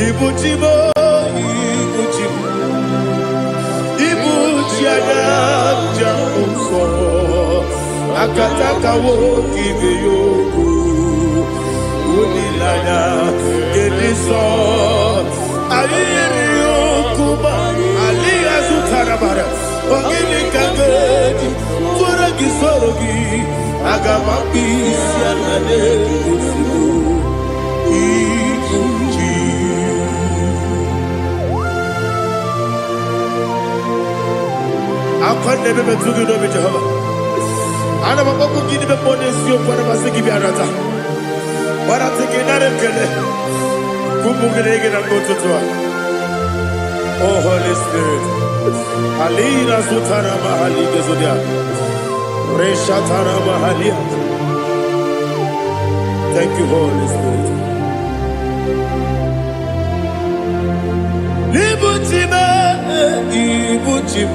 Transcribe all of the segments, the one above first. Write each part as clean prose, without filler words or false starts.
Ibuchimo, Ibuchimo, Ibuchiana, Jamuso, Akataka woki beyoku, Unilana, Gediso, Aliyokuba, Aliya Zutarabara, Ogini Kageti, Furagi Sorogi, Agamapi, Sianade, I can't never be too good over Jehovah. I never go give the bonus you for a Masiki Biarata. But I think another killer. Kumugregin and go to Tua. Oh, Holy Spirit. Alina Sutara Mahali Gezodia. Reshatara Mahalia. Thank you, Holy Spirit. Ibuchima, Ibuchim.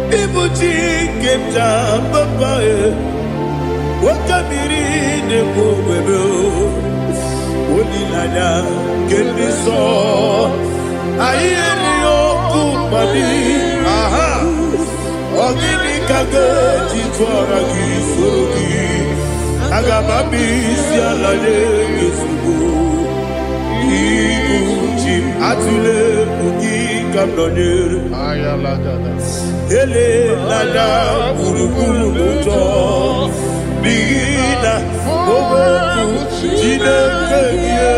Ibuchi kemja papaye wakamiri ne kubebe onilanya kendiso ayeni okupadi aha ogini kage titwara kisorogi agamabi sialale yesugo Ibuchi atule ugi kamdonyer ayalagada Ele lada buruburu muto Bina oboku Jinekeye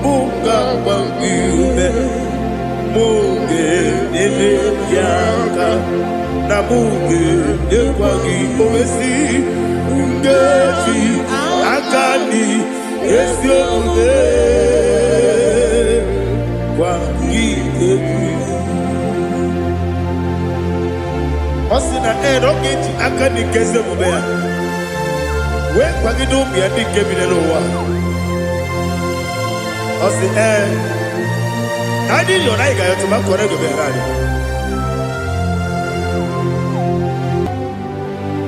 Munga bangiume Munge nene yaka Na munge nekwagi owesi Ngefi akani Esyomude Osina roketi akani keze mubea we kwagido bia dike binelo wa osi adi yo na iga yo tuma kore go berani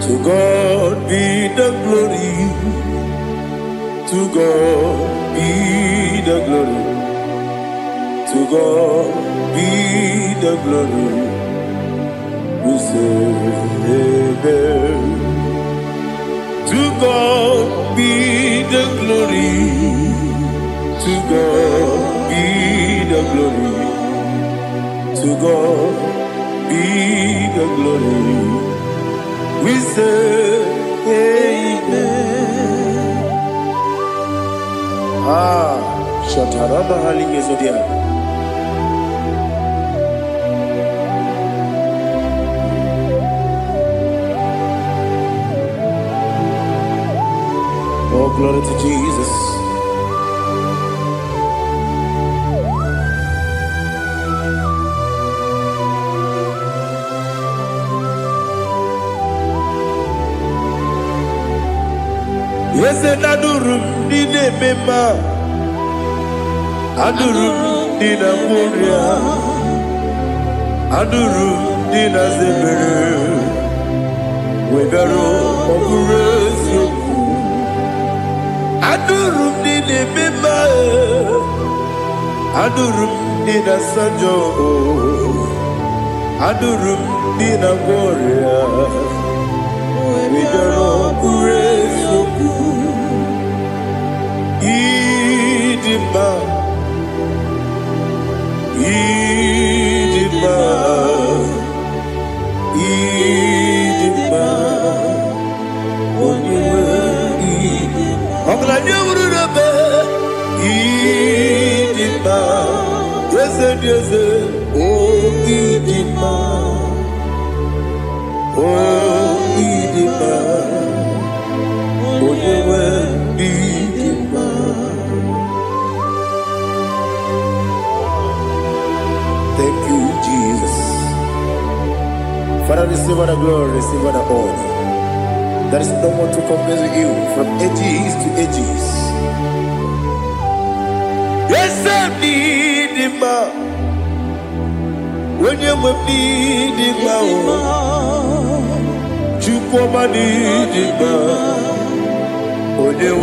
To God be the glory, to God be the glory, to God be the glory. We say amen. To God be the glory, to God be the glory, to God be the glory. We say amen. Shataraba Halinge Zodia. Oh, glory to Jesus. Yes, and Adurum Dina Mema Adurum Dina Moria Adurum Dina Zebere Webero Operation Adurum Dina Mema Adurum Dina Sanjo Adurum Dina Moria Webero Operation Idima, Idima, Idima, Idima, yes, oh Idima, oh Idima, oh Idima. Thank you, Jesus. Father, receive all the glory, receive all the honor. There is no one to compare with you from ages to ages. Yes, I need him. When you need him, you come and need him. When you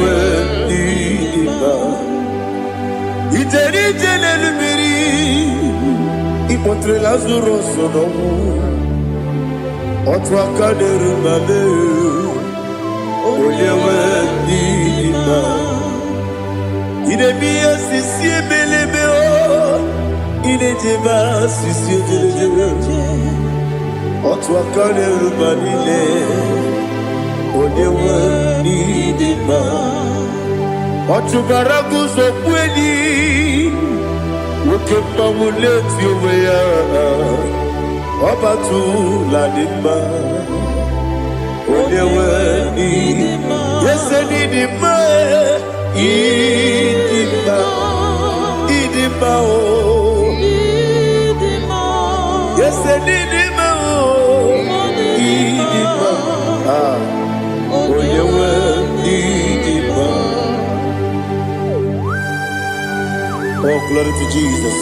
Imotre Lazarus no Otwaka derumale Oyewe nima Idemia sisi belebe o Idejeba sisi belebe Otwaka derumale Oyewe nima Otubaragu zokweni Wokemba muleti oweya Obatu la nima Oyewe nima Yese nima Idima Idima o Yese nima o Idima Oyewe nima. Oh, glory to Jesus.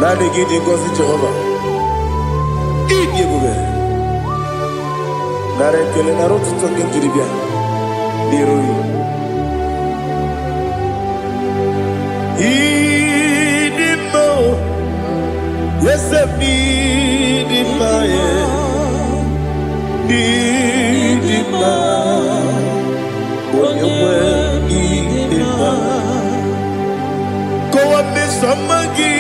Nani gidi ngozi Jehovah. Idi bube. Nare kele naro tutonge jiribia. Niroi. Idi mo. Yes, idi ma ye. Idi ma. Oyewe idi ma. Go up me samagi.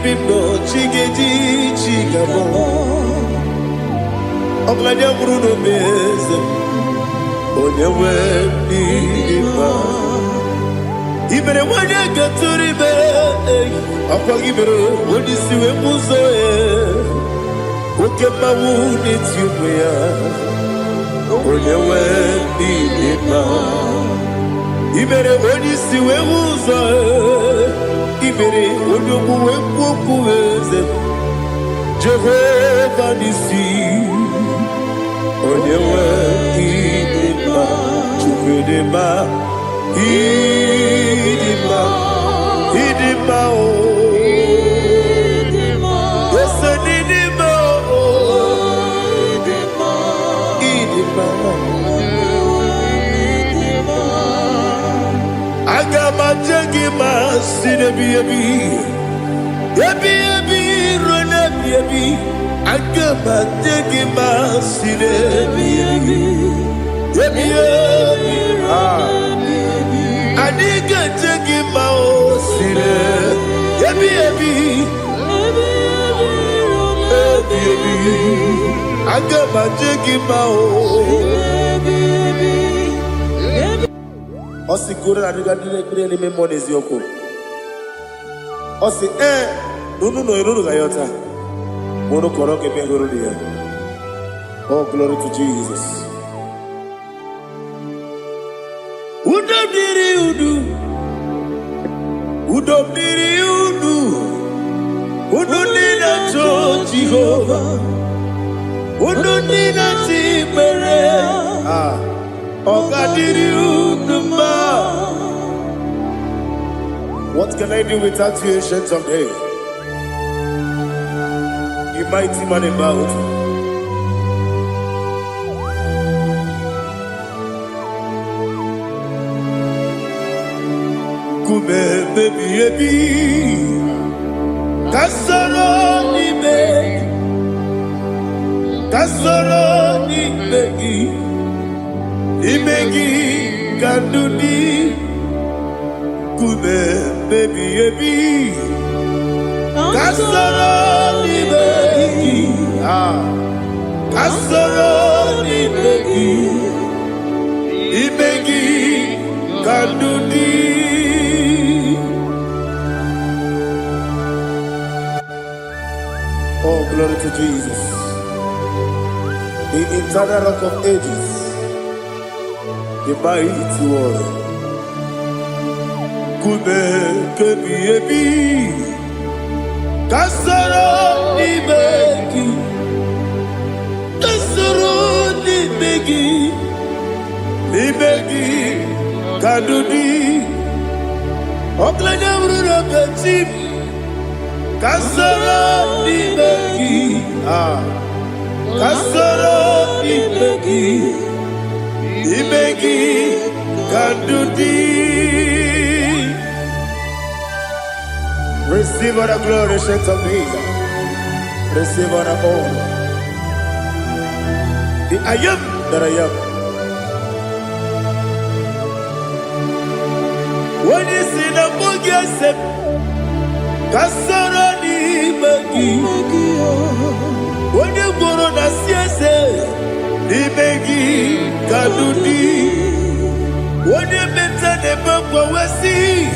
Bibo chigeji chigabo Ogladia Bruno Beze Oyewe nima Ibere wanya gaturibe Akwa ibere wadi siwe muzoe Ukema wuni tiumea Oyewe nima Ibere wadi siwe muzoe Ibere oyobu wekuoku eze Jehovah nisi Oyewe idima Chukwedema Idima Idima o Yese nidima o Idima Agama jengima sinebi yebi Yebi yebi rone yebi Agama jengima sinebi yebi Yebi yebi Adiga jengima o sine Yebi yebi Yebi yebi Agama jengima o Osi gure na diga dire me monezi yoko. Osi nunu no iruru ga yota. Mono koro ke me iruru dia. Oh, glory to Jesus. Udo diri udu. Udo diri udu. Udo nina to Jehovah. Udo nina tibere. What can I do without you, ancient of days? You mighty man about. Kume baby baby, kasoro ni baby, kasoro ni baby. Imegi kanduni Kume baby baby Kasoro ni begi Kasoro ni begi Imegi kanduni Oh, glory to Jesus, the eternal rock of ages, the mighty one. Kume kebi ebi, kasoro ni begi, kasoro ni begi, kadudi, oklanya urura beti, kasoro ni begi, Kasoro imegi kandudi. Receive all the glory, shake of Jesus. Receive all the honor. The I am that I am. When you see the book, yes, Kasoro imegi. When you go on a siese, imegi kandudi. When you mention the book, we see.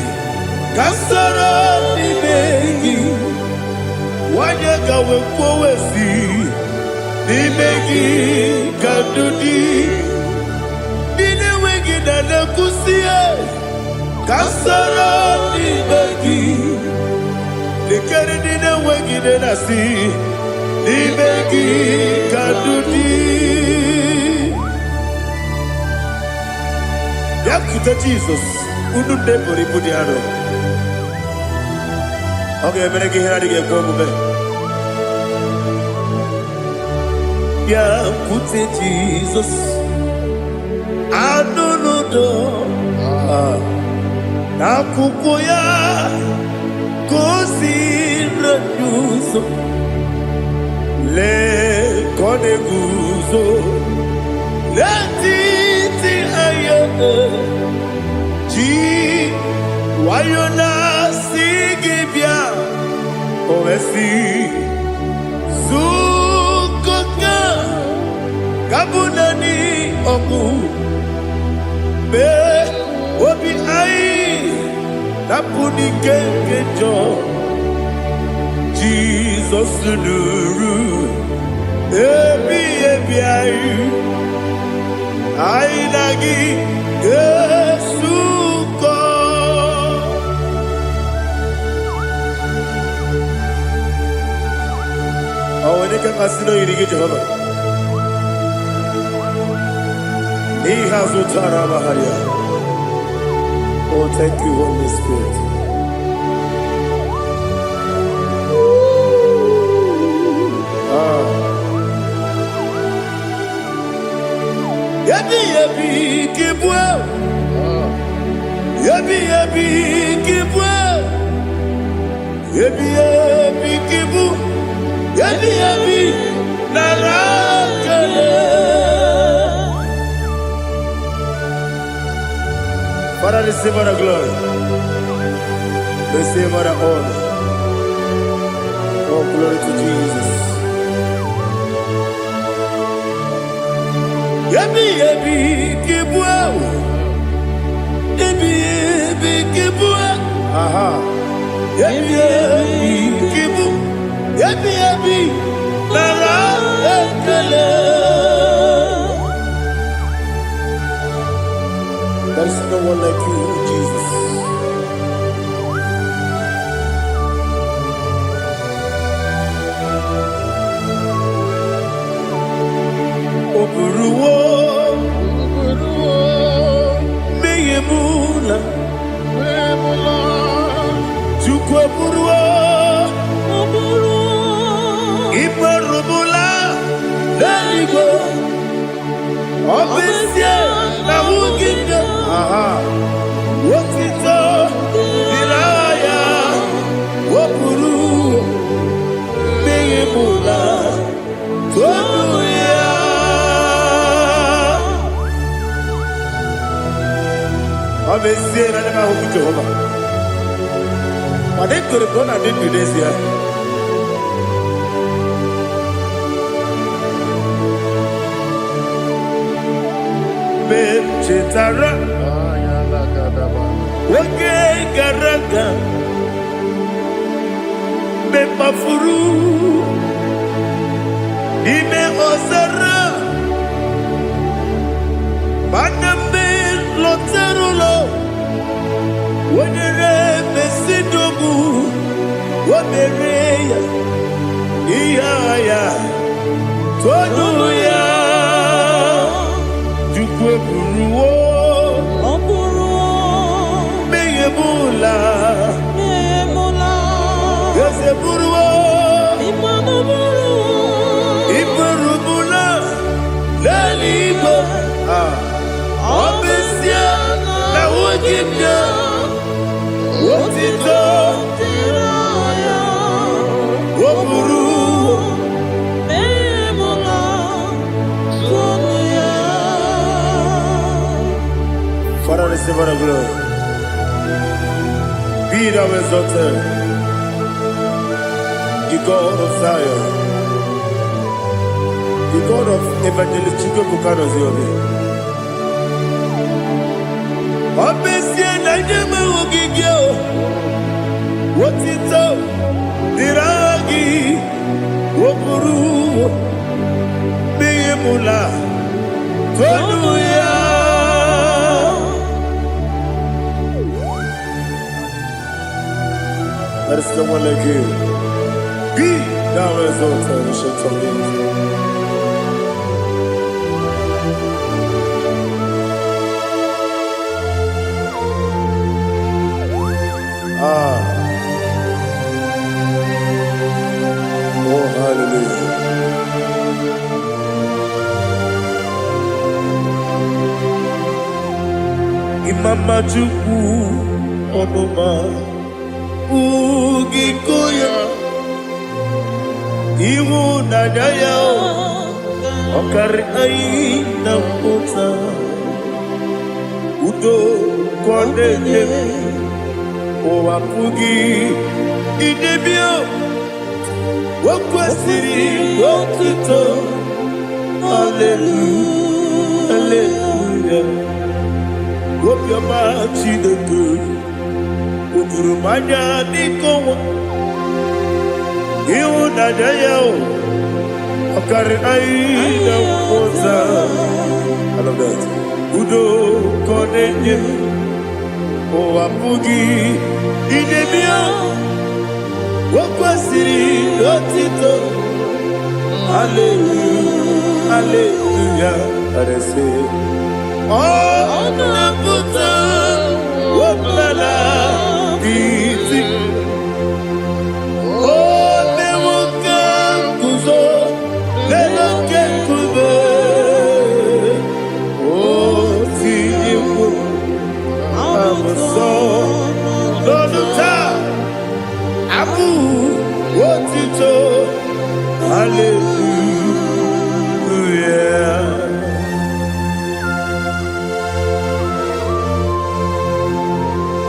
Kasoro imegi. Wanyaka wekowesi nimegi kadudi nine wegi na nekusie kasoro nimegi nikeri nine wegi na nasi nimegi kadudi yakuta Jesus unu nebori budiano. Okay, I'm going to get go move. Yeah, put it Jesus. I don't know. Na kukoya kosi le yuso le kone guzo le titi ayane ji wayona sigibia oesi sukoka kabunani oku be obi ai napuni kekejo Jesus nuru ebi ai nagi Yesuko. Oh, when you can consider you get Jehovah. He has utara baharia. Oh, thank you, Holy Spirit. Yabi kibwa. Yabi kibwa. Yabi kibu. Yabi narakale. Father, receive our glory. Receive our honor. Oh, glory to Jesus. Yabi kibwa. Yabi kibwa. Aha. Yabi kibu. Yabi narakale. There is no one like you, Jesus. Oburuwo, meyemula, chukweburuwo, iparubula, leligo, obesie na wuginde. Aha. Wotito diraya wopuru meyemula toduya. Obesie na nema huku Jehova. Madekore bona dindu desia. Chetara Wage Garaga Bepafuru Ime Ozara Baname Loterulo Wenere Besidobu Wabereya Iyaya Toduya Jukweburuwo Meyemula Yeseburuwo Iparubu Father, receive all the glory. Be thou exalted, the God of Zion, the God of Evangelist Chike Bukano Ziobi. Obesie na nyama ogigio, wotito diragi, wopuru, biyemula, tonuya. There is no one like you. Be thou exalted, ancient of days. Oh, hallelujah. Imama Chukwu Onuma Ugikoya Iwu Nadaya Okari Aina Mota Udo Kondeye Owapugi Idebio Wakwasiri Wakito Hallelujah Hallelujah Wopiama Chideku Udurumanya Nikowa Iwu Nadaya Okari Aina Mota I love that Udo Kondeye Owapugi Idebio Wakwasiri Lotito Hallelujah Hallelujah I say Oh Naputa Wapala Biti Oh Newoka Kuzo Leloke Kube Oh Tiyiwu Lọ́dúnta, Abu, Wotito, Hallelujah.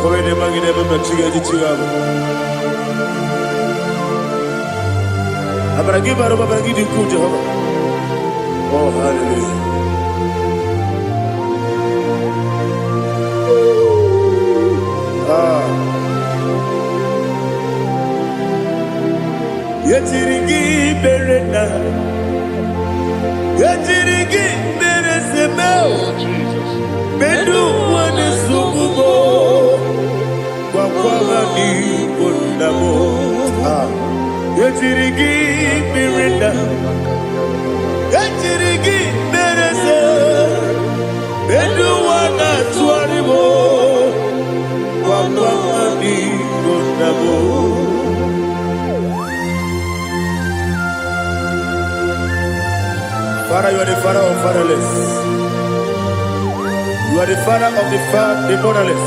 Come ne magine baba chiga di chiga. Abragi baro baba gidi ku Jehovah. Oh, hallelujah. Yetirigi berena, yetirigi beresebel. Bedu wane sububo, kwa ni kondamo. Yetirigi berena, yetirigi berese. Bedu wana tuaribo, kwa ni kondamo. Father, you are the father of fatherless. You are the father of the motherless.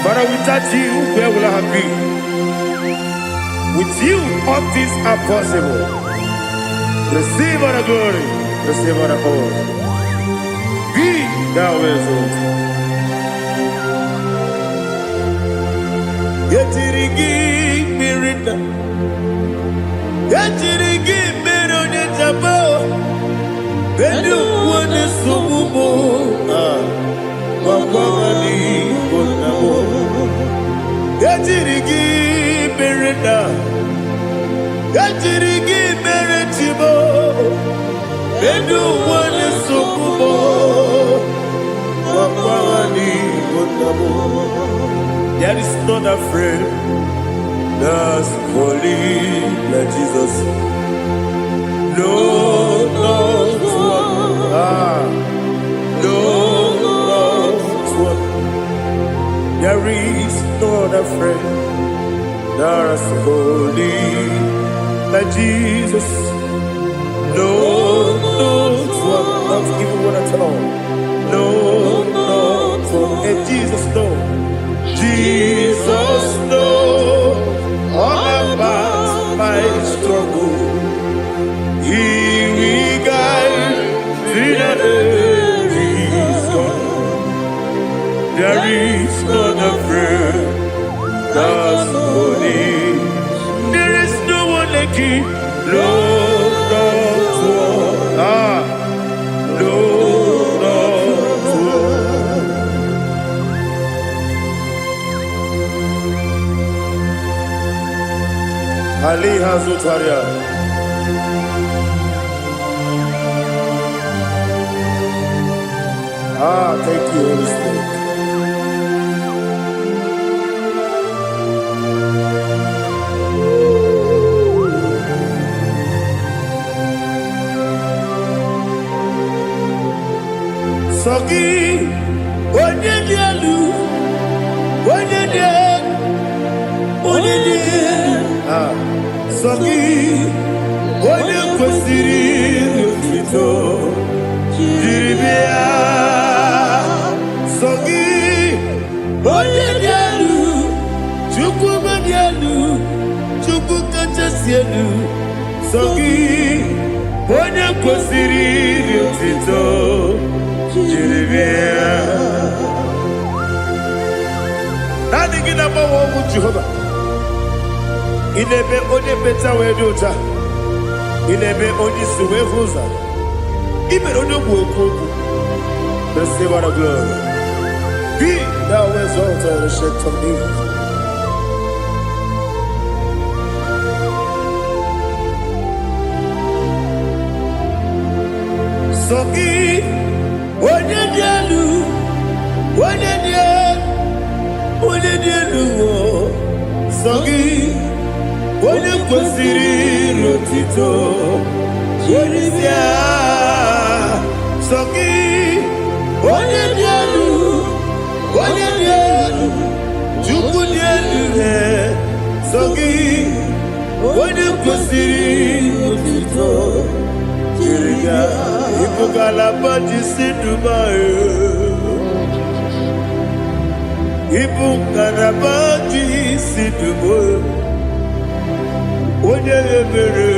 Father, without you, where will I have been? With you, all things are possible. Receive all the glory, receive all the honor. Be thou exalted. Yetirigi mirina, yetirigi mirona jabo. Bedu wane sububo, wakwani konamo. Yetirigi mirina, yetirigi miretibo. Bedu wane sububo, wakwani konamo. There is not a friend that's holy like Jesus. No, not one. No, not one. There is not a friend that's holy like Jesus. No, not one. Not even one at all. No, not one. Ali Hazutaria. Thank you, Holy Spirit. Sogi, Onyedialu, Sogi, Onyekwesiri Otito, Jiribia. Sogi, Onyedialu, Chukwumadialu, Chukwukachasielu. Sogi, Onyekwesiri Otito, Jiribia. Nani gina mawa mu Jehovah. Inebe onye beta we dota. Inebe onye suwe huza. Ibe onye kuoku. Receive our glory. Be thou exalted and shake from me. Sogi, Onyedialu, Onyedialu, Sogi, Onyekwesiri Otito, Jiribia. Sogi, Onyedialu, Chukwudialu, Sogi, Onyekwesiri Otito, Jiribia. Ibukalabadi Dubai. Ibukalabadi Dubai. Onye ebere.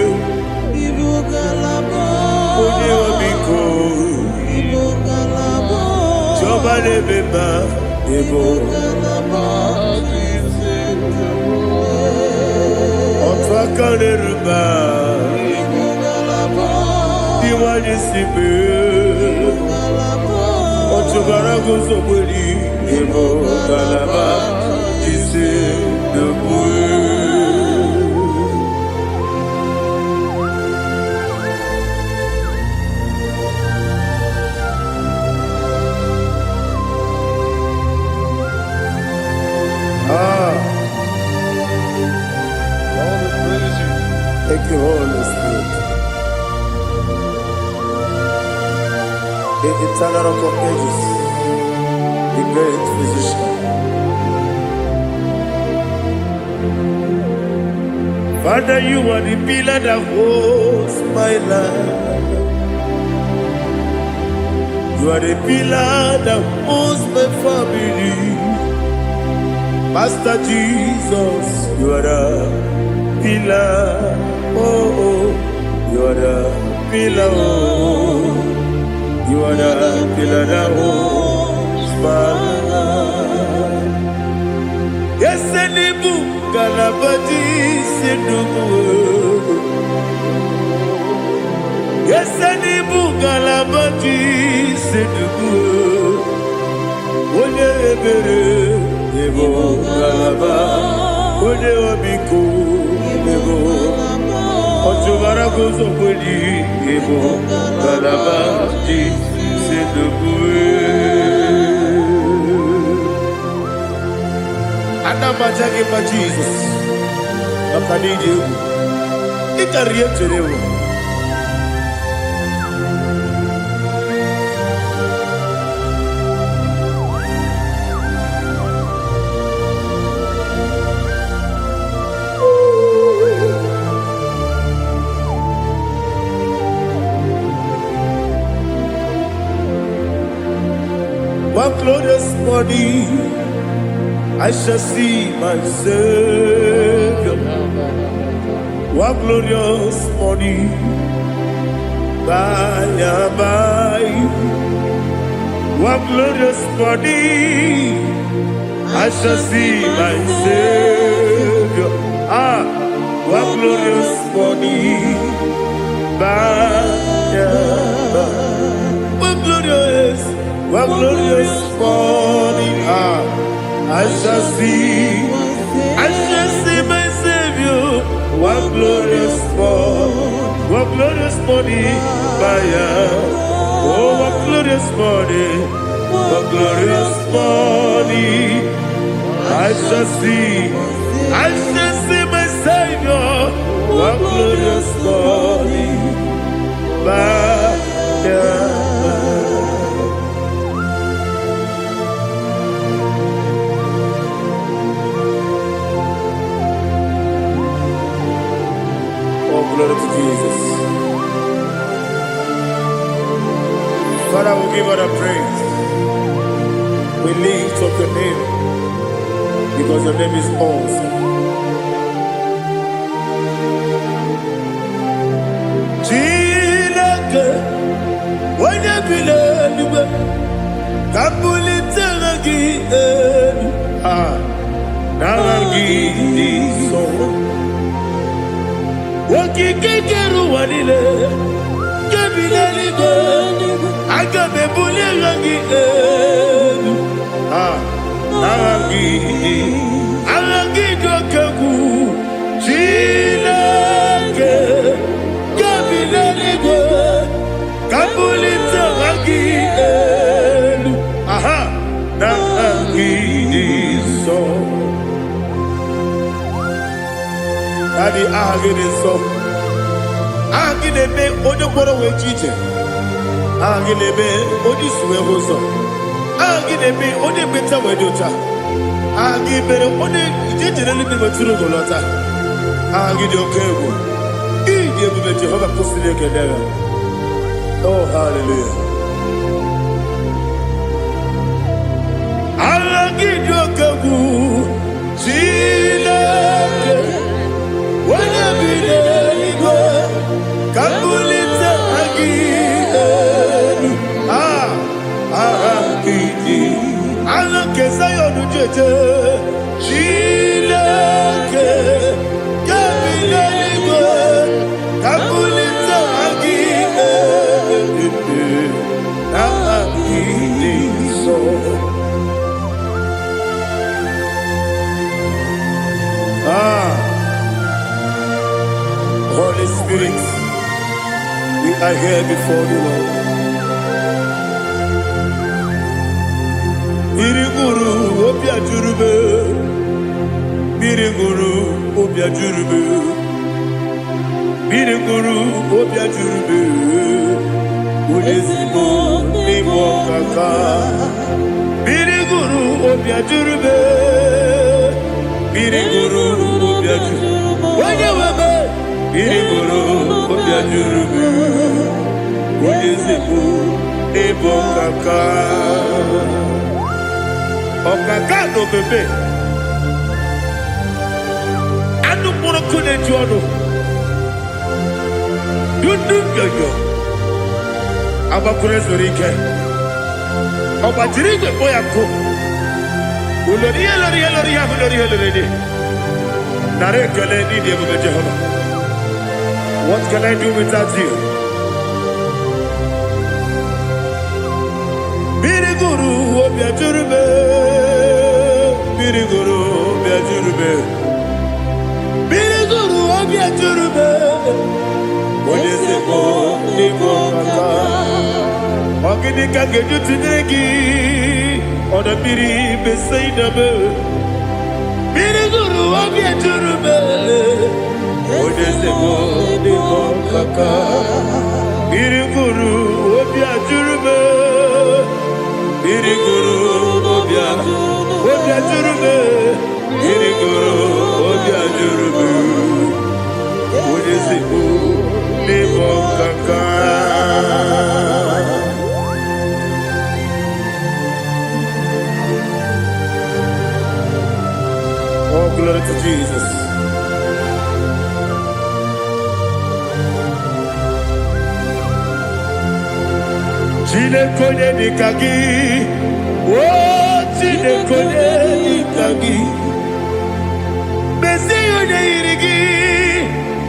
Ibukalabadi. Onye obiko. Ibukalabadi. Jọba lebeba. Ibukalabadi Dubai. Ọtụ aka n'eruba. Iwani sibe, otubara gozobeli, ebo kalaba, jise debue. Thank you, Holy Spirit. The eternal rock of ages, the great physician. Father, you are the pillar that holds my life. You are the pillar that holds my family. Master Jesus, you are the pillar. Oh, you are the pillar. Oh. You are the pillar that holds my life. Yes, Enibu Kalabadi Sidubu. Yes, Enibu Kalabadi Sidubu. Onye ebere, Ebo Kalaba. Onye obiko, Ebo. Otubara gozobeli, Ebo Kalabadi Sidubu. Anamajage ma Jesus. Akanidi. Ikariyeterewo. One glorious morning, I shall see my Savior. One glorious morning, by and by. One glorious morning, I shall see my Savior. One glorious morning, by and by. One glorious morning, I shall see my Savior. One glorious morning, what glorious morning, oh, what glorious morning, what glorious morning. I shall see my Savior, what glorious morning, Oh, glory to Jesus. Father, we give all the praise. We lift up your name because your name is awesome. Chilake, when you believe, Kapulitagi, Naragi, so. Wakikeru wanile, Kabilaligo, Agabe Bulirangi, Aragi Dokagu, Chilake, Kabilaligo, Kabulita Ragi, Naragi, so. Daddy, so. Agilebe, Odoporo Wechite. Agilebe, Odiswe Hoso. Agilebe, Odebeta Wedota. Agibere, Ode, Generally Maturu Golota. Agidio Kebu. Idiot Jehovah Postile. Oh, hallelujah. Agidio Kebu. Chile. When I be there, Kabulita again. Agidi. Alakasayo Jeje. Chilake. Kabilaligo. Kabulita again. Agidi so. Holy Spirit, we are here before you, Lord. Biriguru Obia Jurube, Biriguru Obia Jurube, Biriguru Obia Jurube, Udesibo Nimo Kaka, Biriguru Obia Jurube, Biriguru Obia Jurube. Biriguru Obia Jurube, Udesibo Nimo Kaka. Okaka no bebe. Anu muro kune jono. Dundu yoyo. Abakure zorike. Obajirige boyako. Ulori. Nare kele ni diye Jehovah. What can I do without you? Biriguru Obia Jurube, Biriguru Obia Jurube, Biriguru Obia Jurube. What is it for? Nico Kaka. Organika Geju Tinegi, on the Biri beside the bird. Biriguru Obia Jurube. What is it for? Nico Kaka. Biriguru Obia Jurube. Biriguru Obia Jurube, Biriguru Obia Jurube, Udesibo Nimo Kaka. Oh, glory to Jesus. Chile kone nikagi, oh chile kone nikagi, besi yone irigi,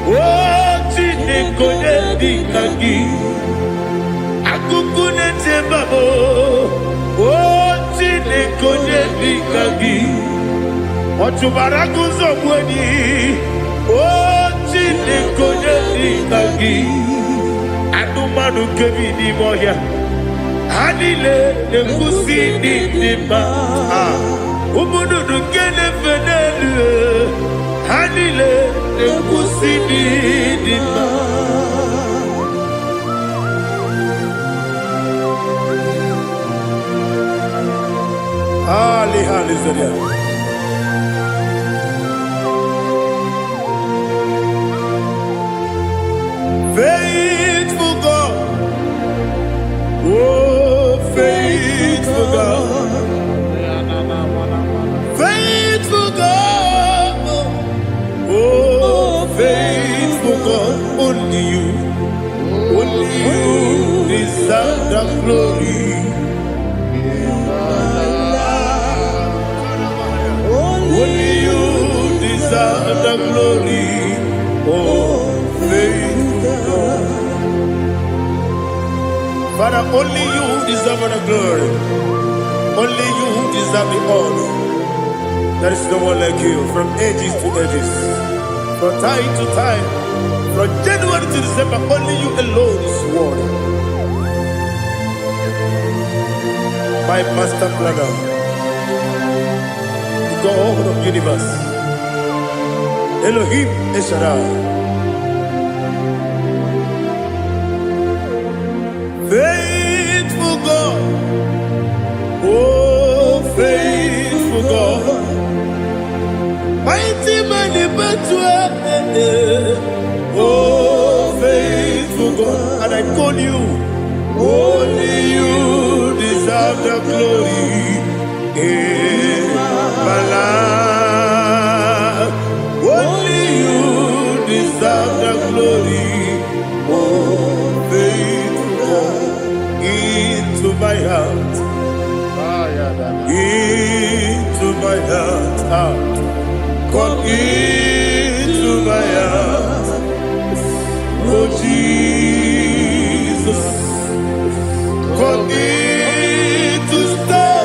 oh chile kone nikagi, akukune tembabo, oh chile kone nikagi, otubaraku zobweni, oh Chinekonye Nikagi Anumanu Kevini Moya Hanile Nekusi Nidima Umudu Nukene Fenelu Hanile Nekusi Nidima Ali Hallelujah. Faithful God, oh faithful God, faithful God, oh faithful God, only you deserve the glory. Only you deserve the glory, oh faithful God. Father, only you deserve the glory. Only you deserve the honor. There is no one like you, from ages to ages, from time to time, from January to December. Only you alone is worthy. My master planner, God of universe, Elohim Eshadai, faithful God, oh faithful God, mighty man in battle, oh faithful God, and I call you, only you deserve the glory. My life, only you deserve the glory. Oh, faithful God, into my heart, into my heart, come into my heart. Oh Jesus, come in to stay.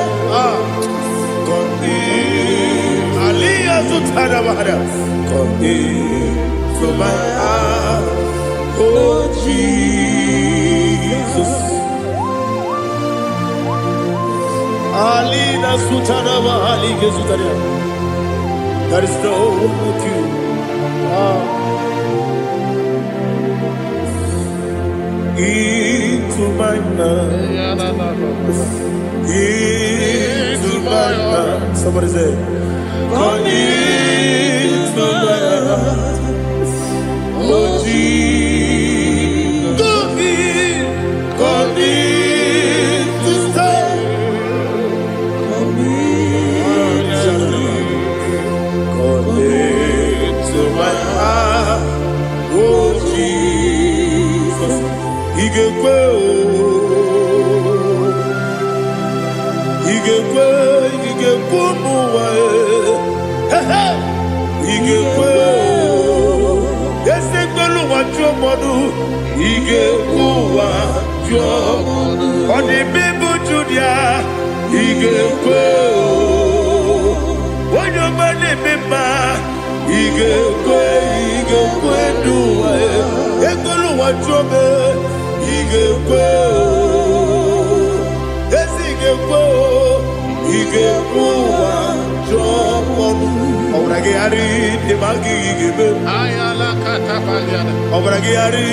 Come into my heart, oh Jesus. Alina Sutanaba Ali Gesutaria. There is no one like you. Into my heart, into my heart. Somebody say, come into my heart, oh Jesus. Come in to stay. Come into my heart, oh Jesus. He can go. He can go. He can go away. Ige kwe ese tolu wa jomodu ige kuwa jomodu oni bibu judia ige kwe wonyo mane mema ige kwe duwa ekolu wa jome ige kwe ese ige kuwa jomodu. Obragiari de Magigebe. Ayala Catapaliana. Obragiari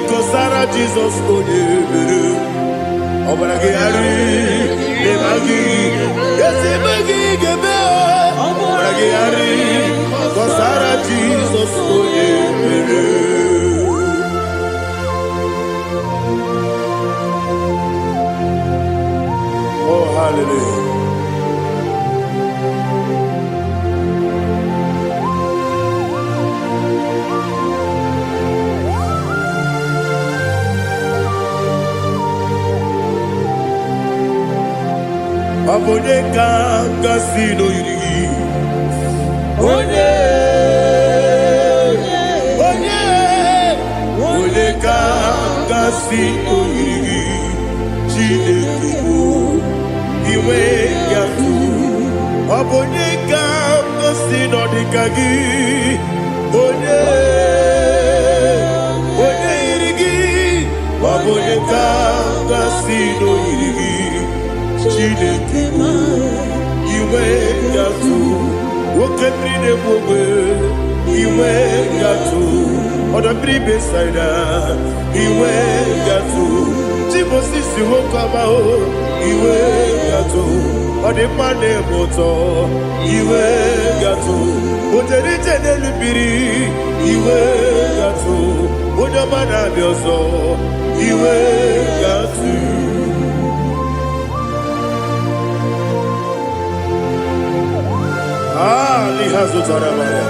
Kosara Jesus Odebere. Obragiari de Magigebe. Yes, Magigebe. Obragiari Kosara Jesus Odebere. Oh, hallelujah. Abone kanga sino yiri. Onye kanga sino yiri. Chineke iwe yatu. Abone kanga sino dikagi. Onye Oboneka Gasino Yiri Chineke Iwe Yatu Wokebrine Bobe Iwe Yatu Odabri Besaida Iwe Yatu Timosisi Wokamao Iwe Yatu Odemane Moto Iwe Yatu Oterite Nelubiri Iwe Yatu Odamana Bioso Iwe Yatu Lihazu Tarabaya.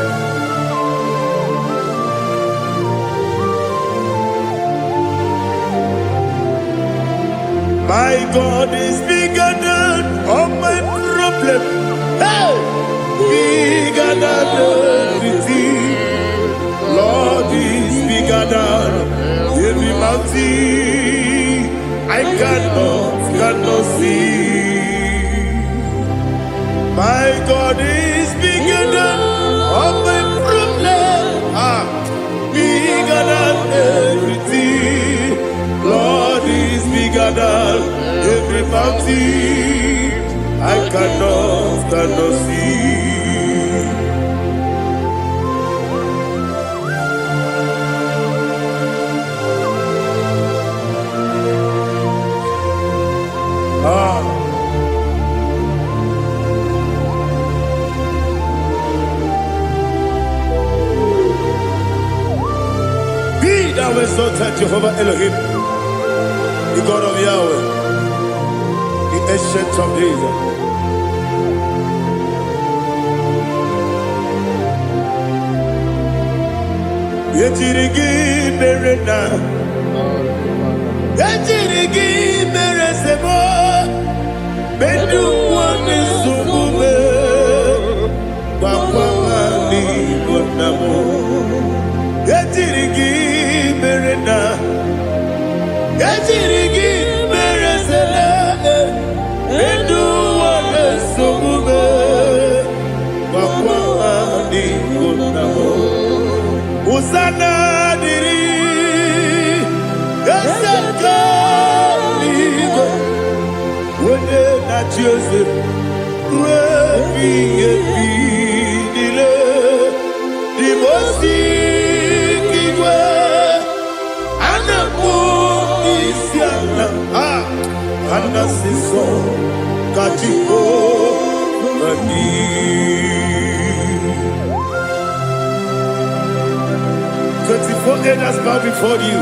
My God is bigger than all my problem. Hey! Bigger than everything. Lord is bigger than every mountain. I cannot see. My God is bigger than all my problems. Bigger than everything. Lord is bigger than every mountain. I cannot see. Thou exalted Jehovah Elohim, the God of Yahweh, the ancient of days. Yetirigi merena, yetirigi meresemo, bedu wane sumube, wakwamani bonamo. Yetirigi merena, yetirigi meresele, bedu wane sumube, wakwamani bonamo. Usana diri, esaka ligo, wene na Joseph, webi dile, dimosi kiwe, anamu isiana, anasiso katiko mani. 24 elders bow before you.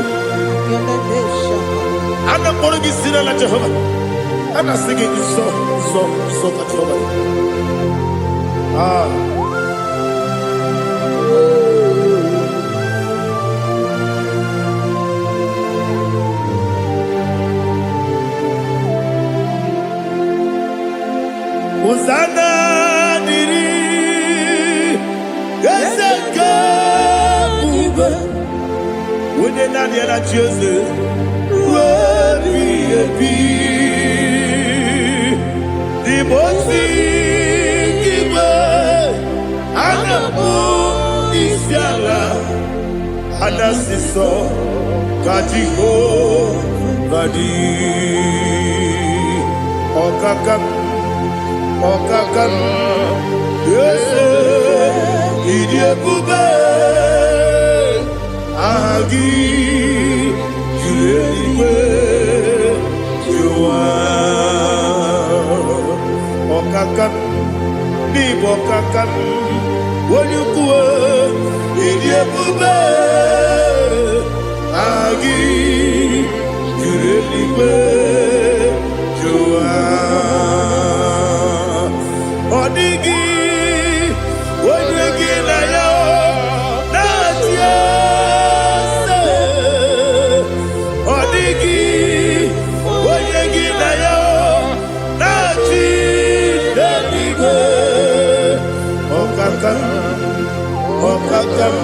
I'm not going to be seen like Jehovah. I'm not singing this song like Jehovah. Hosanna diri, Eseka. When they not yet at Joseph, the most giver, and the moon is yalla, and the sister, Kajiho, Vadi, Okakam, yes, Idiot Bube. Agi, Juliwe, Joa, Okakam, Bibokakam, Wonyukue, Idiebube, Agi, Juliwe, Joa, Odigi, Wonyegi na yo, Natia. Okakam,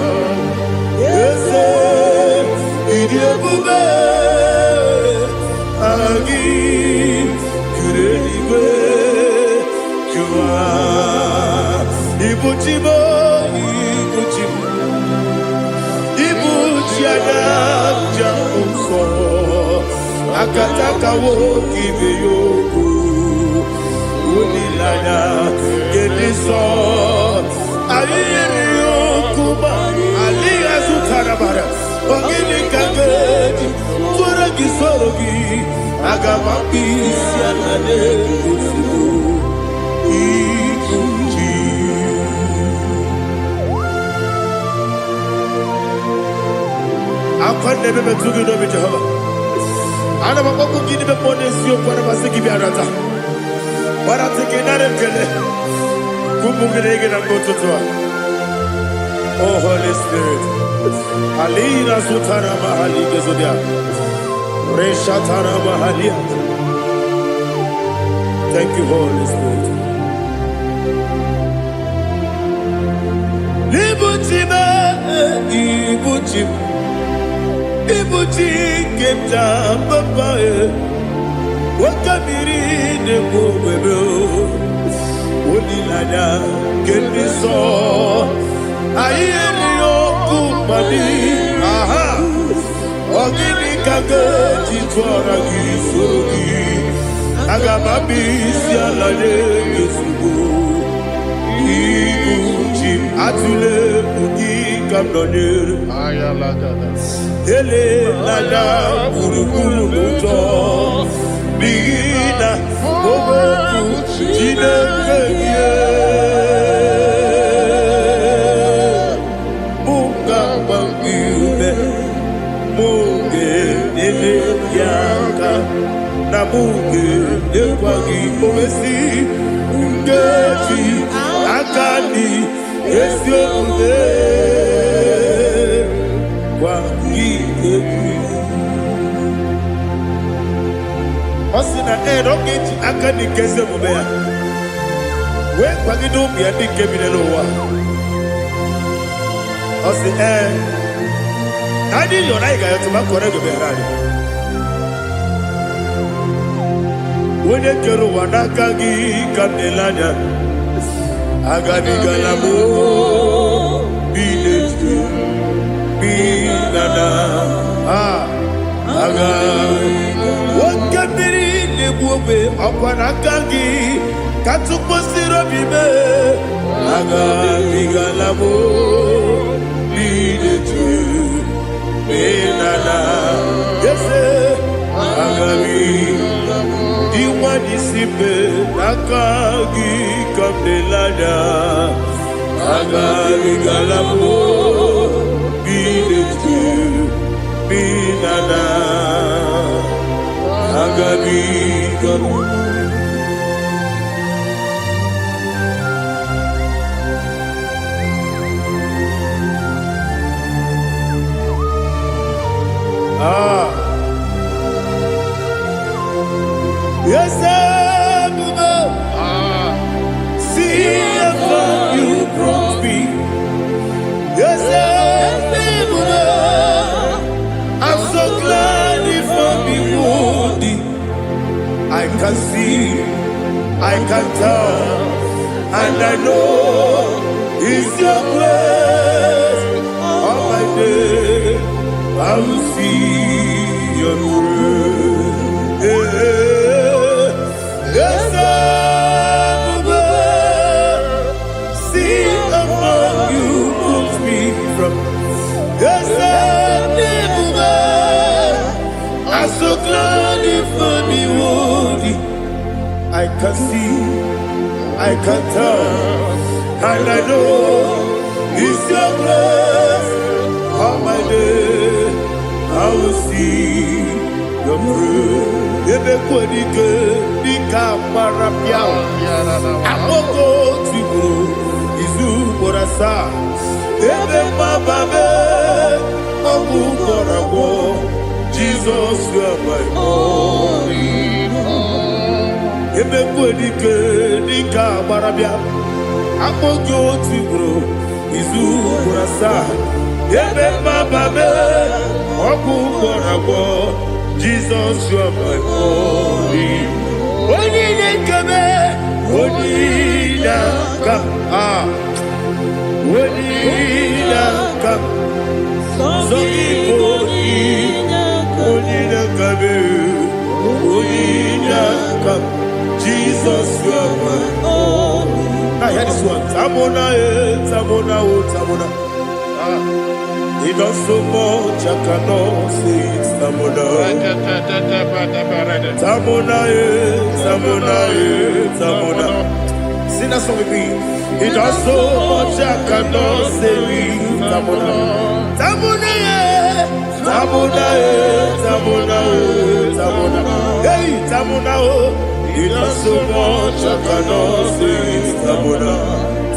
yes, Idiabube, Agi, Kureliwe, Jua, Ibuchibo, Ibuchiana, Jamuso, akataka wo kibe yoku unilaya gediso ayiri yoku ba aliya zutarabara ogini kangeti tora gisorogi agamapi sianane kufu ikuji akwande bebe tugi no be Jehovah ana bako gini be ponesio kwa basiki bi arata bara tekenare kele kumugirege na mototwa. Oh Holy Spirit alina sutara mahali gezodia resha tara mahali. Thank you Holy Spirit. Libutime ibutim ibuti kemta papa wakamiri ne bobebe olilada keniso ayeni okumani aha ogini kage titwara gisogi agamabisi alade yesugo ibuti atule bugi kamdonir ayalagada ele lada burukuru muto bigina ogoku jinekeye munga bangiune munge ele yaka na munge ekwagi owesi ngeti akani esiode Osina roketi akani keze mubea we kwagido bia dike bilelowa osi nadi yo naiga yo tuma kore go berani wone kero wanaka gi kamelanya agabi galamo biletu binana aga wakabiri lebuwe akwana kangi katuposiro bibe aga bigalamo biletu binana yese aga diwani sipe nakagi kamelada aga bigalamo biletu binana agabi gamu yes see if you brought me yes I'm so glad if me woody I can see I can tell and I know it's your grace all my day I will see your grace yes see among you moves me from yes I'm so glad if me woody I can see, I can tell, and I know it's your grace all my day. I will see your grace. Ebe kwenike nika marapia, amoko tibo izu borasa. Ebe mababe omu korago. Jesus, you are my only home. Ebe kwenike nika marapia, amoko tibo izu borasa. Ebe mababe omu korago. Jesus, you are my only. Only kame, only come, only come. So only kame. Jesus, you are my only. Now hear this one. Tamona, Tamona, Tamona. He does so much, I cannot say it's Tamona. Tamona, Tamona, Tamona. Sing that song with me. He does so much, I cannot say it's Tamona. Tamona, Tamona, Tamona, Tamona. Hey, Tamona, he does so much, I cannot say it's Tamona.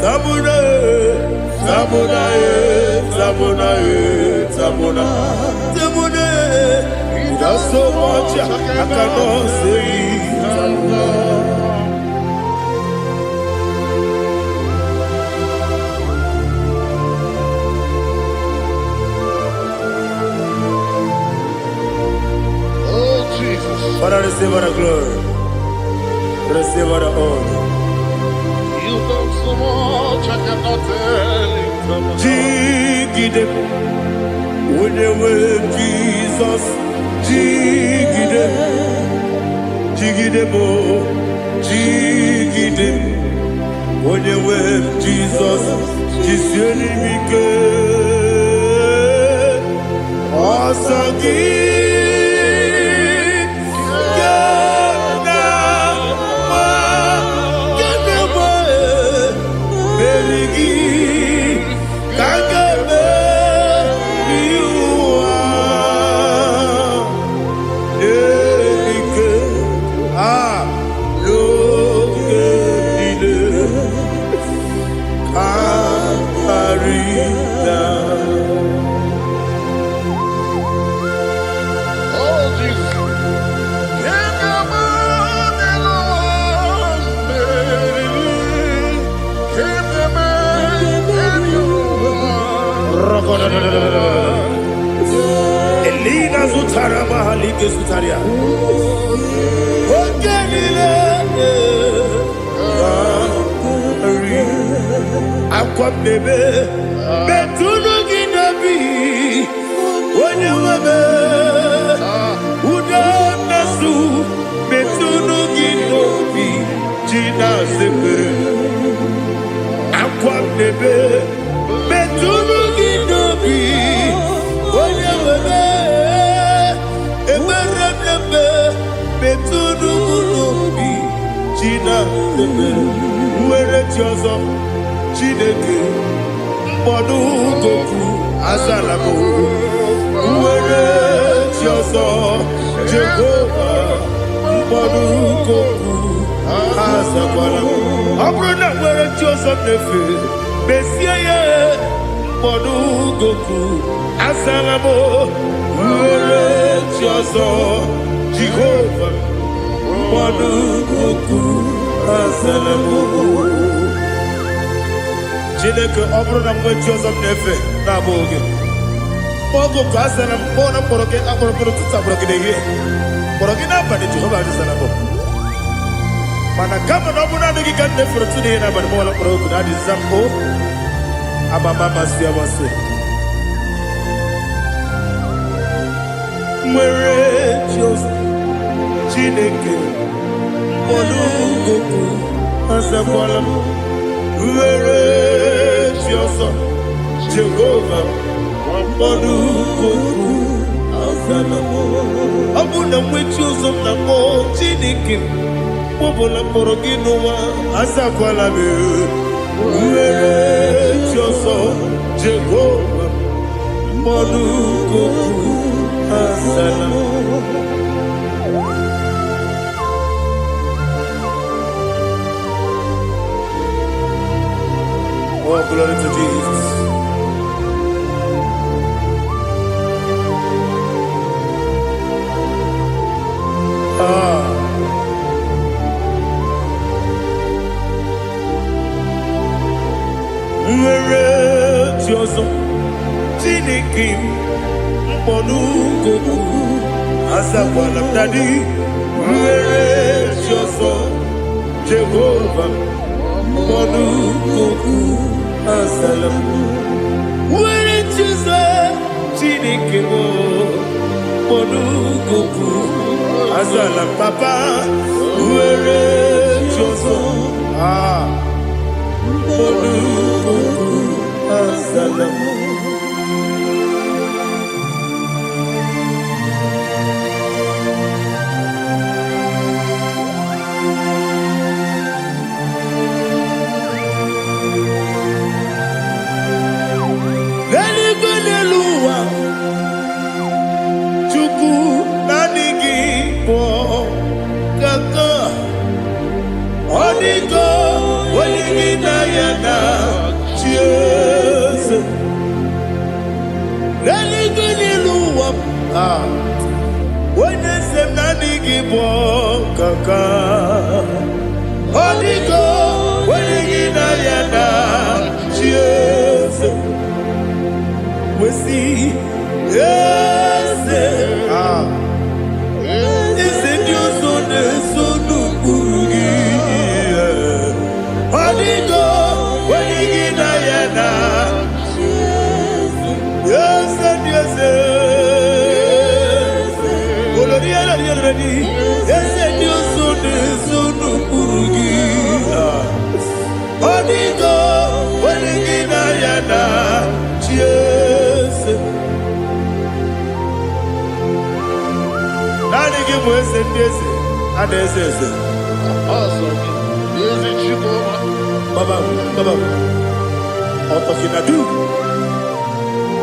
Tamona, Tamona, Tamona, Tamona, Tamona. He does so much, I cannot say it's Tamona. Father, receive all the glory. Receive all the honor. You done so much, I cannot tell it. Jigidem, when you were Jesus, Jigidem, Jigidem, Jigidem, when you were Jesus, Jisyenimike, Asagi. Elina Zutara Mahalike Zutaria. Ogenile Aqua bebe Betunu Ginabi Wanya Wabe Uda Nasu Betunu Ginobi Gina Zepe Aqua bebe Betunu Ginobi Wanya Wabe Eberebe Betunu Ginobi Gina Zepe Uere Tiozo Chineke Mbodu Goku Azalamo Uere Tiozo Jehovah Mbodu Goku Azalamo Abrona Uere Tiozo Nefe Besiye Mbodu Goku Azalamo Uere Tiozo Jehovah Mbodu Goku Azalamo Chineke ọbụrụ na mgbe chi ọzọ m na-efe na-abụ oge ogo ka a sara m kpọọ na mkpọrọ gị akpọrọ mkpọrọ tutu akpọrọ gị n'ehihie kpọrọ gị n'abalị Jehova adịzara m mana kama na ọ bụrụ na adịghị ka m na-efere tu n'ihe n'abalị mụọla mkpọrọ ogu na adịza m o amama amasị amasị nwere chi ọzọ Chineke mkpọrọ ogu azakwala m Uere Chioso Jehovah Mbodu Goku Azalamo Abuna mwechi uzo mnamo Chineke Mbobola mborogi nuwa Azakwala me Uere Chioso Jehovah Mbodu Goku Azalamo Oh, glory to Jesus. Nwere Chioso Chineke Mbodu Goku Azakwala m Daddy. Nwere Chioso Jehovah Mbodu Goku Azalamo Nwere Chioso Chineke Mbodu Goku Azalam Papa Nwere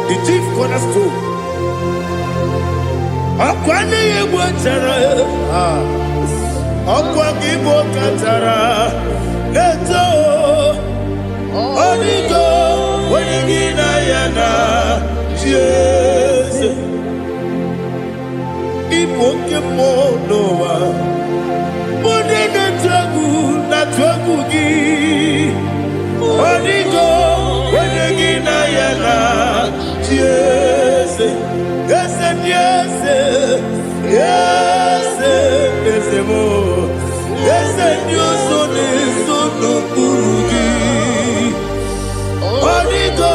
The chief cornerstone. Akwane yebo chara. Akwa kibo katara. Leto. Onigo. Wenigina yana. Jesus. Ipo kemo noa. Mone na tragu gi. Onigo. Wenigina yana. Yes, yes, yes, yes, yes, more. Yes, you son is no Burugi. Onigo,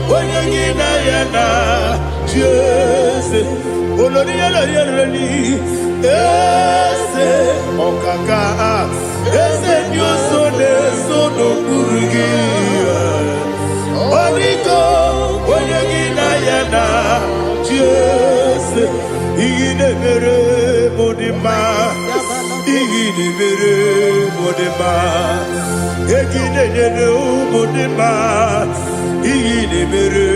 when you get Diana, yes, Olonia, yes, Okaka, yes, you son is no Burugi. Onigo, when you get Diana, yes, Igidebere Modima, Igidebere Modima, Egidebere Modima, Igidebere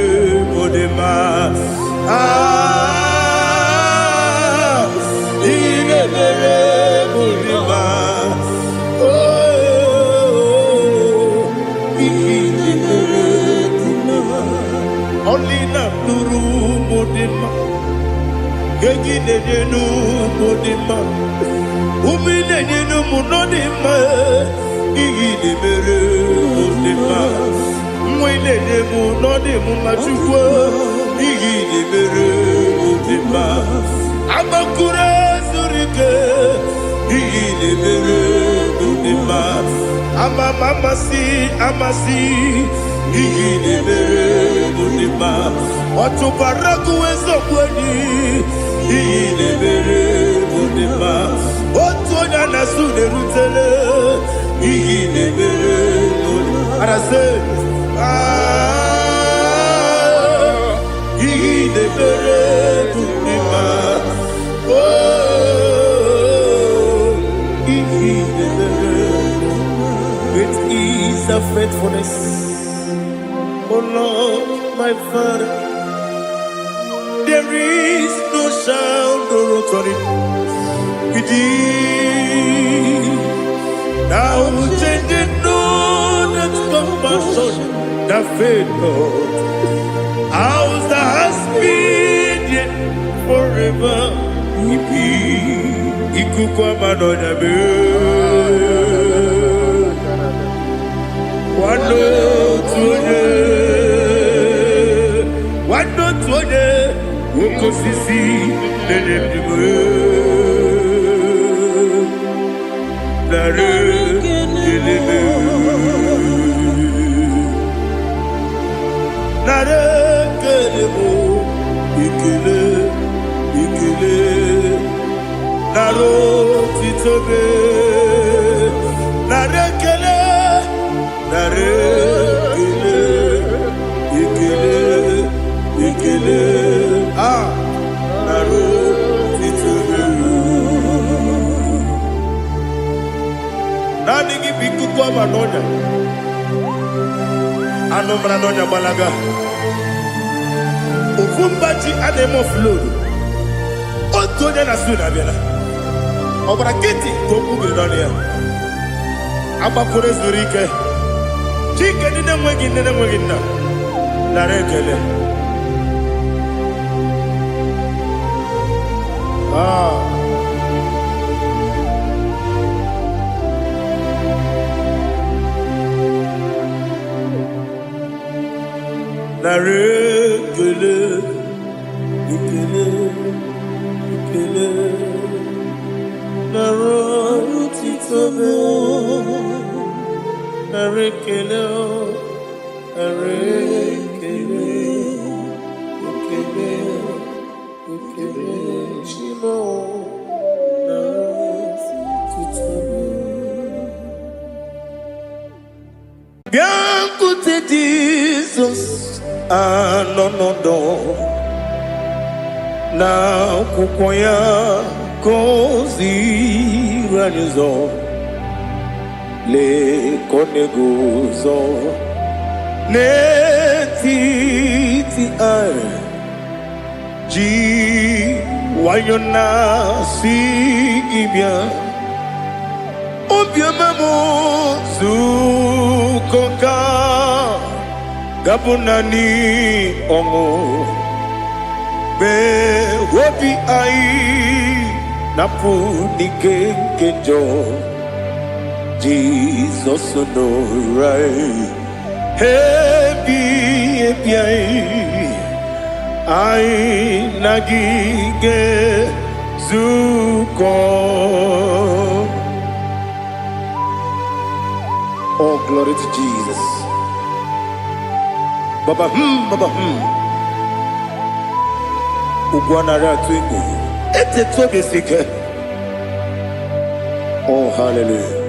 Modima, Igidebere Modima, oh, Igidebere Modima, only not Nuru Modima. Gegidenu Modima, Umidenu Munodima, Igidebere Modima, Mwidenu Nodimu Machukwa, Igidebere Modima, Amakure Zurike, Igidebere Modima, Amamasi, Igidebere Modima, Otubaraku Ezokweni, Igidebere Modima, Otonya Nasude Rutele, Igidebere Modima. And I say, Igidebere Modima, oh, Igidebere Modima. Great is the faithfulness, oh Lord, my Father. There is no sound or authority within. Now changing know that compassion, that faith, Lord. How's the husband yet forever? Ikukwa manonya be. Wano tuone, wano tuone. Ukosisi nenebime Nare kelebe Nare kelebo Ikele Naro titobe Nare kele Ikele no brano nya balaga. Ufumbaji ademo flow. Otonya na suna bela. Obra kiti koku bironia. Aba kore zurike. Chike nene mwegi na. Na rekele. Na rekele. Ikele. Na rotitobe. Na rekele. Bianco te Jesus, no. Na kukoya kozi ranizo, le koneguzo. Netiti ai ji wayona sigibia obiamamo zukoka gabunani omo be wobi ai napu nikenjo Jesus no right. Happy I nagige zuko. Oh, glory to Jesus. Baba Ugwana ratwingu. Ete tobe sike. Oh, hallelujah.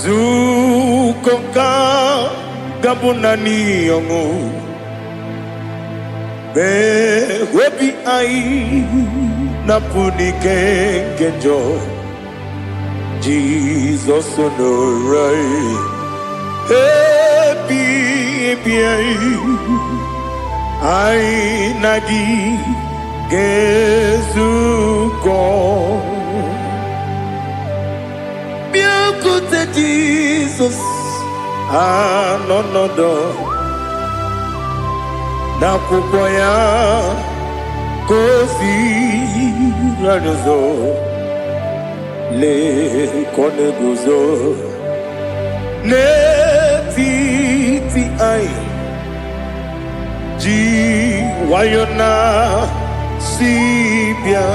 Zukoka gabunani yongo be webi ai napuni kenjo Jesus no right happy ai nagi gezuko Jesus, no. Na kukoya kozi ranizo le koneguzo netiti ai ji wayona sibia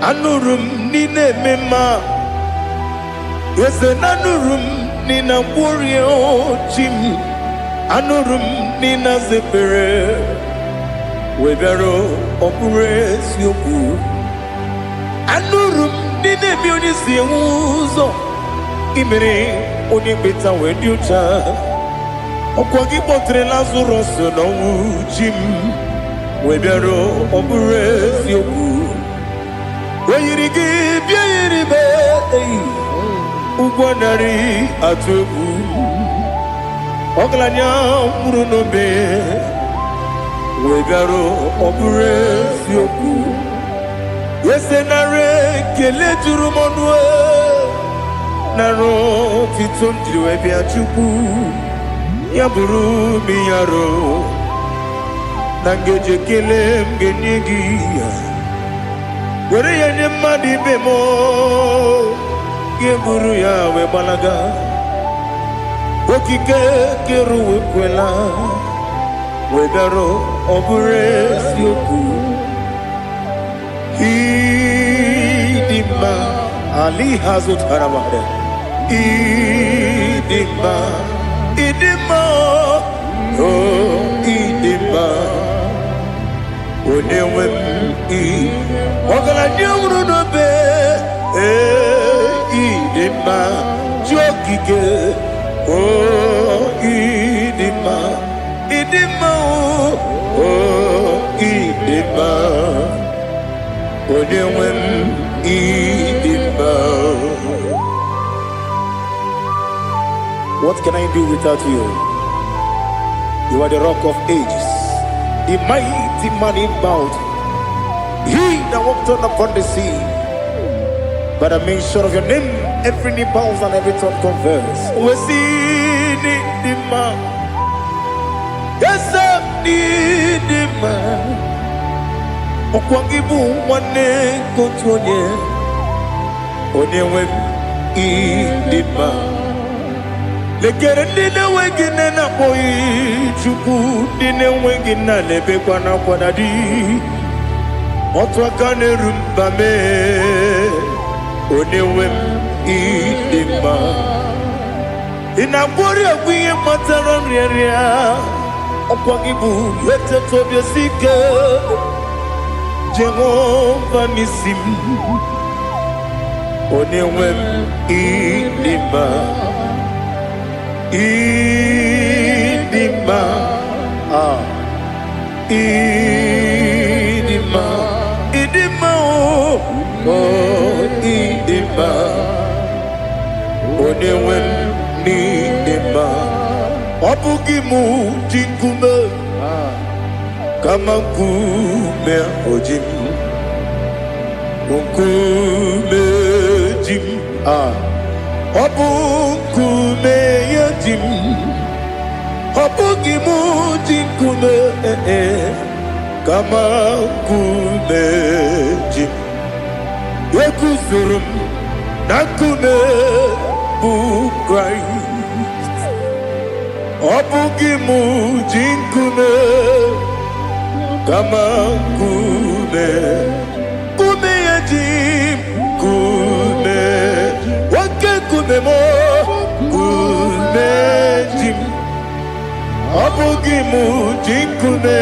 anurum nine mema. Yese nanurum nina warrior jim anurum nina zepere webero opures yoku anurum nina bionisi uzo imere onibeta wediucha okwagi potre lazarus no jim webero opures yoku weyirigi biayiribe Ugwanari atubu Oglanya murunobe Wegaro obure sioku Yesenare kele turumonwe Naro titondriwe biachuku Yaburu miyaro Nangeje kele mgenyegi Were yenye madi bemo Geburu ya we balaga Okike keru we kwela Wegaro obure sioku Idima Ali hazut haramade Idima Oh Idima Onewem Ogala nyamru no be Idima Jokike Oh Idima Oh, Idima, Onyewem, Idima. What can I do without you? You are the rock of ages, the mighty man in battle. He that walked on upon the sea. By the mention of your name, every knee bows and every tongue confess. We see the man. Yes, I need the man. Okwangibu wane kotonye. Onyewe idima. Lekere nina wengine na boyi chuku nina wengine lebe kwa na kwa dadi. Otwakane rumbame. Onewem idima. Inabori agwiye mataron ria. Okwangibu yete tobye sike. Jehovah nisim. Onewem idima. Idima. Idima. Idima oh idima. Onewem idima. Obugimu jinkume. Kama nkume ojim. Nkume jim. Obukume yajim. Obugimu jinkume. Kama nkume jim. Yekuzurum nakume bu Christ. Obugimu jinkume. Kama kume, kume yajim, kume, wake kume mo, kume jim, abugimu jim kume,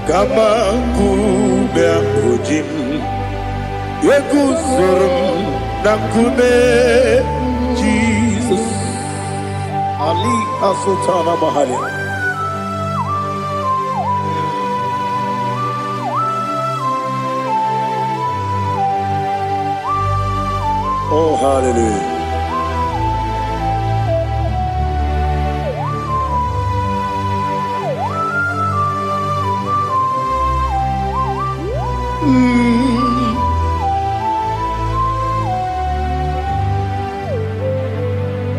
kama kume ujim, yekuzurum na kume, Jesus, Ali Asultana Mahali. Oh, hallelujah.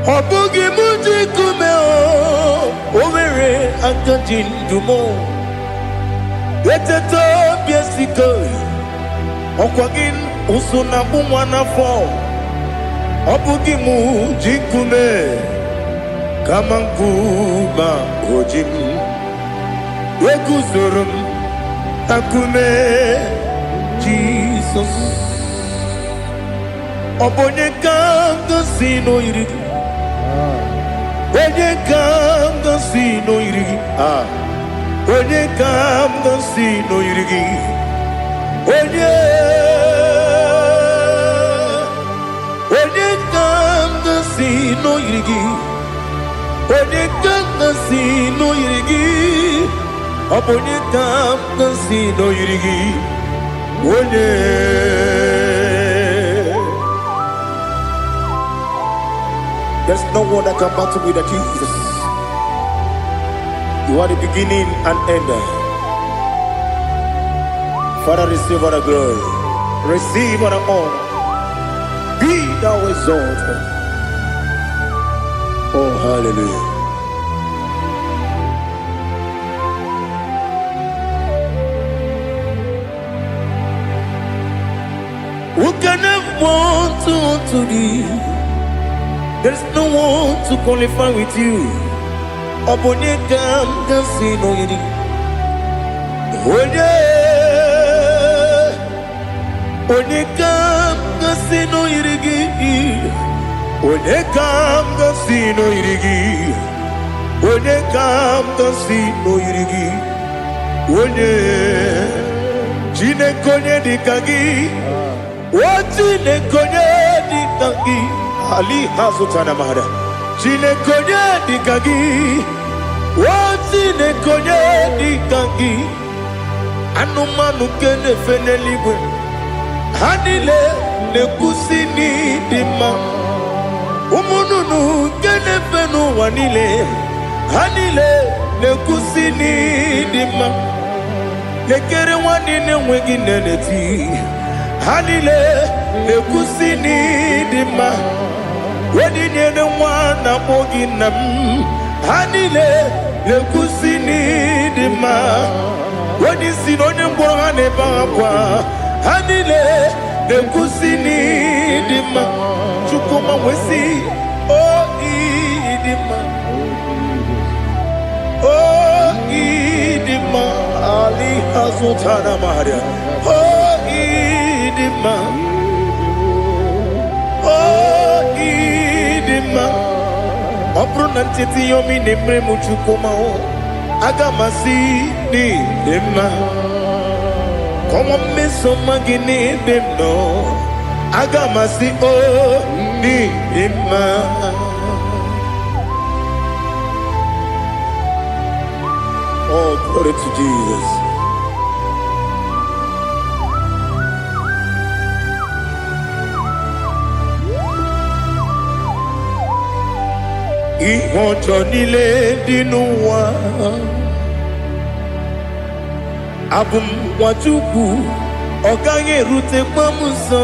Obugi muji kume o, omere akajin dumo. Yeteto biesiko, okwagin usuna bumwana fo. Obugimu jikume kama nkuma ojim. Wekuzurum takume Jesus. Obonye kanga sino irigi. Onye kanga sino irigi. Onye kanga sino irigi. Onye no yirigi, onye kanga si no yirigi, onye kanga si no yirigi, onye. There's no one that can battle with Jesus. You are the beginning and end. Father, receive all the glory, receive all the honor. Be thou exalted. Oh, hallelujah. Who can have one to thee? There's no one to qualify with you. Abonye kam kasino yidi. Onye kam kasino yidi. Onye kam kasino yirigi, onye kam kasino yirigi, onye Chinekonye dikagi, o Chinekonye dikagi, Ali Hasutana Mahada, Chinekonye dikagi, o Chineke onye dịka gị anụmanụ nke na-efe n'eluigwe ha niile na-ekwusi n'ịdị mma ụmụ nnụnụ nke na-efe n'ụwa niile ha niile na-ekwusi n'ịdị mma lekere nwanne na-enweghị nne n'eti ha niile na-ekwusi n'ịdị mma odinyere nwa na-akpọ gị nna m ha niile na-ekwusi n'ịdị mma onyeisi na onye mkpọrọ ha na-ebe akwa ha niile na-ekwusi n'ịdị mma Chukwuma nwesi o ịdị mma o ịdị mma Ali Azụtana Maria o ịdị mma o ịdị mma ọ bụrụ na ncheta ihe omi na-emere m Chukwuma aga m asị n'ịdị mma kọnwa mmeso mma gị n'ebe m nọ aga m asị o n'ịdị mma oh glory to Jesus ihe ọjọọ niile dị n'ụwa abụ m nwa Chukwu ọ gaghị erutekwa m nso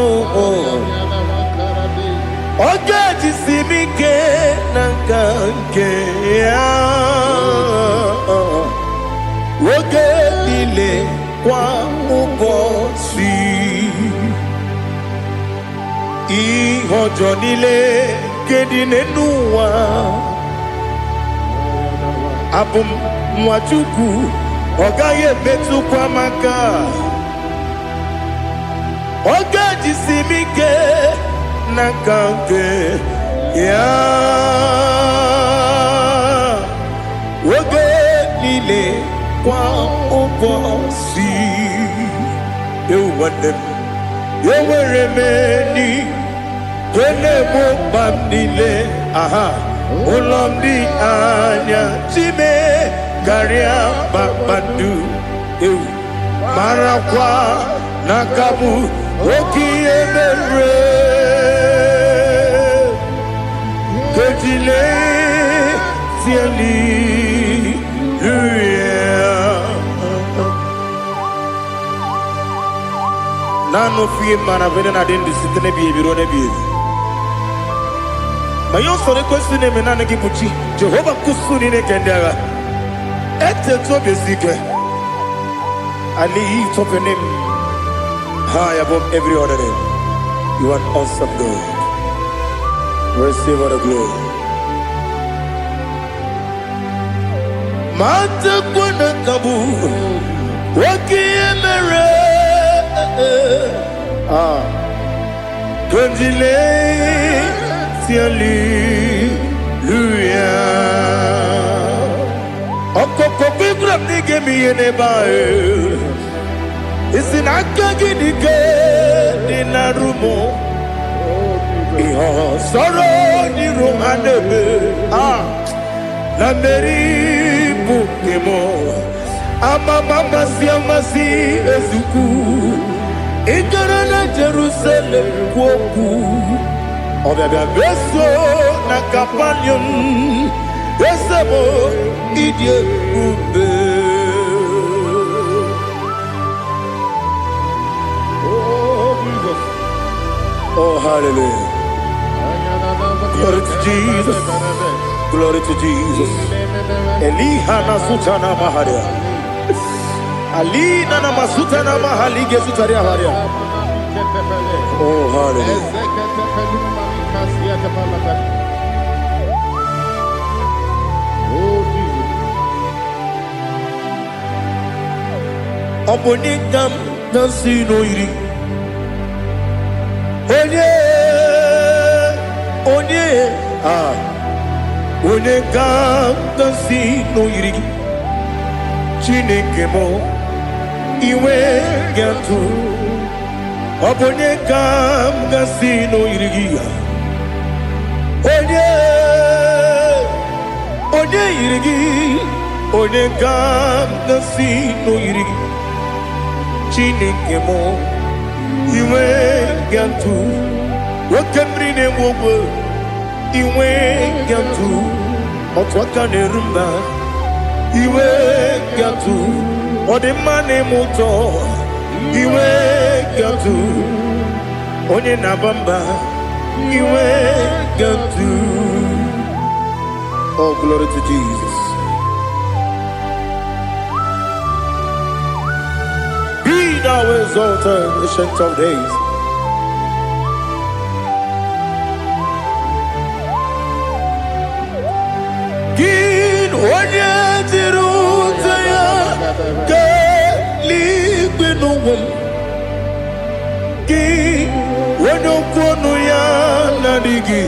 ọ ga-ejisi m ike na nka nke ya oge niile kwa ụbọchị ihe ọjọọ niile nke dị n'ụwa abụ m nwa Chukwu ọ gaghị emetụkwa m aka ọ ga-ejisi m ike na nka nke ya oge niile kwa ụbọchị ewu nwanne m enwere m enyi na-egbo mkpa m niile aha ụlọ m dị anya chime karịa kpakpando ewu marakwa n'aka m oke ihe mere kejile tieli nanu fie mana vene na den disitene bi ebiro ne bi ma yo sore kwesi ne mena ne gibuchi Jehova kusuni ne kendaga ete to besike I lift up your name high above every other name. You are an awesome God. Receive all the glory. Mata kuna kabu waki emere Kanjile tiali luya Okoko bigram nige miyene bae Isinaka ginike dinarumo Iho soro ni romanebe La meri bukemo Ama mama si amasi ezuku Ikara na Jerusalem kwoku Obya beso na kapanion Esebo idye ube Oh, hallelujah. Glory to Jesus. Glory to Jesus. Elihana sutana maharia. Alina na masutana mahali gesutaria haria. Oh, hallelujah. Oh, Jesus. Obonikam nasino iri. Onye ga-agọzi n'oyiri gị Chineke m iwe ga-atụ ọ bụ onye ga-agọzi n'oyiri gị onye yiri gị onye gam nasi no yiri Chineke mo iwe gantu wakemri ne wogo iwe gantu otwaka ne rumba iwe gantu odemane moto iwe gantu onye nabamba iwe gantu. Oh, glory to Jesus. Be thou exalted, ancient of days. Gin onye tirutaya ke ligbinowum. Gin onye kwonu ya nadigi.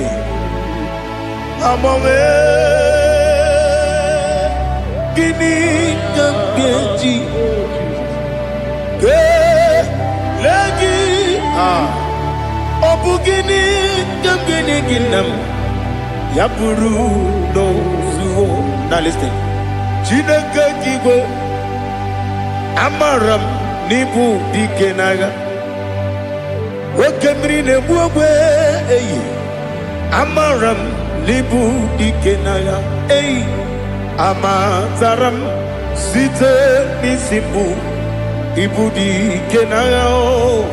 Among Gini Gambeji Lagi Obu Gini Gambeni Ginam Yapuru no Zuho. Now listen. Chinaka Kigo Amaram Nibu Dikenaga Wakemri Nebuwe Amaram Nibu Dikenaga Amazaram Site Nisimbu Ibudi Kenao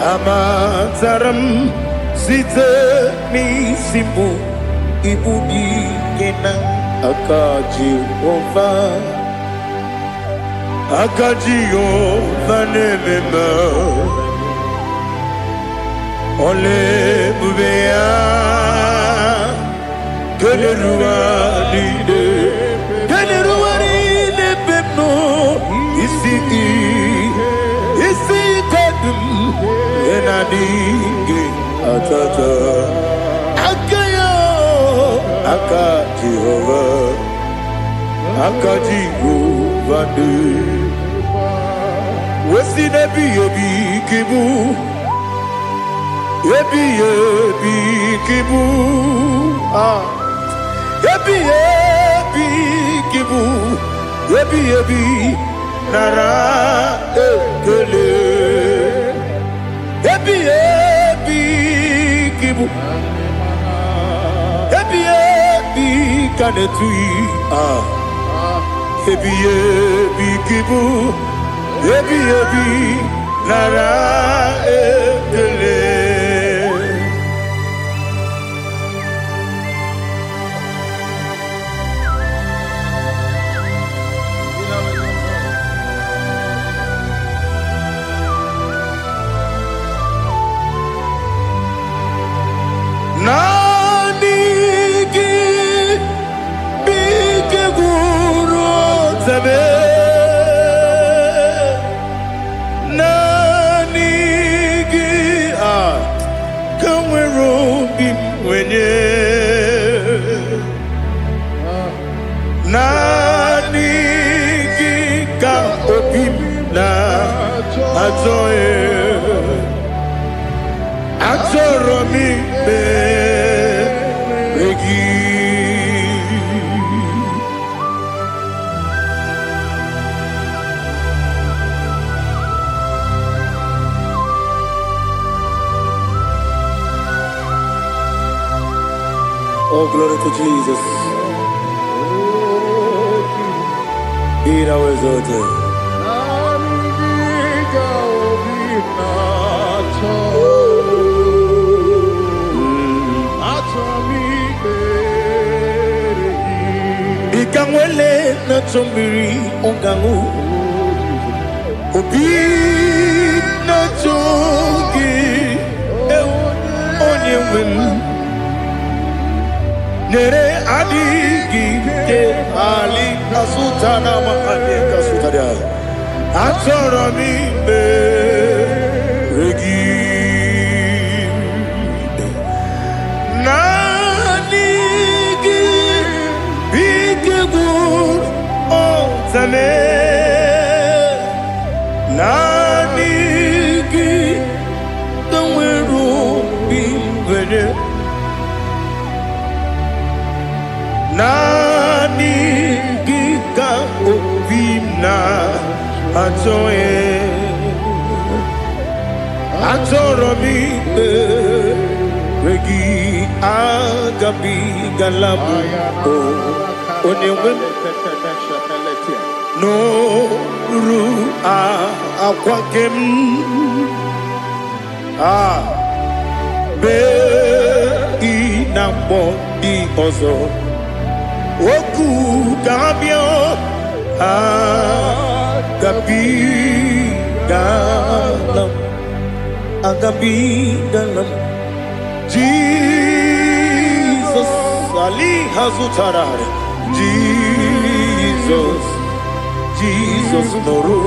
Amazaram Site Nisimbu Ibudi Kena Akaji Ova Akaji Ova Nemema Ole Bubea Geleruari Isi kadum enadinge atata akayo aka Jehovah de wesi nebi yebi kibu yebi kibu yebi kibu yebi Nara ekele Ebi kibu Ebi kanetui Ebi kibu Ebi nara ekele Nanigi bige guru tabe Nanigi kamweru bimwenye Nanigi ka opim na ajoe Atoromi Regi Oh, glory to Jesus. Be thou exalted. Ikangwele na chombiri ongangu Obi na chogi onye wem Nere adigi ke ali kasutana mahane kasutaria Atoro mi be regi Zame Nanigi Kamweru Bimwene Nanigi Atoye Atoromi Regi Agabi Galabu Onewem No Ru Aquakem Be Inambo Di Ozo Oku Gabio Agabi Galam Agabi Galam Jesus Ali Hazutarare Jesus Noru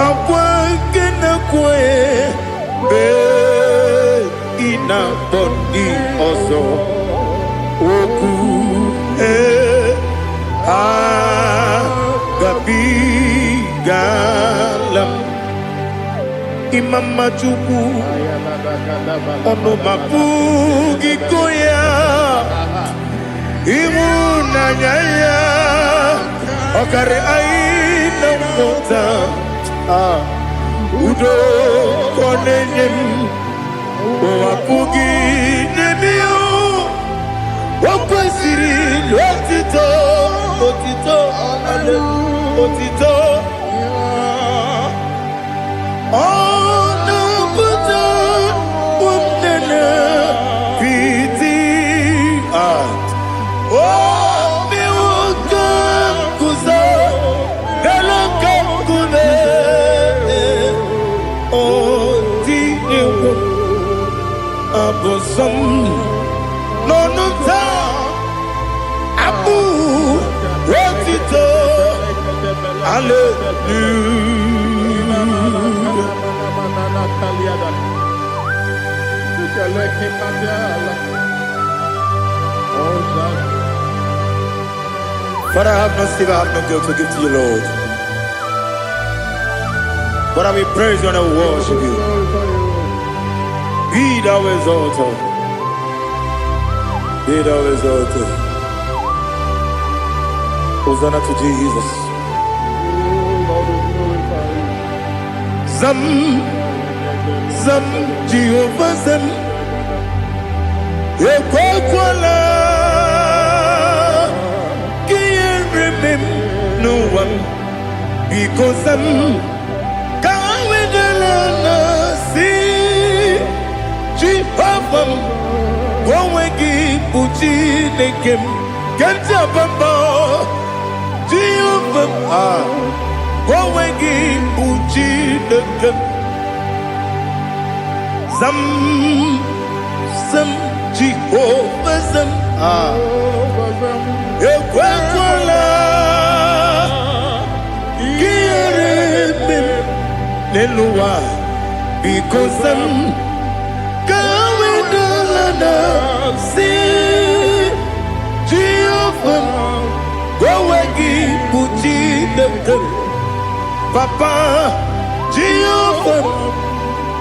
Aquake na kwe Be Ina Bondi Ozo Oku Agabi Galam Imam Majuku Ono Mapugi Koya Imuna Nyaya Okare Aina Mota Udo Konenyem Wapugi Nemio Wakwasiri Lotito Otito Ale Otito Ono Buto Umnene Piti Oh Miwaka Kuza Nelaka Kune Oh Tinewo Abosam Nonuta Abu Rotito But I have no silver, I have no gold to give to you, Lord. But I will praise you and I will worship you. Be thou exalted. Be thou exalted. Hosanna to Jesus. Zam Jehovah Zam Ekwakwala Can't remember no one because Zam Kawedalana see Jehovah Gwawegi Uchi Nekem Kanjabamba Jehovah Gwawegi Uchi Nekem Zam Jehovah Zam Ekwakwala Kieremem Neluwa because Zam Kawedalana see Jehovah Gwawegi Uchi Nekem Papa Jehovah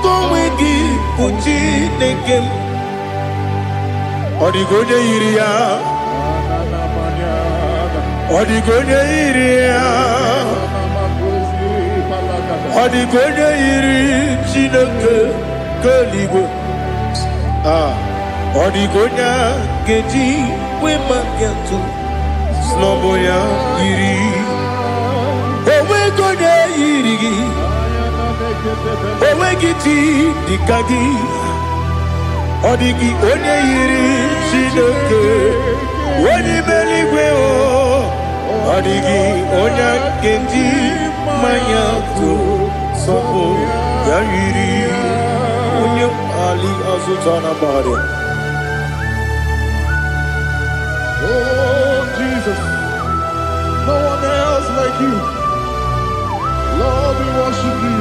Gwawegi Uchi Nekem Odigonya Iria Odigonya Iria Odigonya Iri Chineke Keligwe Odigonya Geji Wemakiatu Sloboya Iri Owegonya Iri Owegiti Dikagi Odigi onye yiri Chineke Onye meligwe o Odigi onye kenji manya to Sopo ya yiri Onye Ali Azutana Bari. Oh Jesus, no one else like you. Lord, we worship you.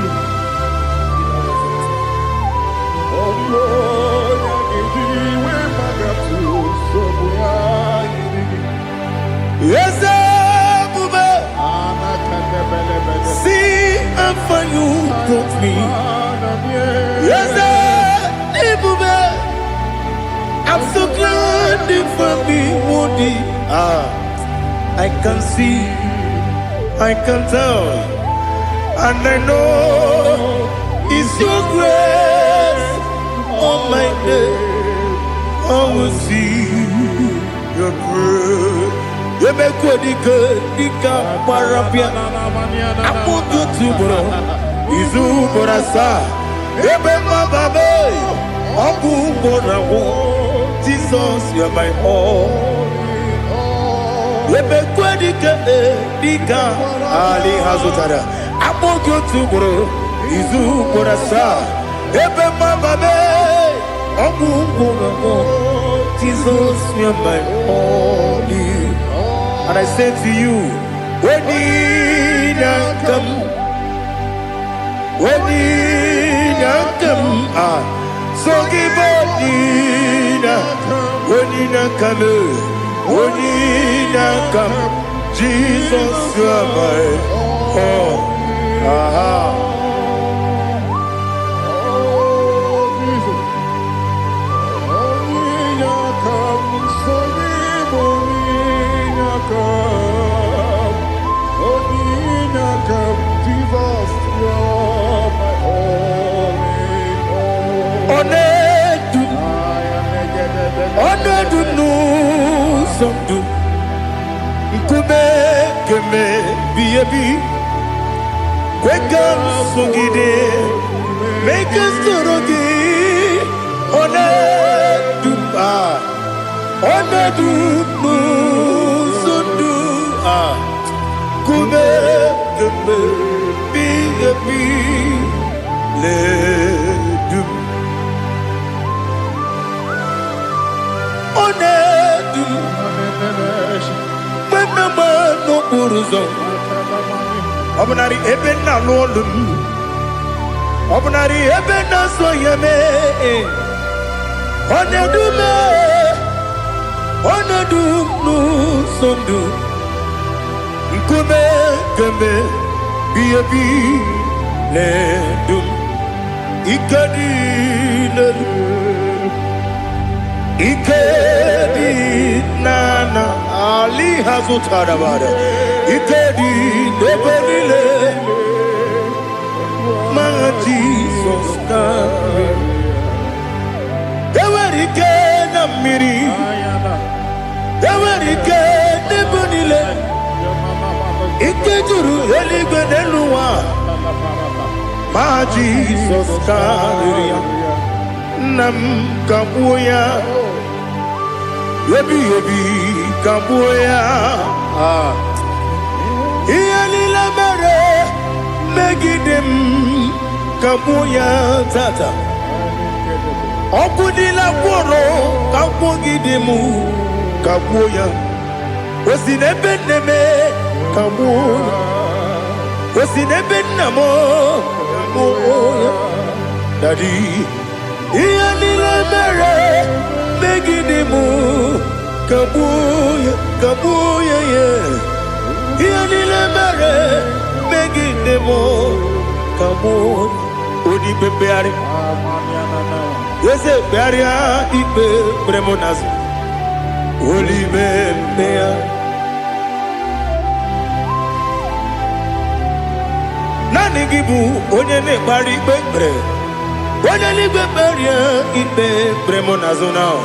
Oh Lord, yes, Bube. See how you brought me. Yes, Bube. I'm so glad you found me, Woody. I can see, I can tell, and I know it's your grace on my day. I will see your grace. You make good, dika parapia. Apunto tubro, izu borasa. Ebe mababe, abu borawo. Jesus, you are my all. Ebe good, dika ali hazutara. Apunto tubro, izu borasa. Ebe mababe, abu borawo. Jesus, you are my all. And I say to you, when you come, so give up, when you come, Jesus, you are my all. Make us Obnari ebena lolum, obnari ebena soyeme, onedu nu sondu, nkume keme biyebi ledum, ikedi nana ali hazutara bada. Ikedi debenile, my Jesus come. Ewerike na miri, ewerike debenile. Ikejuru eligwe neluwa, my Jesus come. Nam kabuya, yebi kabuya. Iyalila mere megidem kabuya tata. Okudila kworo kabugidemu kabuya. Osinebenneme kabuya. Osinebennamo kabuya. Daddy, iyalila mere megidemu kabuya yeah. Iyalila mere megidemo kabuya. Odi bebeari. Yese bearia ibe bremonas. Oli bebea. Nani gibu onye ne bari bebre. Onye ni beberia ibe bremonas now.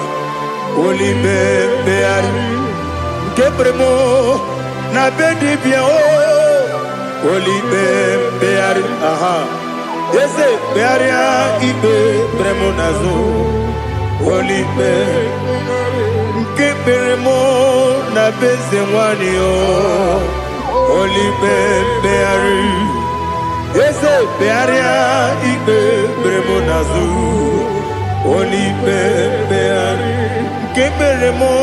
Oli bebeari. Kebremo na bedi bia o. Oli bebeari aha. Yese bearia ibe bremonazo. Oli be kebremo na bezewani o. Oli beari. Yese bearia ibe bremonazo. Oli beari kebremo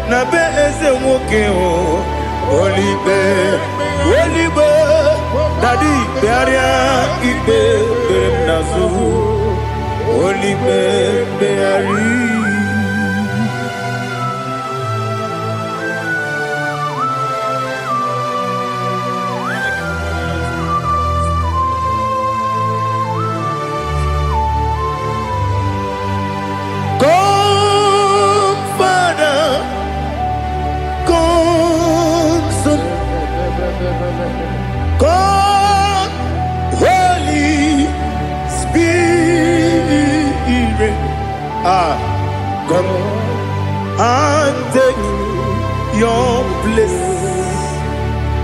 na bezewoke o. Oli be Daddy bearia ibe bremonazo. Oli beari. Come, Father, come,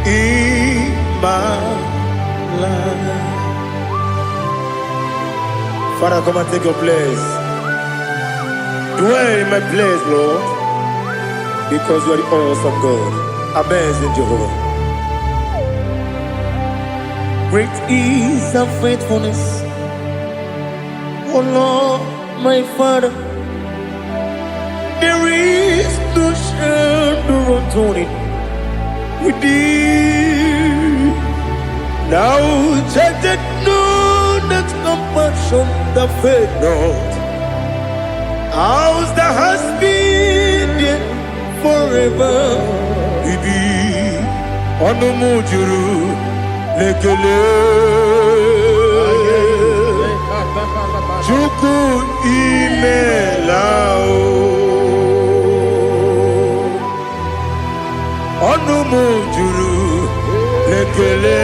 in my life. Father, come and take your place. Dwell in my place, Lord, because you are the awesome God. Amazing Jehovah. Great is thy faithfulness, oh Lord, my Father. There is no shadow of turning with thee. Now check that know that compassion that faith not. Ours that has been there forever. Ibi Onumujuru Lekele Chuku Imelao Onumujuru Lekele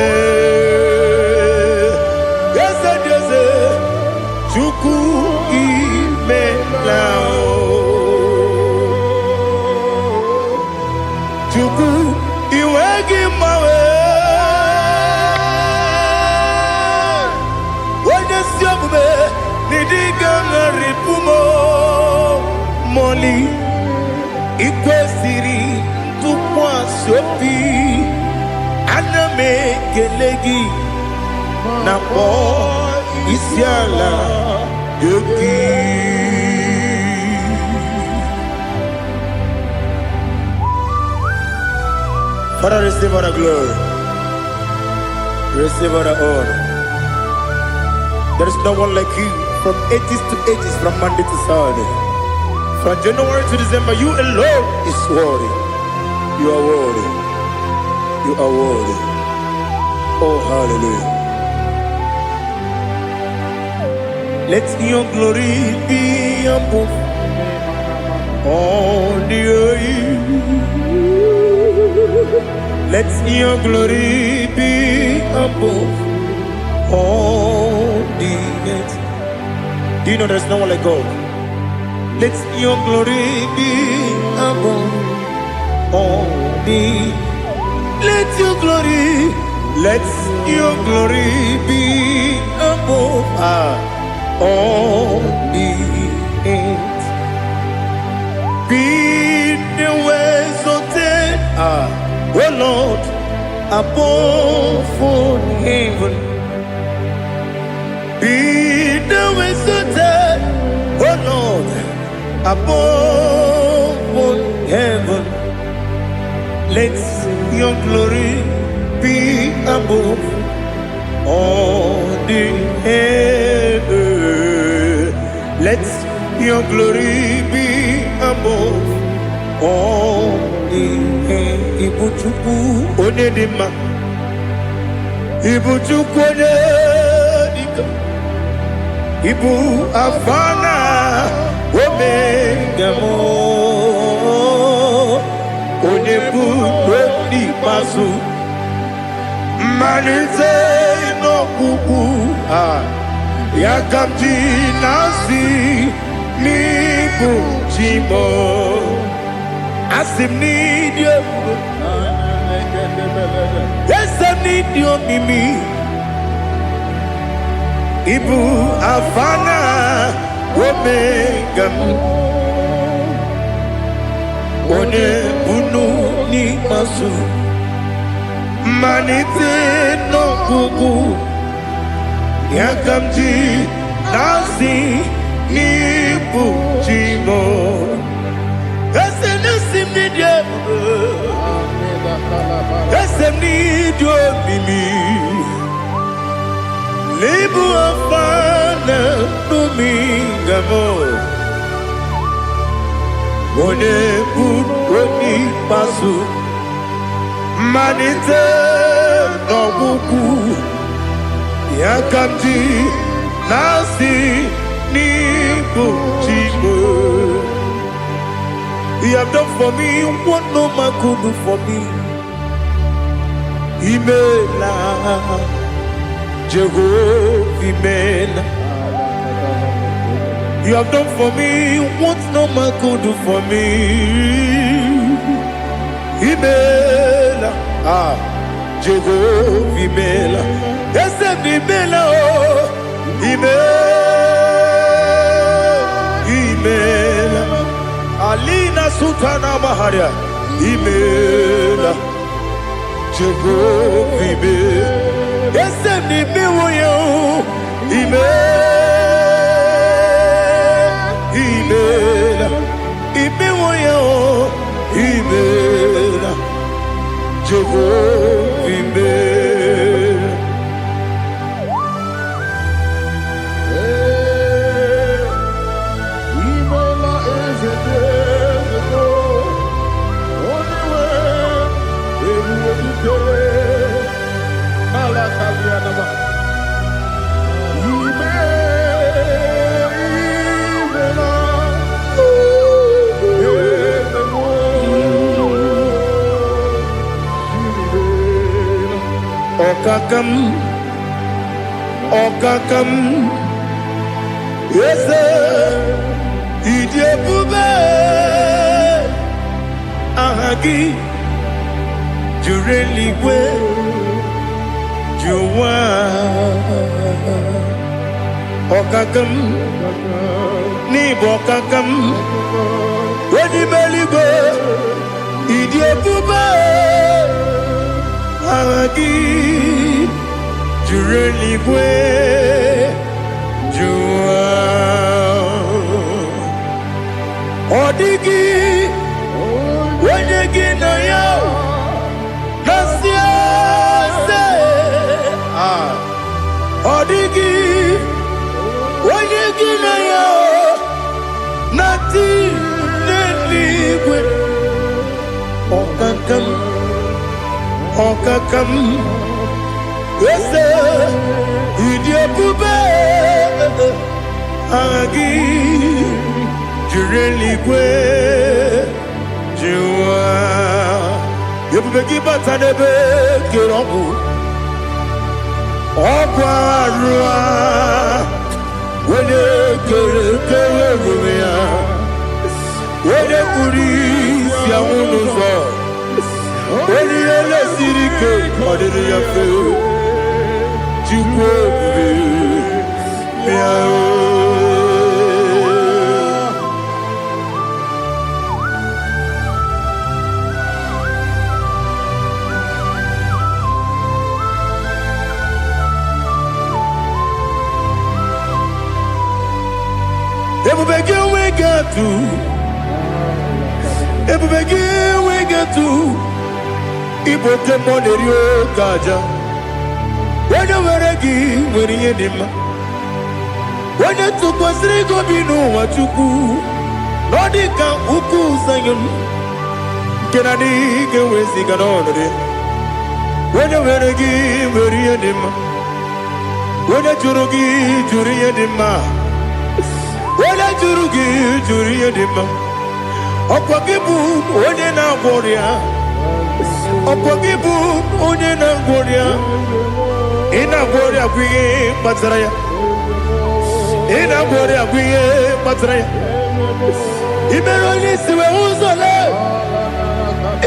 Yes, Chuku Imelao Chuku Iwegi Mawe Wanyasiyakume Nidiganga Ripumo Moli Ikwesiri Tukwa Sopi Aname Kelegi Napo Isiala Yoki. Father, receive all the glory. Receive all the honor. There is no one like you from ages to ages, from Monday to Saturday. From January to December, you alone is worthy. You are worthy. You are worthy. Oh, hallelujah. Let your glory be above all the earth. Let your glory be above all the earth. Do you know there's no one like God? Let your glory be above all the earth. Let your glory be above all the earth. Be the ways of death, oh Lord, above all heaven. Be the ways of death, oh Lord, above all heaven. Let your glory be above all the earth. Let your glory be above all the earth. Ibuchuku onedima, Ibuchuku onedika, Ibu afana omega mo, onebu weni pasu, manite no kuku yakamji nasi nibu chimo. Asim need you. Yes, I need you, Mimi. Ibu Afana Omega. One Bunu ni Masu. Manite no Kuku. Yakamji Nasi Nibu Chimo. Yes, I need you, Mimi. Libu afana dominga mo. One buni pasu. Manite no buku. Yakamji nasi nibu chibo. You have done for me what no man could do for me. Imela, Jehovah, Imela. You have done for me what no man could do for me. Imela, Jehovah imela. Ese imela oh. Imela. Alina Sutana Maharia. Imela. Jehovah imela. Ese imela yo. Imela. Imela yo. Imela. Jehovah imela. Imela is a desert. Only way it will be good. Malakalianaba. Okakam, yes, Idebube, Ahagi, Jureligwe, Juwa, Okakam, Nibokakam, Wedimeligwe, Idebube, Ahagi. Jureligwe, Jua, Odigi, Wanyegi na yo, Nasia se, Odigi, Wanyegi na yo, Nati neligwe, Okakam, Okakam. Yes, Idebube, Agi, Jureligwe, Jua, Yebeki Batanebe, Kirobu, Okwarua, Wede Kerumia, Wede Kuris, Yamunuzo, Wede Yele Sirike, Madiri Yafu. Everybody we get to Ibote Monerio Gaja. When you were a gay, when you did, when you took was Rigo Bino, what you do, Nordica, Uku, Sayon, Kennedy, go with the Ganone. When you were a gay, when you did, when you Jurugi, Juria Dima, when you Jurugi, Juria Dima, Opagibu, Odena Boria, Opagibu, Odena Boria. Ina Boria Guye Matraya. Ina Boria Guye Matraya. Imeroni Siwe Uzole.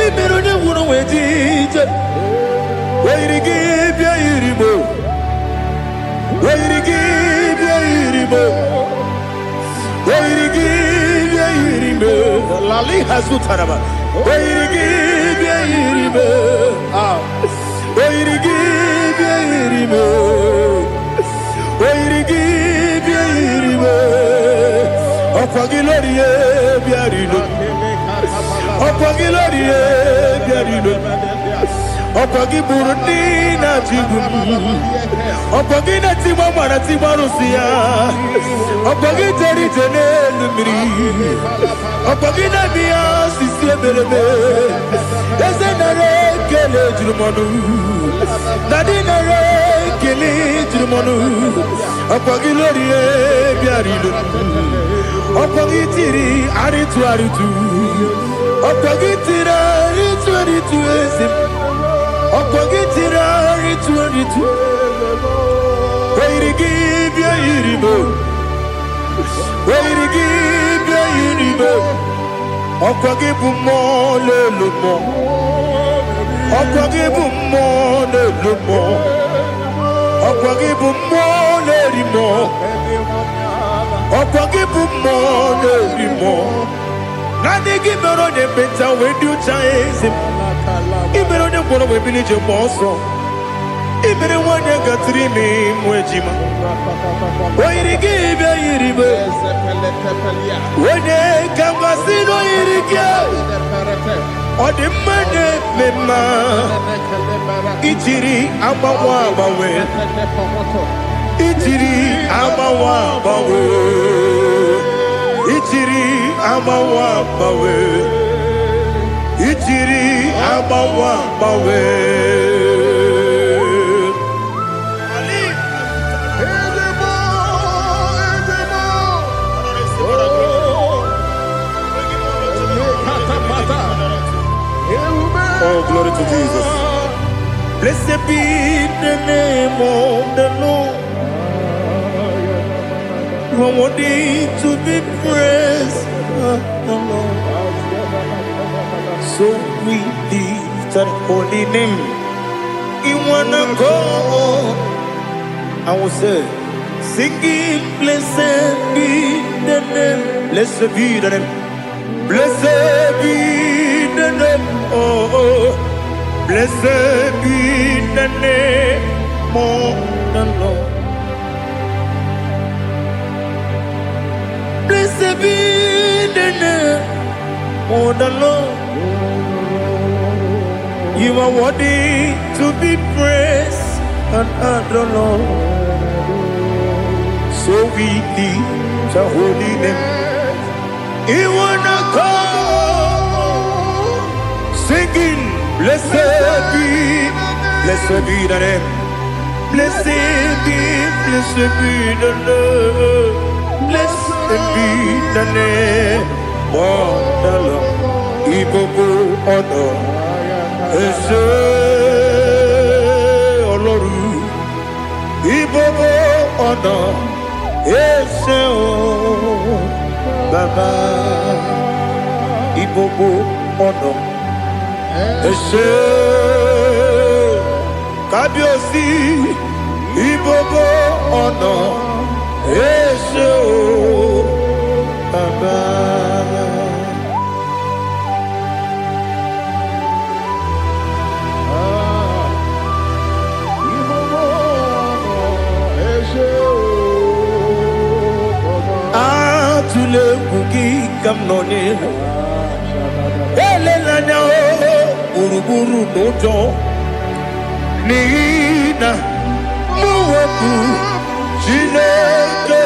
Imeroni Wuno Wedija. Where you give your Iribo. Where you give your Iribo. Where you give your Iribo. Lali Hasutaraba. Where you give your Iribo. Where you give Opagilorie biarino. Opagilorie biarino. Opagiburni na tibun. Opagina timama na timarusia. Opagiteri tenelumri. Opagina biya sisiebelebe. Ezenare kele jurumanu. Nadinare kele jurumanu. Opagilorie biarino. Opagitiri aritu aritu. Opagitira aritu aritu esim. Opagitira aritu aritu. Where to give your iribo. Where to give your iribo. Opagibum more lulumo. Opagibum more na-elumo ọkwa gị bụ mmụọ na-erimo ọkwa gị bụ mmụọ na-erimo naanị gị mere onye mkpenta wee dị ụcha eze ị mere onye gwọrọ wee bili ije gba ọsọ ị mere nwanyị gatụrụ ime mụ ejima oyiri gị bịa yiri be onye ka mmasị na oyiri gị ọ dị mma na-eme mma ijiri agbanwe agbanwe ijiri agbanwe agbanwe ijiri agbanwe agbanwe ijiri agbanwe agbanwe Oh, glory to Jesus. Blessed be the name of the Lord. You are worthy to be praised, the Lord. So we lift our holy name. You wanna go? I will say, singing, blessed be the name. Blessed be the name. Blessed be the name. Oh, blessed be the name of the Lord. Blessed be the name of the Lord. You are worthy to be praised and adored, Lord. So we lift your holy name. You wanna call, singing, blessed be the name. Blessed be the Lord. Blessed be the name of the Lord. Ibobo ono ese Oloru. Ibobo ono ese o Baba. Ibobo ono ese Kábíyèsí. Ibobo ono ese o Baba. Atule kuki kamnoni elelanya o buruburu nojo nina muweku Chineke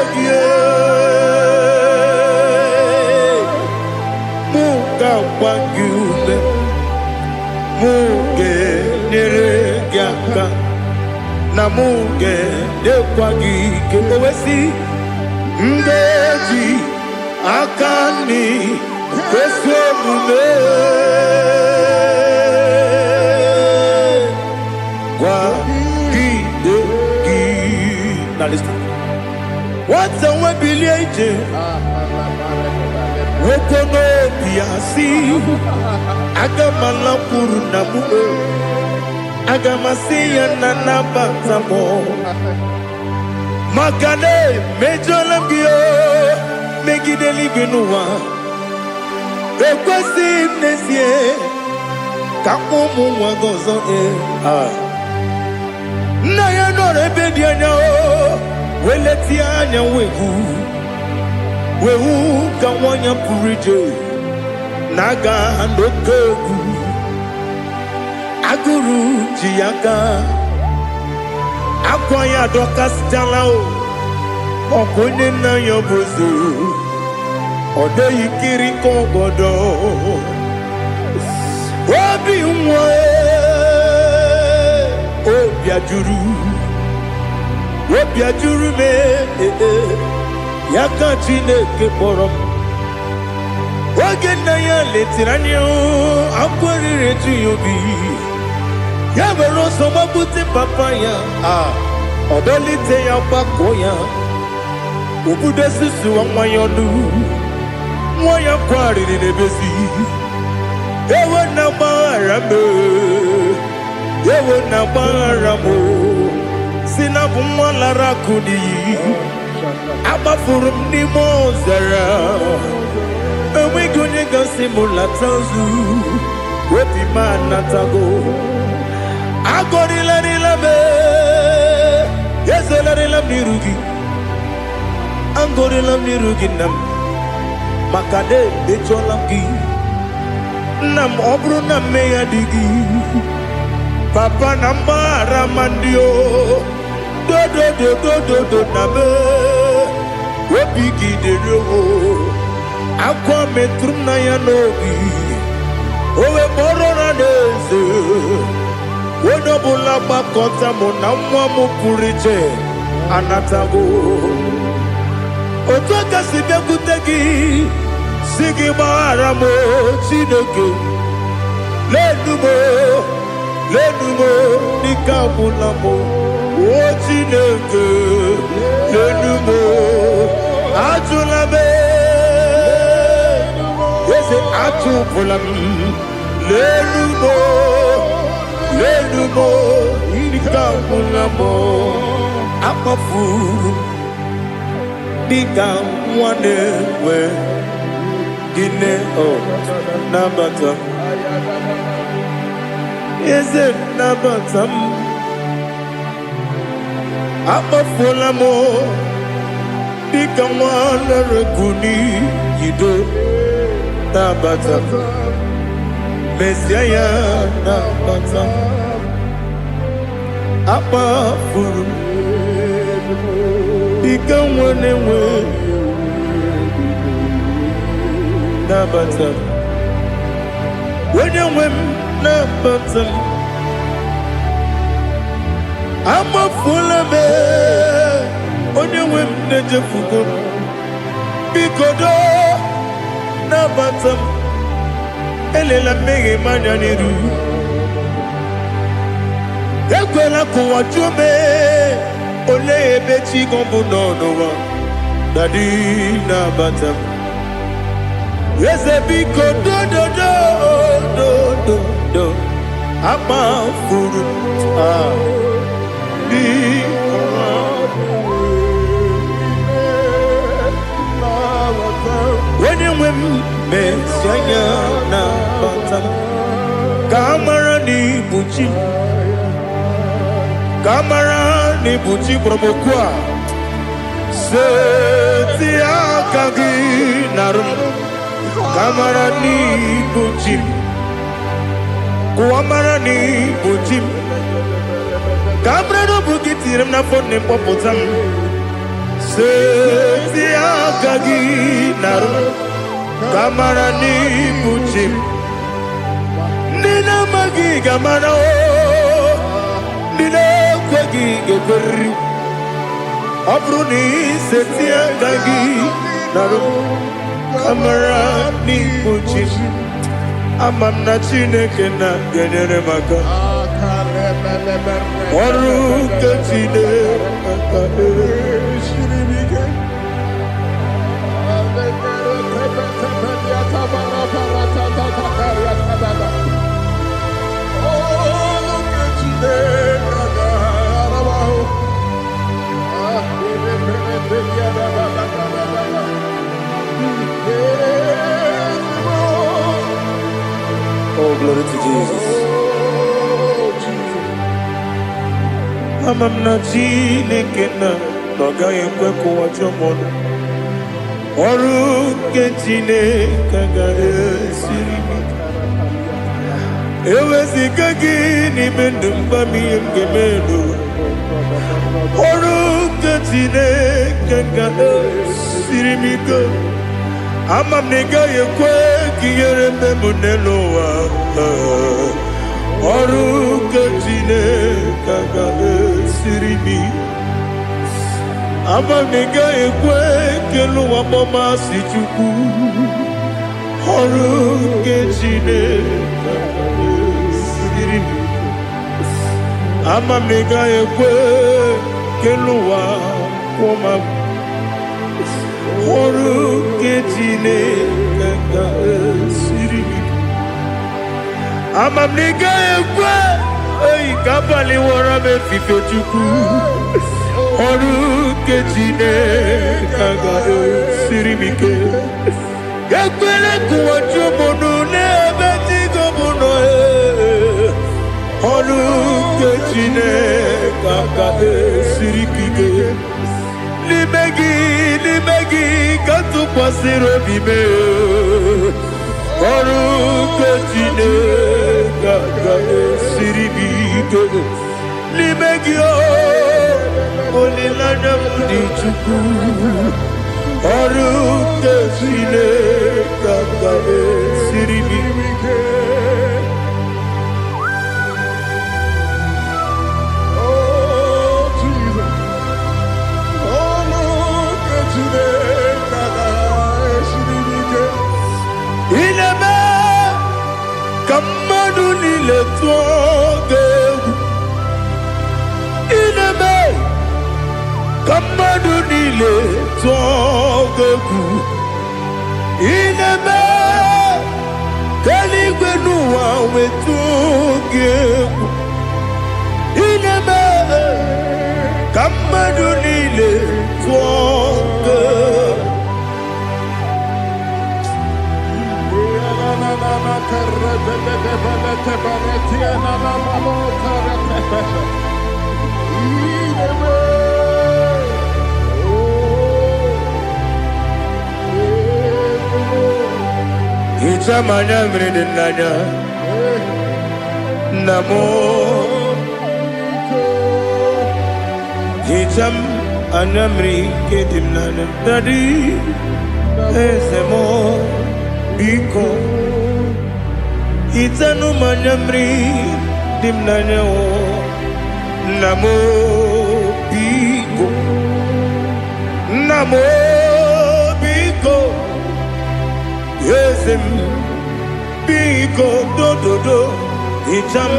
muka wangume muge neregiaka na muge dekwagike owesi Ndeji akani kwesomume Kwa gidegi. Now listen. What's a webileje? Wokono biasi. Agamala purunamu. Agamasiya nanabatamo. Makane mejolamgio megideli binua ekwesi nesie kamumu wagozo na ya nore bedi anya o weleti anya wehu kawanya purije naga ndokogu aguru jiyaka akwanya dokas jalao okonye na yobozo ode yikiri kogodo obi nwe obi ajuru me yaka Chineke kpọrọ oge na ya letirani o akwarire tu yobi ya bero so mabute papa ya odolite ya pako ya obude susu wanwayonu nwaya kwariri nebezi ewe na mara me Ewe na baramo Sina bumwa rakudi Abafuru mnimo zara Ewe gonye gasi mulatanzu Wepi manatago Agori la be Yeso la mirugi Angori la mirugi nam Makade becholamgi Nam obru na meya digi Papa namara mandio Do nabe Wepiki de rogo Akwa metrum na yanogi Owe moro na neze Wono bula bakota mona mwa mupuriche Anatago Otoka sibe kutegi Sigi maharamo Chineke Lenumo Nikamulamo O Chineke Lenumo Atulame Yese atupulam Lenumo Nikamulamo Amafu Nikamwane we Gine o Nabata Is it Nabatam Amafulamo Nikamwane Reguni Yido Nabata Messiah Nabatam Amafuru Nikamwane we Nabatam When you win Nabatam I'm a full of it When you win Najafuko Bikodo Nabatam Elela mege manjaniru Ekwela kuwa chume Ole ebechi gombu nonowa Dadi Nabatam Yes, a big do. I'm a fool. When you win, Messiah, Kamara ni Buchi Promokwa. Setia Kagi Narum. Kamarani Buchim Kuamarani Buchim Kamrano Bukitiram na phone popotam Setia Kagi Naru Kamarani Buchim Nina Magi Gamano Nina Kwagi Geberi Abruni Setia Kagi Naru Kamarani Buchim Amamna Chineke na genere maka Oru Kachine Shiribike Oh, glory to Jesus. Amamna Chineke na noga yekwe kuwa chomono. Oru Chineke ga esiri. Ewezi kagi ni mendumba miyemgemelu. Oru Chineke ga esiri miko. Amam nega yekwe kiyere memuneloa Oru Chineke ga esiri. Amam nega yekwe keluwa mama si chuku Oru Chineke ga esiri. Amam nega yekwe keluwa mama Oru Chineke ga esiri. Amam nega yekwe Hey, kabali wara me fife chuku. Oru kechine kaga sirimike. Gakwele kuwacho mono ne beti gomono. Oru kechine kaga sirikike. Limegi katu pasiro bime. Oru kechine kaga sirikike. Limegi olilana mudi chuku. Oru kechine kaga sirikike. Kamadu nile tuogegu. Inebe Kamadu nile tuogegu. Inebe Kaligwe nuwa wetuogegu. Inebe Kamadu nile tuogegu. Ichamanya mridinanya namo Icham anamri kedimnana dadi ezemo biko Itanu manamri dimnanya o namo biko yesem biko do itam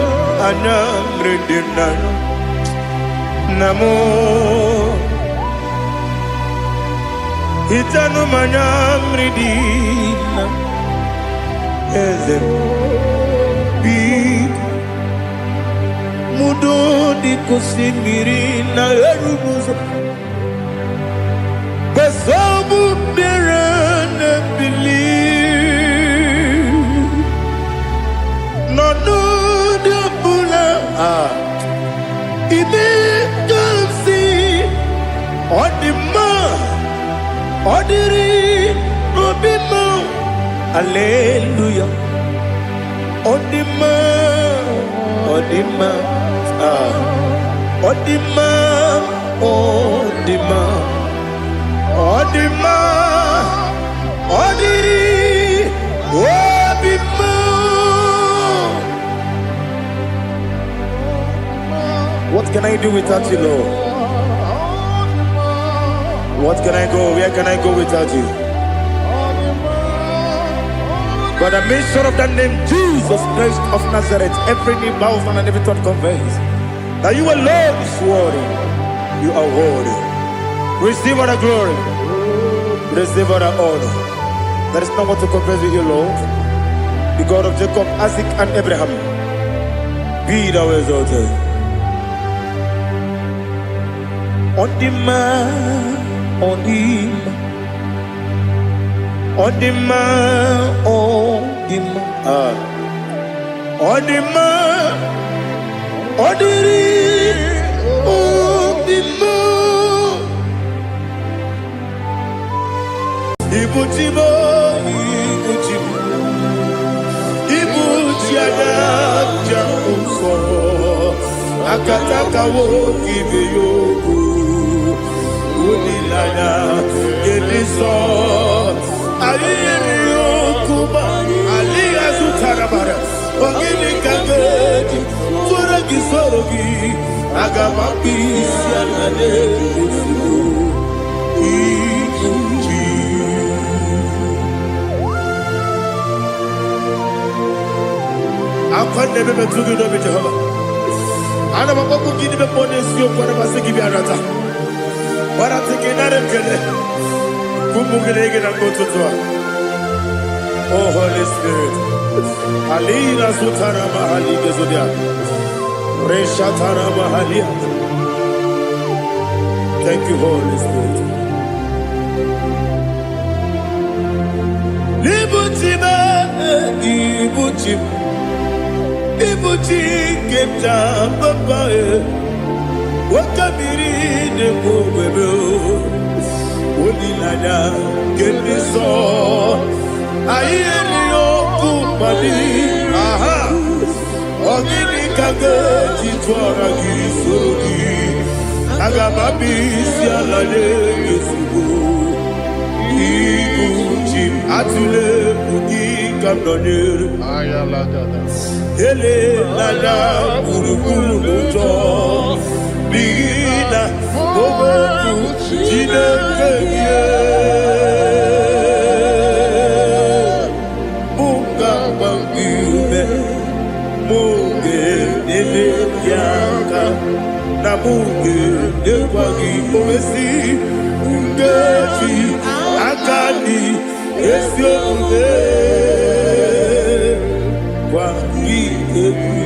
anamri dimnanya namo itanu manamri dimnanya yesem Mudo di kusimiri na erumuzo Besobu mirane believe No de bula Ibe kansi Odima Odiri Obima Alleluia Odima Odima Odima Odiri Obima What can I do without you, Lord? What can I go? Where can I go without you? By the mention of that name, Jesus Christ of Nazareth, every knee bows and every tongue confesses that you alone is worthy. You are worthy. Receive all the glory. Receive all the honor. There is no one to compare with you, Lord. The God of Jacob, Isaac, and Abraham. Be thou exalted. Odima. Odiri Odima Ibuchibo Ibuchiada Jamuso Akataka wo kibeyoku Unilana Eliso Aliyokuba Aliyazutarabara Ogini kageti Soragi sorogi Agamapi Sianade Ikuji Akwande bebe tugi dobi Jehova Ana makoku gini be ponesiyo kwa nabasiki biarata Waratiki narekele Kumugilege na kututwa Oh Holy Spirit Alina Sutarama Halige Zodia Reshatara Mahalia. Thank you, Holy Spirit. Ibuchima, Ibuchim, Ibuchi Kepta Papa, Wakamiri de Bobebo, Odilada, Keniso, Ayenio Kumadi, Aha, Ogini Kage, Titwara Gisuri, Agababi, Sialade, Yusubu. Ibuchim atule bugi kamdonir Ayalagada. ele lada buruburu moto bigina oboku jinekeye muga bangibe muge ele yaka na muge dekwagi omesi ngeji akani esiombe kwa ikebi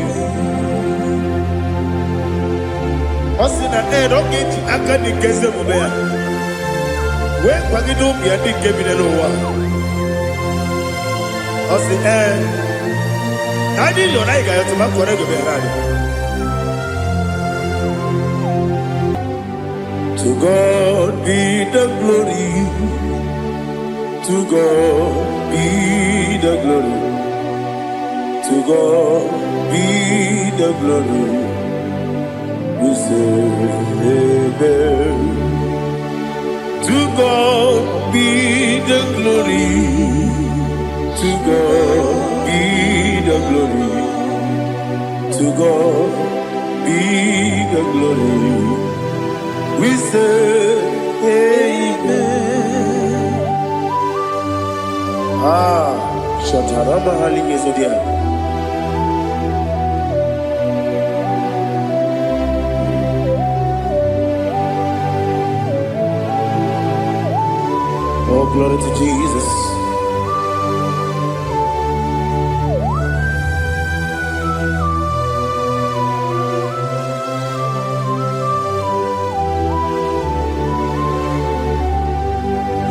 osina ogeji akani kese mubea we kwa gido bia dikebi ne lowa osi adi lo na iga yoto ma kore go be rari. To God be the glory. To God be the glory. To God be the glory. We say amen. To God be the glory. To God be the glory. To God be the glory. We say amen. Shatarama halinge zodia. Oh, glory to Jesus.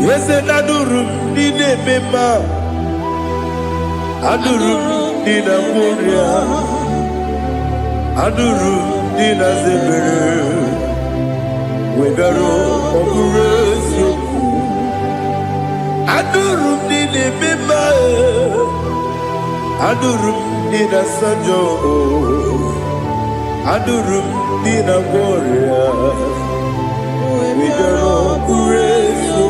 Yes, and Adurum Nine Mema Adurum Nina Moria Adurum Nina Zebere Wegaro Oguresio Adurum Nine Mema Adurum Nina Sanjo Adurum Nina Moria Wegaro Oguresio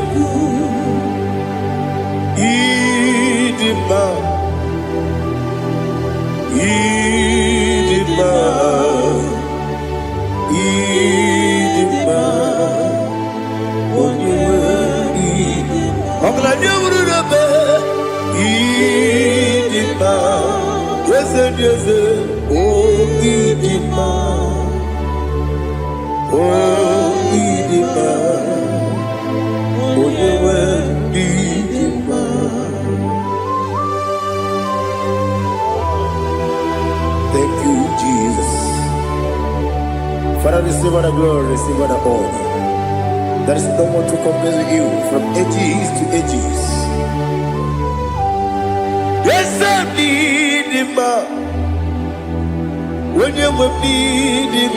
Idima, Idima, Idima, Oniwe Idima. Oglanya ururabe, Idima, Yeze Yeze, Oh Idima, Oh Idima, Oniwe Idima. Thank you, Jesus. Father, receive all the glory, receive all the honor. There is no one to compare with you from ages to ages. Yes, I need him. When you will need him,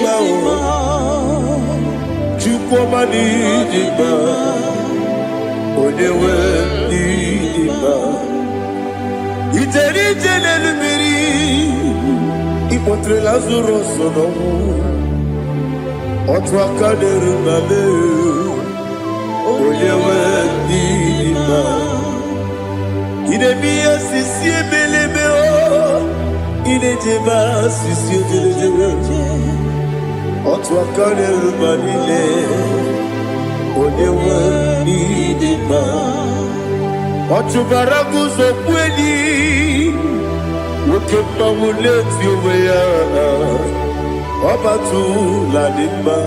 you come and need him. When you will need him, it's a little bit. Ipotre Lazaro sono Otwa kaderu mame Oyewe dima Ine biya sisi ebelebe o Ine jeba sisi ojelejebe Otwa kaderu manile Oyewe dima Otubaragu zokweni Wokemba muleti uweya Wabatu ladima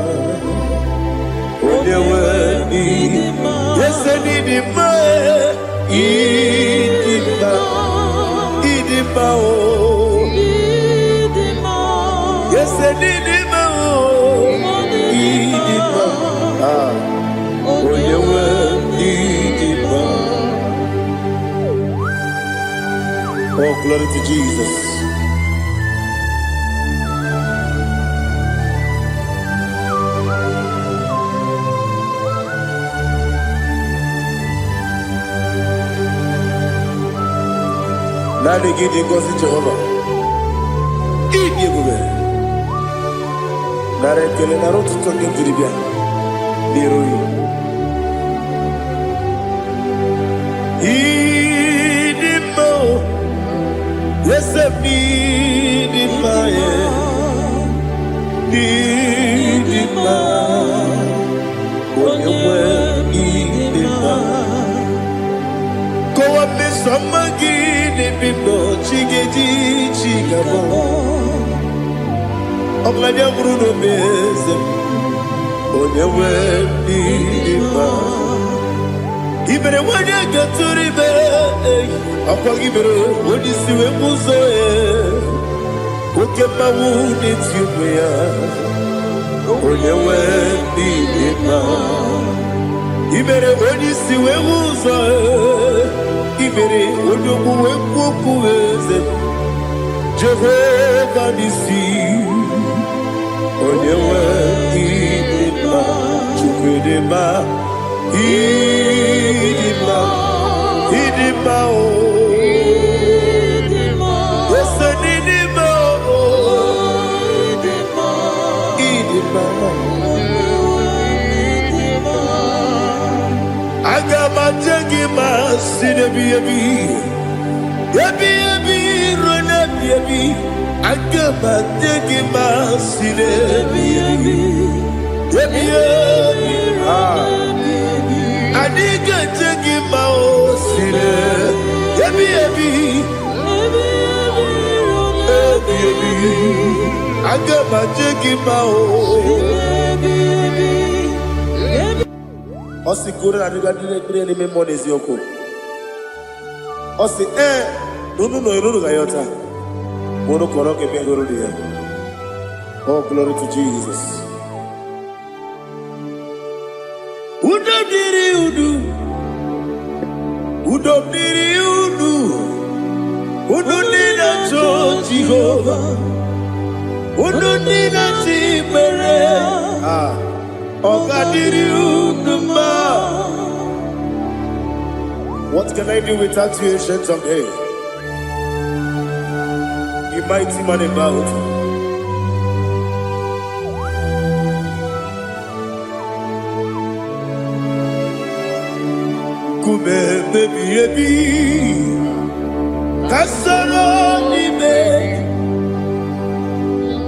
Onyewe nidima Yese nidima Idima Idima o Idima Yese Osenidima, Idima, Onyewe, Idima. Oh, glory to Jesus. Nani gidi ngozi Jehovah. Idi ebube. Nara ekele nara otuto nke jiri bịa n'iru ya. Idi mma o, eze m idi mma ya. Idi mma, onye nwe idi mma. Kowa mesoma gị n'ebimo chigeji chigabo. Oglanya Bruno Meze, onye nwe idi mma. Ibere wanya gaturi be, akwa ibere wani siwe muzo oke mawu n'etiwe ya. Onye nwe idi mma. Ibere wani siwe muzo ibere wani muwe kukuweze. Jehovah Nisi. Onye nwe idi mma, Chukwu dị mma, idi mma, idi mma o. Ose dị mma o, idi mma. Aga m aje gị ma si n'ebi ebi, ebi ebi ruo n'ebi ebi. Aga m aje gị ma si n'ebi ebi, ebi ebi. Adị ga-eje gị ma o si n'ebi ebi, ebi ebi. Aga m aje gị ma o. Osi kure na diga dire ni me monezi yoko. Osi nunu no iruru ga yota. Mono koroke be guru dia. Oh, glory to Jesus. Udo diri udu. Udo diri udu. Udo dina cho Jehovah. Udo dina chimere. What can I do without you, ancient of days? You mighty man about. Kume baby baby,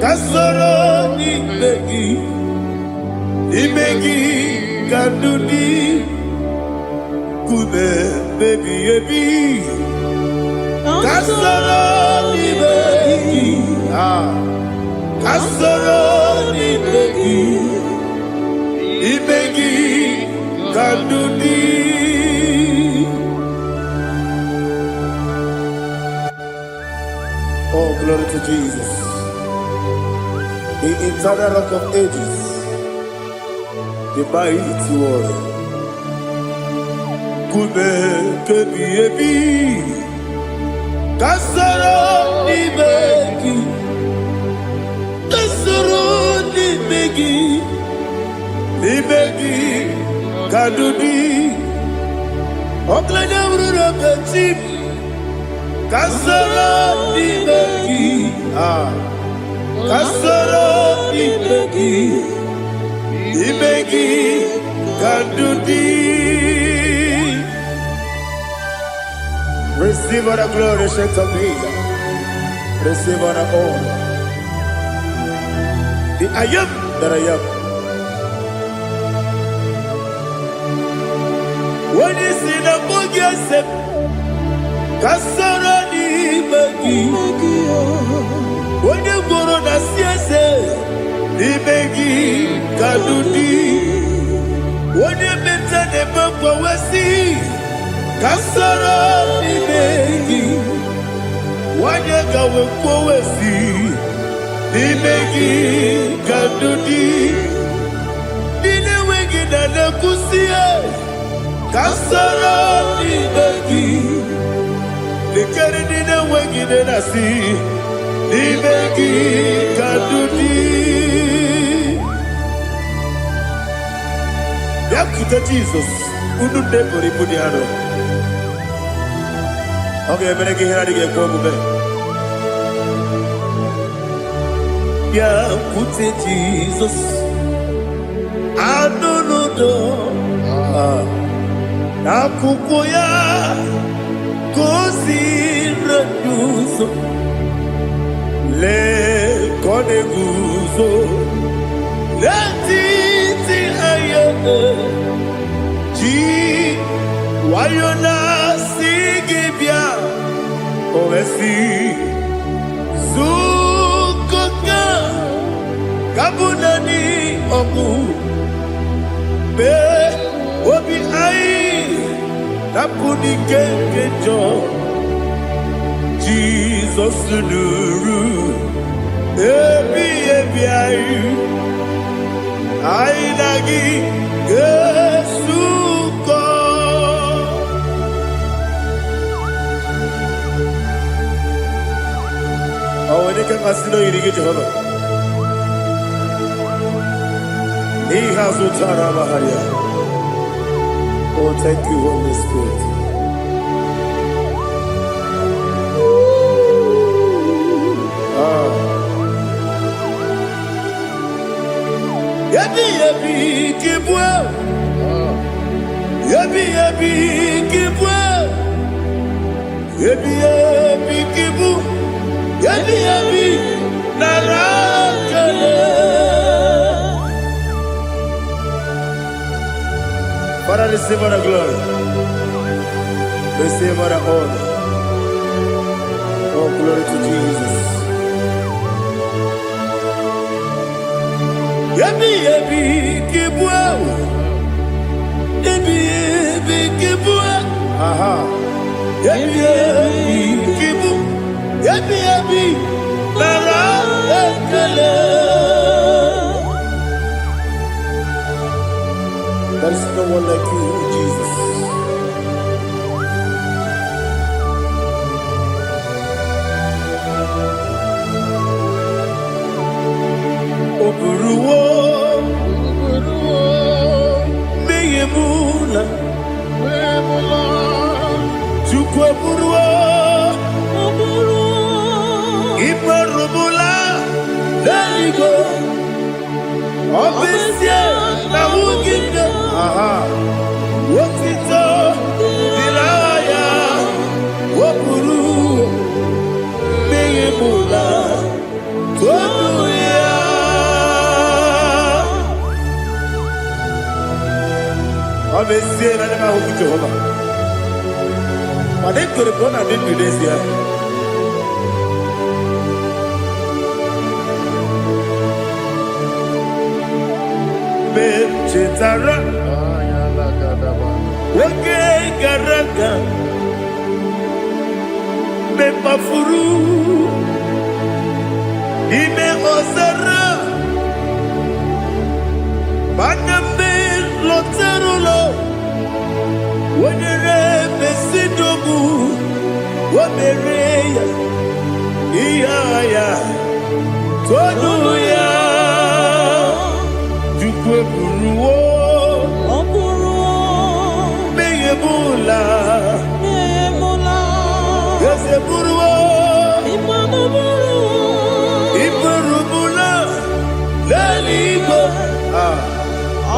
kasoro ni begi. Ibegi kanduni kume baby baby kasoro ni begi kasoro ni begi ibegi kanduni. Oh, glory to Jesus, the eternal rock of ages, the mighty one. Kume kebi ebi, kasoro ni begi, ni begi kadudi. Oklanya urura beti, kasoro ni begi, kasoro ni begi. Ibegi kadudi. Receive all the glory, shake of Jesus. Receive all the honor. The I am that I am. When you see the book, you say, Kasara ni begi. When you go on the siese, Ibegi kadudi. When you mention the book, we see Kasara ni begi. When you go we see Dimegi kadudi Dine wegi nana kusiye Kasara dimegi Likari dine wegi nana si Dimegi kadudi Yakuta Jesus Unu nebori pudiano Okay, menegi hiradi ge kwa mube Yakuta Jesus Anunudo Nakukoya Kosi reduso Le kone guzo Le titi ayane Ji wayona sigibia Owesi Zukoka Kabunani oku Be obi ai Napuni kenkejo Jesus nuru Ebi ai Ai lagi Yesuko Aweneka kasino irige Jehovah Oh, thank you, Holy Spirit. Yabi yabi kibwa, yabi yabi kibwa, yabi yabi kibu, yabi yabi narakale. Father, receive our glory. Receive our honor. Oh, glory to Jesus. Yabi yabi kibwa, yabi yabi kibwa, aha. Yabi yabi kibu, yabi yabi nara ekele. There is no one like you, Jesus. Oburuwo, meyemula, chukwu oburuwo, imarumula, leligo, obesie na wugide. Aha. Wotito diraya wopuru meyemula toduya Abesie na nema huku Jehovah Madekore bona dindu desia Chetara Wage garaga Me mafuru Ime osara Baname loterulo Wenere besidogu Wamereya Iyaya Toduya Jukwe buruwo Meyemula Yese buruwo Imarumula Leligo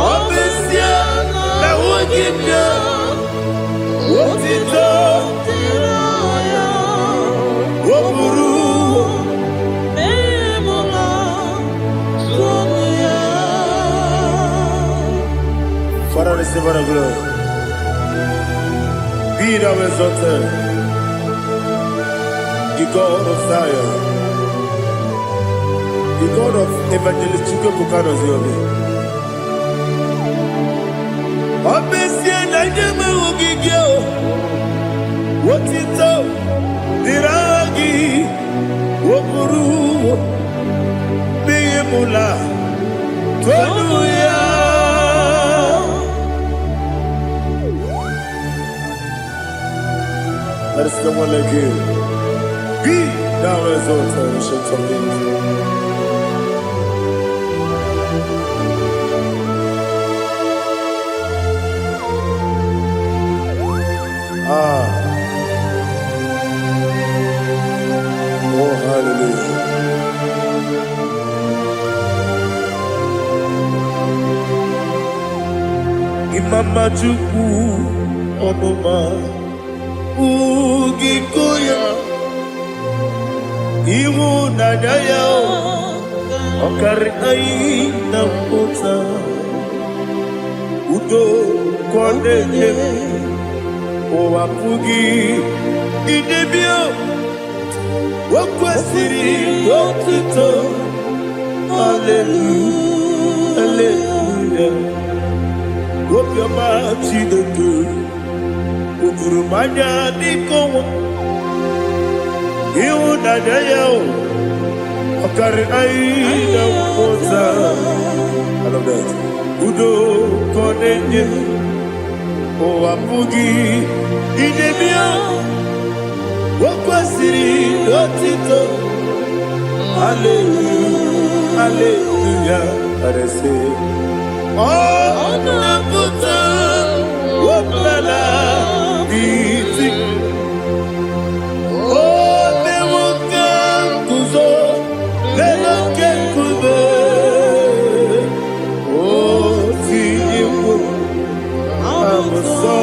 Obesia Na wugibya Wotito Woburuwo Father, receive our glory. Be thou exalted, the God of Zion, the God of Evangelist Chico Pucano Ziobi. Obesia na jeme ugigyo, wotito diragi, wopuru, mula tonuya. There's someone like you. Be thou exalted, ancient of days. Oh, hallelujah. Imama Chukwu Onuma Ugikoya Iwu Nadaya Okari Aina Kota Udo Kondeye Owapugi Idebio Wakwasiri Wakito Hallelujah Hallelujah Obioma Chineke Udurumanya Nikowa Iwunanya Yao Okari Aina Kota I love that Udo Konenye Owapugi Idebio Wakwasiri Otito Hallelujah Hallelujah I say Oh Nabuta Wapala Biti Oh Newoka Kuzo Leloke Kube Oh Tiyiwo Amuso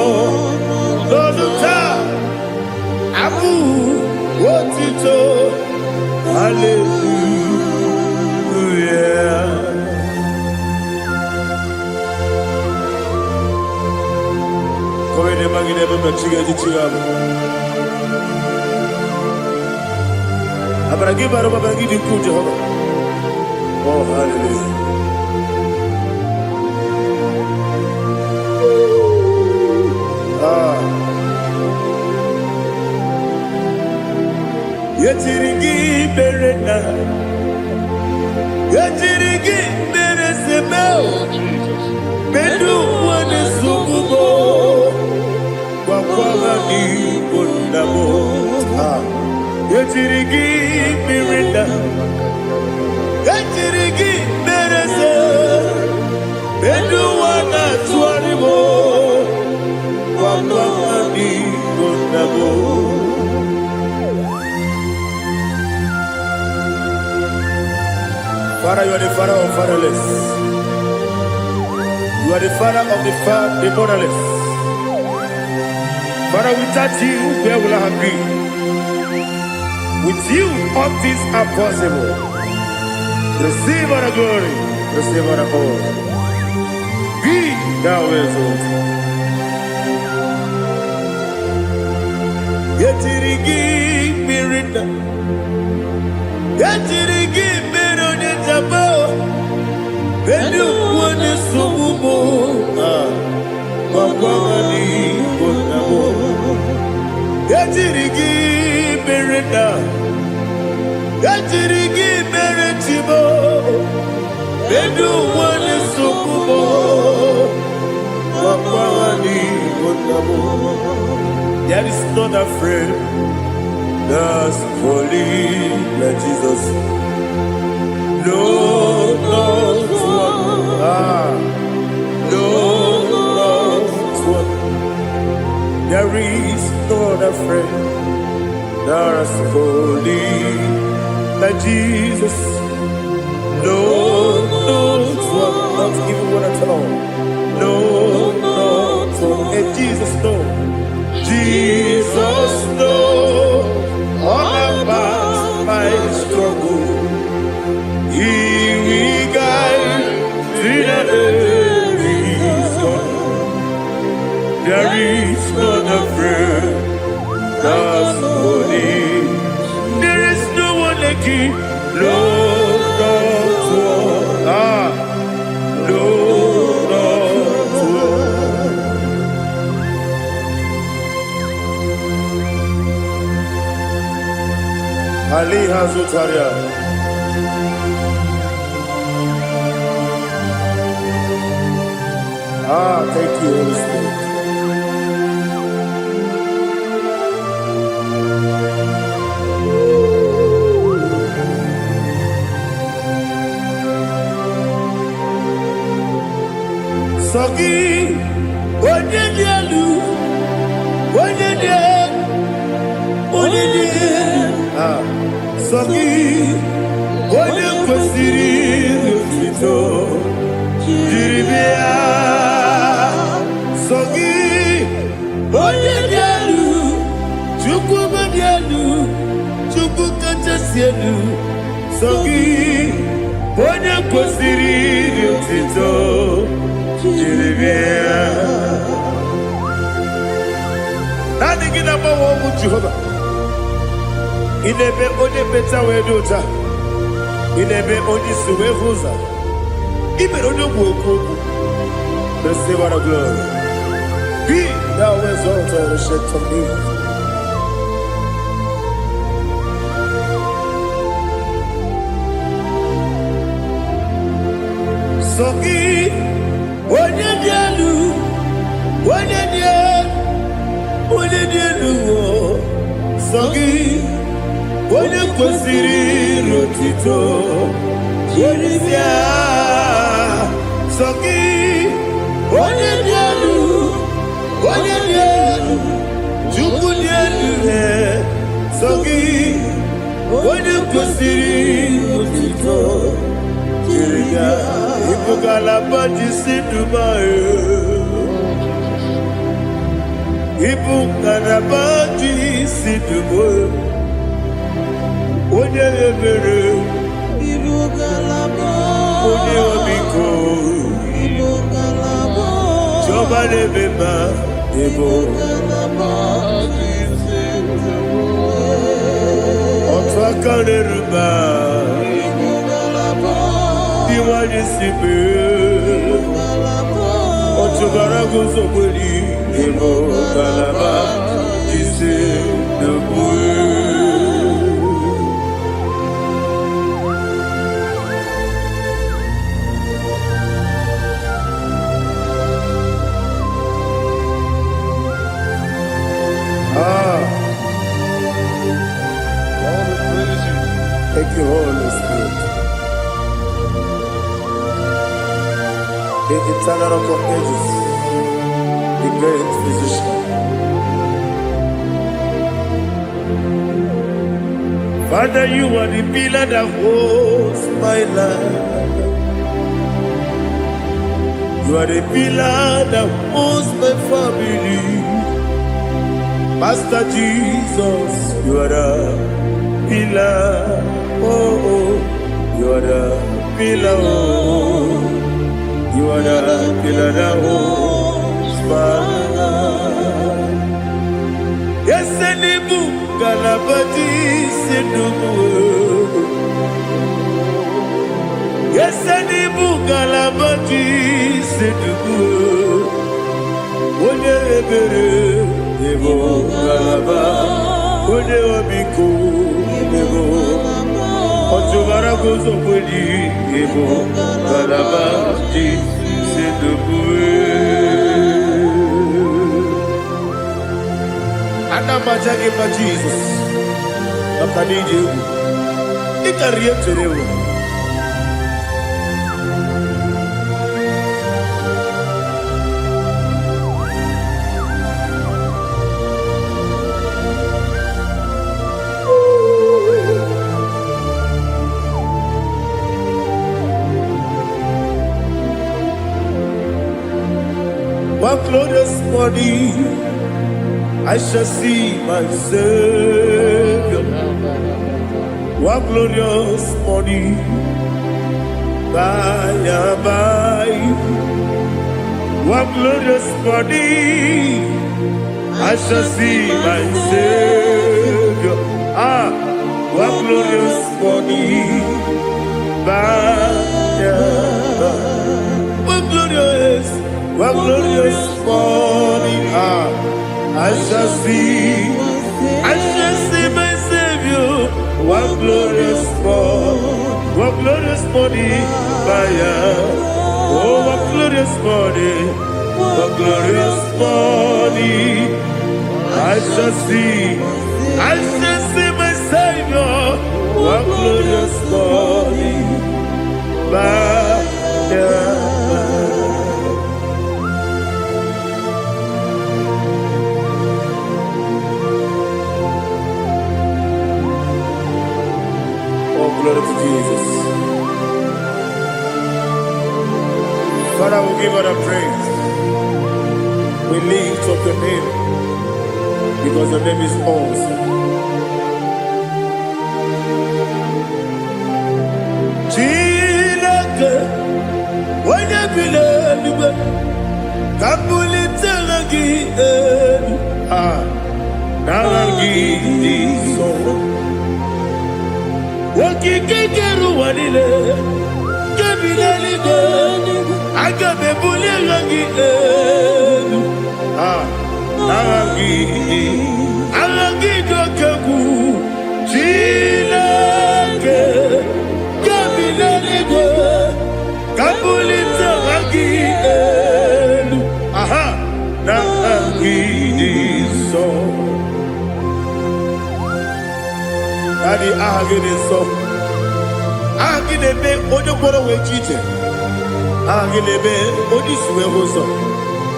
Loduta Abu Wotito Hallelujah Come ne magine baba chiga chiga Abaragi baro babaragi diku Jehovah Oh hallelujah Yetirigi berena Yetirigi beresebel Bedu wane sububo Wakwala ni bondabo Yetirigi berena Yetirigi berese Bedu wana tuaribo Wakwala ni bondabo Father, you are the father of fatherless. You are the father of the motherless. Father, without you, where will I have been? With you, all things are possible. Receive our glory, receive our honor. Be thou exalted. Yetirigi mirina, yetirigi mirone jabo. Bedu wane subumo, wakwani bonamo. Yetirigi mirina, yetirigi miretibo. Bedu wane subumo, wakwani bonamo. There is not a friend that's holy like Jesus. No, not one. No, not one. There is not a friend that's holy like Jesus. No, not one. Not even one at all. No, not one. And Jesus knows. Jesus knows all about my struggle. He will guide through the days. There is not a friend that's holy. There is no one like you. No, not one. No, not one. Ali Hazutaria. Ah, thank you, Holy Spirit. Sogi, Onyedielu, ah, Sogi, Onyekwesiri Otito, Jiribia, Sogi, Onyedielu, Chukwumedielu, Chukwukachasielu, Sogi, Onyekwesiri Otito, Jiribia. Nothing in about what would Jehovah. In a bit only better way to ta. In a bit only Suwe Huza. Even on your book, the Savor of Glory. Be thou exalted and shed on me. Sogi, Onyedielu, Sogi, Onyekwesiri Otito, Jiribia, Sogi, Onyedielu, Chukwudielu, Sogi, Onyekwesiri Otito, Jiribia, Ibugalabadi Dubai. Ibu Kanabati Sidubo Onye Ebere Ibu Kalabo Onye Obiko Ibu Kalabo Joba Lebeba Ibu Kanabati Sidubo Otwakane Ruba Ibu Kalabo Diwani Sibe Ibu Kalabo Otubarago Zoboli Ibu Kalaba Jise Dubu. Thank you, Holy Spirit. The eternal rock of ages, the great physician. Father, you are the pillar that holds my life. You are the pillar that holds my family. Master Jesus, you are the pillar. Oh, you are the pillar. Oh, you are the pillar that holds my life. Yes, Enibu Galabati Sidubu. Yes, Enibu Galabati Sidubu. Onye Ebere Ibu Galaba. Onye Obiko Ibu. Otubara gozo kweli Ibu Galaba Sidubu. Anamajage pa Jesus. Akanije ugu. Ikariye terewo. One glorious morning, I shall see my Savior. One glorious morning, by and by. One glorious morning, I shall see my Savior. One glorious morning, by and by. One glorious morning, I shall see my Savior. One glorious morning, by oh, one glorious morning, a glorious morning. I shall see my Savior, a glorious morning. Oh, glory to Jesus. Father, we give all the praise. We lift up your name because your name is awesome. Chilake, when you believe, Kapulitagi, Nagi, so. Wakikeru wanile, Kabilaligo, Agabe Bulilangi, Alagi Dokagu, Chilake, Kabilaligo, Kapulita Ragi, Nagi, so. Daddy, so. Agilebe, Odoboro Wechite. Agilebe, Odiswe Hoso.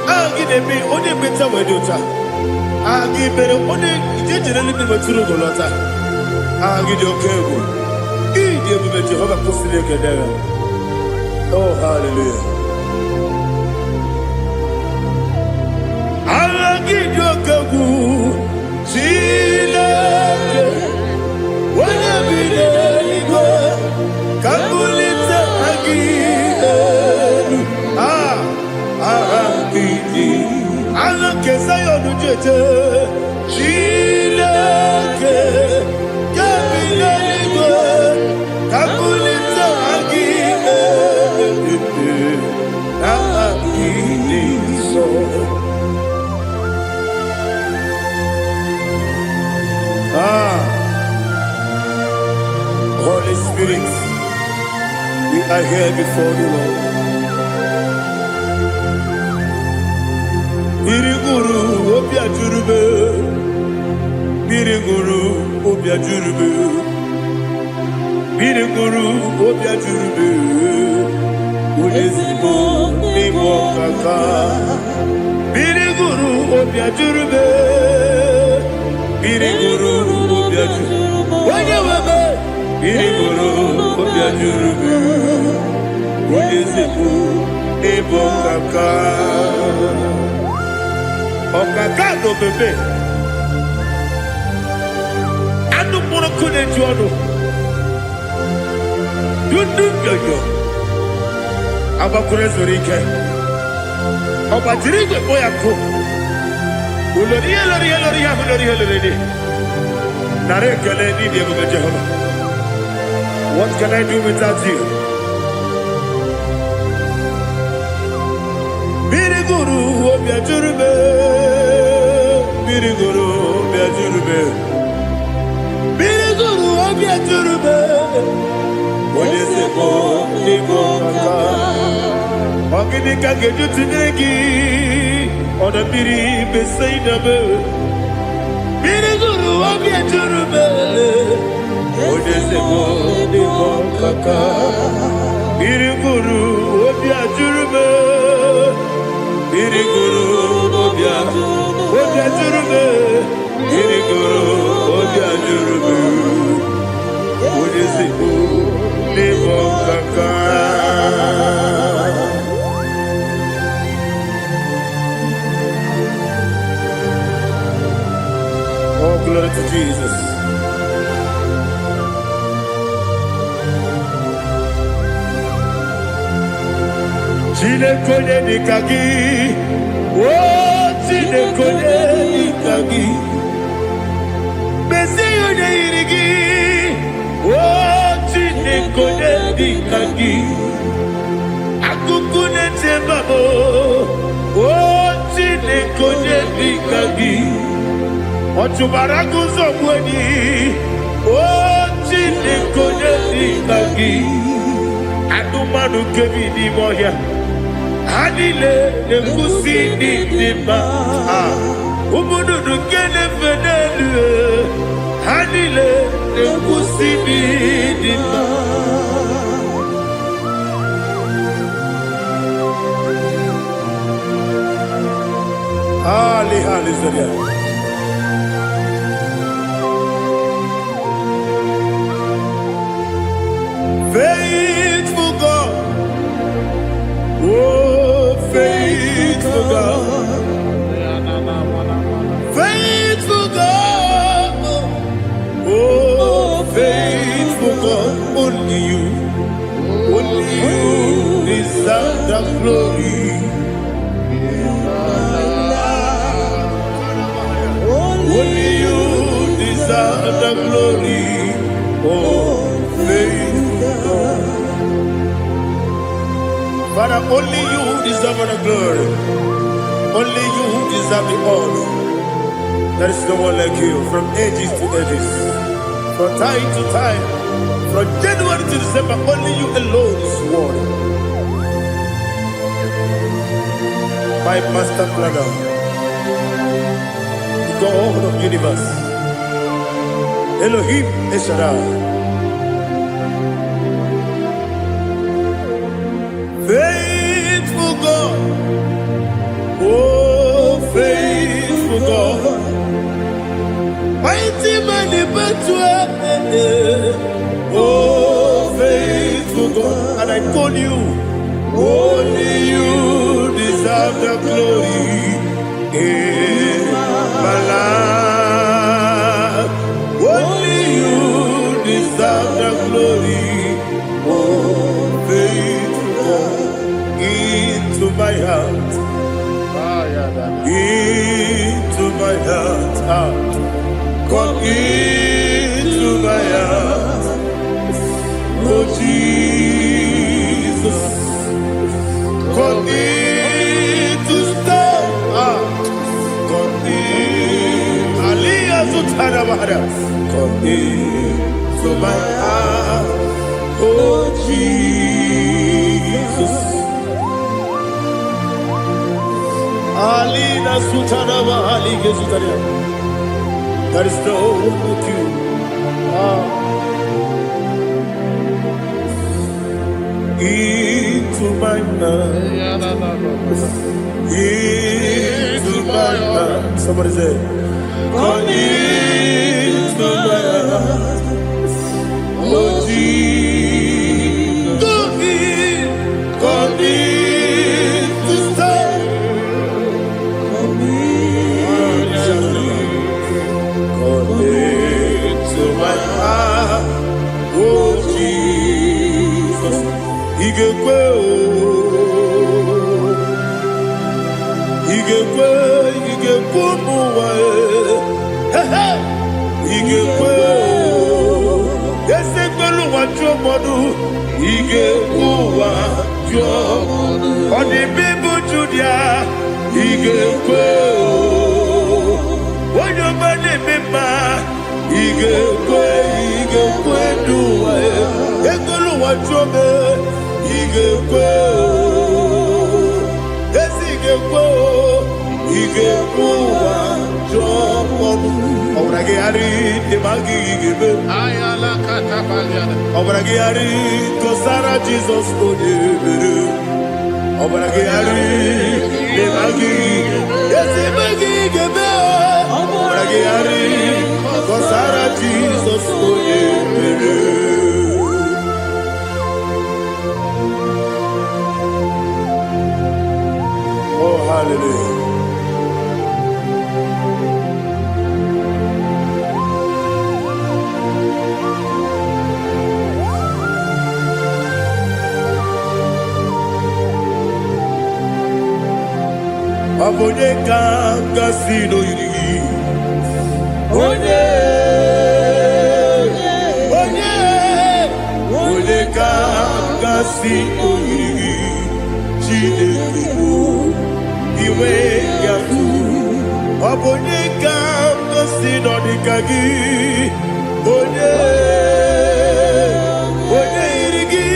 Agilebe, Odebeta Wedota. Agibere, Ode, Generally Maturu Golota. Agidio Kebu. Idi Jehovah Kosile Kedera. Oh, hallelujah. Agidio Kebu. Chile. Kabulita Agilelu, Agidi, Alakesayo Nujete, Chileke, Kabilaligo, Kabulita Agilelu, Agidi, so. Holy Spirit, we are here before you, Lord. Biriguru Obia Jurube, Biriguru Obia Jurube, Biriguru Obia Jurube, Udesibo Nimo Kaka, Biriguru Obia Jurube, Biriguru Obia Jurube, Wanyawame. Biriguru Obia Jurube, Udesibo Nimo Kaka. Okaka do bebe. Anu mono kune jono. Dundu yoyo. Abakure zorike. Obatirige boyako. Ulori. Nare kele ni diye Jehovah. What can I do without you? Biriguru Obia Jurube, Biriguru Obia Jurube, Biriguru Obia Jurube. What is it for? Nigo Kaka. Ogini Kageju Tinegi, on the Biri beside the bird. Biriguru Obia Jurube. What is it for? Nigo Kaka. Biriguru Obia Jurube. Biriguru Obia Jurube, Biriguru Obia Jurube, Udesibo Nimo Kaka. Oh, glory to Jesus. Chile kone nikagi, oh chile kone nikagi, besi yone irigi, oh chile kone nikagi, akukune tembabo, oh chile kone nikagi, ochubaragu zokweni, oh chile kone nikagi, adumanu kebi di moya. Anile nekusini nima. Umudu kene fenelu. Anile nekusini nima. Hallelujah. Faithful God, oh faithful God, faithful God, oh faithful God, only you deserve the glory. Only you deserve the glory, oh faithful God. Father, only you deserve the glory. Only you deserve the honor. There is no one like you, from ages to ages, from time to time, from January to December. Only you alone is worthy. My master planner, God of universe, Elohim Eshadai, faithful God, oh faithful God, mighty man in battle, oh faithful God, and I call you, only you deserve the glory. My life, only you deserve the glory. Oh, faithful God, into my heart, into my heart, come into my heart. Oh Jesus, come into stay. Come into my heart, oh Jesus. Alina Sutanaba Ali Gesutaria. There is no one like you. Into my heart, into my heart. Somebody say, come into my heart, oh Jesus. Come in to stay. Come into my heart, oh Jesus. He can go. He can go. He can go. Ige kwe ese gbolu wa jo modu ige kuwa jo oni bibu judia ige kwe wojo bade bema ige kwe duwa egolu wa jo be ige kwe ese ige kuwa jo modu. Obragiari de magigebe. Ayala katapaliana. Obragiari kosara Jesus odebere. Obragiari de magigebe. Yesi magigebe. Obragiari kosara Jesus odebere. Oh hallelujah. Abone kanga sino yiri. Onye kanga sino yiri. Chinekibu iwe yatu. Abone kanga sino dikagi. Onye yirigi.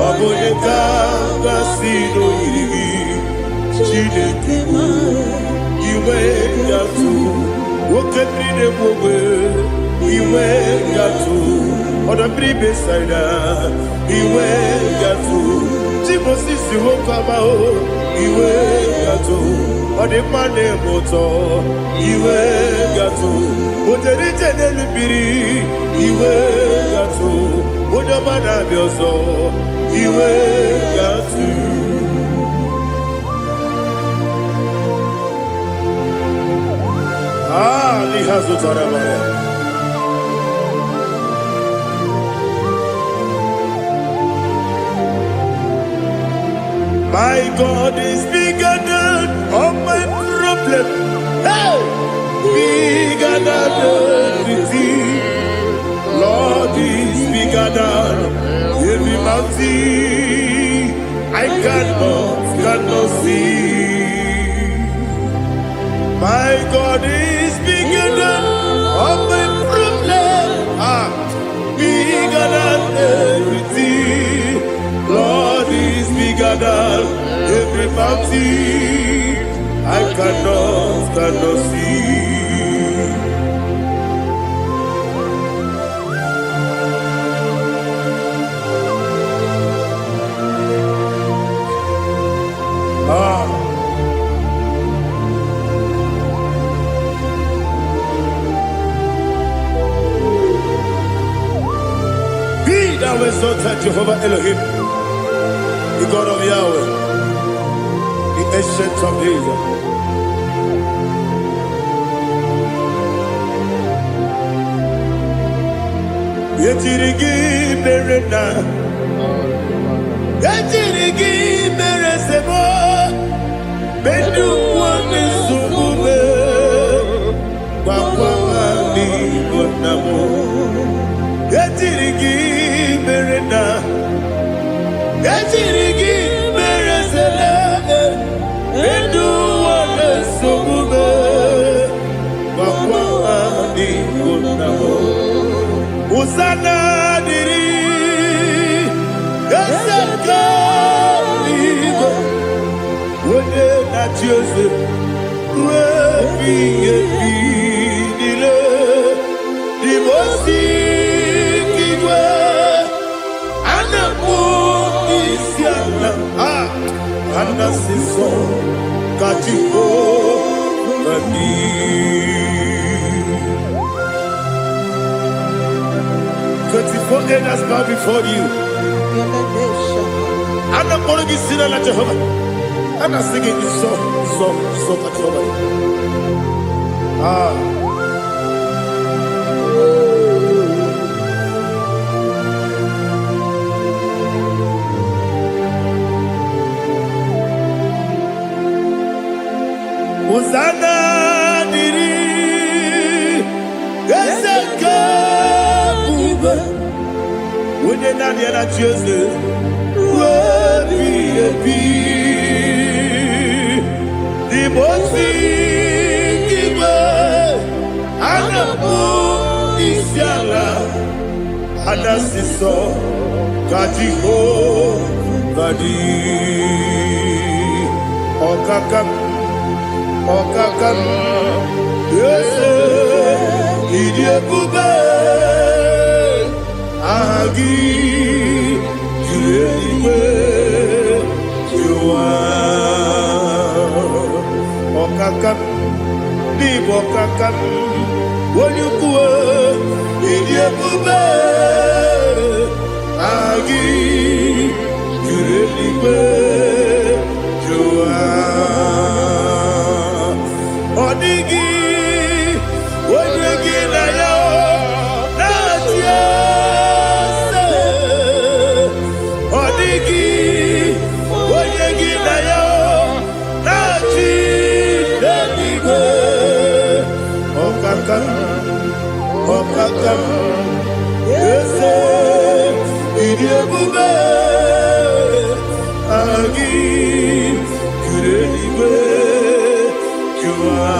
Abone kanga sino yiri. gatu, woke bride wowe, iwe gatu, oda bribe saida, iwe gatu, Timosisi wokama o, iwe gatu, ode mane moto, iwe gatu, oderi tenelu biri, iwe gatu, oda mana bioso, iwe gatu. Lihazu Tarabaya. My God is bigger than all my problem. Hey! Bigger than everything. Lord is bigger than every mountain. I cannot see. My God is bigger than all my problem. Bigger than everything. Lord is bigger than every mountain. I cannot see. Thou exalted Jehovah Elohim, the God of Yahweh, the ancient of days. Yetirigi merena, yetirigi meresemo, bedu wane sumube, kwa ni bonamo. Yetirigi merena, yetirigi meresele, bedu wane sumube, kwa ni bonamo. Usana diri, esaka ligo, wode na Jose, webi dile, divosi kiwe, anamu isiana, anasiso katiko bani. 24 elders bow before you. I'm not going to be seen like Jehovah. I'm not singing this song like Jehovah. Hosanna diri, Ezeka. When you're not yet at Jose, the most Anamu Isiala, Anasiso, Kajiho, Vadi, Okakam, yes, Idiabube. Agi, Juliwe, Jua, Okakam, Libo Kakam, Wonyukue, Idiabube, Agi, Juliwe, Jua, Odigi, Wonyuki na yo, Natia. Okakam, ese, idiabube, agi, kureliwe, jua,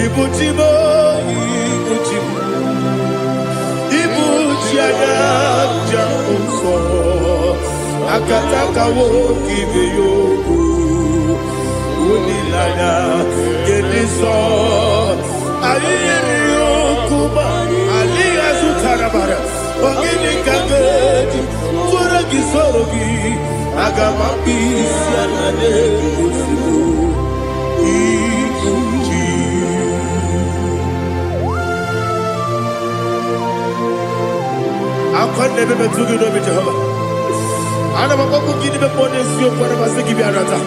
ibuchimo, ibuchiana, jaunso, akataka wo kiveyoku, unilaya, geniso. agamabisi alade kusibu ikuji. Akwande bebe tugi no bi Jehova. Ana bako gidi be pone sio kwa na basiki bi arata.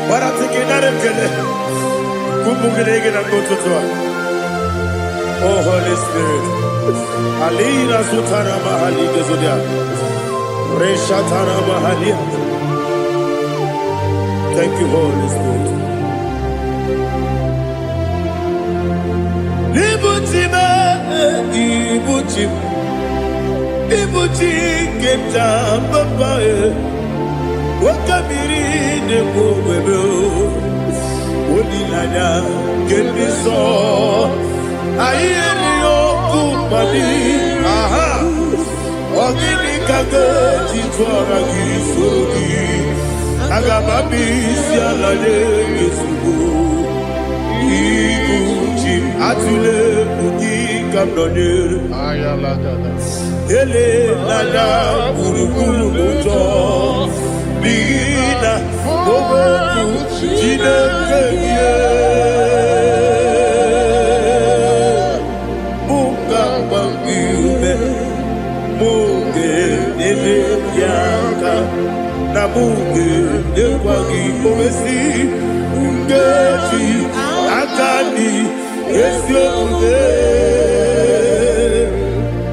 Bara tiki nare kele. Kumbugirege na kototoa. Oh Holy Spirit. Alina sutara mahali gezodia. Reshatara mahali. Thank you, Holy Spirit. Libutime, ibutim, ibutim keta papaye. Wakamiri de bobebe. Olilanya kemiso. Ayeri okupadi. Aha. Ogini kage jitwara gisogi. Agamabisi alade gesubu. Ikuchi atule kuki kamdonir. Ayalagada. Ele lada kurukuru muto. Bina oboku jinekeye. Munga bangiume. Munge nele yaka. Na munge nekwagi omesi. Ngeji akani esiokude.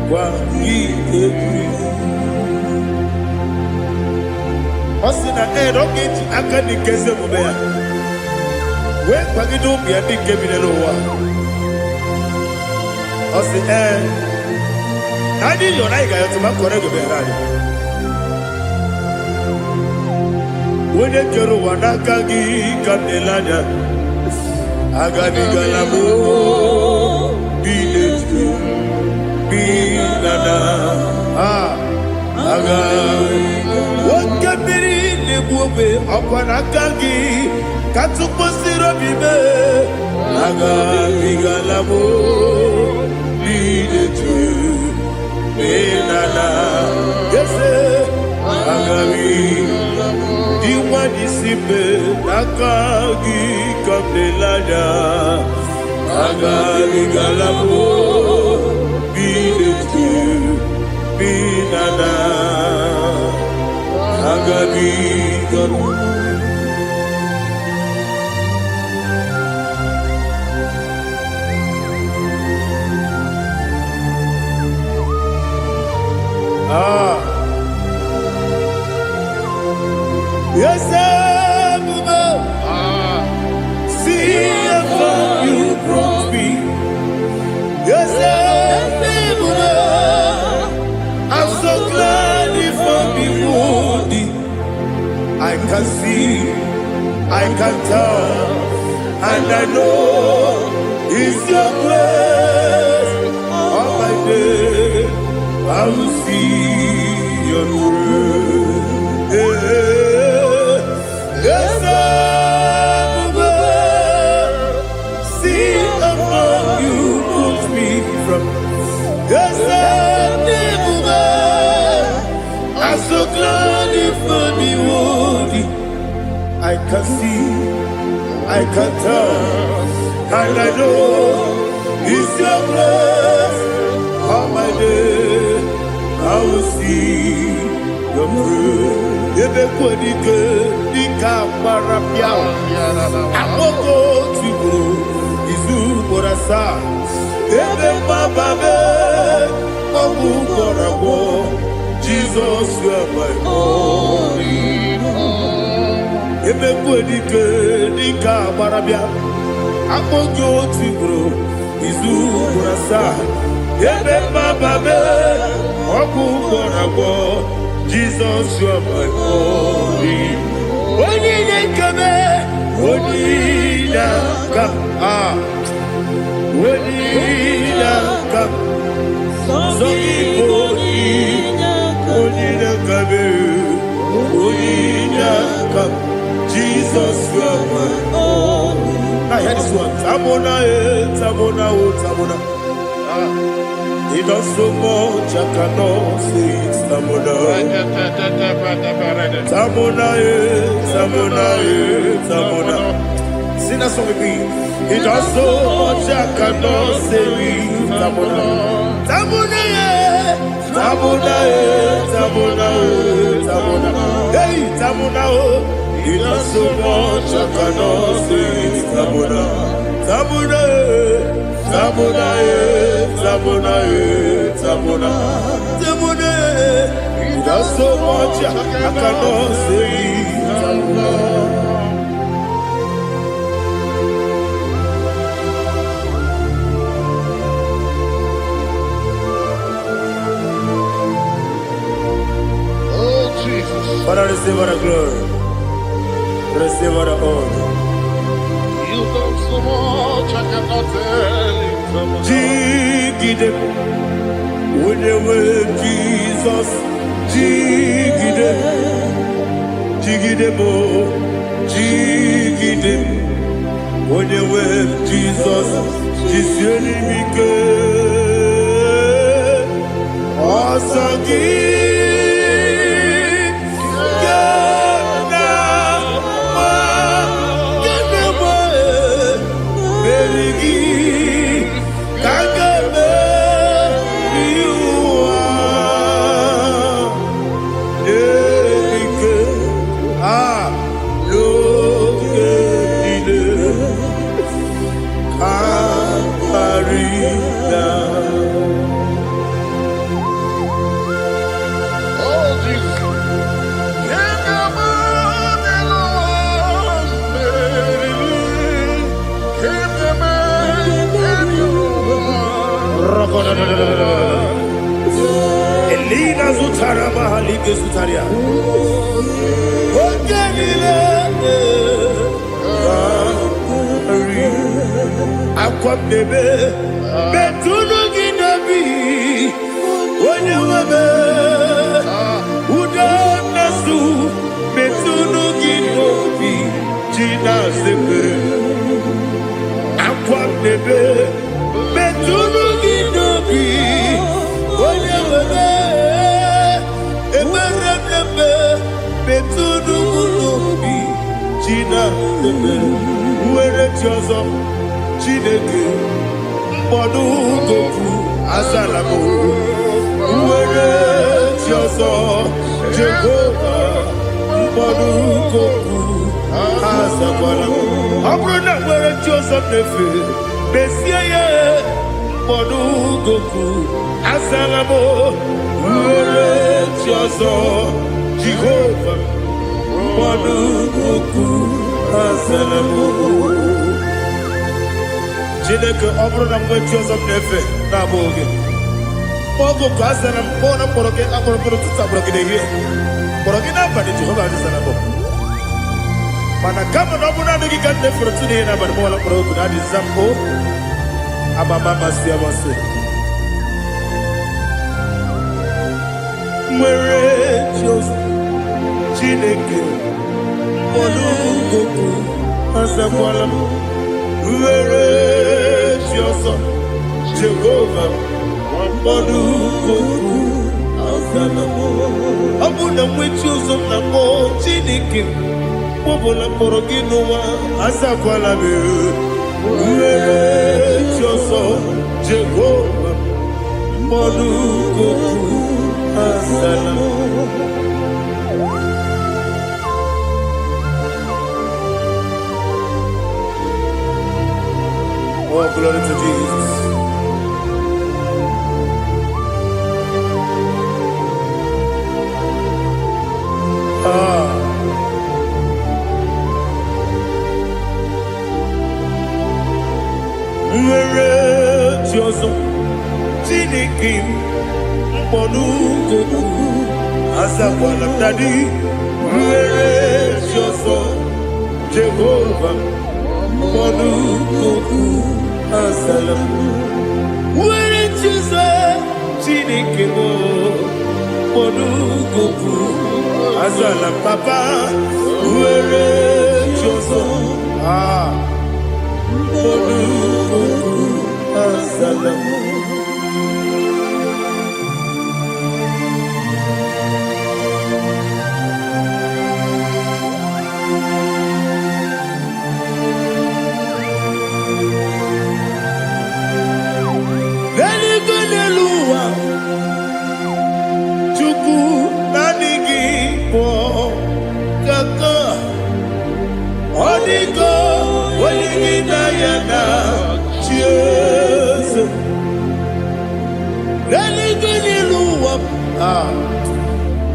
Kwagi ebi. Osina erogeji akani kese mubea. We kwagi dumbi adi kebine lowa. Osi nani yona igayo tumakore guberani. Wene kero wanakagi kanelanya. Agani galamo binetu binana. Agani wakabiri nebuwe akwanakagi katuposiro bibe. Agani galamo binetu binana. Yese agani Diwani sipe nakagi kabelanya. Agani galamo binetu binana. Agani galamo. Yes, see how you brought me. Yes, I'm so glad if I'm wounded. I can see, I can tell, and I know it's your grace. On my day, I will see your grace. Yes, see above you put me from. Yes, I'm so glad if me woody. I can see, I can tell, and I know it's your grace. On my day, I will see your grace. Ebe kodike dika marapia. Akoko tibo izu borasa. Ebe mababe obu korabo. Jesus, you are my only home. Ebe kodike dika marapia. Akoko tibo izu borasa. Ebe mababe obu korabo. Jesus, you are my only. Onina kame, onina kam, onina kam. Zogi onina kame, onina kam. Jesus, you are my only. Now hear this one. Tamona, tamona, tamona. does so much I cannot say it. Tamuna, Tamuna, Tamuna, Tamuna. Sing that song with me. He does so much I cannot say it. Tamuna, Tamuna, Tamuna, Tamuna, Tamuna. Hey, Tamuna, he does so much I cannot say it. Tamuna, Tamuna, Tamuna, Tamuna, Tamuna, Tamuna. He does so much I cannot say it. Tamuna. Father, receive our glory. Receive our honor. You done so much I cannot tell it. Jigide, when you were Jesus, Jigide, Jigide mo, Jigide, when you were Jesus, Jisyenimike, Asagi. Elina Zutara Mahalike Zutaria. Aqua bebe, Betuno Ginabi, when you were Udanasu, Betuno Ginobi, Gina Zebe, Aqua bebe, Betuno Ginobi, when you were Betuno Ginobi, Gina Zebe, where it was. Chineke mkpọdụ goku azalamo nwere chi ọzọ Jehova mkpọdụ goku azakwala ọ bụrụ na nwere chi ọzọ na-efe mesie ya mkpọdụ goku azalamo nwere chi ọzọ Jehova mkpọdụ goku azalamo. Chineke ọ bụrụ na mgbe chi ọzọ m na-efe na-abụ oge ọgụ ka a zara m kpọọ na mkpọrọ gị akpọrọ mkpọrọ tutu akpọrọ gị n'ehihie kpọrọ gị n'abalị Jehova adịzara m mana kama na ọ bụrụ naanị gị ka m na-efere tu n'ihe n'abalị mụọla mkpọrọ ogu na adịza m o amama amasị amasị nwere chi ọzọ Chineke mkpọrọ ogu azakwala m nwere chi ọzọ Jehova mkpọdụ goku azalamo ọ bụ na nwe chi ọzọ na mbọ Chineke kpọbụla mkpọrọ gị n'ụwa azakwala m nwere chi ọzọ Jehova mkpọdụ goku azalamo. Oh, glory to Jesus. Nwere chi ọzọ Chineke mkpọdụ goku azakwala m dadi nwere chi ọzọ Jehova mkpọdụ goku azalamo nwere chi ọzọ Chineke mkpọdụ goku azalam papa nwere chi ọzọ mkpọdụ goku azalamo. Holy Ghost, Holy Gayana, Jesus. Holy Gayana,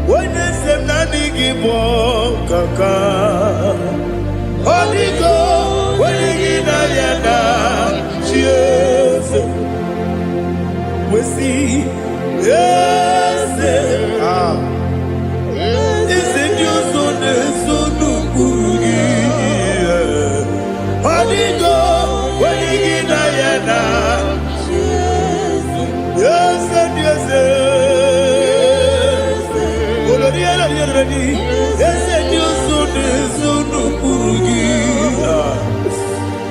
when they say Nani Gibo Kaka. Holy Ghost, Holy Gayana, Jesus. We see, yes, it's in your son, Holy Ghost, when you get Diana, yes, and yes, yes, and your son,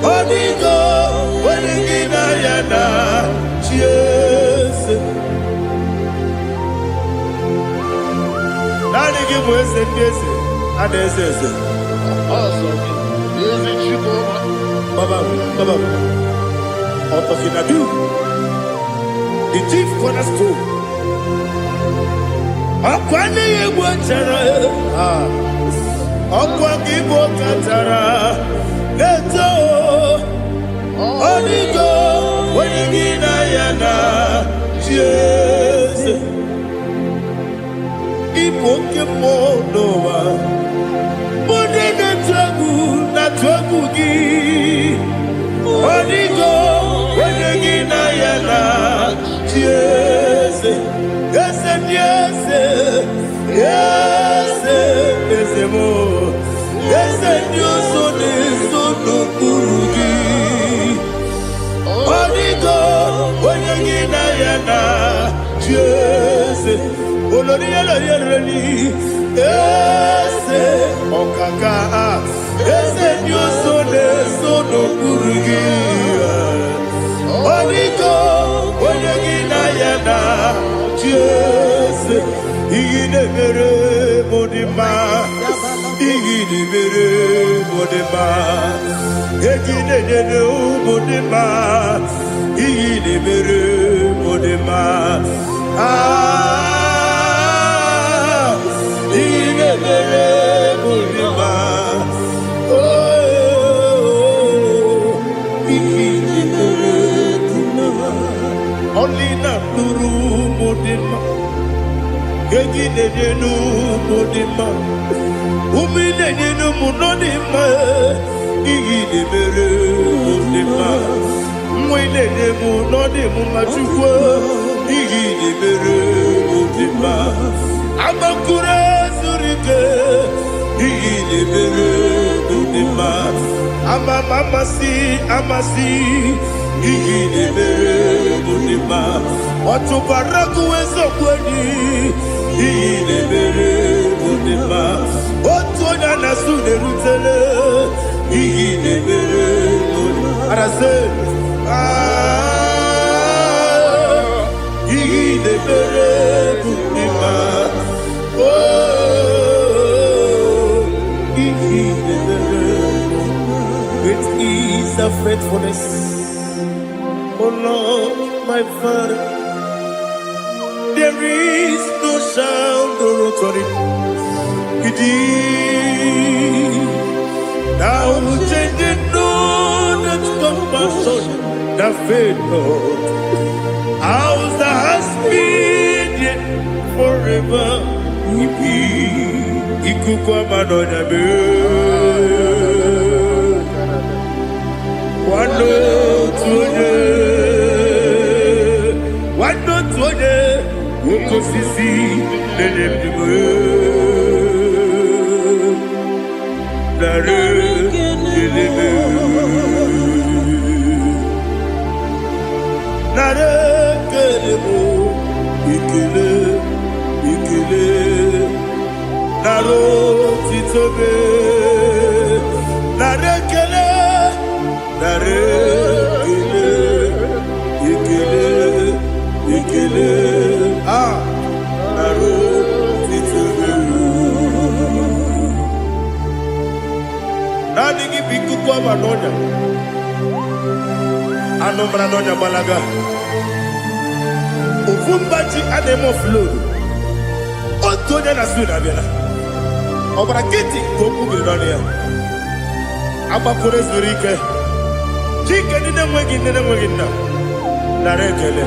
Holy Ghost, when you get Diana, yes. Now they give us a yes, and they say, Baba, Otokinadu, the chief cornerstone. Akwani Wachara, Akwaki Bokatara, Neto, Onigo, Wenigina Yana, Jesus, Ipokemo Noah. Natwagugi Onigo Wenegina Yana Yes Yes and yes Yes Yes more Yes and your son is so no Kurugi Onigo Wenegina Yana Yes Oloria Yerani Yes Okaka Ese Dios sono kurugi Oniko Onyegina yana Jese Igine mere modima Igine mere modima Egine nene modima Igine mere modima Igine mere modima Only not Guru Mudima, Gaginu Mudima, Umidenu Munodima, Igi Mere Mudima, Mwene Munodimu Machua, Igi Mere Mudima, Amakura Zurike, Igi Mere Mudima, Amasi. Igine mere munima, watu baraku wezo kweni. Igine mere munima, watu onyana sune rutele. Igine mere munima, arase. Igine mere munima, igine mere munima. Great is the faithfulness. Oh Lord, my Father, there is no sound or authority. Thou changest not that compassion, that faith, Lord. Ours that has been yet forever will be. Ikukwa manonya be. Wano tuone. Sisi Nedebwe Nare Kelebe Nare Kelebo Ikele Naro Titobe Nare Kele Nare Ikele Nani biku kwa manonya Ano manonya balaga Ufumbaji anemo flow Otonya na suna bela Obra kiti koku bironia agbakọrọ zuru ike chike ndị na-enweghị nne na-enweghị nna nara ekele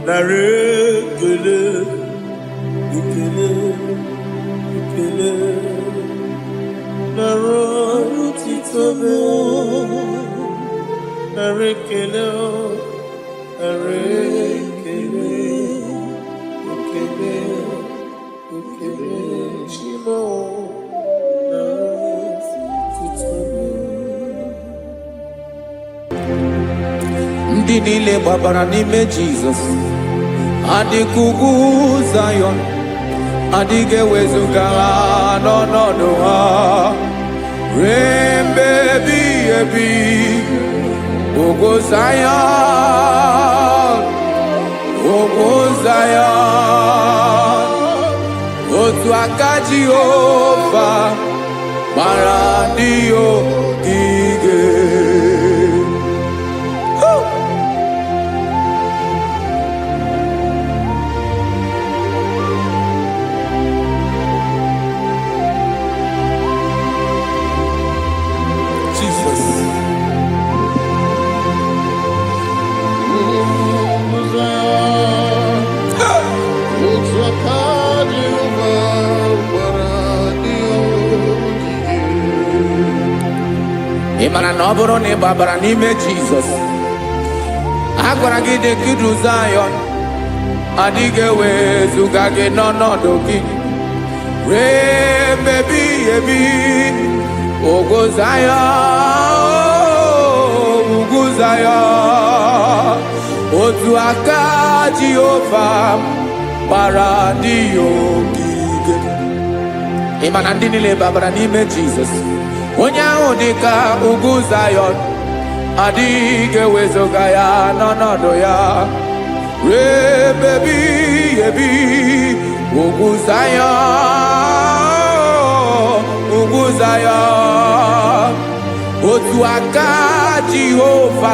nara ekele ekele ekele nara otito nara ekele nara ekele ekele ekele chimo nara otito ndị niile gbabara n'ime Jizọs adịghị ugwu Zayọn adịghị ewezuga ha n'ọnọdụ ha ruo mgbe ebighị ebi. Ugwu Zayọn, ugwu Zayọn, otu aka Jehova gbara ndị ogige. Ị mara na ọ bụrụ na ị gbabara n'ime Jizọs, a gwara gị dị ka Zayọn adịghị ewezuga gị n'ọnọdụ gị ruo mgbe ebighị ebi. Ugwu Zayọn, ugwu Zayọn, otu aka Jehova gbara ndị ogige. Ị ma na ndị niile gbabara n'ime Jizọs, onye ahụ dị ka ugwu Zayọn adịghị ewezuga ya n'ọnọdụ ya ruo mgbe ebighị ebi. Ugwu Zayọn, ugwu Zayọn, otu aka Jehova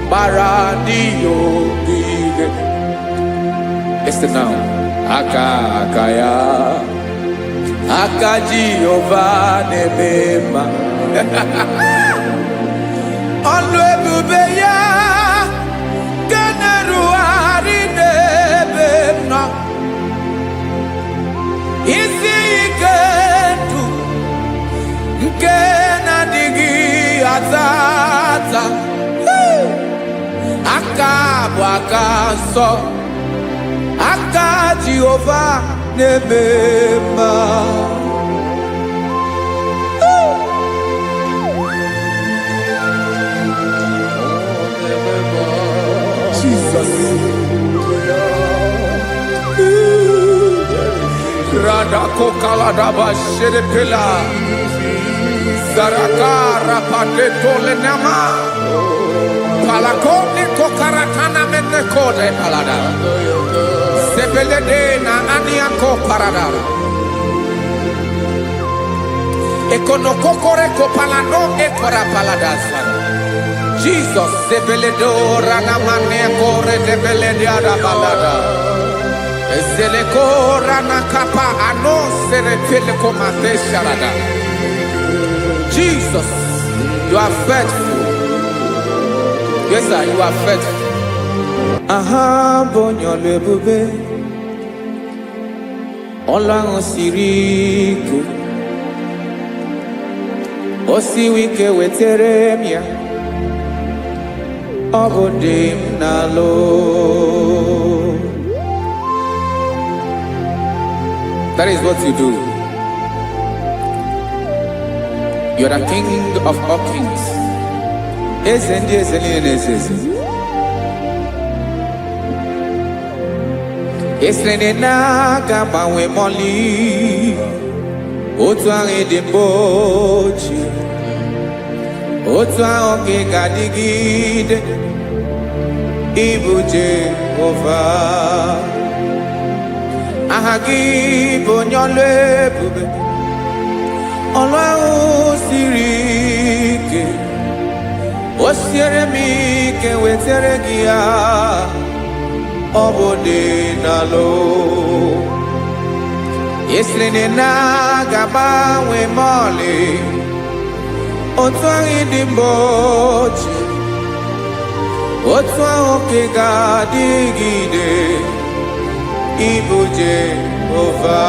gbara ndị ogige. Listen now, aka ya, aka Jehova na-eme mma. Ọlụ ebube ya ga na-erugharị n'ebe m nọ. Isi ike ndụ nke na-adịghị ata ata. Aka bụ aka nsọ, aka Jehova na-eme mma. Jesus. Radako kaladaba sherepela zarakara pateto lenama palakone kokaratana mene kode palada sebelede na aniako parada ekonokokore kopalano ekora paladasa. Jesus sebeledo rana mane kore debelede ada balada eseleko rana kapa ano serepele komate sharada. Jesus, you are faithful. Yes sir, you are faithful. Aha bonyo lebube Ọlọ́run siri ike o siwe ike wetere m ya. Ọ bụ dị m n'alụ. That is what you do. You are the King of all kings. Eze ndị eze niile na-eze eze. Esere na-aga gbanwe mọlị otu ahụ dị mgbe ochie, otu ahụ ka ị ga-adịgide. Ịbụ Jehova, aha gị bụ onye ọlụ ebube, ọlụ ahụ siri ike o siere m ike wetere gị ya ọ bụ dị n'alụ esiri na ga-agbanwe m ọlị otu ahụ dị mgbe ochie otu ahụ ka ị ga-adịgide ịbụ Jehova.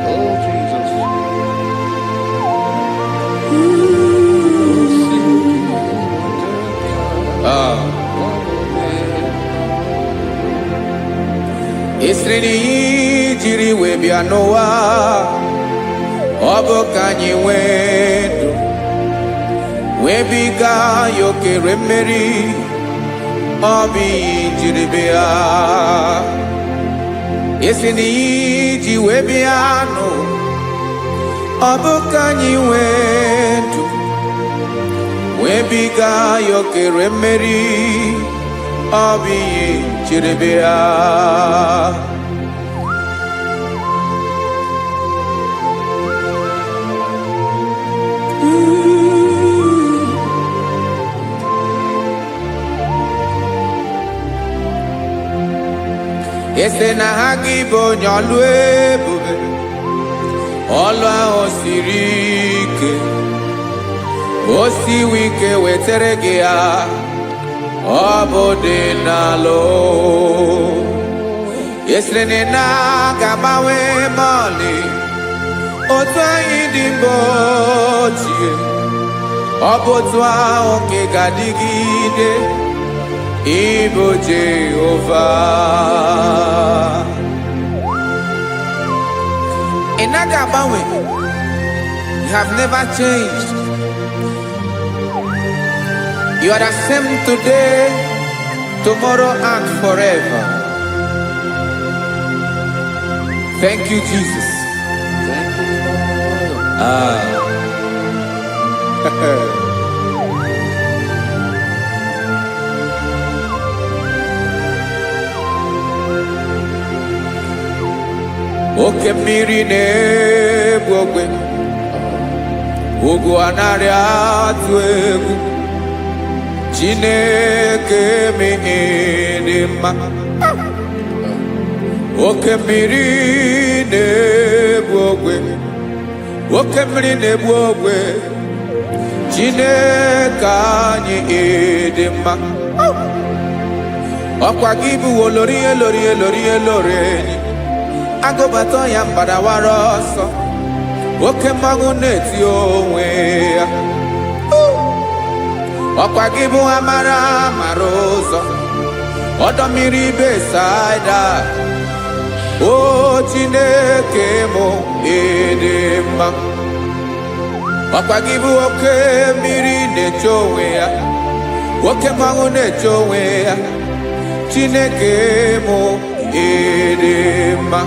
Oh, Jesus. Esiri na ihe jiri wee bịa n'ụwa ọ bụ ka anyị nwee ndụ wee biga ya okere mmeri ọ bụ ihe jiri bịa. Esi na ihe ji wee bịa nụ ọ bụ ka anyị nwee ndụ wee biga ya okere mmeri ọ bụ ihe jiri bịa. Ese na ha gị bụ onye ọlụ ebube ọlụ ahụ siri ike o siwe ike wetere gị ya ọ bụ dị n'alụ. Esiri na ga-agbanwe m ọlị otu anyị dị mgbe ochie ọ bụ otu ahụ ka ị ga-adịgide ịbụ Jehova. Ị naghị agbanwe. You have never changed. You are the same today, tomorrow and forever. Thank you, Jesus. Thank you, Lord. Oke mmiri na-egbu ogwe ugwu anaghị atụ egwu Chineke mee dị mma. Oke mmiri na-egbu ogwe oke mmiri na-egbu ogwe Chineke anyị dị mma. Ọkwa gị bụ olori elori elori elori enyi agụbata ya mbadawara ọsọ oke mmanwụ na-eti onwe ya. Ọkwa gị bụ amara amara ụzọ ọdọ mmiri Besaida o Chineke mụ ịdị mma. Ọkwa gị bụ oke mmiri na-eche onwe ya oke mmanwụ na-eche onwe ya Chineke mụ ịdị mma.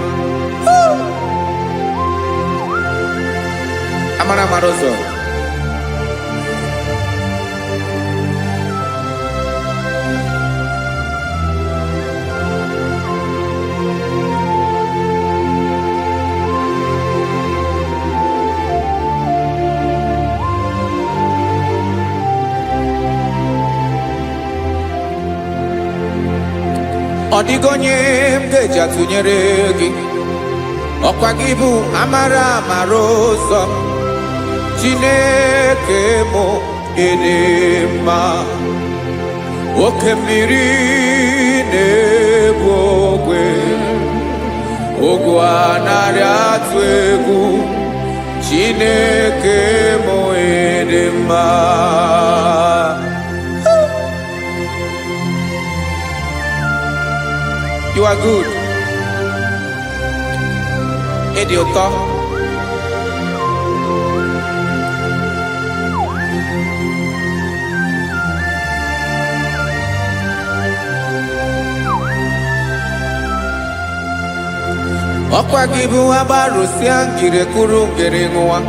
Amara amara ụzọ ọ dịghị onye m ga-eji atụnyere gị. Ọkwa gị bụ amara amara ụzọ Chineke mụ ịdị mma. Oke mmiri na-egbu ogwe ogwu anaghị atụ egwu Chineke mụ ịdị mma. You are good. Ịdị ụtọ. Ọkwa gị bụ agbarụsịa ngire kụrụ ngere nwa.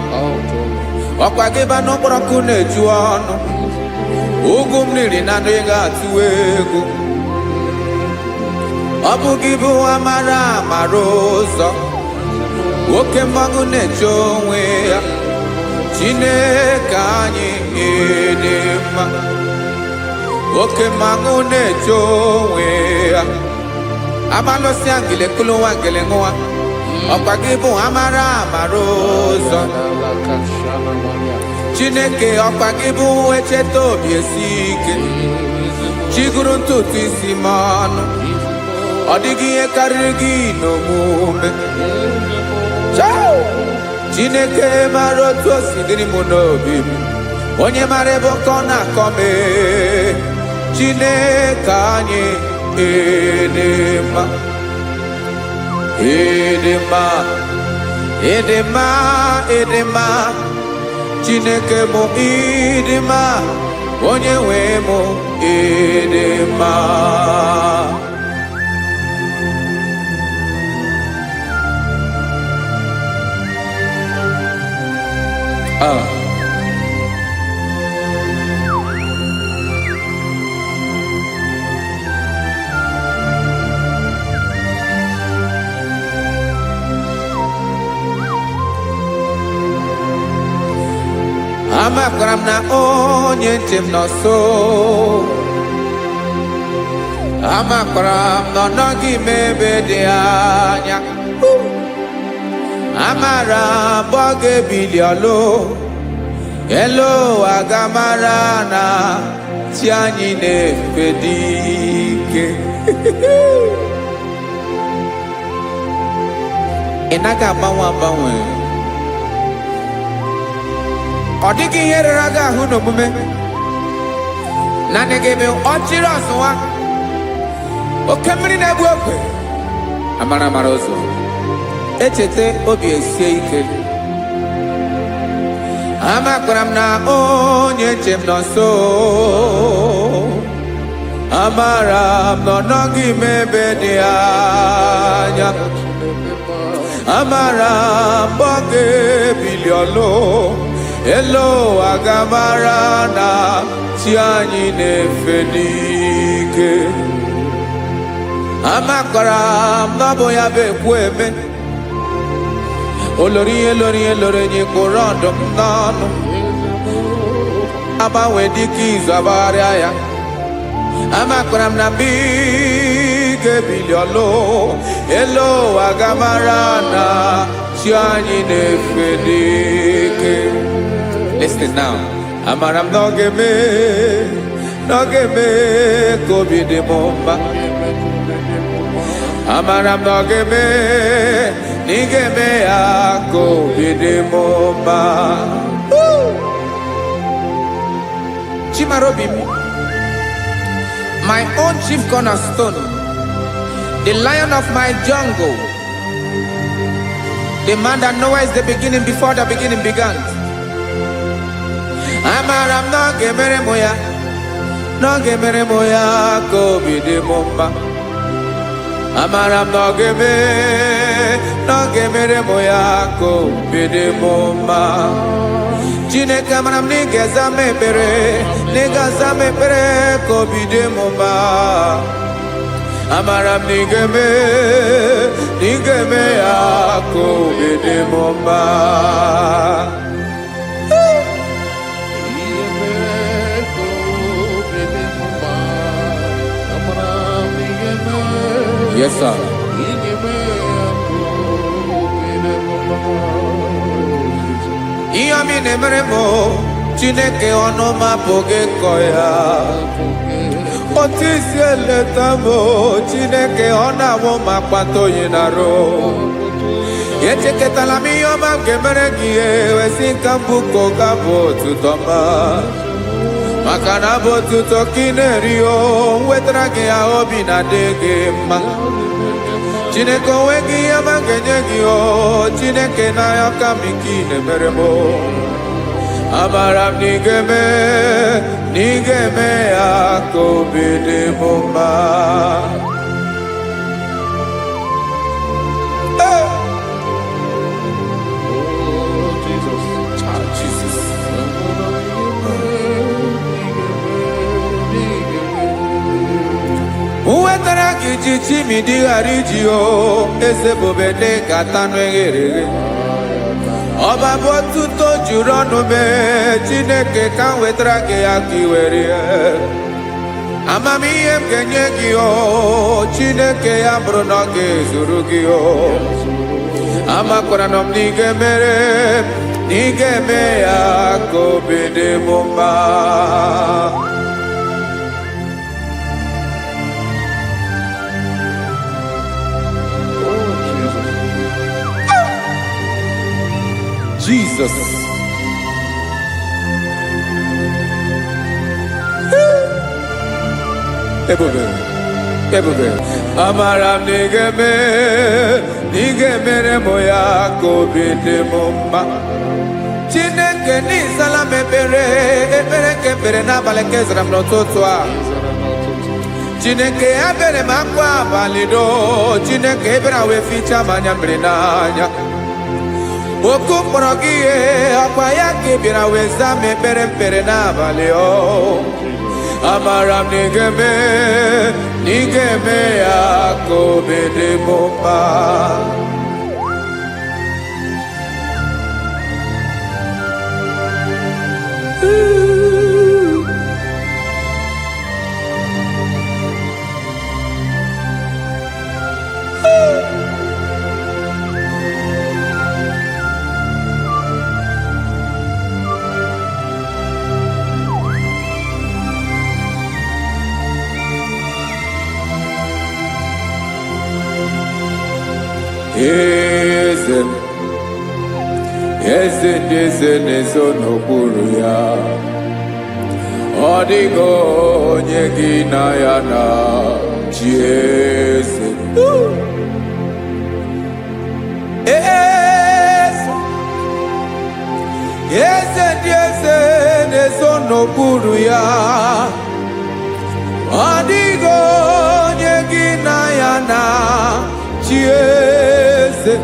Ọkwa gị bụ n'ọkpọrọkụ na-eju ọnụ ugwu mmiri na ndị ga-atụ egwu. Ọ bụ gị bụ amara amara ụzọ oke mmanwụ na-eche onwe ya Chineke anyị dị mma oke mmanwụ na-eche onwe ya amalụsị angele kụlụwa ngele nwa ọkwa gị bụ amara ụzọ Chineke ọkwa gị bụ echeta obi esi ike chiguru ntutu isi m ọnụ ọ dịghị ihe karịrị gị n'omume Chineke mara otu o si dịrị m n'obi m onye mara ebe ọkọ na-akọ m Chineke anyị dị mma ịdị mma ịdị mma ịdị mma Chineke m ịdị mma onye nwe m ịdị mma amakwara m na onye nche m nọ nso amakwara m na ọ nọghị m ebe dị anya amara m ọ ga-ebili ọlụ elu aga mara na chi anyị na-efe dị ike ị naghị agbanwe ọ dịghị ihe rere gị ahụ n'omume naanị gị bụ ọchịrị ọzụwa oke mmiri na-egbu ogwe amara ụzọ echeta obi esie ike amakwara m na onye nche m nọ nso amara m na ọ nọghị m ebe dị anya amara m ọ ga-ebili ọlụ elu aga mara na chi anyị na-efe n'ike amakwara m na ọ bụ ya bụ ekwu eme olori ihe lori enyi kpụrụ ọdụm n'ọnụ agbanwe dịka izu agbagharịa ya amakwara m na mgbe ị ga-ebili ọlụ elu aga mara na chi anyị na-efe n'ike. Listen now. Amara m na ọ ga-eme ka obi dị m mma. Amara m na ọ ga-eme na ị ga-eme ya ka obi dị m mma. Chimarobi m, my own chief cornerstone, the lion of my jungle, the man that knows the beginning before the beginning began. Amara m na ọ ga-emere m ya, na ọ ga-emere m ya ka obi dị m mma. Amara m na ọ ga-emere m ya ka obi dị m mma. Chineke amara m na ị ga-aza m ekpere, na ị ga-aza m ekpere ka obi dị m mma. Amara m na ị ga-eme ya ka obi dị m mma. Yes, sir. Ihe ọmị na-emere m Chineke ọnụ m apụghị ịkọ ya. Otu isi eleta m Chineke ọ na-awụ m akpata oyi n'arụ. Echeketala m ihe ọma m ga-emere gị ewesi nka mbụ ka ọ ga-abụ otuto ma. Maka na bụ otuto ka ị na-eri o wetara gị ya obi na-adị gị mma. Chineke onwe gị ihe ọma m ga-enye gị o Chineke n'anya ka m ike ị na-emere m. Amara m na ị ga-eme ya ka obi dị m mma. Wetara gị Ichichi mi digari jio ese bobede katano eghere. Oba botuto jurono me Chineke kan wetra ke akiwere. Amami em genye gio Chineke abrono ke zurugio. Ama koranom nige mere nige me akobede bomba. Jesus. Ebube. Amaram nigeme moya kobide mumba. Chineke ni salame ebere kebere na baleke zram no totwa. Chineke abere makwa balido. Chineke ebera we ficha manyambre nanya. Oku porogie akwaya kibira weza mepere na baleo. Amaram nigeme akobede bomba. Eze n'okpuru ya. Ọ dịghị onye gị na ya na chi eze. Eze na-ezo n'okpuru ya. Ọ dịghị onye gị na ya na chi eze.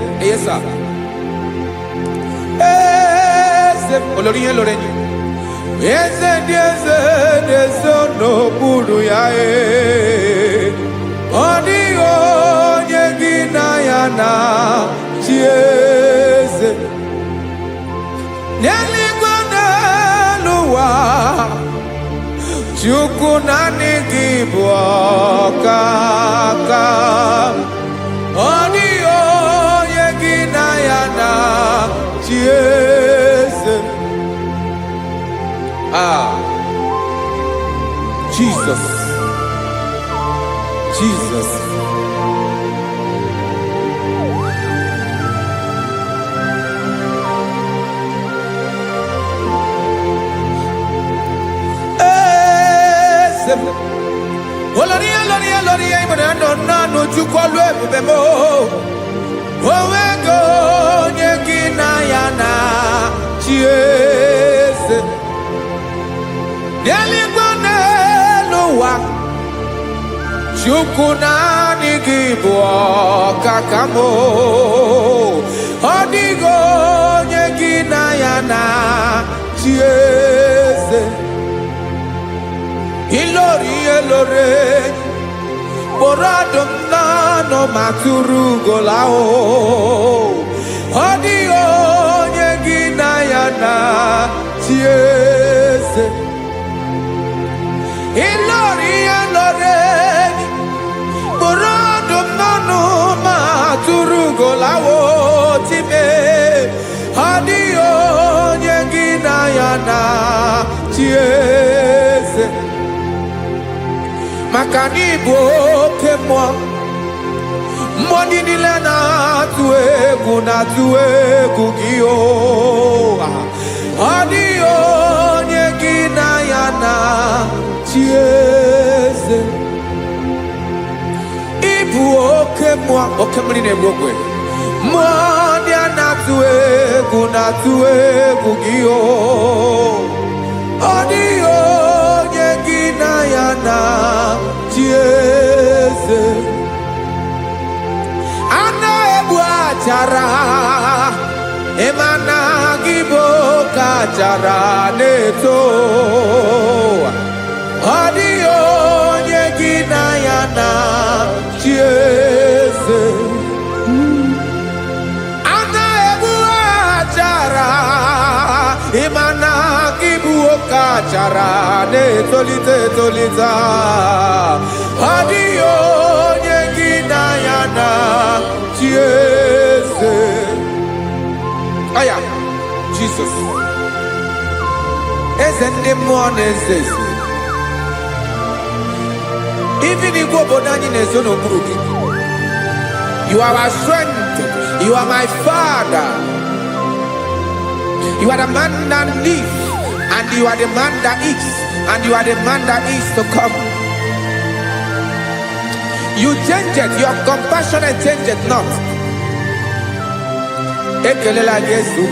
Yes, sir. Olorinye lorenyi. Eze n'okpuru ya. Ọ dịghị onye gị na ya na chi eze. N'eluigwe n'elu ụwa, Chukwu naanị gị bụ ọkaka. Ọ dịghị onye gị na ya na chi eze. Jesus. Oloria ibrando nanu chukolu ebubemo. Owego onye gị na ya na chi eze. N'eluigwe n'elu ụwa, Chukwu naanị gị bụ ọkaka m. Ọ dịghị onye gị na ya na chi eze. Ilori kpọrọ ọdụm n'ọnụ ma tụrụ ugola ahụ. Ọ dịghị onye gị na ya na chi eze. Ilori kpọrọ ọdụm n'ọnụ ma tụrụ ugola ahụ time. Ọ dịghị onye gị na ya na chi eze. Maka n'ịbụ oke mmụọ, mmụọ ndị niile na-atụ egwu gị o. Ọ dịghị onye gị na ya na chi eze. Ịbụ oke mmụọ, oke mmiri na-egbu ogwe. Mmụọ ndị a na-atụ egwu gị o. Ọ dịghị onye gị na ya na chi eze. A na-egbu achara, ịmana gị bụ ka achara na-eto. Ọ dịghị onye gị na ya na chieze ana ebu achara imana kibu okachara na-etolite etolite adịghị onye gị na ya na chieze aya Jesus eze ndị mmụọ na-eze eze even igwe obodo anyị na-ezo n'okpuru gị. You are our strength. You are my father. You are the man that lives, and you are the man that is, and you are the man that is to come. You change it. Your compassion change it not. Ekelela Yesu.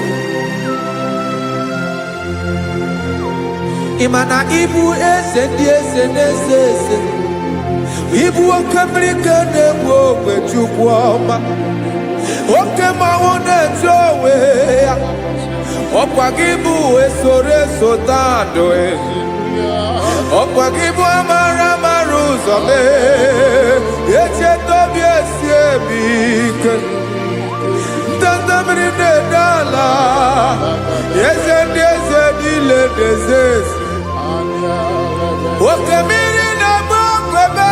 Imana ibu eze ndị eze n'eze eze. Ibu oke mmiri ka na-egbu ogbe Chukwu ọma. Oke mmanwụ na-eche onwe ya. Ọkwa gị bụ esoro esota ndụ ọkwa gị bụ amara amara ụzọ mee. Echeta obi esi ebi ike. Ndanda mmiri na-ede ala. Eze ndị eze niile na-eze eze. Oke mmiri na-agba okwebe.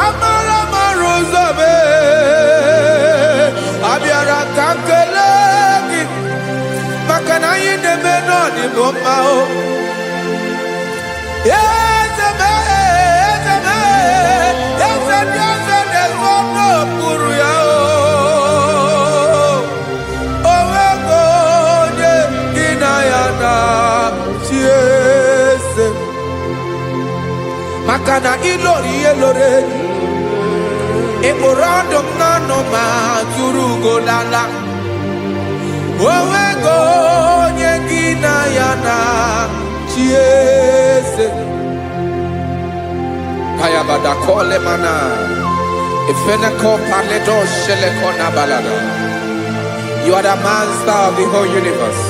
Amara amara ụzọ mee. Abịara ka nkele gị maka na anyị na-eme n'ọdịbụ mma o. Eze mee, eze mee, eze ndị eze na-ewu ọnụ okpuru ya o. Onwego onye gị na ya na chieze maka na ịlọrọ ihe lọrọ enyi ịkpụrụ ọdụ m n'ọnụ ma tụrụ ugo lala. Onwego onye gị na ya na chieze kayabada kole mana ifeneko paledo sheleko na balada. You are the master of the whole universe,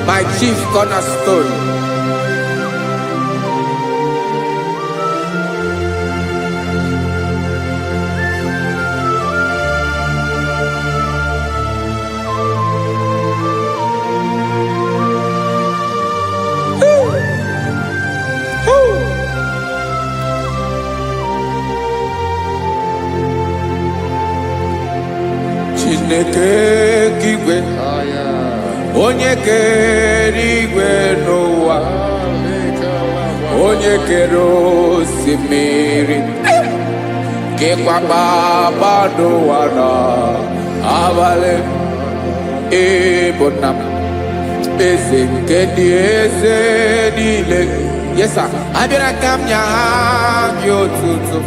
my chief cornerstone. Chineke kigwe onye kere igwe n'ụwa onye kere osimiri kekwa kpakpando ụwa n'abalị ịbụ nna m eze nke ndị eze niile. Yes sir, abịara ka m nya gị otuto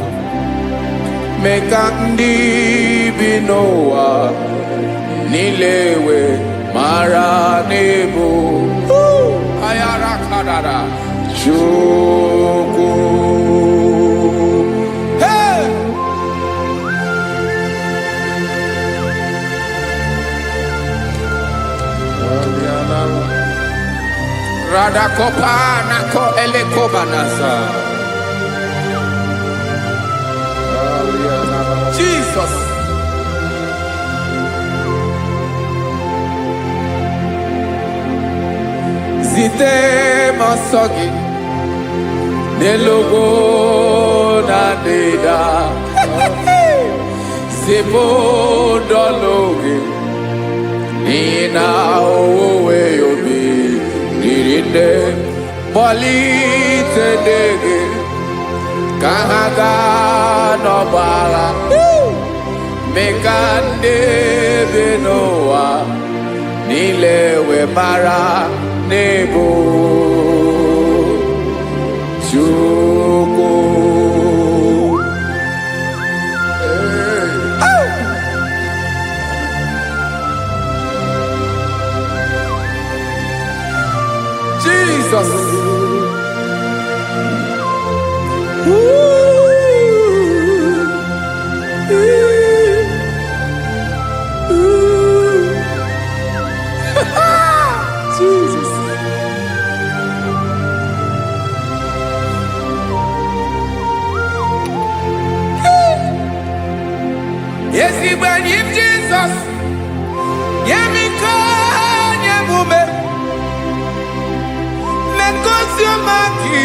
mee ka ndị bi n'ụwa niile wee mara n'ebu ayara kadara Chukwu. Hey! Radakopa nako elekobanasa. Jesus. Zite masogi nelogo na deda zipo dologi nina owe yobi nirinde bolite dege kahaga no bala mekande benoa nilewe mara nebo Chukwu. Jesus. Jesus. Yemiko nyemume mekosi omaki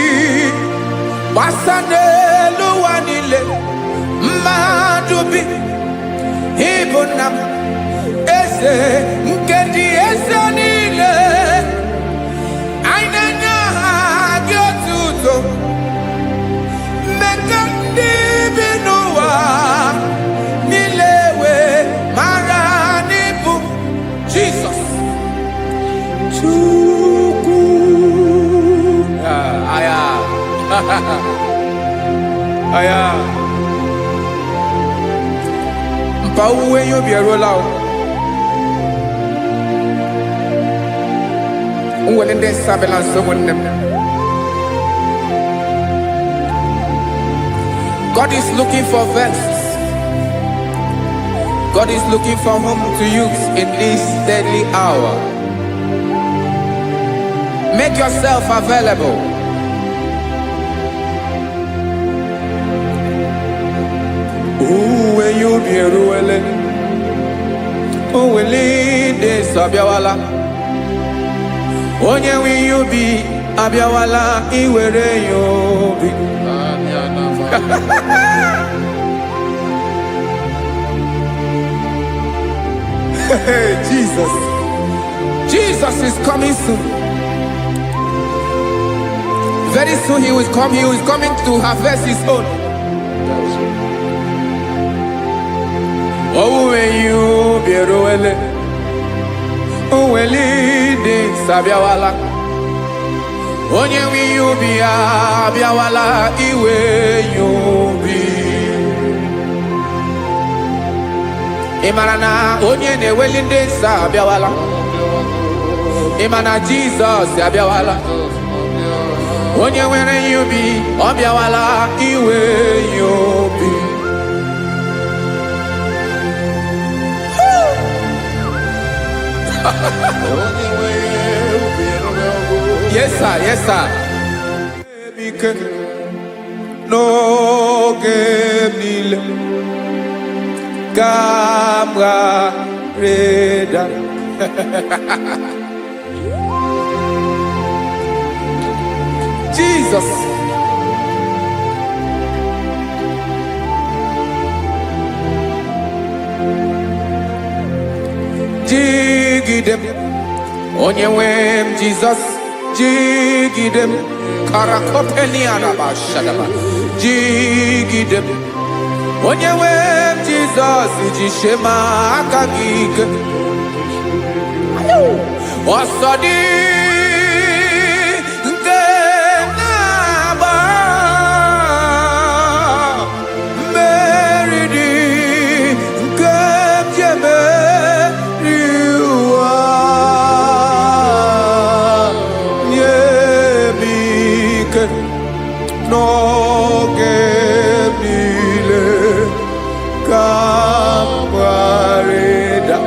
wasane luwanile madubi ibunam ese nkendi ese nile ainanya gyotuto mekandi binuwa nilewe maranibu Jesus Chuku aya aya mpa uwe yo bierola o unwelende sabela someone. God is looking for vessels. God is looking for whom to use in this deadly hour. Make yourself available. When you be ruele, oh, will lead this Abiawala. Onye will you be Abiawala? Iwere you be. Jesus. Jesus is coming soon. Very soon he will come. He is coming to harvest his own. Oh, when you be roele, oh, when leading Sabiawala. Onye will you be Abiawala? Iwe you be. Imanana onye ne welinde Sabiawala. Imana Jesus Sabiawala. Onye were you be Abiawala? Iwe you be. Yes sir, yes sir. No game Camera Reda. Jesus. Jigidem Onyewem Jesus Jigidem Karakopeni Araba Shadaba Jigidem Onyewem Jesus Jishema Akagig Osodi Ngenaba Meridi Ngemjeme No gemile kamwareda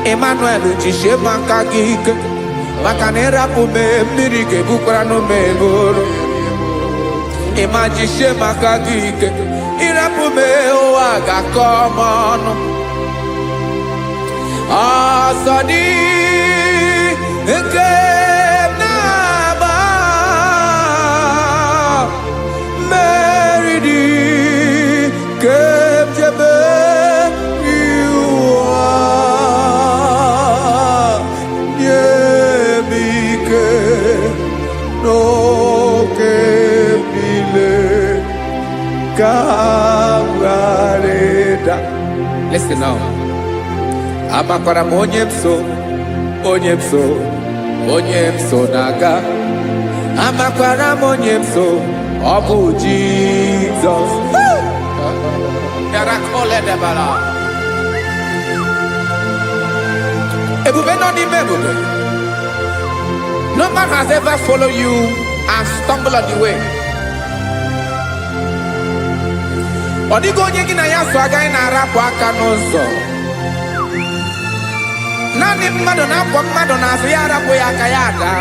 Emmanuel jishe makagike makanera pume mirike bukrano meboro Ema jishe makagike irapume oaga komono Asadi Listen now. Amakwara onyemso naga. Amakwara onyemso obu Jesus. Yarakole debala. Ebube no di mebube. No man has ever followed you and stumbled on the way. Odigo onye gị na ya so agaghị na-arapụ aka n'ụzọ. Naanị mmadụ na-akwọ mmadụ n'azụ ya arapụ ya aka ya ada.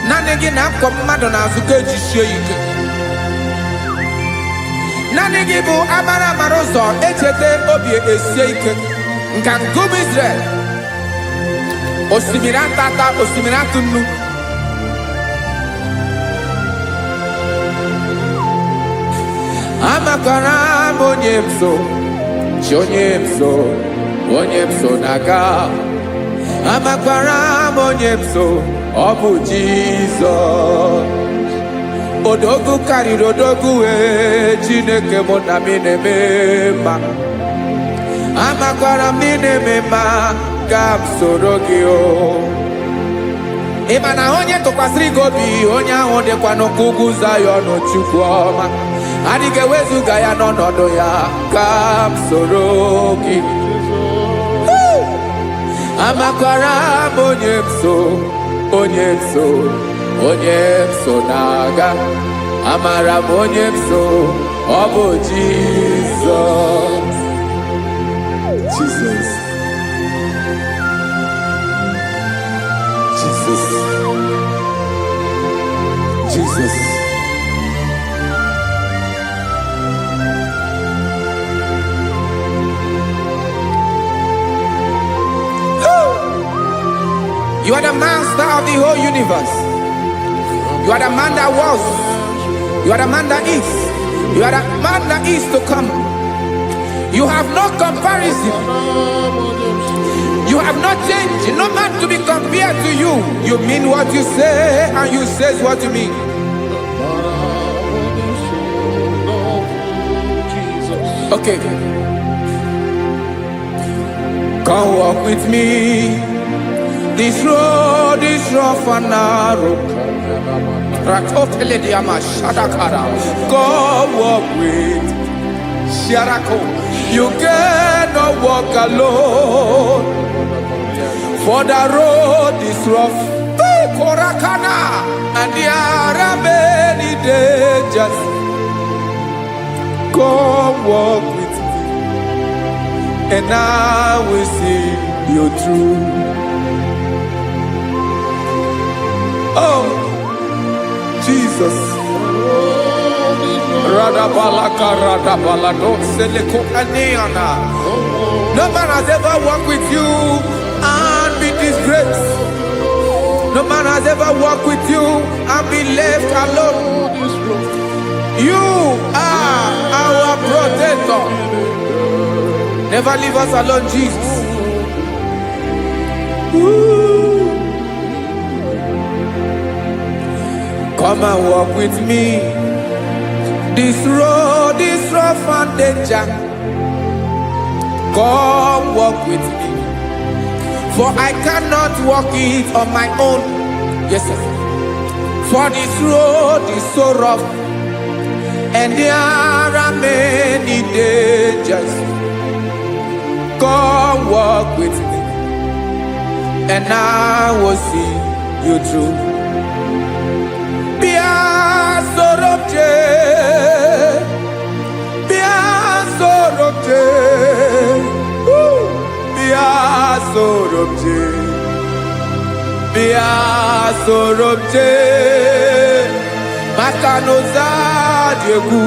Naanị gị na-akwọ mmadụ n'azụ ka ejisie ike. Naanị gị bụ amara ụzọ echete obi esie ike. Nkangum Israel. Osimiran tata, osimiran tunu. Amakara onyemso, onyemso naga. Amakara onyemso, obu Jesus. Odogu kariri odogu Chineke mụ na mi na-eme mma. Amakwara m na ị na-eme mma ka m soro gị o. Ị ma na onye tụkwasịrị gị obi, onye ahụ dịkwa n'ụkwụ ugwu Zayọn Chukwu ọma. Adịghị ewezuga ya n'ọnọdụ ya ka m soro gị. Amakwara m onye m so na-aga. Amara m onye m so, ọ bụ Jizọs. Jesus. You are the master of the whole universe. You are the man that was. You are the man that is. You are the man that is to come. You have no comparison. You have not changed. No man to be compared to you. You mean what you say, and you say what you mean. Okay. Come walk with me. This road is rough and narrow. Go walk with Sharako. You cannot walk alone. For the road is rough. Korakana. And there are many dangers. Go walk with me, and I will see you through. Oh, Jesus. No man has ever walked with you and be disgraced. No man has ever walked with you and be left alone. You are our protector. Never leave us alone, Jesus. Ooh. Come and walk with me. This road is rough and danger. Come walk with me. For I cannot walk it on my own. Yes, sir. For this road is so rough, and there are many dangers. Come walk with me, and I will see you through. Sorobje Makanoza Diegu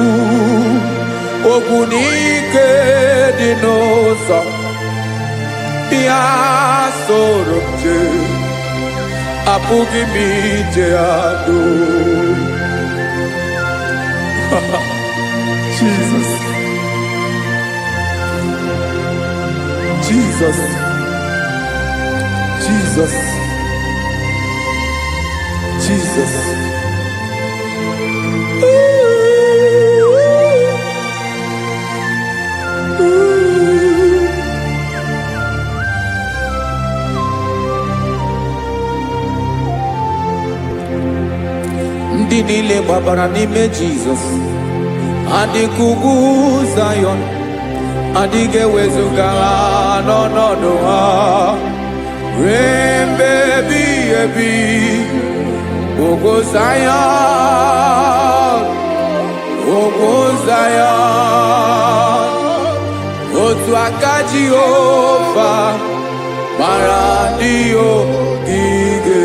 Ogunike Dinosa Bia Sorobje Apugi Mijeado. Jesus. Ndị niile gbabara n'ime Jizọs adịghị ugwu Zayọn, adịghị ewezuga ha n'ọnọdụ ha ruo mgbe ebighị ebi. Ugwu Zayọn, otu aka Jehova mara ndị ogige.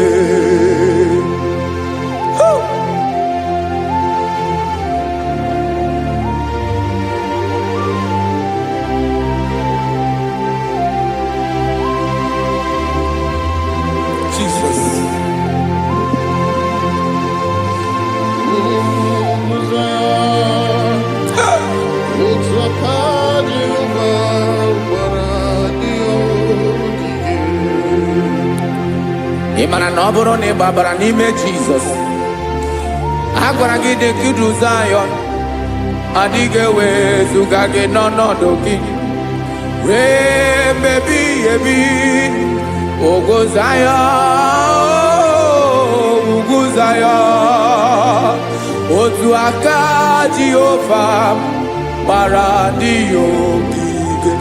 ị mara na ọ bụrụ na ị gbabara n'ime Jizọs, a gwara gị dị ka idu Zayọn, adịghị ewezuga gị n'ọnọdụ gị ree mgbe ebighị ebi. Ugwu Zayọn, ugwu Zayọn, otu aka Jehova gbara ndị ya ogige.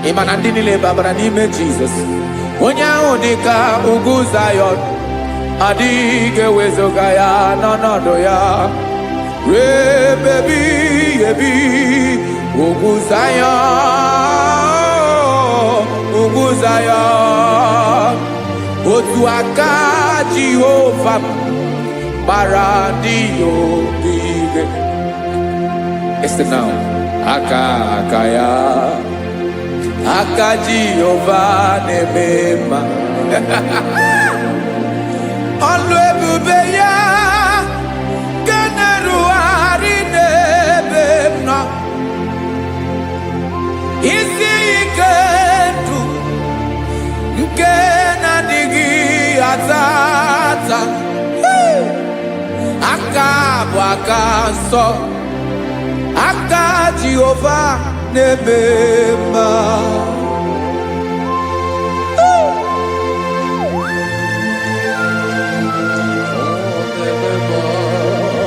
Ị ma na ndị niile babara n'ime Jizọs, onye ahụ dị ka ugwu Zayọn, adịghị ewezuga ya n'ọnọdụ ya ree mgbe ebighị ebi. Ugwu Zayọn, ugwu Zayọn, otu aka Jehova gbara ndị ya ogige. Listen now, aka ya, aka Jehova na-eme mma. Ọlụ ebube ya ga na-erugharị n'ebe m nọ. Isi ike ndụ nke na-adịghị ata ata, aka bụ aka nsọ, aka Jehova na-eme mma.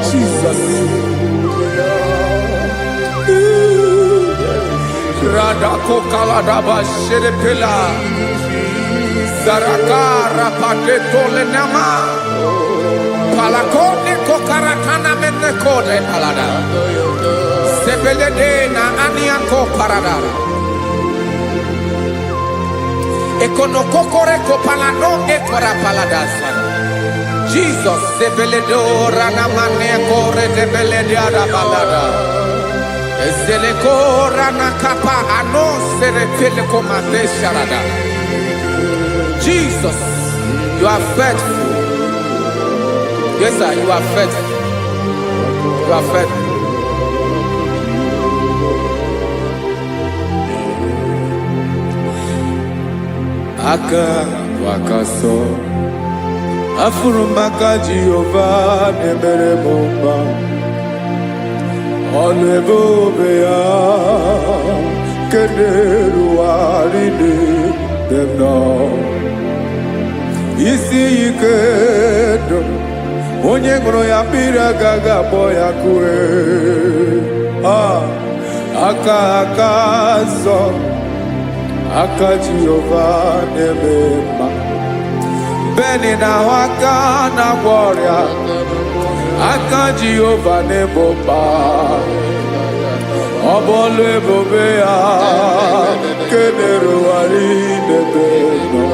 Jesus. Radako kaladaba sherepela, zarakara pateto lenama, palakone kokarakana menekode palada, sebelede na aniako parada, ekonokokore kopalano ekora paladasa. Jesus, sebeledo rana manekore debelediada balada. Ezelekora nakapa ano serepele komate sharada. Jesus, you are faithful. Yes, sir, you are faithful. You are faithful. Aka wakaso afurumaka Jehova nemere bomba. Ọlụ ebube ya kenerughari n'ebe m nọ. Isi ike ndụ onye ṅụrụ ya mmiri agaghị akpọ ya kue. Aka nsọ, aka Jehova na-eme mma. Beni na-ahụ aka na-agwọ ọrịa, aka Jehova na-ebo mba. Ọ bụ ọlụ ebube ya kenerughari n'ebe m nọ.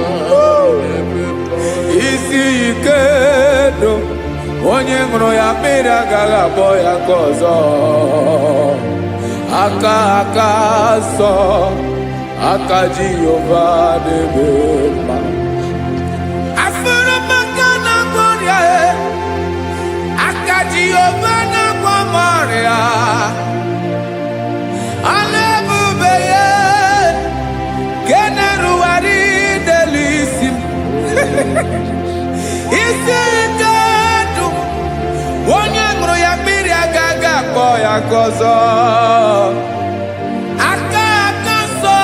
Isi ike ndụ onye ṅụrụ ya mmiri agaghị akpọ ya nke ọzọ. Aka nsọ, aka Jehova na-eme mma. Jehova na-agwọ m ọrịa, ọlụ ebube ya ka na-erugharị n'elu isi m. Isi ike ndụ onye ṅụrụ ya mmiri agaghị akpọ ya nke ọzọ. Aka nsọ,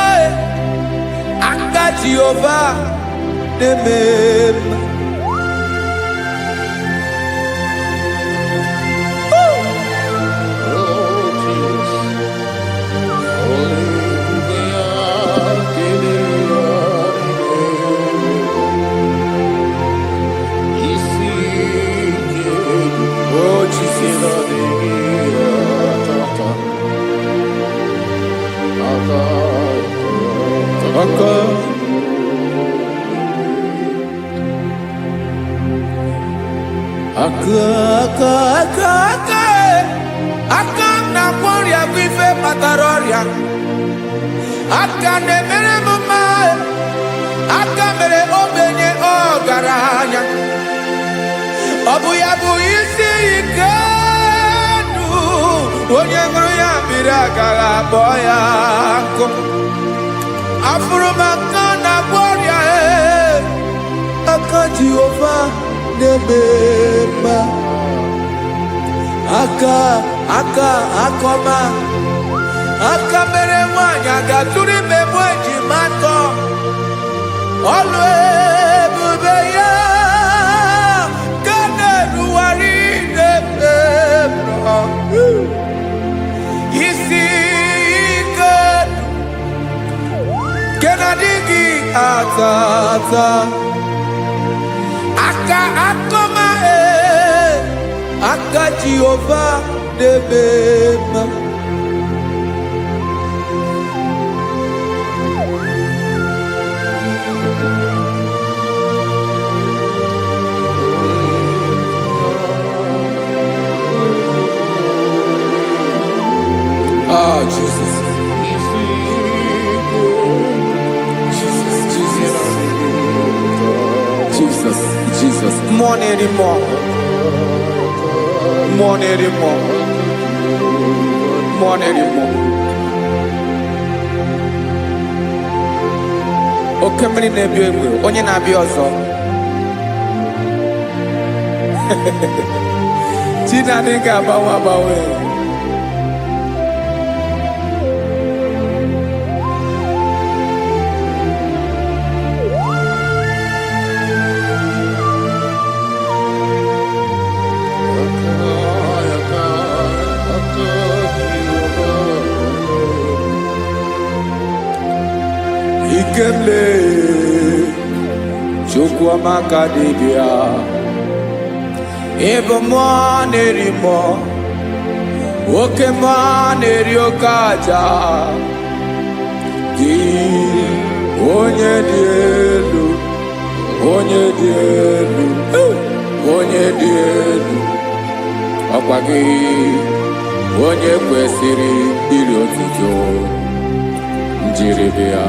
aka Jehova na-eme mma. Aka na-agwọ ọrịa bụ ife kpatara ọrịa. Aka na-emere m mma, aka mere ogbenye ọgaranya. Ọ bụ ya bụ isi ike ndụ onye ṅụrụ ya mmiri agaghị akpọ ya nkụ. Afụrụ m aka na-agwọ ọrịa, aka aka Jehova na-eme mma. Aka akọma, aka mere nwanyị aga tụrụ ime mụ ejima atọ. Ọlụ ebube ya ka na-erugharị n'ebe m nọ. Isi ike nke na-adịghị ata ata. Aka akọma aka Jehova na-eme mma. Oh, Jesus. Jesus. More anymore. More anymore. More anymore. Oke mmiri na-ebi egbe, onye na-abịa ọzọ. Chineke ga-agbanwe agbanwe. Ikemle Chukwuamaka dibịa, ebe mmụọ na-eri mmụọ, oke mmụọ na-eri oke aja. Gị onye dị elu, onye dị elu, onye dị elu, ọkwa gị onye kwesịrị iri otuto. Njiri bịa.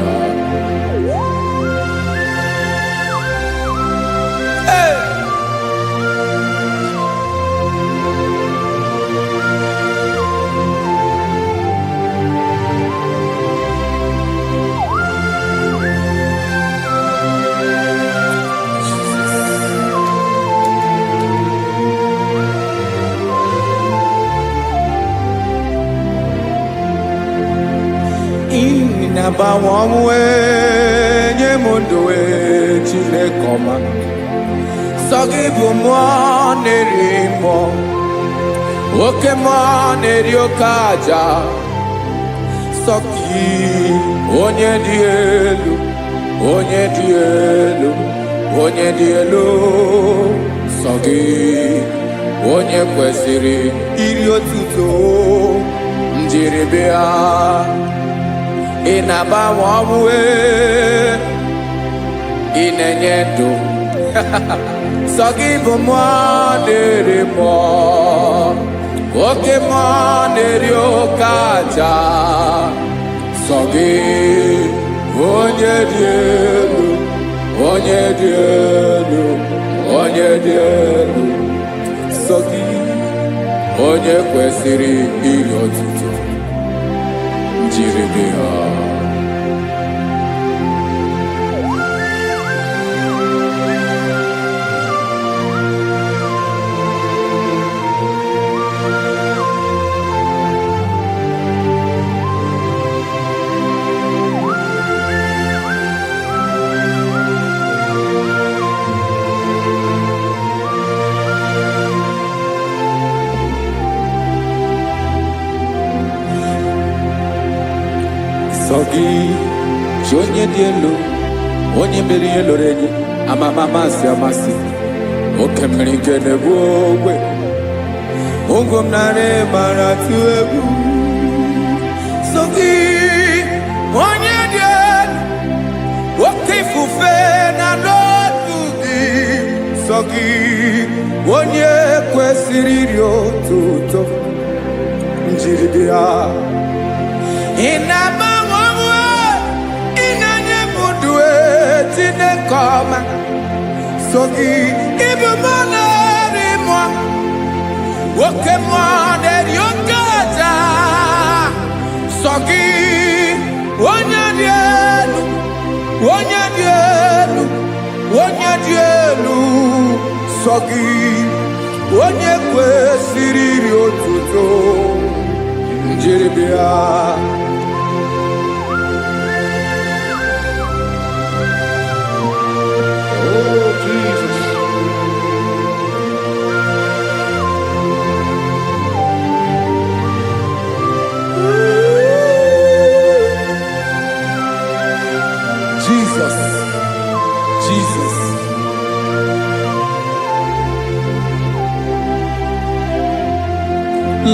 Inagbanwe ọnwụ nye m ndụ Chineke ọma. Sọ gị bụ mmụọ na-eri mmụọ, oke mmụọ na-eri oke aja. Sọ gị onye dị elu, onye dị elu, onye dị elu. Sọ gị onye kwesịrị iri otuto. Njiri bịa. Ị na-agbanwe ọnwụ, ị na-enye ndụ. Sọ gị bụ mmụọ na-eri mmụọ, oke mmụọ na-eri oke aja. Sọ gị onye dị elu, onye dị elu, onye dị elu. Sọ gị onye kwesịrị iri otuto. Njiri bịa. Sọ gị chi onye dị elu, onye mere ihe loro enyi, amama amasị amasị. Oke mmiri nke na-ebu ogwe, ụgwọ m narị mara atụ egwu. Sọ gị onye dị elu, oke ifufe na n'otu gị. Sọ gị onye kwesịrị iri otuto. Njiri bịa. Ị na-agbanwe ọnwụ, ị na-enye m ndụ Chineke ọma. Sọ gị ịbụ mmụọ na-eri mmụọ, oke mmụọ na-eri oke aja. Sọ gị onye dị elu, onye dị elu, onye dị elu. sọ gị onye kwesịrị iri otuto njiri bịa. Oh, Jesus. Jesus, Jesus.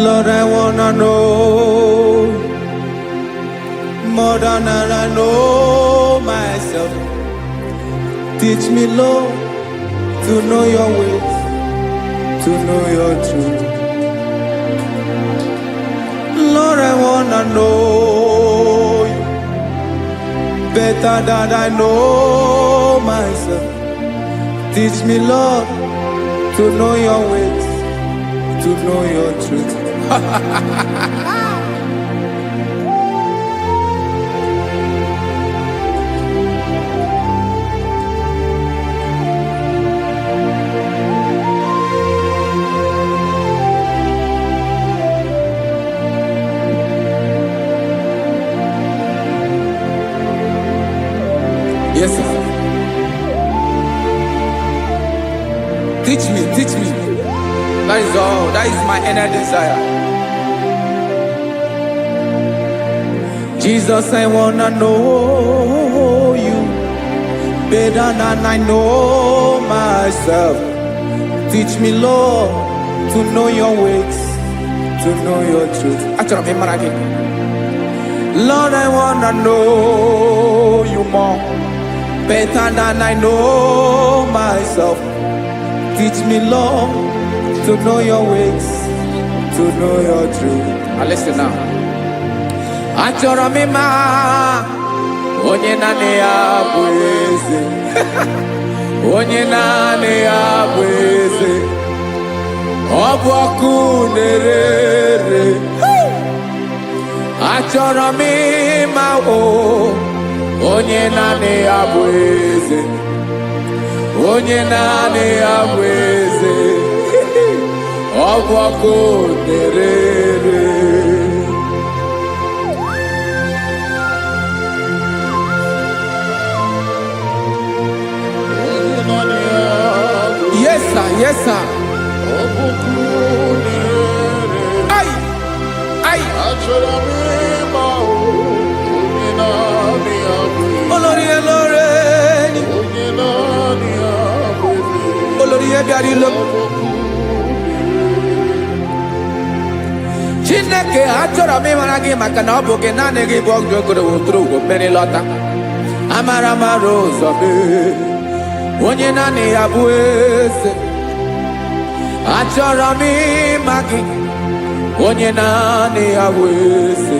Lord, I wanna know more than I know myself. Teach me, Lord, to know your ways, to know your truth. Lord, I wanna know you better than I know myself. Teach me, Lord, to know your ways, to know your truth. Yes, sir. Teach me, teach me. That is all. That is my inner desire. Jesus, I wanna know you better than I know myself. Teach me, Lord, to know your ways, to know your truth. Actually, I'm again. Lord, I wanna know you more better than I know myself. Teach me, Lord, to know your ways, to know your truth. Now listen now. Achọrọ m ịma onye naanị ya bụ eze. Onye naanị ya bụ eze. Ọ bụ ọkụ na-ere. Achọrọ m ịma onye naanị ya bụ eze. Onye naanị ya bụ eze. Ọ bụ ọkụ na-ere. Yes, sir. Yes, sir. Ay, ay. Olórí Olórí. Olórí Ebiari lo. Chineke achọrọ m ịmara gị maka na ọ bụ gị naanị gị bụ ọgụ ogoro woturu ugwo mmeri lọta. Amara mara ụzọ mee. Onye naanị ya bụ eze. Achọrọ m ịma gị. Onye naanị ya bụ eze.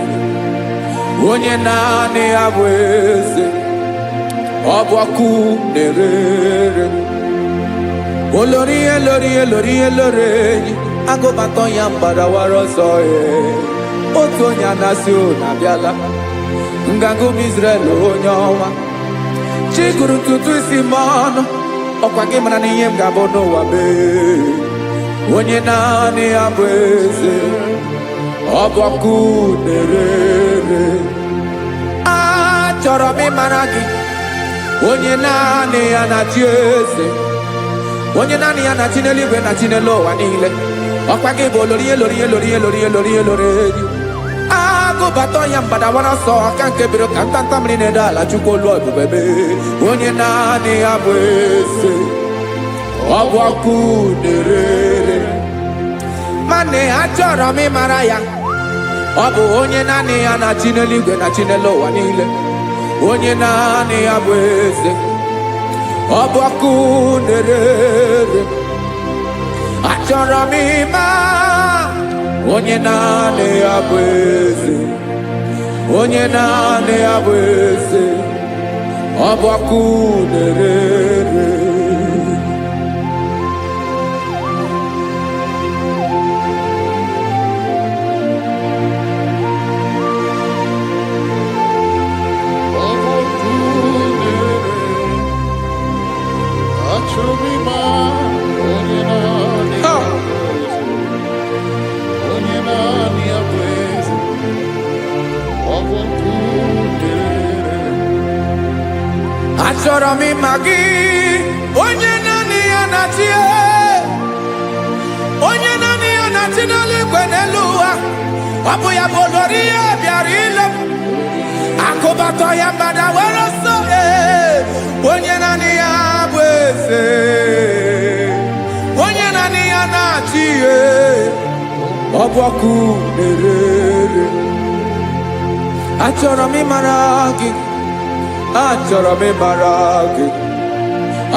Onye naanị ya bụ eze. Ọ bụ ọkụ na-ere. Olórí Olórí Olórí Olórí. Agụbatọ ya mgbadawara ọsọ ya. Otu onye anasị na-abịala. Nganga ụmụ Izrel onye ọnwa. Chiguru ntutu isi m ọnụ. Ọkwa gị mara na ihe m ga-abụ n'ụwa mee. Onye naanị ya bụ eze. Ọ bụ ọkụ na-ere. Achọrọ m ịmara gị. Onye naanị ya na-achị eze. Onye naanị ya na-achị n'eluigwe na-achị n'elu ụwa niile. Ọkwa gị bụ Olórí Olórí Olórí Olórí Olórí Olórí. Agụbatọ ya mgbadawara ọsọ aka nke biro ka ntanta mmiri na-ede ala Chukwu olu ebube mee. Onye naanị ya bụ eze. Ọ bụ ọkụ na-ere. Mane achọrọ m ịmara ya. Ọ bụ onye naanị ya na-achị n'eluigwe na-achị n'elu ụwa niile. Onye naanị ya bụ eze. Ọ bụ ọkụ na-ere. Achọrọ m ịma onye naanị ya bụ eze. Onye naanị ya bụ eze. Ọ bụ ọkụ na-ere. Achọrọ m ịma achọrọ m ịma gị, onye naanị ya na-achị, onye naanị ya na-achị n'eluigwe n'elu ụwa. Ọ bụ ya bụ olori ya bịara ile m, akụbatọ ya mgbada were ọsọ. Onye naanị ya bụ eze, onye naanị ya na-achị ihe, ọ bụ ọkụ na-ere. Achọrọ m ịmara gị, achọrọ m ịmara gị,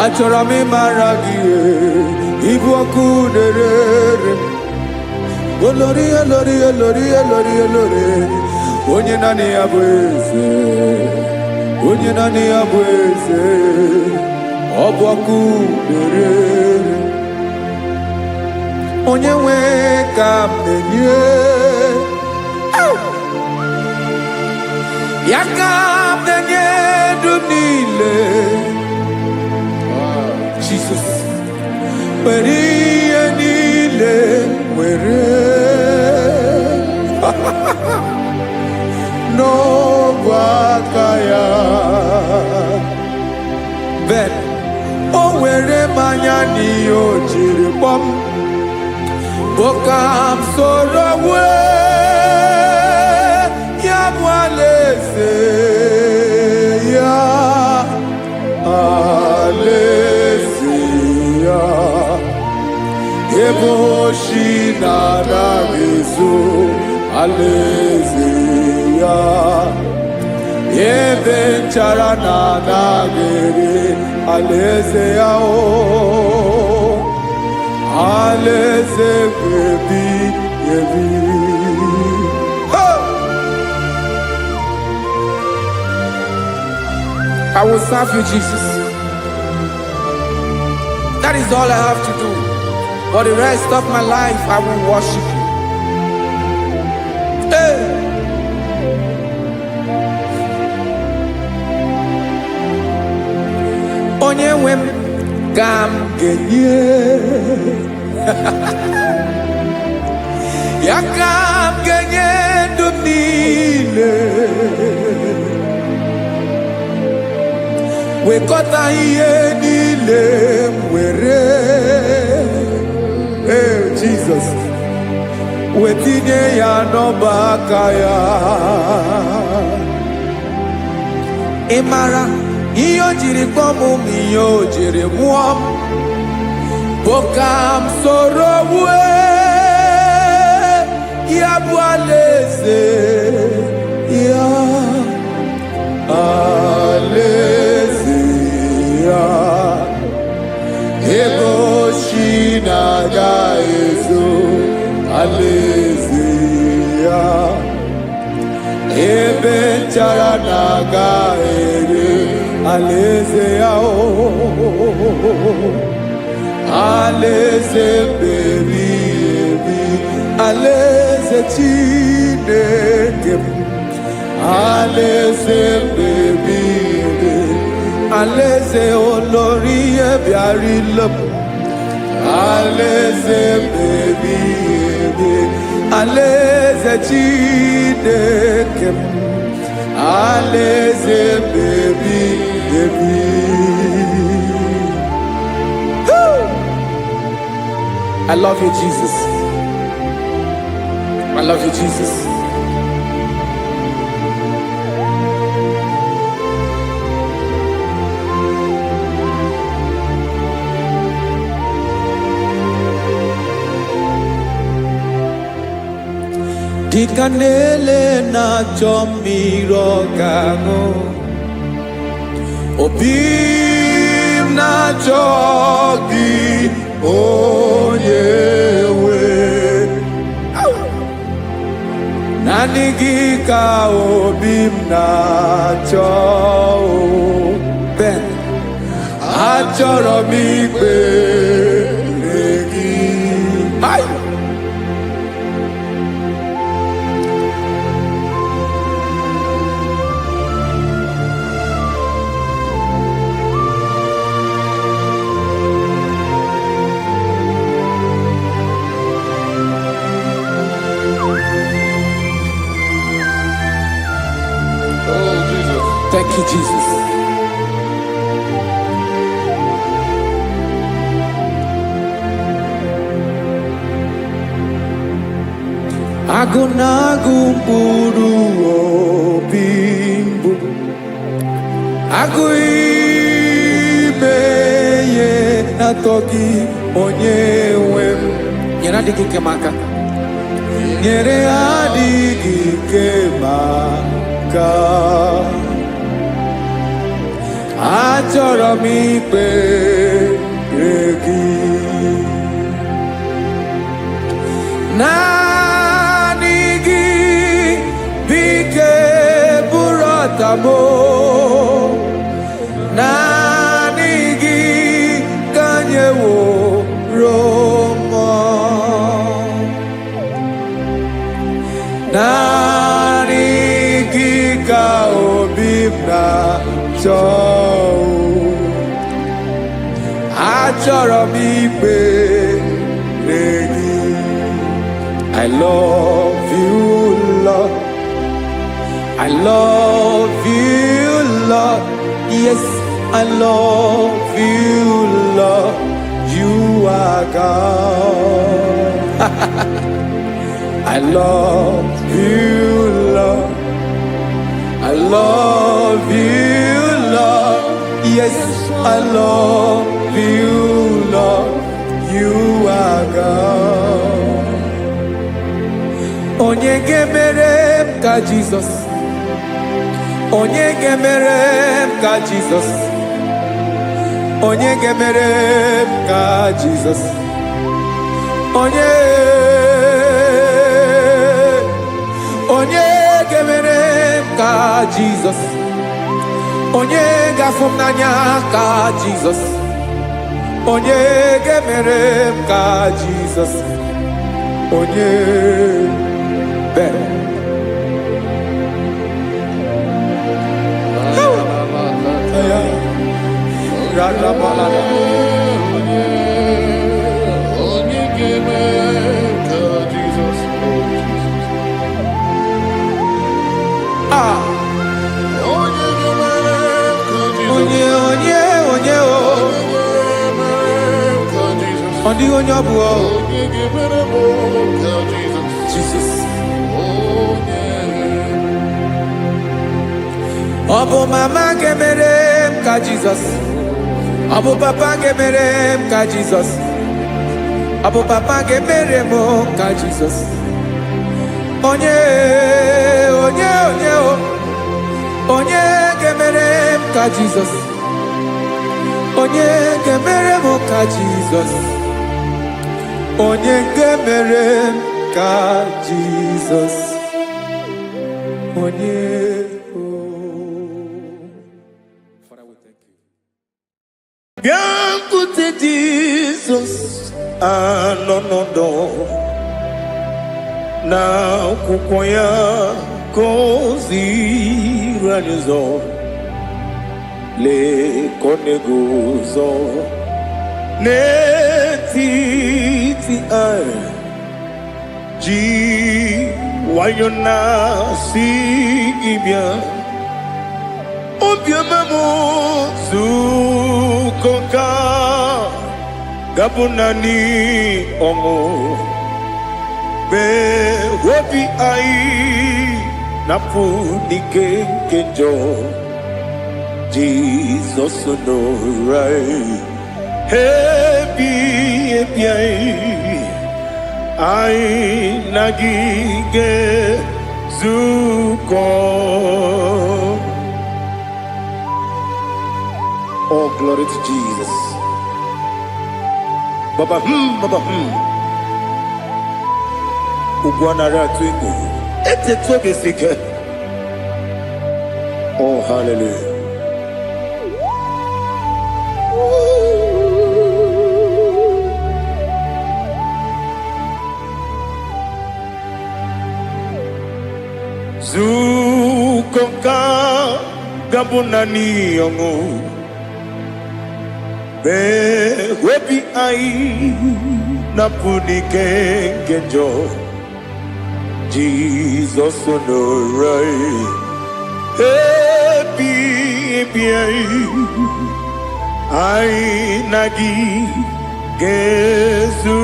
achọrọ m ịmara gị, ịbụ ọkụ na-ere. Olori, olori, olori, olori, olori, onye naanị ya bụ eze, onye naanị ya bụ eze, ọ bụ ọkụ na-ere. Onye nwe ka m na-enye, ya ka m na-enye ndụ niile. Jesus, were ihe niile were n'ọbụ aka ya. Ben, o were mmanya n'ihe o jiri kpọọ m, bụ ka m soro wee ya bụ alaeze ya, alaeze ya, ebe oshi na-anaghị ezo, alaeze ya, ebe nchara na-anaghị ere, alaeze ya. O alaeze ebi ebi. I will serve you, Jesus. That is all I have to do. For the rest of my life, I will worship you. Hey. Onye nwe m ka m ga-enye, ya ka m ga-enye ndụ m niile, wekọta ihe niile m were, Jesus, wetinye ya n'ọba aka ya. Ị mara ihe o jiri kpọọ m, ihe o jiri mụọ m, bụ ka m soro wee ya bụ alaeze ya, alaeze ya, ebe oshi na-agaghị ezo, alaeze ya, ebe nchara na-agaghị ere, alaeze ya. Alaeze ebi ebi, alaeze Chineke m, alaeze ebi ebi, alaeze olori ihe bịara ile m, alaeze ebi ebi, alaeze Chineke m, alaeze ebi ebi. I love you, Jesus. I love you, Jesus. Dịka na-ele na-achọ mmiri ọ ga-aṅụ, obi m na-achọ gị, onye nwe. Naanị gị ka obi m na-achọ. Ben, achọrọ m ikpere gị. Oh, Jesus. Thank you, Jesus. Agụnagụ mkpụrụ obi mbụ agụ ime ihe na-atọ gị onye nwe m nyere adịghị ike m aka nyere adịghị ike m aka achọrọ m ikpere gị naanị gị bike bụrụ ọtamo naanị gị ka anyị wụrụ mmụọ naanị gị ka obi m na-achọ achọrọ m ikpere gị I love you, Lord. I love you, Lord. Yes, I love you, Lord. You are God. I love you, Lord. I love you, Lord. Yes, I love you, Lord. You are God. Onye ga-emere m ka Jizọs onye ga-emere m ka Jizọs onye ga-emere m ka Jizọs onye ga-emere m ka Jizọs onye ga-afụ m n'anya ka Jizọs onye ga-emere m ka Jizọs onye better. Jesus. Ọbụ mama ga-emere m ka Jizọs ọbụ papa ga-emere m ka Jizọs ọbụ papa ga-emere m ka Jizọs onye ga-emere m ka Jizọs onye ga-emere m ka Jizọs onye ga-emere m ka Jizọs onye Biancote Jesus anonodo na akwụkwọ ya gọziri anyị ụzọ lekọnego ụzọ n'etiti anyị ji nwayọ na-asị gị bịa obiọma m zukọ ka gabụ naanị ọṅụ mee obi anyị napụ n'ike nke njọ Jizọs nọrọ anyị ebi anyị na gị ga-ezukọ. Oh, glory to Jesus. Baba, Baba, Ugwanara twingo. Ete tobe sike. Oh, hallelujah. Zukonka gabunani yongo. Be webi ai napuni kenjo Jesus onorai happy ai nagi gezuko.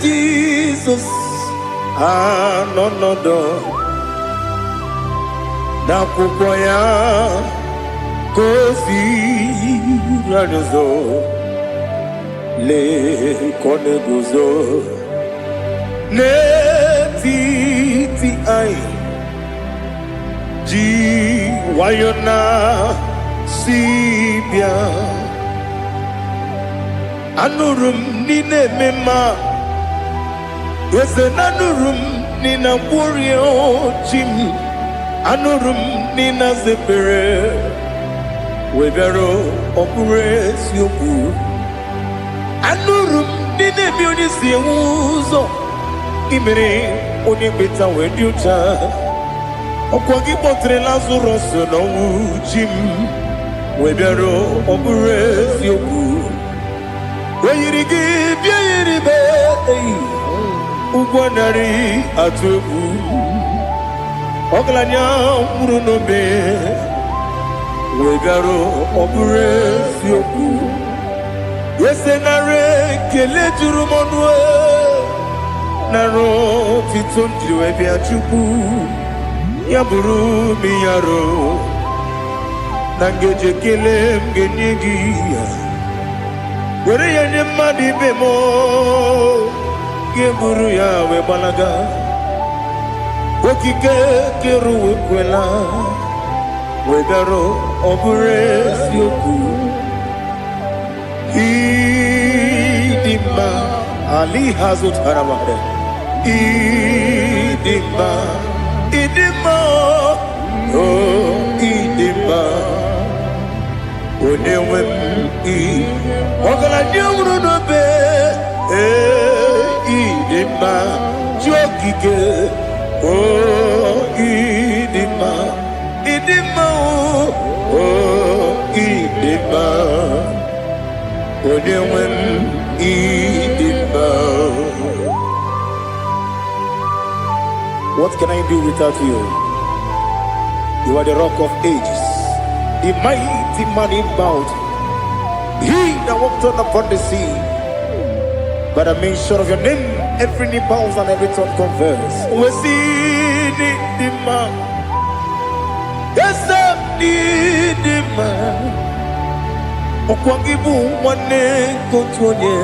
Jesus anonodo n'akwụkwọ ya kozi ranyozo le kone guzo n'etiti anyị ji nwayọ na si bịa anụrụ m n'ime mma eze na anụrụ m n'ina mkpụrụ ochi m anụrụ m n'ina zebere wee bịara ọbụrụ eziokwu anụrụ m n'ina ebe onye si enwe ụzọ imere onye kpeta wee dị ụcha ọkwa gị kpọtere Lazarọs n'ọnwụ chi m wee bịara ọbụrụ eziokwu wee yiri gị bịa yiri be ụgwọ narị atụ egwu ọgaranya mkpụrụ n'obe wee bịara ọbụrụ eziokwu ese nara ekele juru m ọnụ nara otito m jiri wee bịa Chukwu ya bụrụ m ya ro na ngeji ekele m ga-enye gị ya were ya nye mmadụ ibe m ga-eburu ya wee gbalaga okike kere wekwela wee bịara ọ bụrụ eziokwu ịdị mma ali ha zụtara mmadụ ịdị mma ịdị mma o ịdị mma onye nwe m ọgaranya nwụrụ n'obe ịdị mma ji okike o ịdị mma o ịdị mma onye nwe m ịdị mma. What can I do without you? You are the rock of ages, the mighty man in battle, he that walked on upon the sea. By the mention of your name, every knee bows and every tongue confess. We see the man. Yes, the man. Okwangibu wane kotonye.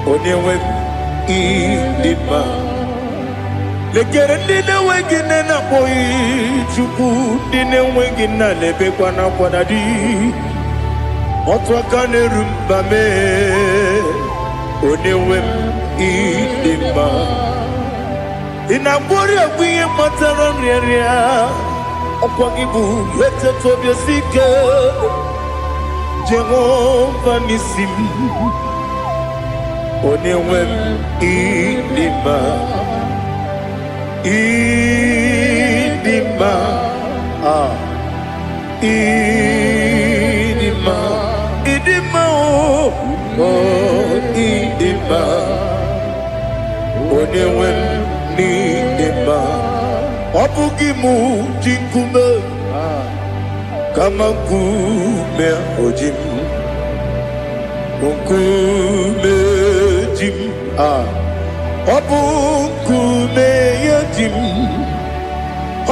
Onyewe the man. Lekere ndine wengine na boy Chukwu ndine wengine lebe kwa na kwadadi. Otwaka nerumba me onyewe ịdị mma ịna-agbori ogbihe matara nrịarịa ọkwa gị bụ eteta obi osike Jehova n'isi m onyewe ịdị mma ịdị mma ịdị mma ịdị mma o ịdị mma onyewe m n'ịdị mma ọ bụghị mụ ji nkume kama nkume oji m nkume ji m ọ bụ nkume ya ji m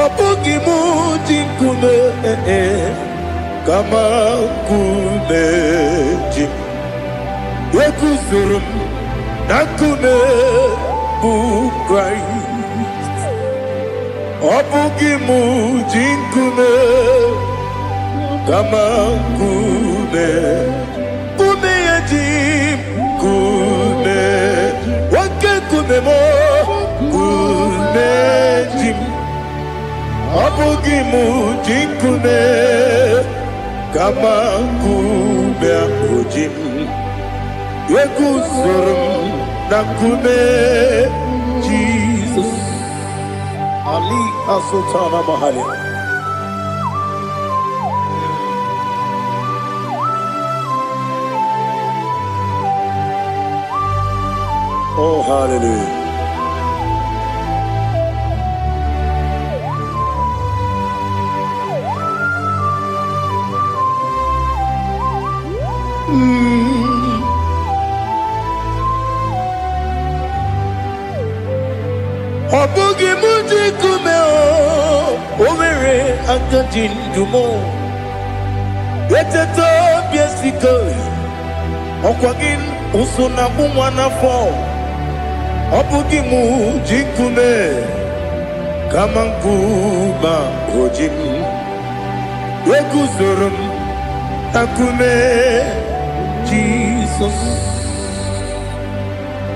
ọ bụghị mụ ji nkume kama nkume ji m ekuzuru m na nkume bụ Kraịst ọ bụghị mụ ji nkume kama nkume nkume ya ji nkume nwoke nkume m nkume ji m ọ bụghị mụ ji nkume kama nkume ahụ ji m ekuzuru m na nkume Jesus Ali Asultana Mahali. Oh, hallelujah. agadi ndumo eteto biesiko okwagin usuna bumwana fo obugi mu jikume kama nkuba ojim Yeguzorum akume Jesus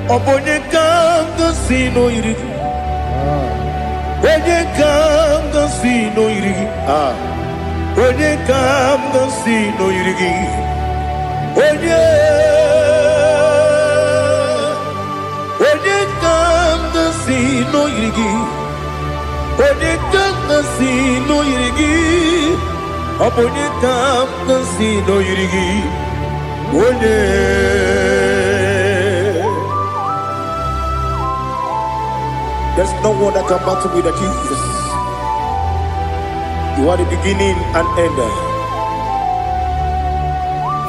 Obonye kanga sino irigi Onye kanga sino irigi Onye kanga sino irigi Onye kanga sino irigi Onye kanga sino irigi Onye kanga sino irigi Onye There's no one that can battle with Jesus. You are the beginning and end.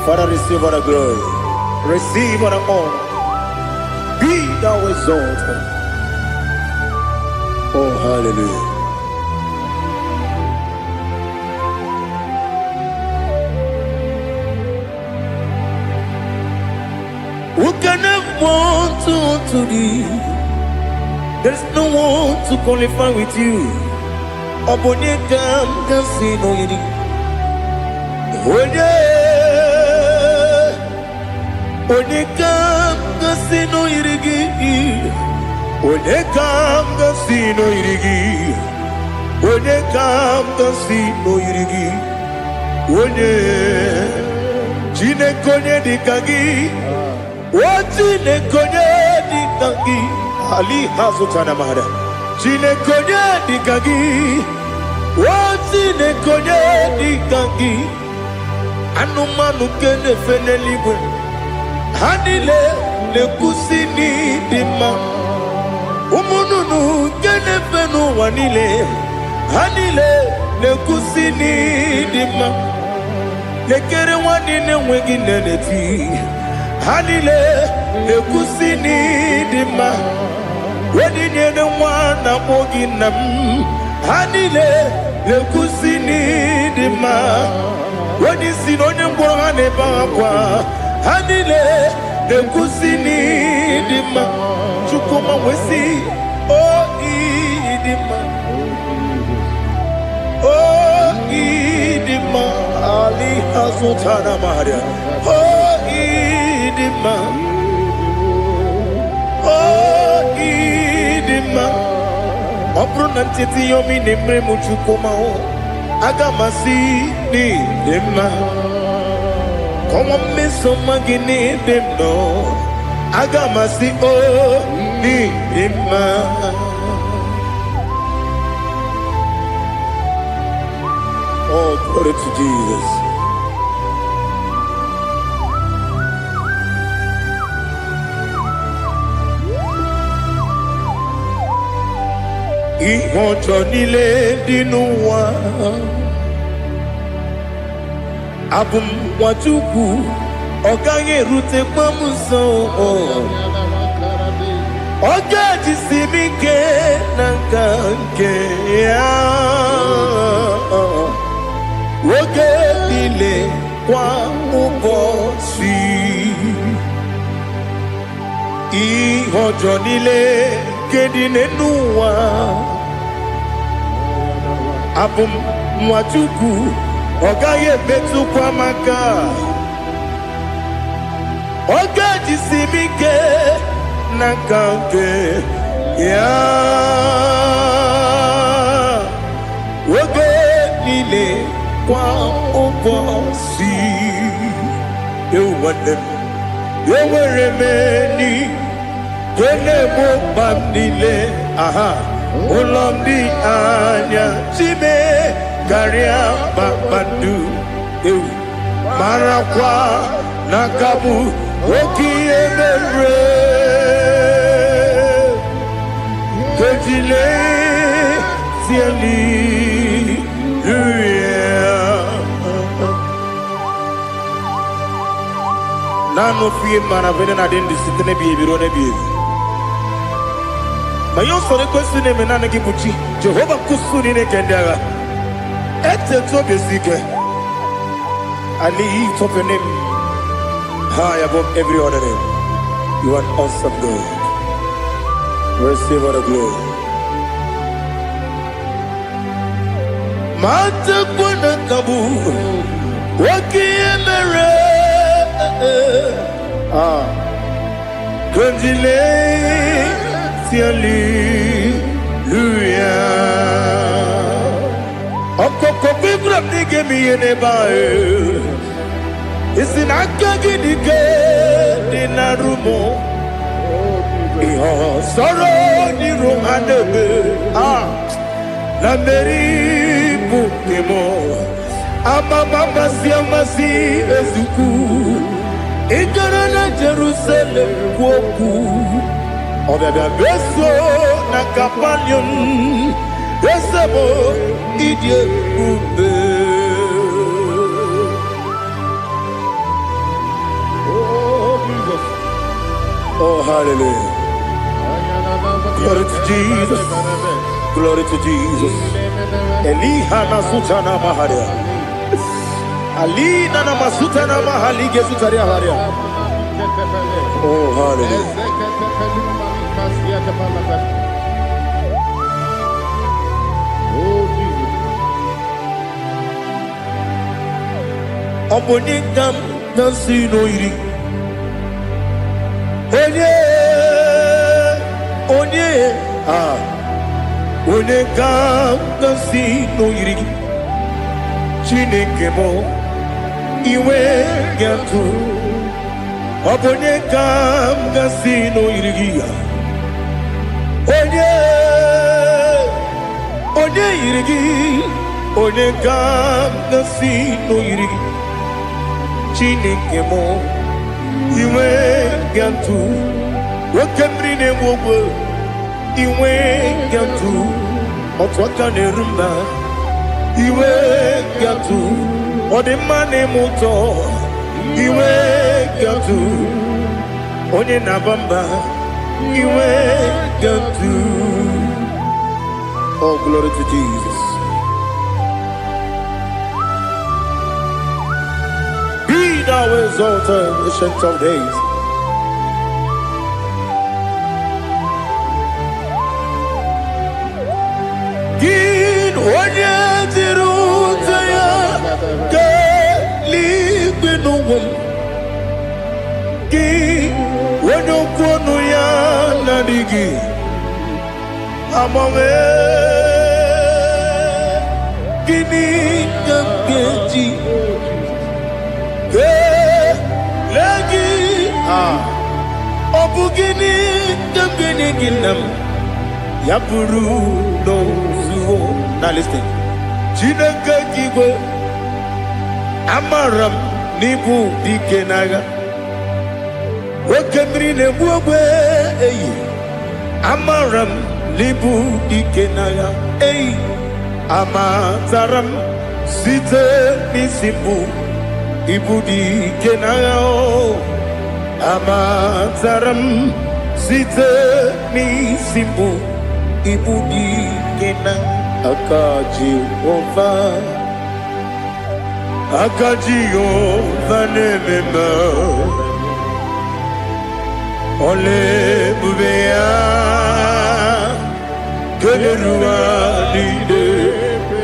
Father, receive all the glory. Receive all the honor. Be thou exalted. Oh, hallelujah. Who can have one to thee? There's no one to qualify with you. Obonye kanga sino yiri. Onye kanga sino yirigi. Onye kanga sino yirigi. Onye kanga sino yirigi. Onye jine konye dikagi. Wajine konye dikagi. Ali hazutana mahada. Jine konye dikagi. Wajine konye dikagi. Anumanu kene fene ligwe. Hanile le kusini dima. Umununu kene fenu wanile. Hanile le kusini dima. Lekere wanine wengi neneti. Hanile le kusini dima. Wedi nyene wana mogi nam. Hanile le kusini dima. Wedi sinonye mbwangane bakwa. Hanile le kusini dima. Chukuma wesi oh idima. Oh idima. Ali hazutana maria. Oh idima. Oh idima. Obruna ntiti yomi nemre muchukuma o. Agamasi ni dima. Como meso magini demno. Agamasi o ni dima. Oh, glory to Jesus. Ihojo nile dinuwa Abum watuku Ogange rute kwa muso Oga jisimike nankanke Woge nile kwa ubosi Ihojo nile kedine nuwa Abum mwatuku Ogaye betu kwa maka Oga jisimike nakanke ya Woge nile kwa ubosi Yeweremeni Kene mo bandile, aha, ulomdi anya, chime, karia babandu, marakwa, nakabu, oki emere, kejile, siali, Nano fiye maravene na dendi sitene biye birone biye. Mayon sore kwesune menane kibuchi Jehova kusuni ne kendaga Eteto besike. I lift up your name high above every other name. You are an awesome God. Receive all the glory. Mata kuna kabu wakiemere Kundile Hallelujah. Okoko bibra nige mi enebae. Isin akagi nige dinarumo. Iho soro ni romanebe. La meri bukemo. Amama siamasi ezuku. Ikarana Jerusalem woku. Obebe beso na kapanium. Besabo idie ube. Oh, Jesus. Oh, hallelujah. Glory to Jesus. Glory to Jesus. Elihana sutana maharia. Alina na masutana mahali gesutaria haria. Oh, hallelujah. Oh, Jesus. Obonikam nasino iri. Onye Onekam nasino iri. Chineke mo iwe gatu. Obonekam nasino iri. Onye irigi, onekam nasino irigi. Chineke mo iwe gatu. Wakemri ne wogo iwe gatu. Otwaka ne rumba iwe gatu. Odemane moto iwe gatu. Onye nabamba iwe gatu. Oh, glory to Jesus. Be thou exalted, ancient of days. Gin onye tirutaya ke libinum. Gin onye kwonu ya nadigi. Amame gini keji ke lagi obu gini kebini ginam ya buru no zuo. Now listen. Chineke kigwe amaram nibu dikenaga wakemri ne buogwe eyi amaram libu dikenaya ei amataram site misimbu ibu dikenaya o amataram site misimbu ibu dikenaya akaji ova nemema ole bubea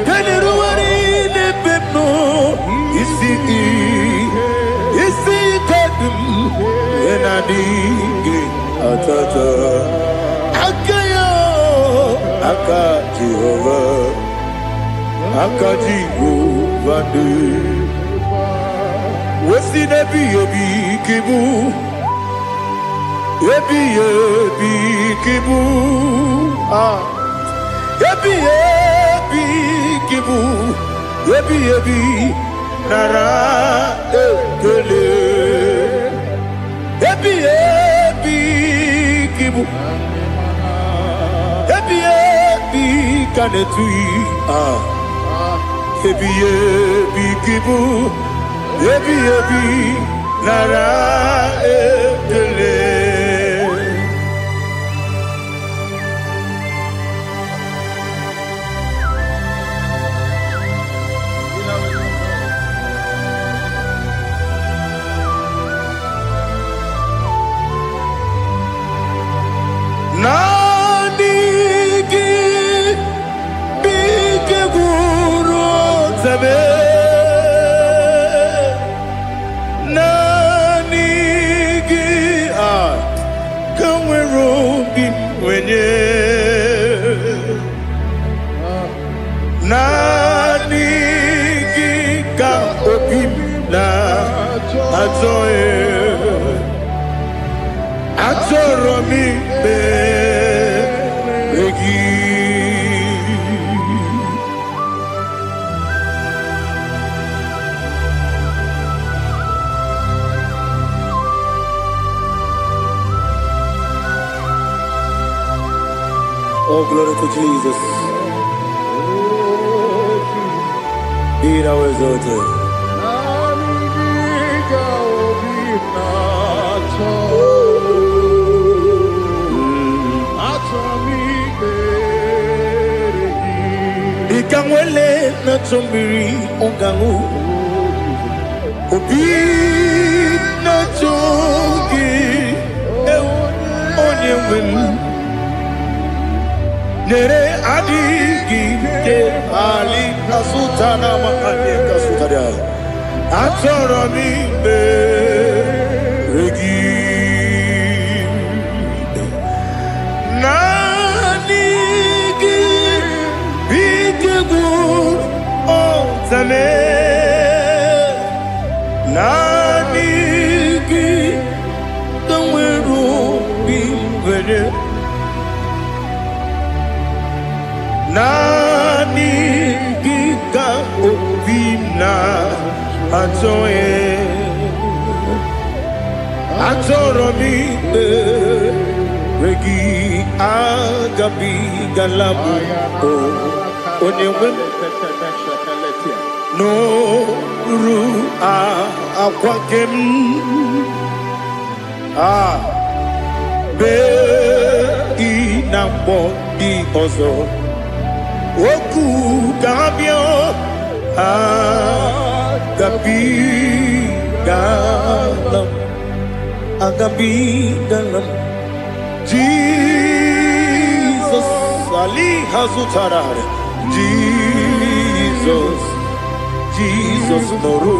Keneruarine pepno isi kadum enadinge atata akayo akaji Jehovah de wesi nebi obi kibu ebi kibu Ebi kibu, ebi nara ekele. Ebi kibu, ebi kanetui. Ebi kibu, ebi nara ekele. zame nanigi kanwero bi wenye nanigi ka obi na atoe atoro mi be regi. Oh, glory to Jesus. Be thou exalted. Ikangwele na chombiri ongangu obi na chogi onye wem nere adigi ke ali kasutana makane kasutaria atoro mi be regi nanigi bigegu otame nanigi kanweru bimwere nanigi ka obina atoe atoro mi regi agabi galabu onyewe no ru akwakem be inambo di ozo oku gabio agabi galam Jesus Ali Hazutarare Jesus Noru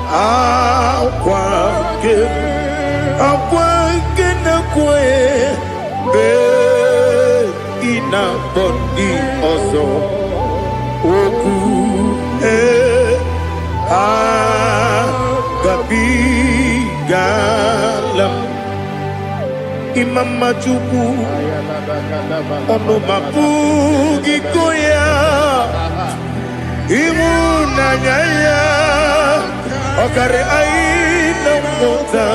Aquake na kwe be ina bondi ozo oku gabi galam imama chuku ono mapugi koya imuna nyaya okare aina mota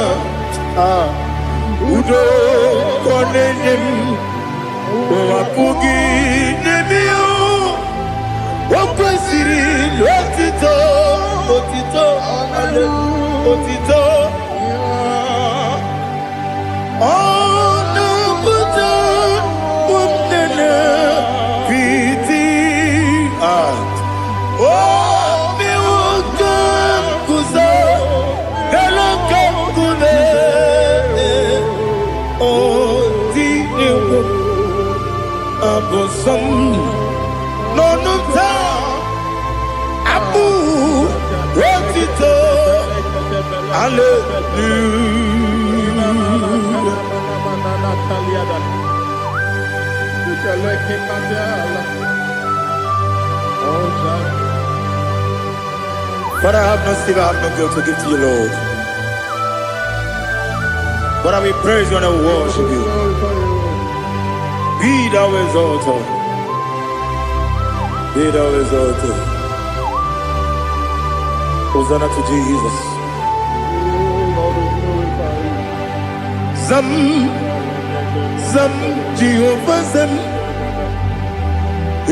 udo konenyem wapugi nemio wakwesiri lotito otito ono buta umnene piti mi uka kuzo eloka kune abosom nonuta abu rotito But I have no silver, I have no gold to give to you, Lord. But I will praise you and I will worship you. Be thou exalted. Be thou exalted. Hosanna to Jesus. Zam Jehovah Zam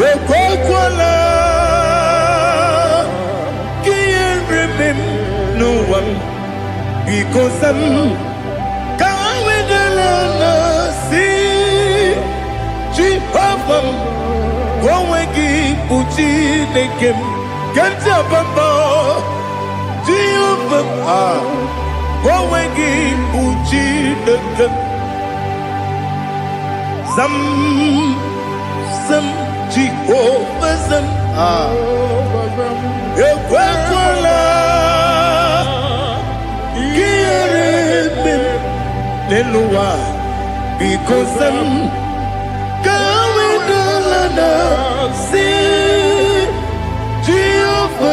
Ekwakwala Can't remember no one because Zam Kawedalana see Jehovah Wawegi Uchi Nekem Ganja Bamba Jehovah Wawegi Uchi Nekem Zam Jehovah Zam ekwekwala ihere eme n'elu ụwa because ka wedala na si Jehova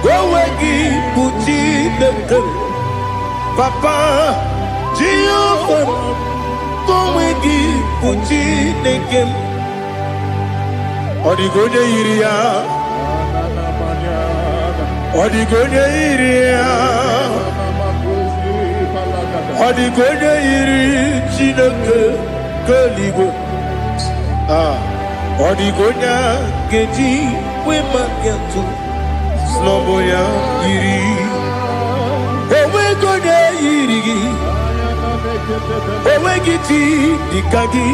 gowe gị bụ Chineke Papa Jehova gowe gị bụ Chineke ọ dịghị onye yiri ya ọ dịghị onye yiri ya ọ dịghị onye yiri Chineke keligwe ọ dịghị onye ga-eji wee maka ntụ n'ọbụ ya yiri onweghị onye yiri gị onweghị chi dịka gị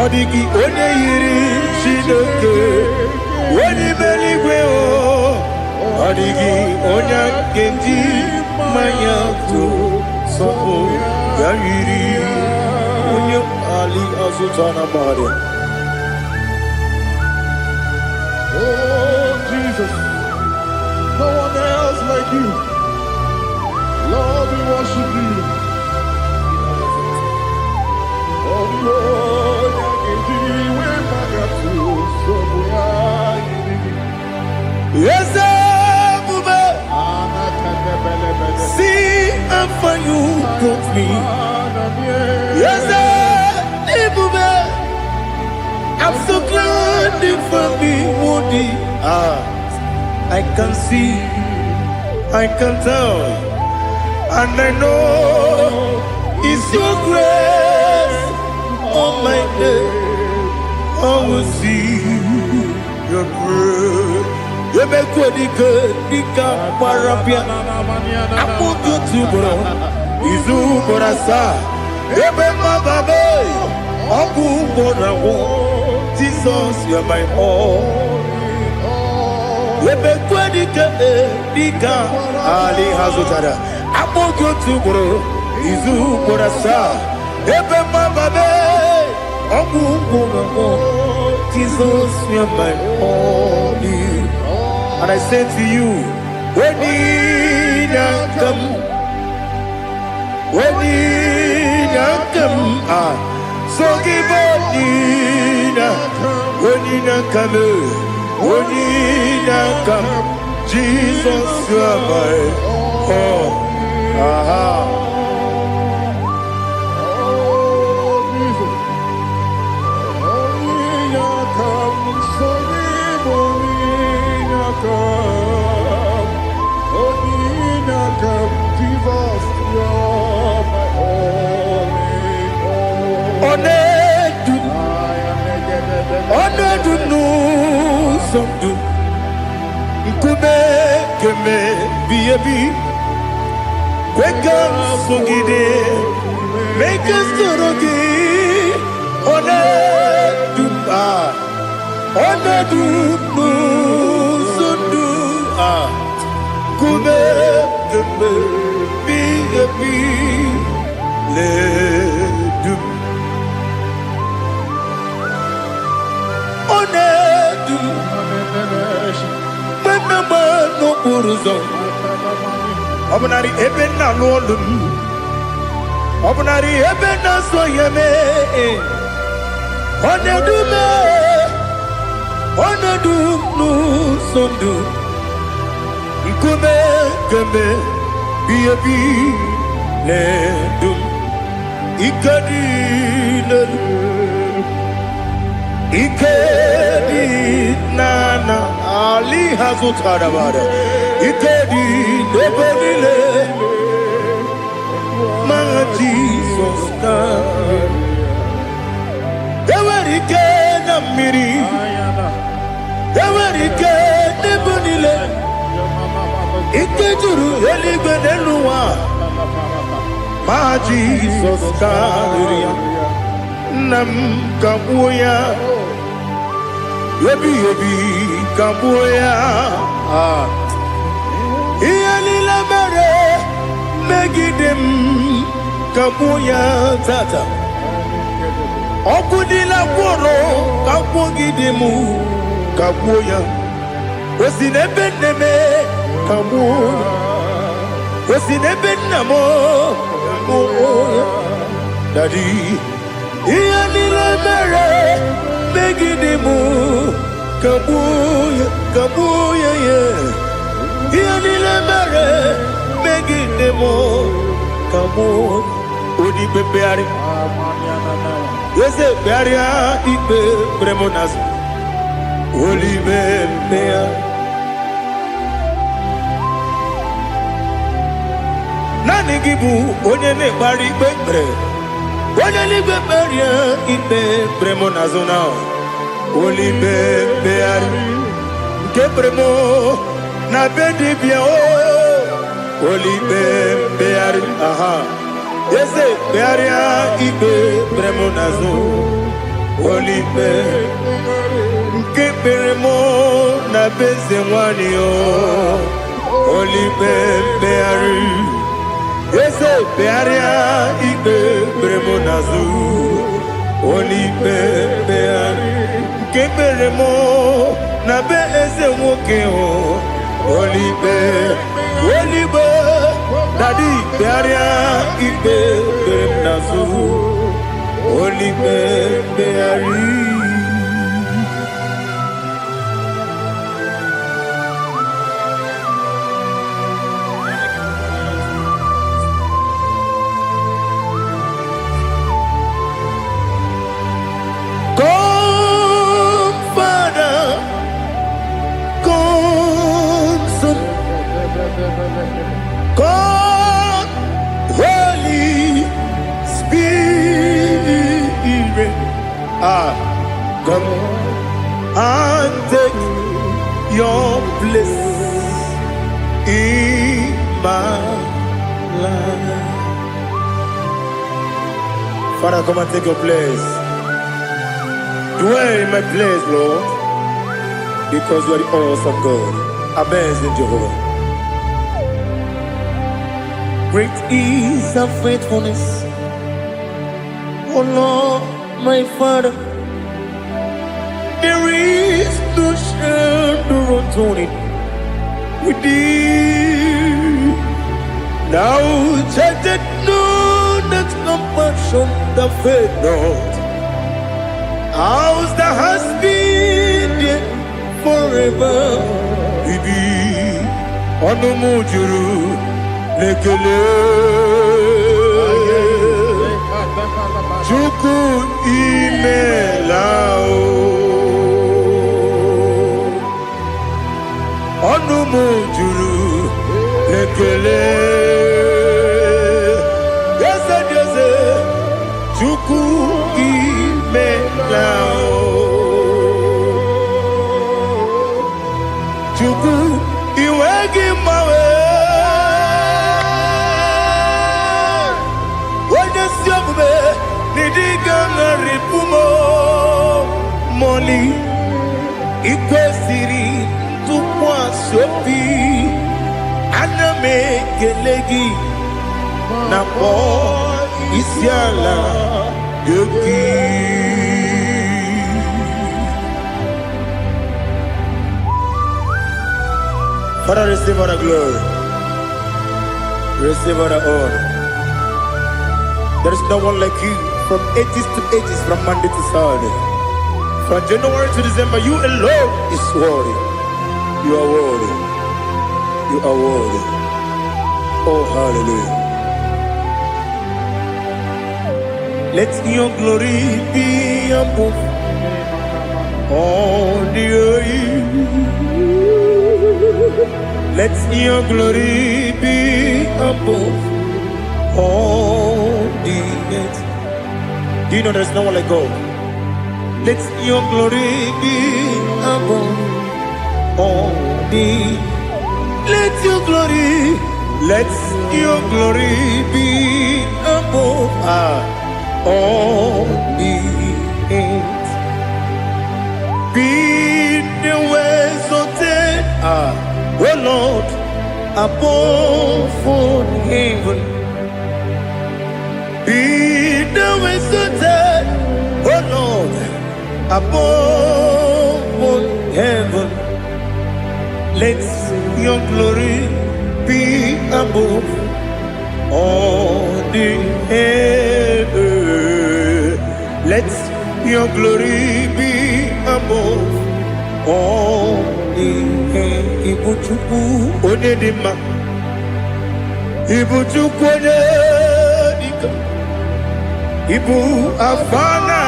ọ dịghị onye yiri Chineke onye eluigwe ọ dịghị onye ga-eji mmanya ntụ n'ọbụ ya yiri onye ali azụta na mmadụ. Oh, Jesus, no one else like you. Lord, we worship you. Oh, Lord, yes, see how far you brought me. Yes, I'm so glad for me, Woody. I can see, I can tell, and I know it's your grace on my day. I will see your grace. You make what you could, you can't parapia. I'm going to bro. Izu Borasa. You make my baby. I'm going to Jesus, you're my all. Webe kwadika dika Ali Hazutara. Amo gotu bro. Izu Borasa. Ebe mababe. Ogu Bogo. Jesus, you're my all. And I say to you, when you come, when you come, so give up when you come, Jesus, you are my all. Keme biyabi kwekam sugide make us torogi one du sundu kume keme biyabi le du one du no uruzo obunari ebe na lolum obunari ebe na soyeme onedu no sondu nkume keme biyebi le dum ikadi nana Ali Hazutara Bada Ikedi Nebonile Manga Jesus Ewerike Namiri Ewerike Nebonile Ikejuru Eligwe Neluwa Ma Jesus Karia Nam Kabuya Yebi Kabuya Iyalila mere Megidem Kabuya Tata Okudila Kworo Kabugidemu Kabuya Osinebene kamu, osinebene mo, Daddy. Iyanile mere megidimu, kabuya ye. Iyanile mere megidimu, kamu. Odi bebeari, yese bearia ibe bremonas. Oli bebeari. Nani gibu onye ne bari bebre. Onye li bebeari ibe bremonazona. Oli bebeari. Ke bremo na bedi bia o. Oli bebeari. Aha. Yese bearia ibe bremonazo. Oli bebeari. Ke bremo na bezewani o. Oli bebeari. Ese bearia ibe bremonazu. Oli bebeari. Ke bremo na be ese woke o. Oli be. Daddy bearia ibe bremonazu. Oli bebeari. God, Holy Spirit, come and take your place in my life. Father, come and take your place. Dwell in my place, Lord, because you are the awesome God. Amazing Jehovah. Great is thy faithfulness, O Lord, my Father. There is no shadow of turning with thee. Now judged know that compassion that faith not. Ours that has been there forever. Bibi, Onomujuru. Lekele Chuku imelao Onumujuru Lekele Yese Chuku imelao Chuku iwegi mawe Moli ikwesiri tukwa sopi aname kelegi na po isiala yoki. Father, receive all the glory, receive all the honor. There is no one like you. From ages to ages, from Monday to Saturday, from January to December, you alone is worthy. You are worthy. You are worthy. Oh, hallelujah. Let your glory be above all the earth. Let your glory be above all the earth. Do you know there's no one like God? Let your glory be above all the. Let your glory be above all the earth. Be the ways of death, oh Lord, above all heaven. Be the ways of death, oh Lord, above all heaven. glory be above all. Ibu Chukwu onye dị mma, Ibu Chukwu onye dịka, Ibu Alfa na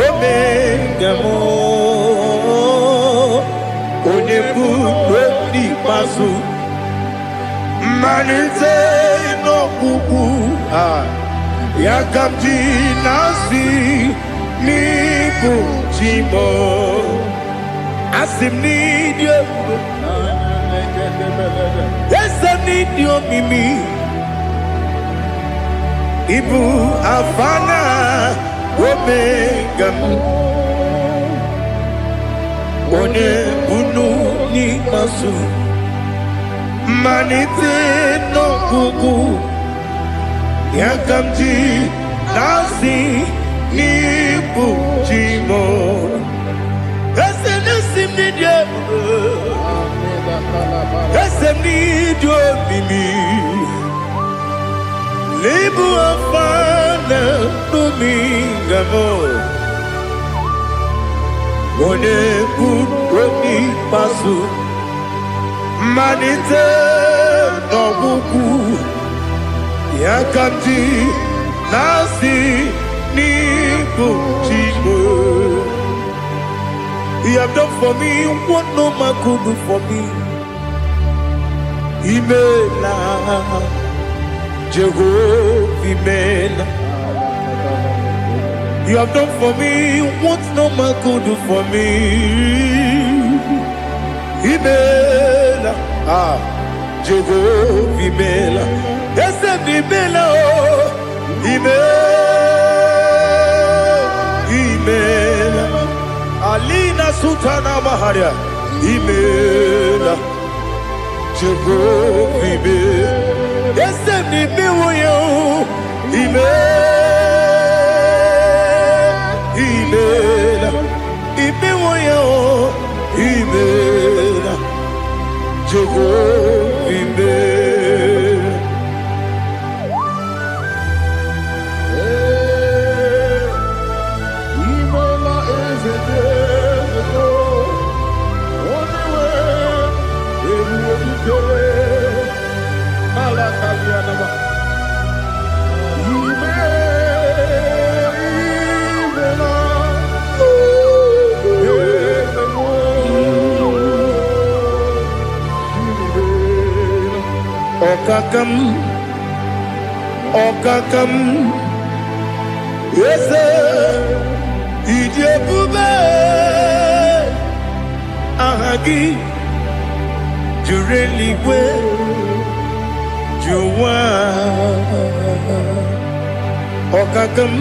Omega m, onye bụ n'ikpeazụ, mmalite n'ọgwụgwụ ya ka m ji na-asị n'ịbụ chi m. Asị m n'ịdị ebube, eze m n'ịdị omimi, Ibu Alfa na Omega m, onye bụ n'ikpeazụ, mmalite n'ọgwụgwụ ya ka m ji na-asị n'ịbụ chi m. Ese n'isi m n'ịdị ebube, ese m n'ịdị omimi, Ibu Alfa na Omega m, onye bụ n'ikpeazụ, mmalite n'ọgwụgwụ ya ka m ji na-asị n'ịbụ chi m. You have done for me what no man could do for me. Imela, Jehovah, Imela. You have done for me what no man could do for me. Imela, Jehovah, Imela. Yes, Imela, Imela. Alina Sutana Maharia, Imela, Jehovah, Imela. Yes, Imela, Imela, Imela, Jehovah, Imela. Okakam, yes, Ije Bube, Ahagi, Jureli we, Juwa, Okakam,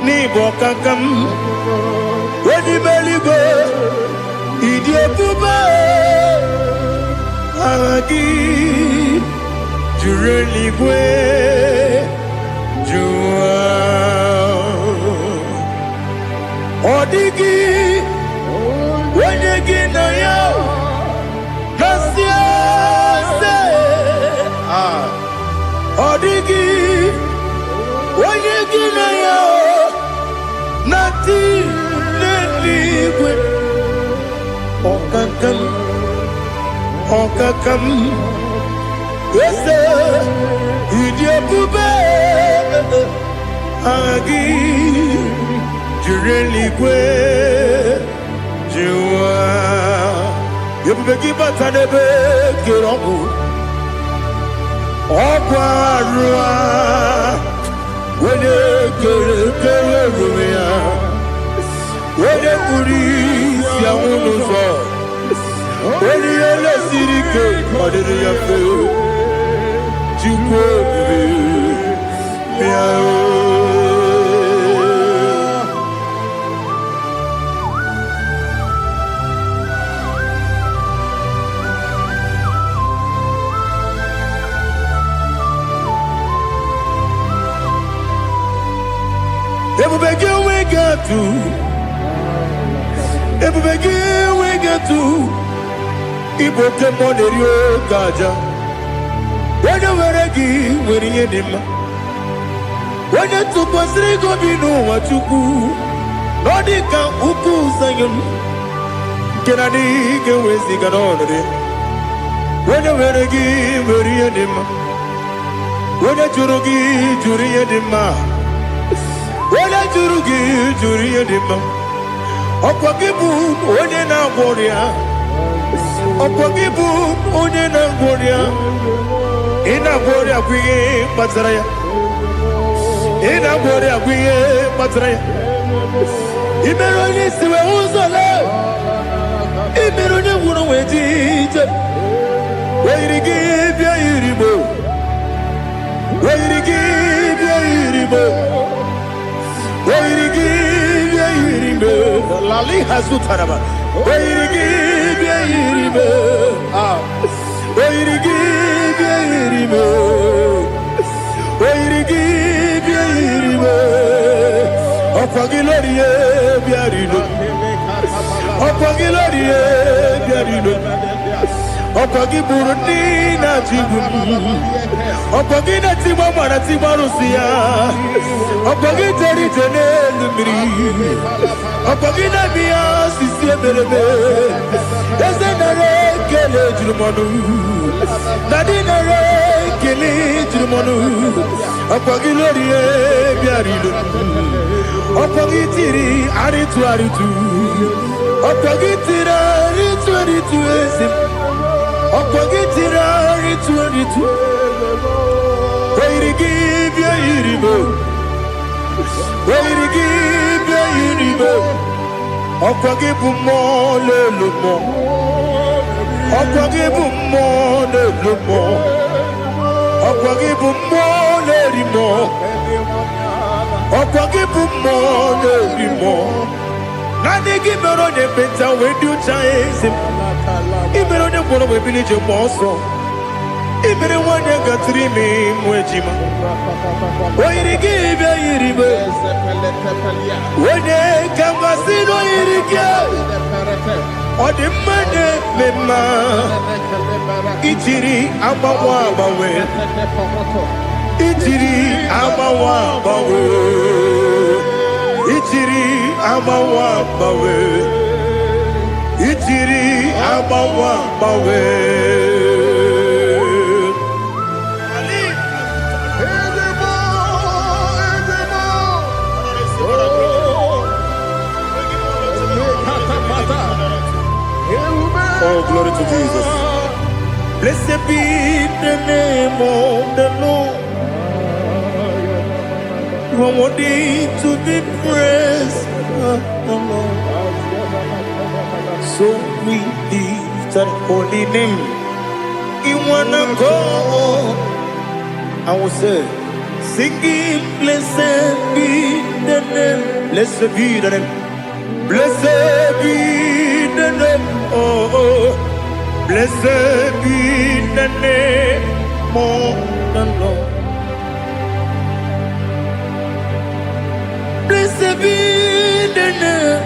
Nibokakam, Wedi Beligo, Ije Bube, Ahagi. Jureligwe, Jua, Odigi, Wenegi na yo, Nasia se, Odigi, Wenegi na yo, Nati leligwe, Okakam, Okakam. Yes, Ije Bube, Agi, Jureligwe, Jua. You begin to tanebe kirongu, Okwarua, when you kere rumia, when you police yamunuzo, when you let Sirike, what did you feel? we get to Ibote Monerio Gaja. When you were a gee, when you did, onye tụkwasịrị gị obi n'ụwa Chukwu na ọ dị ka ukwu Zayọn nke na-adịghị ga-eweziga n'ọnọdụ ya. Onye nwere gị nwere ihe dị mma, onye jụrụ gị jụrụ ihe dị mma, onye jụrụ gị jụrụ ihe dị mma. Ọkwa gị bụ onye na-agwọ ọrịa, ọkwa gị bụ onye na-agwọ ọrịa. Ị na-agwọ ọrịa bụ ihe kpatara ya, ị na-agwọ ọrịa bụ ihe kpatara ya. I mere onye isi wee ụzọ lee, i mere onye nwụrụ wee dị ije. Weyiri gị bịa yiri Igbo, weyiri gị bịa yiri Igbo, weyiri gị bịa yiri Igbo. Lali hazụtara ma weyiri gị bịa yiri Igbo, weyiri gị bịa yiri Igbo, weyiri gị bịa yiri Igbo. Ọkwa gị lórí ye bịa rilo, ọkwa gị lórí ye bịa rilo. Ọkwa gị bụrụ ndị na-achịgbu m, ọkwa gị na-etigbu ma na-etigbu arụsị ya, ọkwa gị jere ije n'elu mmiri, ọkwa gị na-eme ya osisi emereme. Eze nara ekele juru m ọnụ, na dị nara ekele juru m ọnụ. Ọkwa gị lórí ya bịara ilo, ọkwa gị tiri arịtụ arịtụ, ọkwa gị tiri arịtụ arịtụ ezi m. Ọkwa gị tiri arịtụ arịtụ, weyiri gị bịa yiri Igbo, weyiri gị bịa yiri Igbo. Ọkwa gị bụ mmụọ n'elu mmụọ, ọkwa gị bụ mmụọ n'elu mmụọ, ọkwa gị bụ mmụọ n'eri mmụọ, ọkwa gị bụ mmụọ n'eri mmụọ. Naanị gị mere onye ekpenta wee dị ụcha eze m, i mere onye gwọrọ wee bili ije gba ọsọ, i mere nwanyị gatụrụ ime mụ ejima. Oyiri gị bịa yiri Igbo, onye ka mmasị n'oyiri gị. Ọ dị mma na-eme mma, ijiri agbanwe agbanwe, ijiri agbanwe agbanwe, ijiri agbanwe agbanwe, ijiri agbanwe agbanwe. Oh, glory to Jesus. Blessed be the name of the Lord. You are worthy to be praised, the Lord. So we lift that holy name. You wanna go? I will say, singing, blessed be the name, blessed be the name, blessed be the name, oh, blessed be the name of the Lord. Blessed be the name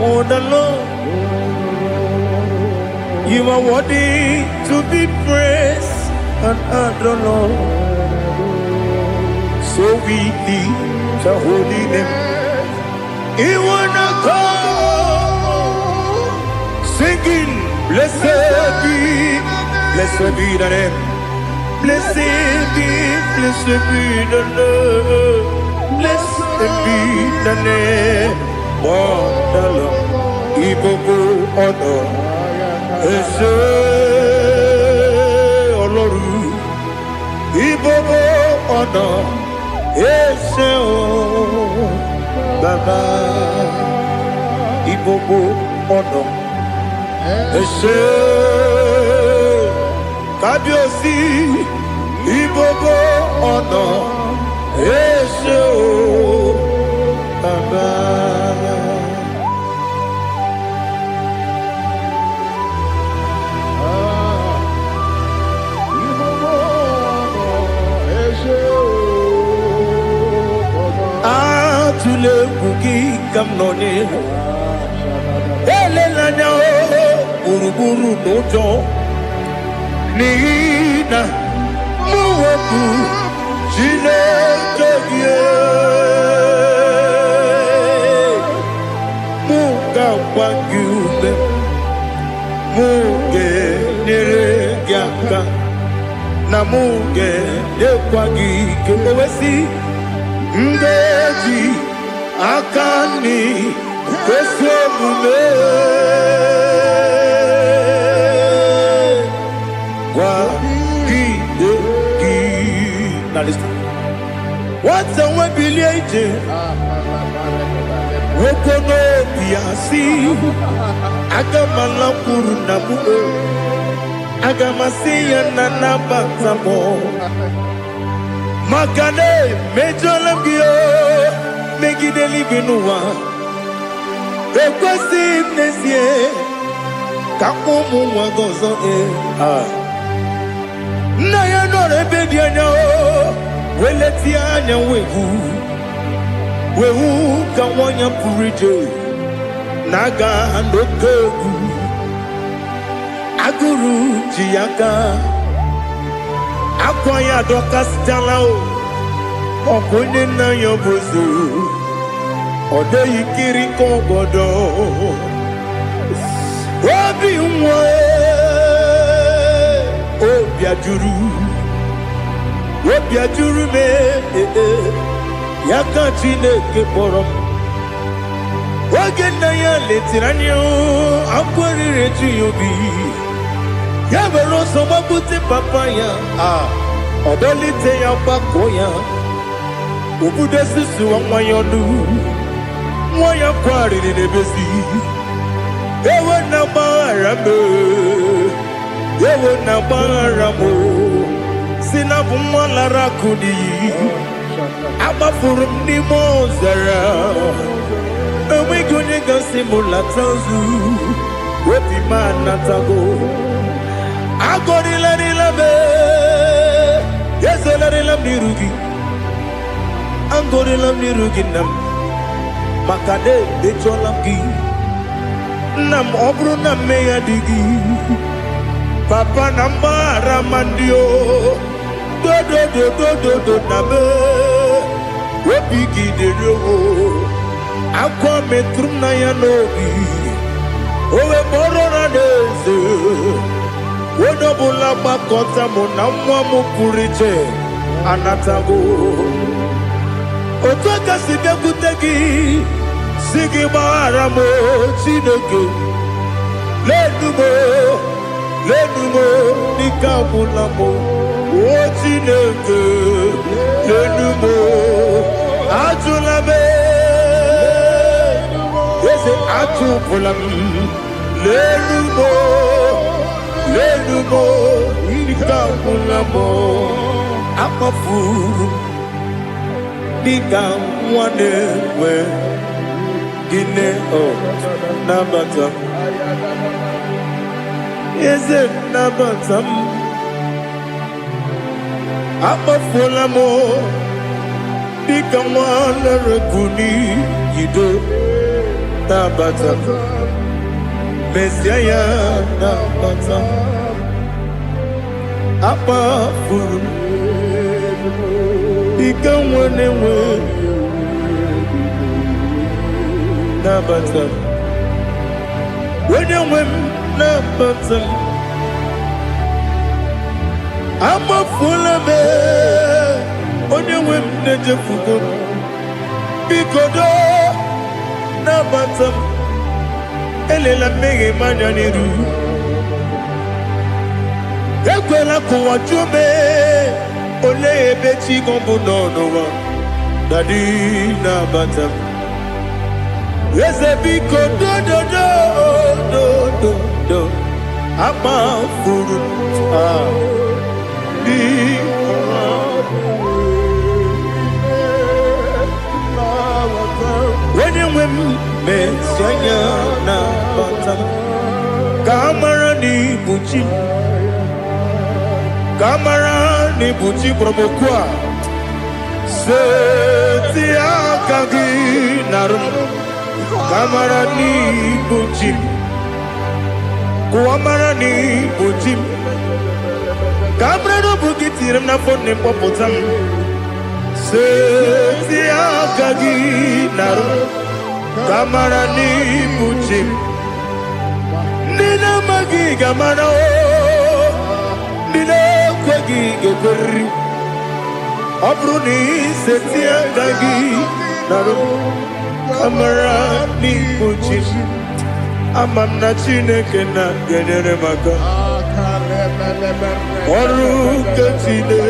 of the Lord. You are worthy to be praised and adored, Lord. So we lift the holy name. You wanna go singing, blessed be the name, blessed be the Lord, blessed be the name of the Lord. Ibobo ono ese Ọlọ́run, Ibobo ono ese o Baba, Ibobo ono ese Kábíyèsí, Ibobo ono ese o Baba. Atule bugi kamnoni, elelanya buruburu nojo, nina muweku Chineke gị mụ ga-agba gị ume mụ ga-enyere gị aka na mụ ga-enyekwa gị ike owesi m ga-eji aka nri kwesị omume gwagide gị na listen nwata nwe bilie ije nwoke n'obi ya si aga m alakwuru na mụ aga m asị ya na nabata m maka na emejọla m gị megide eluigwe n'ụwa ekwesịghị m n'ezie ka ụmụ nwa gị ọzọ nna ya nọrọ ebe dị anya weletie anya wehu ka nwanyị pụrụ ije na-aga n'oke egwu agụrụ ji ya gaa akwa ya dọkasịtala ọkụ onye nna ya bụzo ọ dịghị kiri ka obodo obi nwa obi ajuru m ya ka Chineke kpọrọ m oge nna ya letiri anya akwa riri eju ya obi ya were ọsọ gbapute papa ya ọdọlite ya gbakọ ya obodo susuwa nwa ya ọnụ nwa ya kwarịrị n'ebezi ewe na gbaghara m si na bụ nwa lara akụ n'iyi agbafuru m n'ime ọzara enweghị onye gasị m lata ozu obi m anatago agọrịlarịla m ezelarịla m n'iru gị agọrịla m n'iru gị nna m maka na emejọla m gị nna m ọ bụrụ na mmehie dị gị papa na mgbaghara ma ndị dodododododo na be obi gị dịrị akwa metụrụ m na ya n'obi owe kpọrọ na n'eze onye ọbụla gbakọta mụ na nwa m pụrụ iche anatago otu aka si bịakwute gị si gị gbaghara m Chineke lenumo dịka agwụla m o Chineke lenumo ajụla m eze atụpụla m lenumo dịka agwụla m akpafuru dịka nwa na-enwe gịnị nabata eze nabata m akpafuola m dịka nwa na-erekwu n'iyido nabata mesia ya nabata akpafuru dịka nwa na-enwe nabata onye nwe m nabata amafuola m onye nwe m na-ejefugo biko do nabata m elela mmehie m anya n'iru ekwela ka ụwa jụọ m olee ebe chi gị bụ n'ụwa dadi nabata m eze biko do akpafuru onye nwe m mesi anya na bata ka amara n'ibu chi ka amara n'ibu chi kpọrọmokwu a seti aka gị narụ ka amara n'ibu chi kụwa mara n'ibu chi ka amara n'obu gị tiri m n'afọ na mkpọpụta m Setia kagi naru kamara ni muchim nina magi kamara o nina kwagi gekori abruni setia kagi naru kamara ni muchim amamna chineke na genere maka oru ketine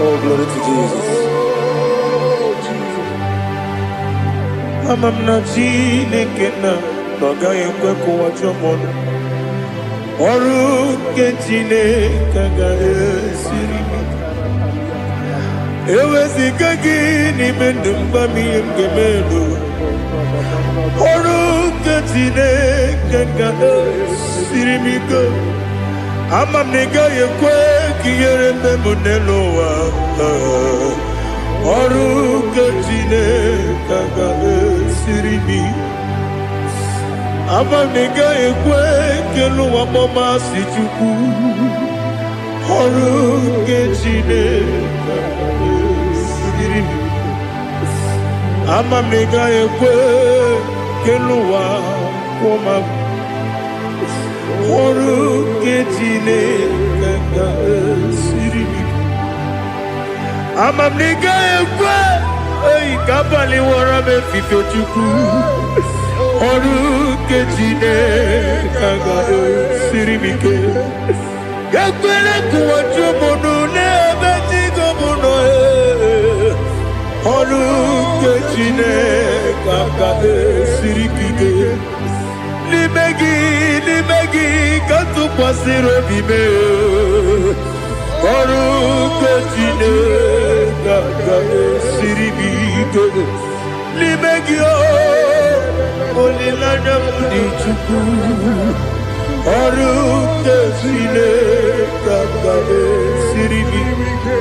Oh, glory to Jesus. Amamna chineke na noga yekwe kuwachomono oru ketine kaga esiri ewezika gini mendumba miyemgemelo oru ketine kaga esiri migo amamnega yekwe kiyere memunelowa oru ketine kaga esiri mi amamnega yekwe keluwa mama sichuku oru ketine kaga esiri mi amamnega yekwe keluwa mama oru ketine kaga esiri mi amamnega yekwe ei kabali wara me fifo chuku oru ketine kaga esiri mi ke yakwele kuwacho mono ne betigo mono oru ketine kaga esiri ki Limegi kantu pasiro bime oru ketine kaga siribige limegi o olilanya mudi chuku oru ketine kaga siribige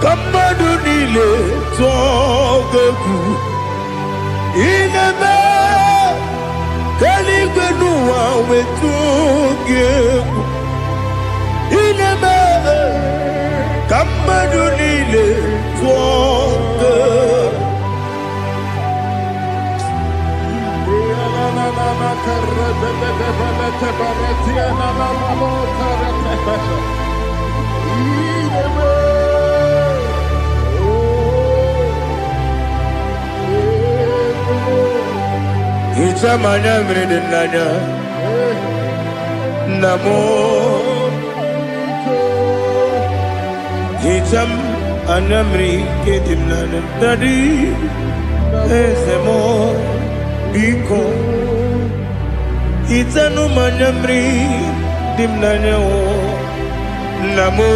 Kamadu nile togeku inebe kaligwenu wa wetogeku inebe kamadu nile togeku Itamanya mridinanya namo Itam anamri kedimnana tadi ezemo biko Itanu manyamri dimnanya o namo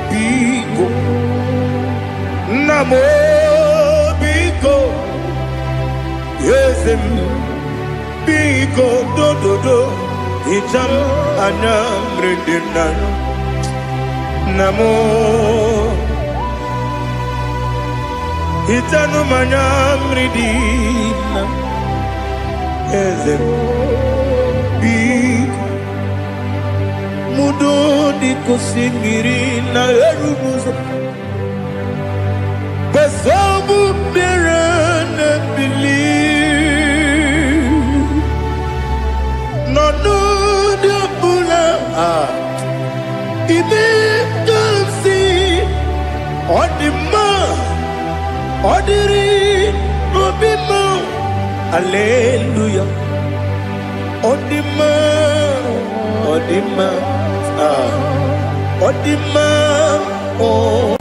biko Yezem biko do Itam anamri dimnanya namo Itanu manyamri dimnanya Ezem biko mudo di kusingiri na erumuza Besobu birene believe no de bula Ibe dansi odima odiri obima Hallelujah. Odima. Oh.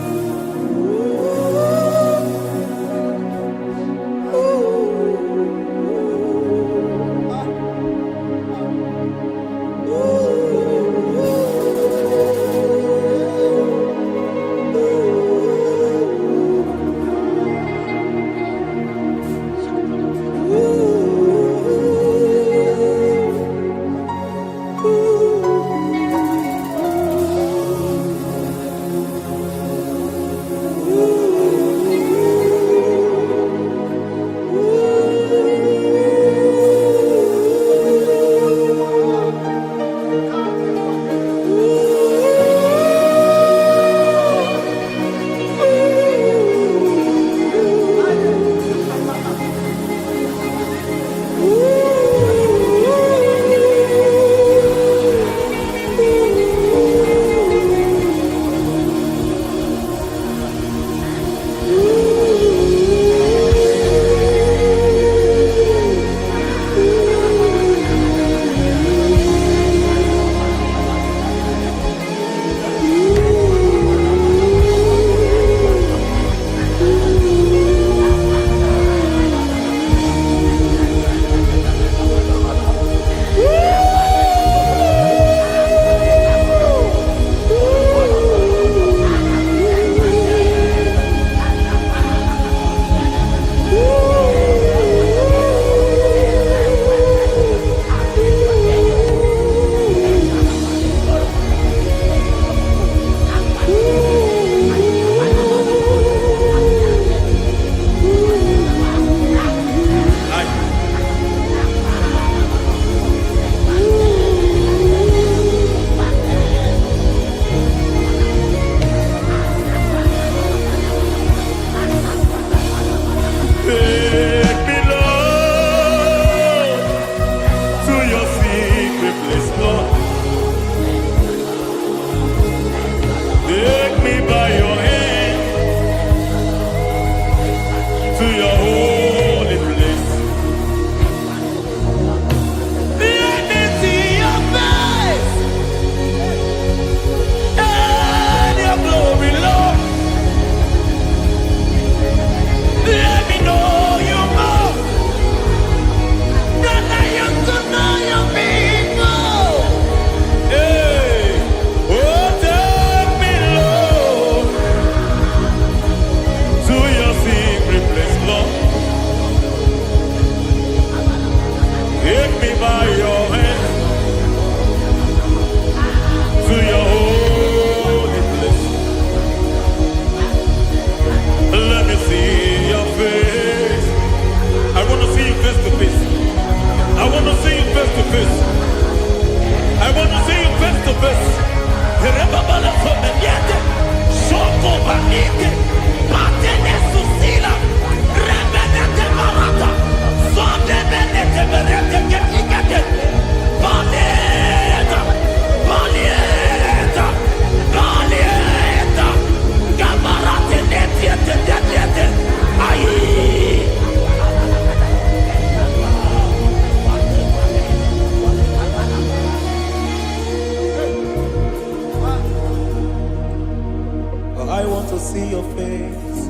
see your face.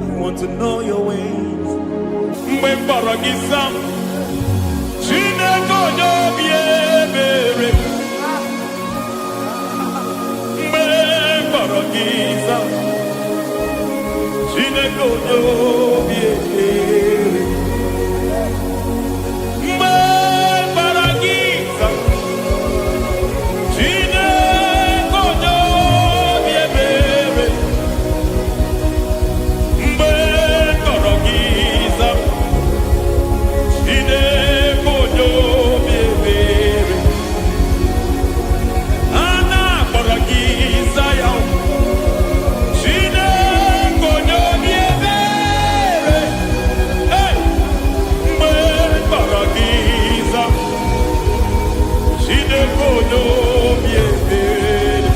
I want to know your ways. Mbaragisa, Chineke obi ebere. Mbaragisa, Chineke obi ebere. Mbaragisa, Chineke obi ebere. Mbaragisa, Chineke obi ebere. Ana baragisa ya. Chineke obi ebere. Hey, baragisa. Chineke obi ebere.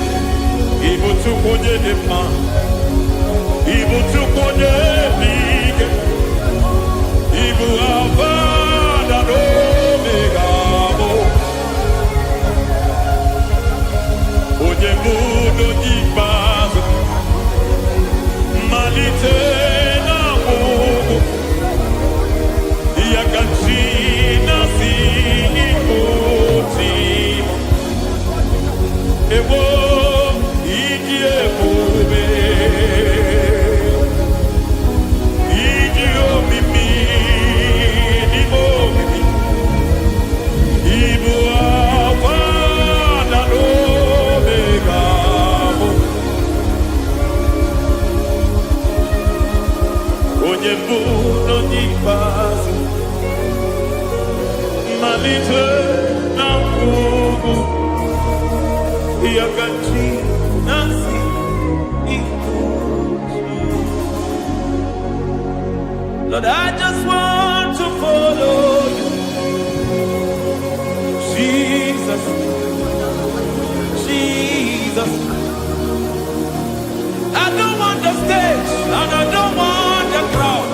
Ibu tukonye dema. Ibu tukonye bige. Ibu avada no megamo. Onye mudo jibazo. Malite na mugu. Yakachina si ikutima. Ewo ijie mube. Ijio mimi. Ibo mimi. Ibu avana no megamo. Onye mudo jibazo. Malite na mugu. Yakachina si ikutima. Lord, I just want to follow you, Jesus, Jesus. I don't want the stage and I don't want the crowd.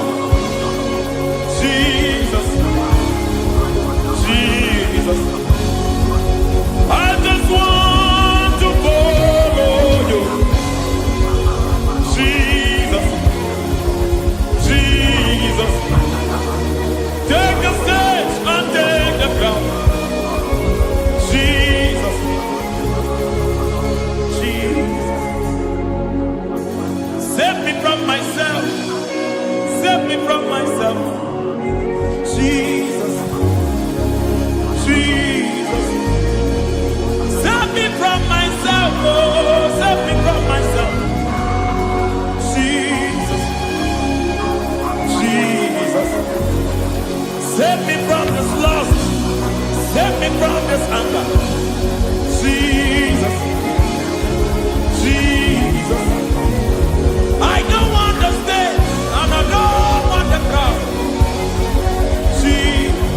Jesus, Jesus. I just want to follow you, Jesus, Jesus. Take the stage and take the crown. Jesus, Jesus. Save me from myself. Save me from myself. Jesus, Jesus. Save me from myself. Oh, save me from myself. Jesus, Jesus. Save me from this lust. Save me from this anger. Jesus, Jesus. I don't want the stage and I don't want the crowd. Jesus.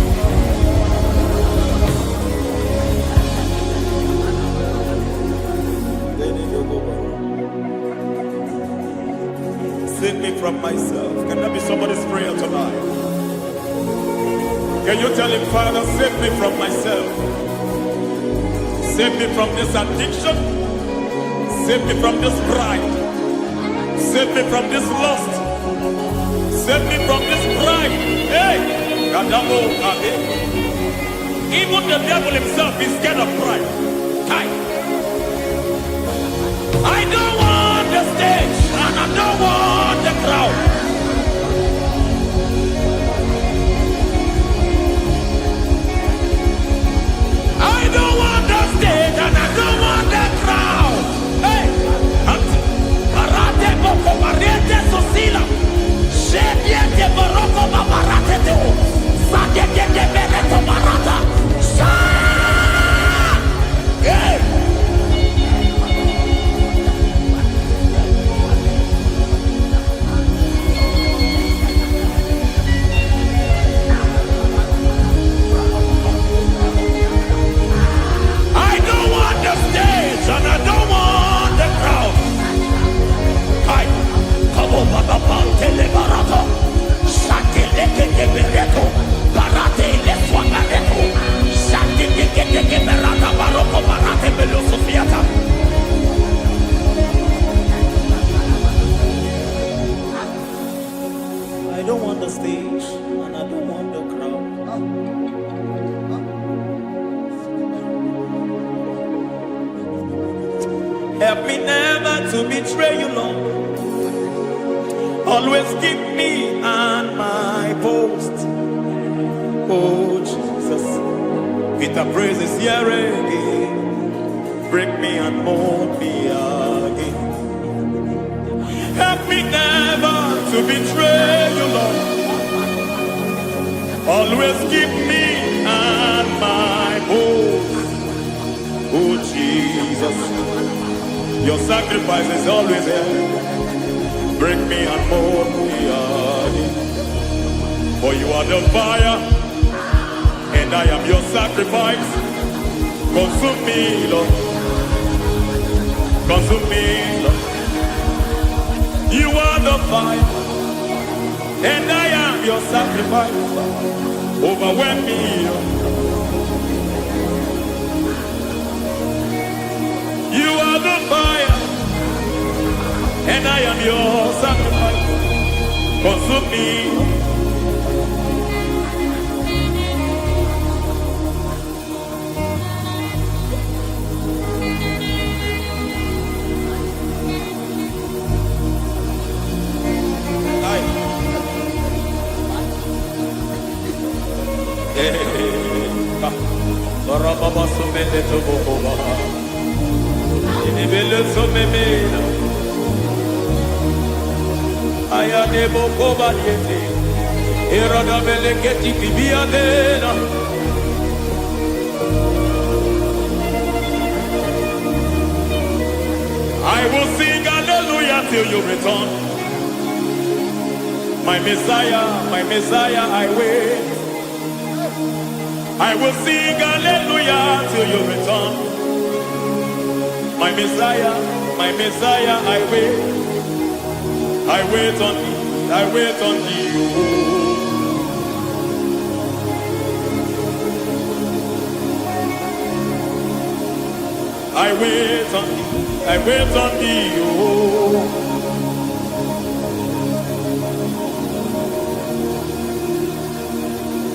Save me from myself. Can that be somebody's prayer tonight? Can you tell him, Father, save me from myself. Save me from this addiction. Save me from this pride. Save me from this lust. Save me from this pride. Hey! Kadamo Kabe. Even the devil himself is scared of pride. Hi. I don't want the stage and I don't want the crowd. I don't want the stage and I don't want the crowd. Hey, Barate Boko Barete Sosila. Shediete Baroko Babarate Teo. Sadete Bereto Barata. Hey. Help me never to betray you, Lord. Always keep me on my post. Oh Jesus, with the praises here again, break me and mold me again. Help me never to betray you, Lord. Always keep me on my post. Oh Jesus, your sacrifice is always there. Break me and mold me again. For you are the fire, and I am your sacrifice. Consume me, Lord. Consume me, Lord. You are the fire, and I am your sacrifice. Overwhelm me, Lord. You are the fire, and I am your sacrifice. Consume me. Baba sumele to boba. Inibele sumemela. Aya nebo koba yete. Irada meleketi bibia dena. I will sing hallelujah till you return. My Messiah, I wait. I will sing hallelujah till you return. My Messiah, I wait. I wait on thee, I wait on thee. I wait on thee, I wait on thee.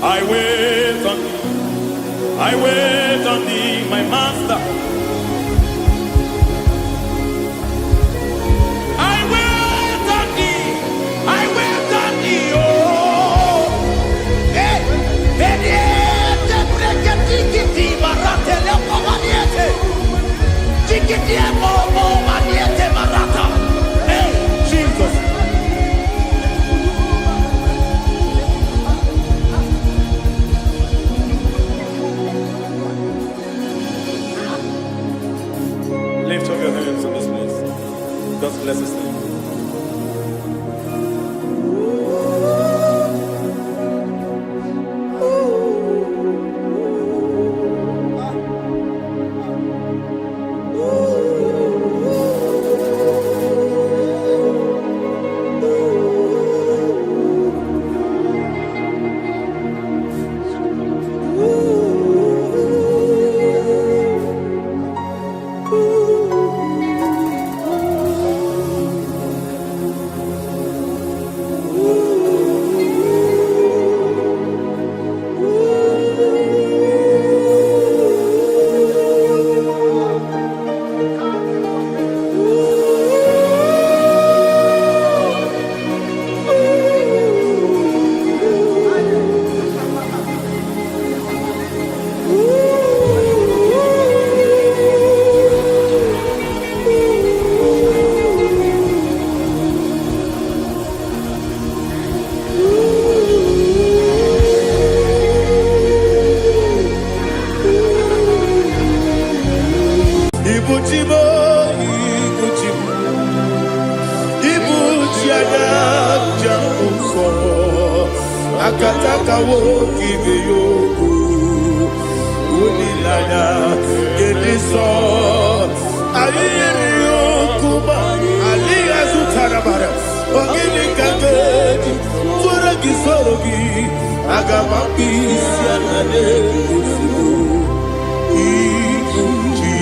I wait on thee, I wait on thee, my master. I wait on thee, I wait on thee, oh. Hey, Beniete, Breketi, Marate, Lepo, Maniete, Tikiti, Momo, Maniete, Marata. Hey, Jesus. Lift up your hands in this place. God bless us. Akataka woki beyoku unilaya gediso ayiri yokuba aliya zutarabara ogini kagedi tura gisorogi agamapi sianane kusibu ikuji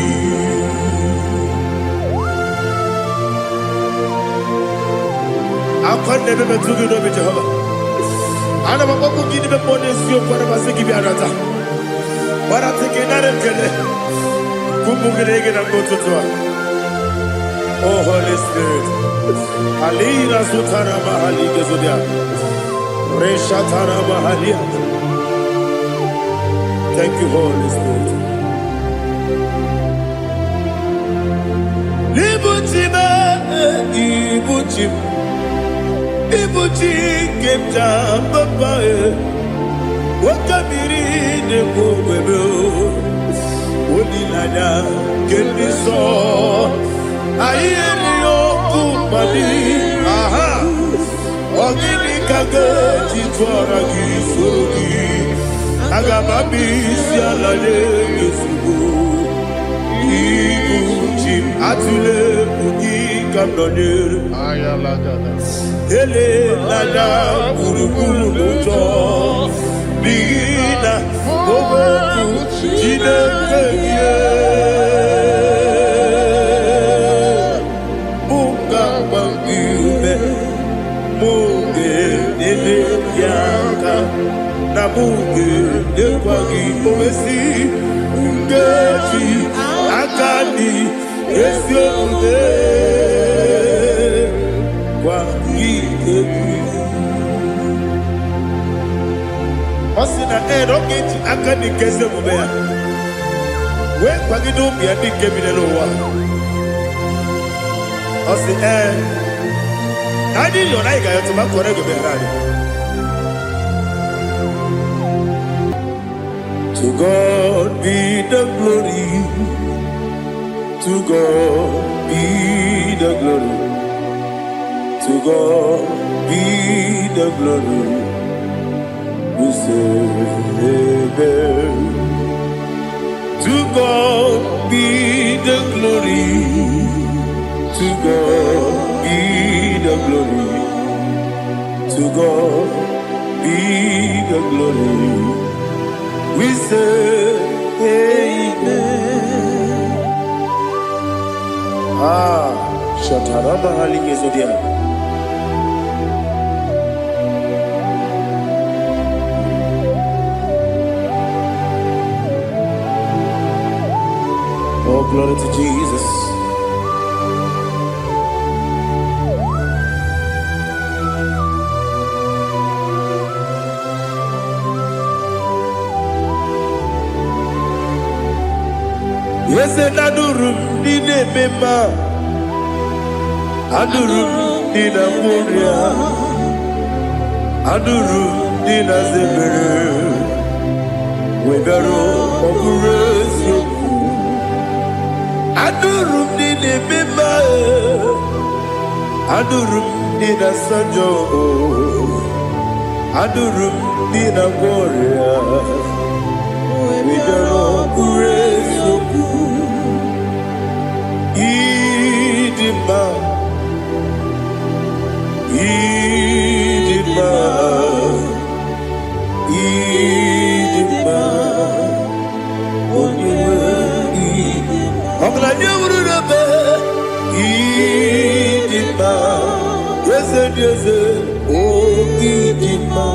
akwande bebe tugi no Jehova. Ana maboku gini be ponesio kwa basiki bi arata. Bara teke na rekele. Kumugirege na gototoa. Oh, Holy Spirit. Alira Sutara Mahali Gezudia. Reshatara Mahalia. Thank you, Holy Spirit. Libutima, Ibuchim, Ibuchi, Kemta, Papa, Wakamiri, the Bobebo, Udilada, Kemiso, Ayerio, Kumadi, Aha, Ogini Kaga, Chitoragi, Surugi, Agababi, Sialade, Yusubu. Ibuchim atule ugi kamdonir ele lada kurukuru luto bina bobo jine keye muka bangiume muge nene yaka na muge nekwagi omesi ungeji akani esiode kwa ikebi osina erokiti akani keze mubea we kwagido bia dikebi lelo wa osi nani lo na igayo to makore go be rari. To God be the glory. To God be the glory. To God be the glory. We say amen. To God be the glory. To God be the glory. To God be the glory. We say amen. Shatarama halinge zodia. Oh, glory to Jesus. Yes, adurum dine mema, adurum dina muria, adurum dina zebere, webero oburezo, adurum dine mema, adurum dina sanjo, adurum dina muria, webero oburezo. Idima, Idima, Idima, Idima, Idima, yes, yes, oh Idima,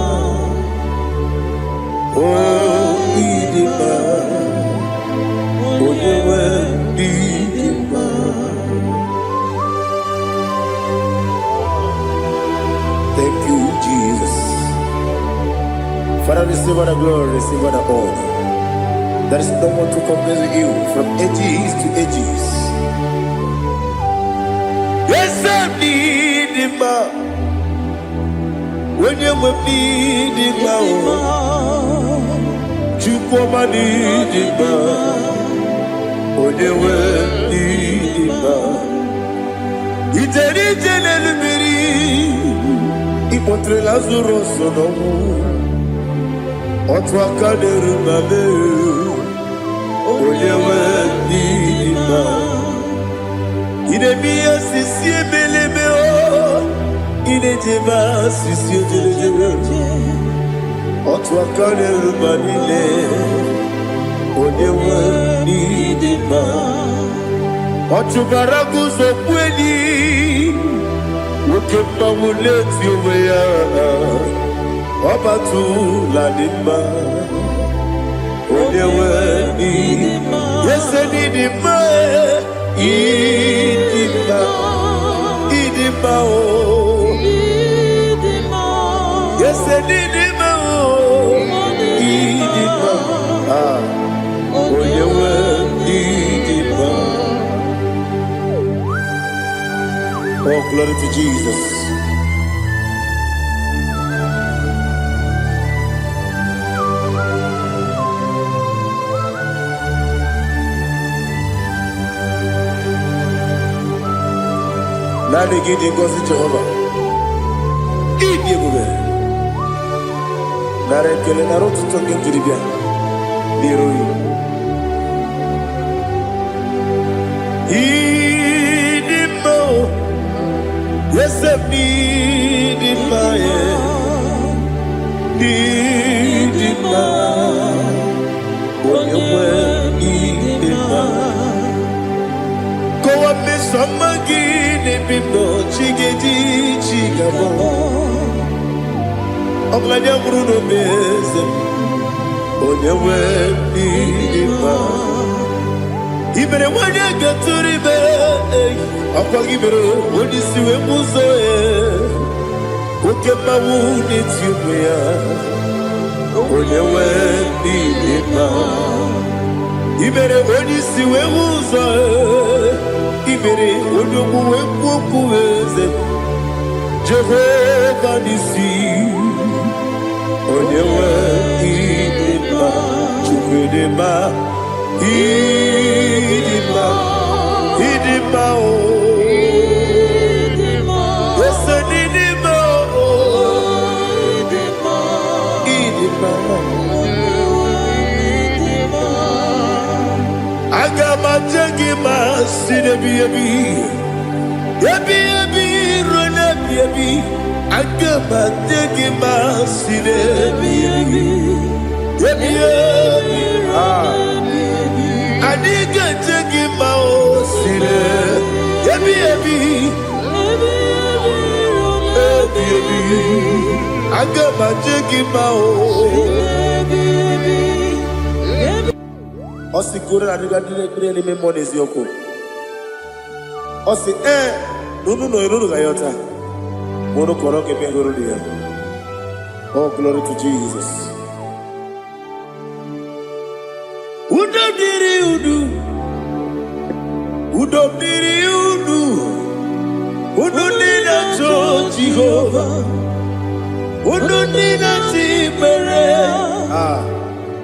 oh Idima, oh Idima. Thank you, Jesus. Father, receive all the glory, receive all the honor. There is no one to compare with you from ages to ages. Yes, I need him. When you need him, you come and need him. When you need him, it's a little Ipotre Lazaro sonomu, otwa kaderu mame, oyewe nima. Idemiya sisi beleme o, idejeba sisi jelejele. Otwa kaderu manile, oyewe nima. Otubaragu zokweni. Ukemba muleti uweya Wabatu ladima Odewe nidima Yese nidima Idima Idima, Idima, Onyewe Idima. Oh, glory to Jesus. Nani gidi ngozi Jehova. Idi ebube. Nara ekele nara otuto nke njiri bịa n'iru ya. Idi mma o, eze m n'idi mma ya. N'idi mma, onye nwe n'idi mma. Kowa mmesoma gị n'ebido chigedi chigabo. Ọbụladị amụrụ n'obeze m, onye nwe n'idi mma. Ibere nwanyị agatụrụ ibe, ọkwa gị mere onye isi wee mụ ụzọ ya. Oke mmanwụ n'eti ụmụ ya, onye nwe n'idi mma. Ibere onye isi wee mụ ụzọ ya. Ibere onye okwu wee kwuo okwu eze. Jehova n'isi, onye nwe ịdị mma, Chukwu dị mma, ịdị mma, ịdị mma o. Ese n'ịdị mma o, ịdị mma. Aga m aja gị ma si n'ebi ebi, ebi ebi ruo n'ebi ebi. Aga m aja gị ma si n'ebi ebi, ebi ebi. Adịghị aja gị ma o si n'ebi ebi, ebi ebi. Aga m aja gị ma o. Osi kore na diga dire ni memo n'eziokwu. Osi nunu no iruru ga yota. Mono koro ke bengoro dia. Oh, glory to Jesus. Udo diri udu. Udo diri udu. Udo nina to Jehovah. Udo nina timere.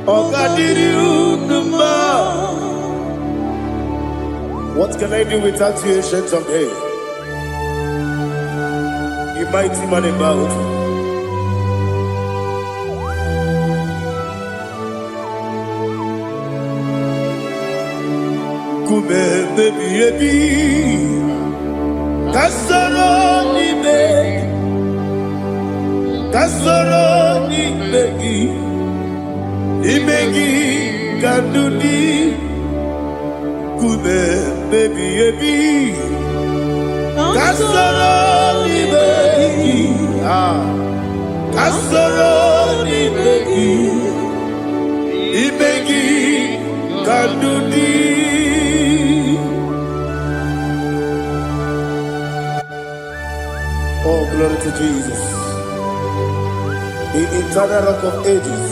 Ogadiri uduma. What can I do without you, ancient of days? You mighty man about. Kube baby baby. Kasoro ni begi. Kasoro ni begi. Imegi kandudi kube baby baby. Kasoro ni begi, kasoro ni begi. Imegi kandudi. Oh, glory to Jesus, the eternal rock of ages.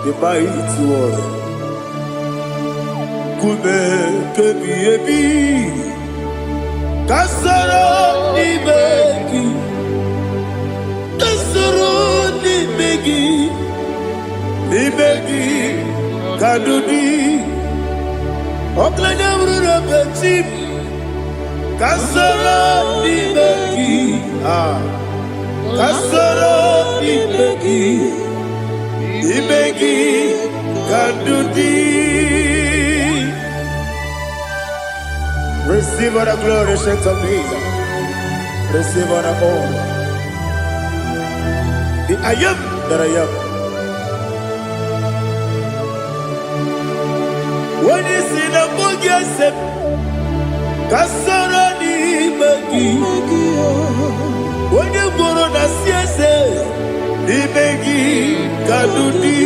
The mighty one. Kube kebi ebi. Kasoro ni begi. Kasoro ni begi. Ni begi kadudi. Oklanya urura bechim. Kasoro ni begi. Kasoro ni begi. Ibegi Kadudi. Receive all the glory, shake of Jesus. Receive all the honor. The I am that I am. When you see the book, you say, Kasara ni begi. When you go on a siese. Ibegi kadudi.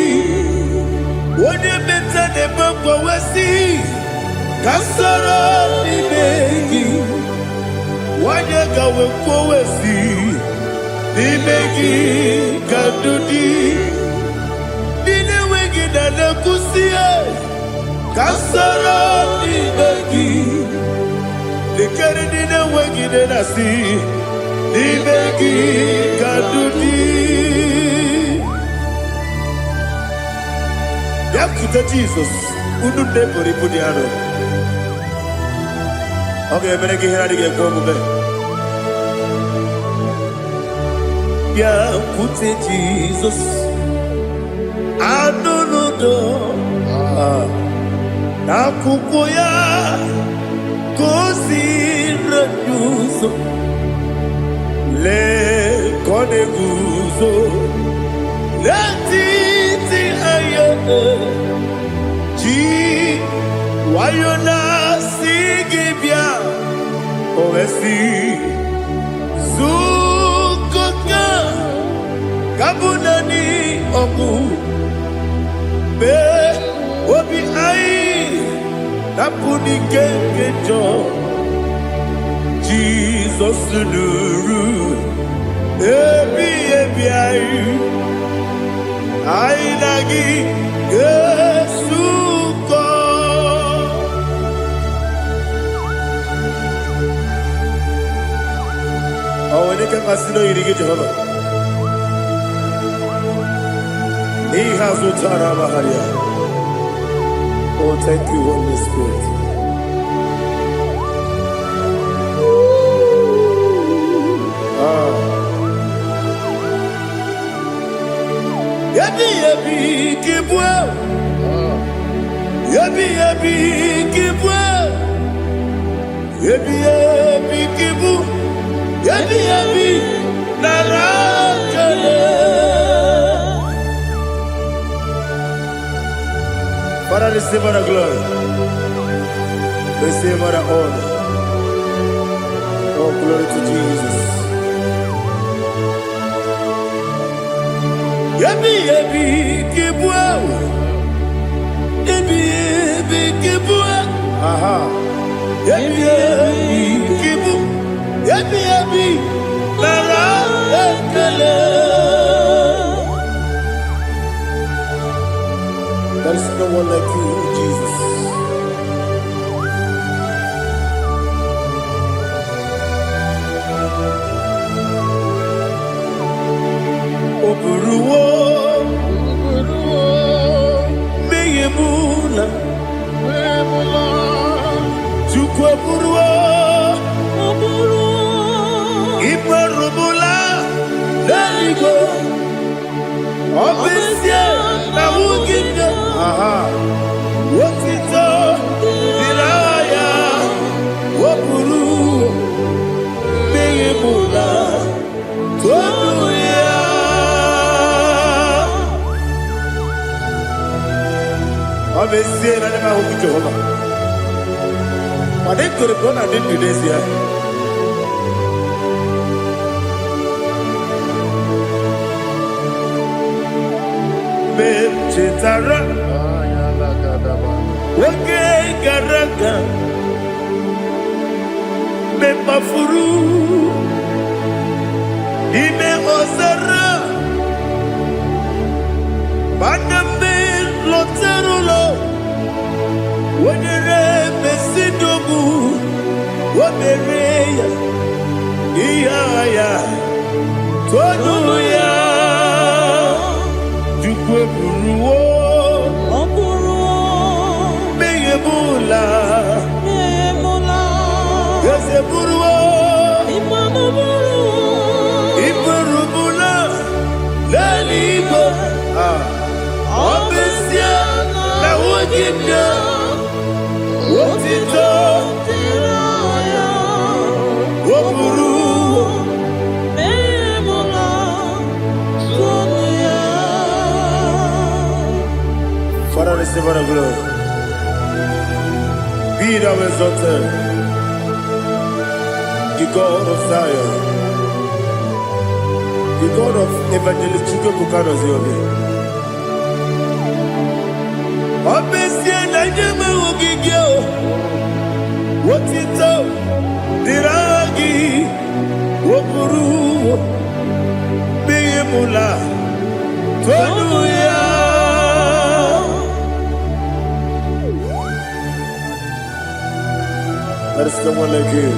Wone meta ne bamba wasi. Kasara ibegi. Wanya gawe kwa wasi. n'ime gị ka ndụ dị. Ndị na-enweghị na na-ekwusi ka soro n'ime gị. Lekere ndị na-enweghị na na-asị n'ime gị ka ndụ dị. Bịakwute Jizọs, unu nne pụrụ ibu dị anụ. Ọ ga-emere gị ihe adịghị ekwe omume. Bịakwute Jizọs, anụ n'udo n'akwụkwọ ya ka o ziri anyị ụzọ. Lee ka ọ na-eguzo n'etiti anyị ji nwayọ na-asị gị bịa, o wee sị zukọta ka bụ naanị ọgụ mee obi anyị napụ n'ike nke njọ. Jizọs nụrụ ebighị ebi anyị na gị ga-esukọ. Ọ nwere ike mmasị n'oyiri gị Jehova n'ihe azụ tara agbagharị ya. Oh, thank you, Holy Spirit. Yebi yebi kibwe, yebi yebi kibwe, yebi yebi kibu, yebi yebi narakele. Father, receive our glory, receive our honor. Oh, glory to Jesus. Yebi yebi kibwa, yebi yebi kibwa, aha. Yebi yebi kibu, yebi yebi nara ekele. There is no one like you, Jesus. Oburuwo, meyemula, Chukwu oburuwo, iperubula, n'eluigwe, obesie na wugide, otito dịrị ya, oburuwo, meyemula, tonu ya. Obesie na nema huku Jehova. Mane kore bona nini nesia. Mem chetara. Wake garaga. Mem mafuru. Ime ozara. Banambe loterulo. Wenere mesidogu. Wabereya. Iyaya. Tonuya. Jukwe buruwo. Meyemula. Yese buruwo. Iperubula. Leligo. Obesia. Na wogida. Wotito. Woburu. Father, receive our glory. Be thou exalted, the God of Zion, the God of Evangelist Chukwu Bukano Ziobi. Obesie na nyeme ogigio, wotito diragi, woburu, mula tonuya. There is no one like you.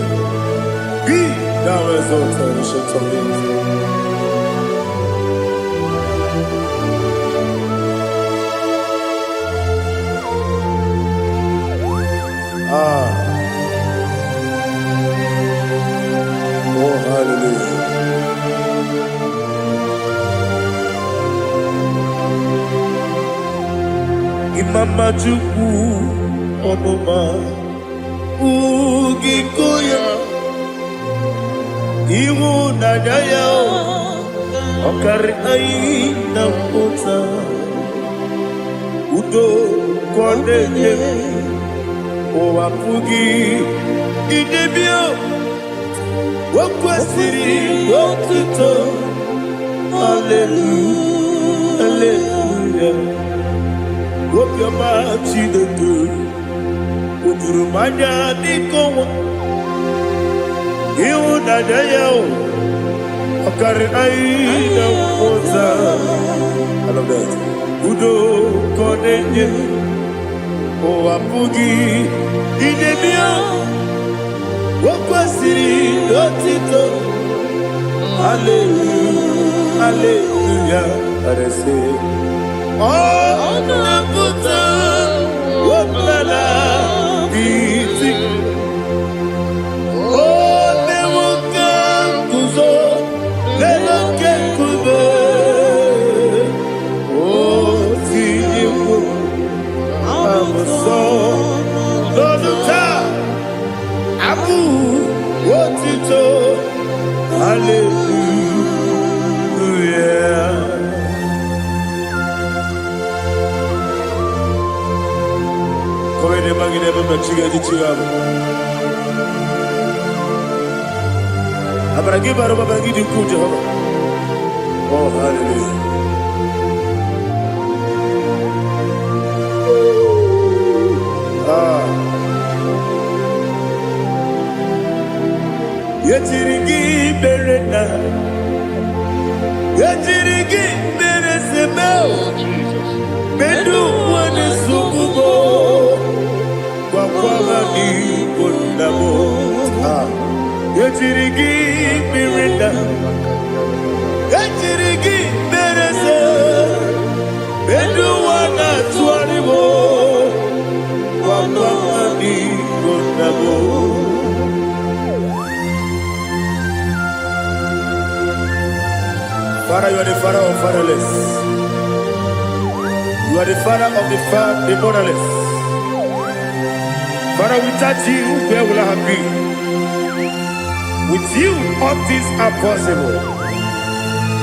Be thou exalted, ancient of days. Oh, hallelujah. Imama Chukwu Onuma Ugikoya Ihu Nadaya Okari Aina Mota Udo Kondeye Owapugi Idebio Wakwasiri Wakito Hallelujah Hallelujah Wopiama Chinedu Udurumanya Nikowa Ihu Nadaya Okari Aina Mota I love that Udo Kondeye Owapugi Idebio Wakwasiri Otito Hallelujah Hallelujah I say Oh Nabuta Wapala Iti Oh Nemuka Kuzo Leloke Kube Oh Tiyimu Amuson Loduta Abu Otito Hallelujah Koine magine baba chiga chiga Abaragi baro baba gidi ku Jehovah Oh hallelujah Yetirigi berena Yetirigi beresebeo Bedu wane sukubo Wakwama ni kondamo Yetirigi berena Yetirigi berese Bedu wana tuanibo Wakwama ni kondamo Father, you are the father of fatherless. You are the father of the motherless. Father, without you, where will I have been? With you, all things are possible.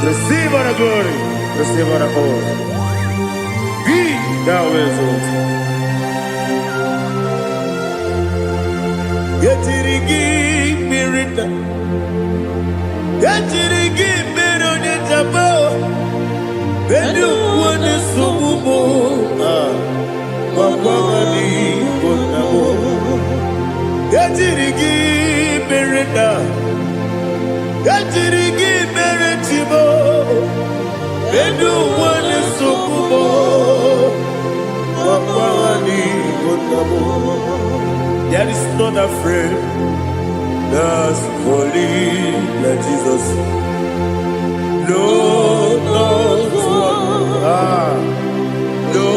Receive all the glory, receive all the honor. Be thou exalted. Yetirigi mirita, yetirigi mironye jabo, bedu wane sububo, wakwamani bonamo. Yetirigi mirita, yetirigi miritibo, bedu wane sububo, wakwamani bonamo. There is not a friend that's holy like Jesus. No, not one. No,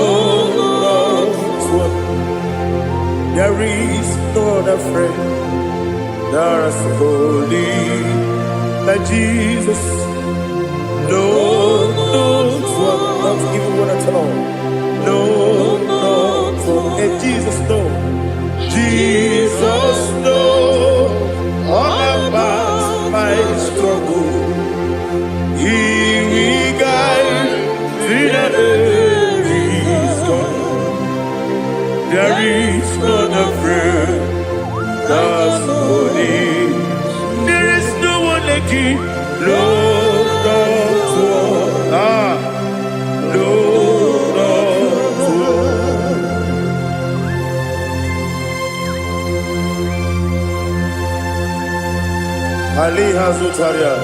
not one. There is not a friend that's holy like Jesus. No, not one. Not even one at all. No, not one. And Jesus, no. Jesus knows all about my struggle. He will guide through the days gone. There is not a friend that's holy. There is no one like you. Lord, not one. Lord, not one. Ali Hazutaria.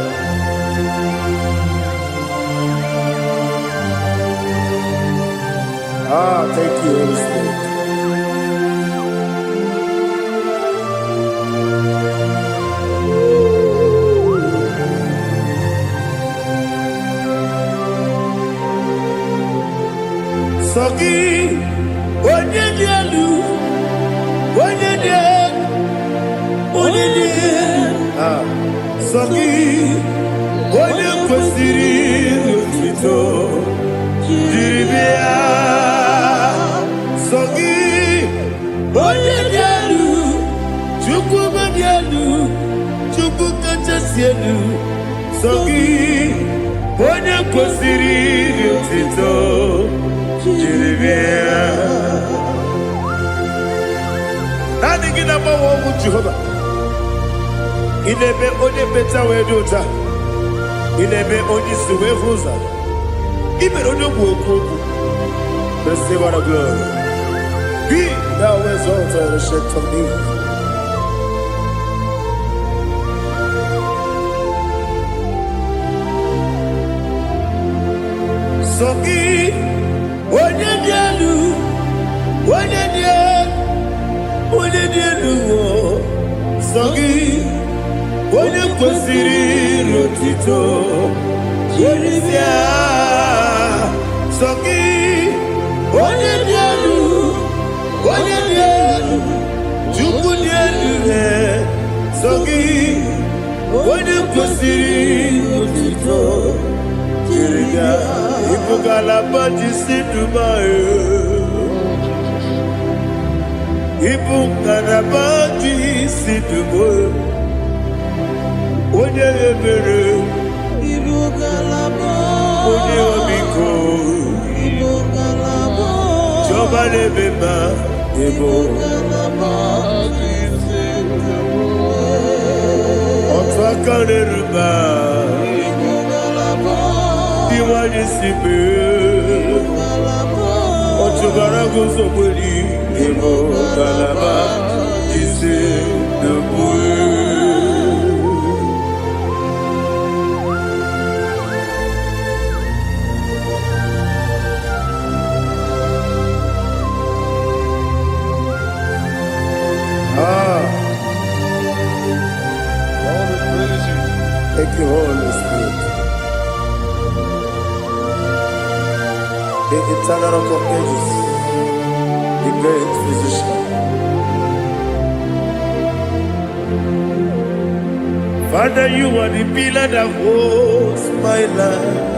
Thank you, Holy Spirit. Sogi, onye dị elu, onye dị elu, onye dị elu. Sogi, onye kwesịrị otuto, jiri bịa. Sogi, onye dị elu, Chukwu dị elu, Chukwu kachasị elu. Sogi, onye kwesịrị otuto. Nani gina mawa omu Jehova. Inebe onye beta wedota. Inebe onye suwe huza. Ibe onye woku. Receive what of glory. Be thou exalted and shake of me. Sogi. Onye dị elu, onye dị elu, onye dị elu, sọ gị, onye kwesịrị otuto, jiri bịa. Sọ gị, onye dị elu, onye dị elu, Chukwu dị elu, sọ gị, onye kwesịrị otuto, jiri bịa. Ibugalaba jisidumae, Ibugalaba jisidumae, onye ebere, Ibugalaba, onye omiko, Ibugalaba, Jọba lebeba, Ibugalaba jisidumae, Ọtụ aka n'eruba. Iwani sibe, Ochugara gozo boli, Emo galaba, Jise debue. Thank you, Holy Spirit. The eternal rock of ages, the great physician. Father, you are the pillar that holds my life.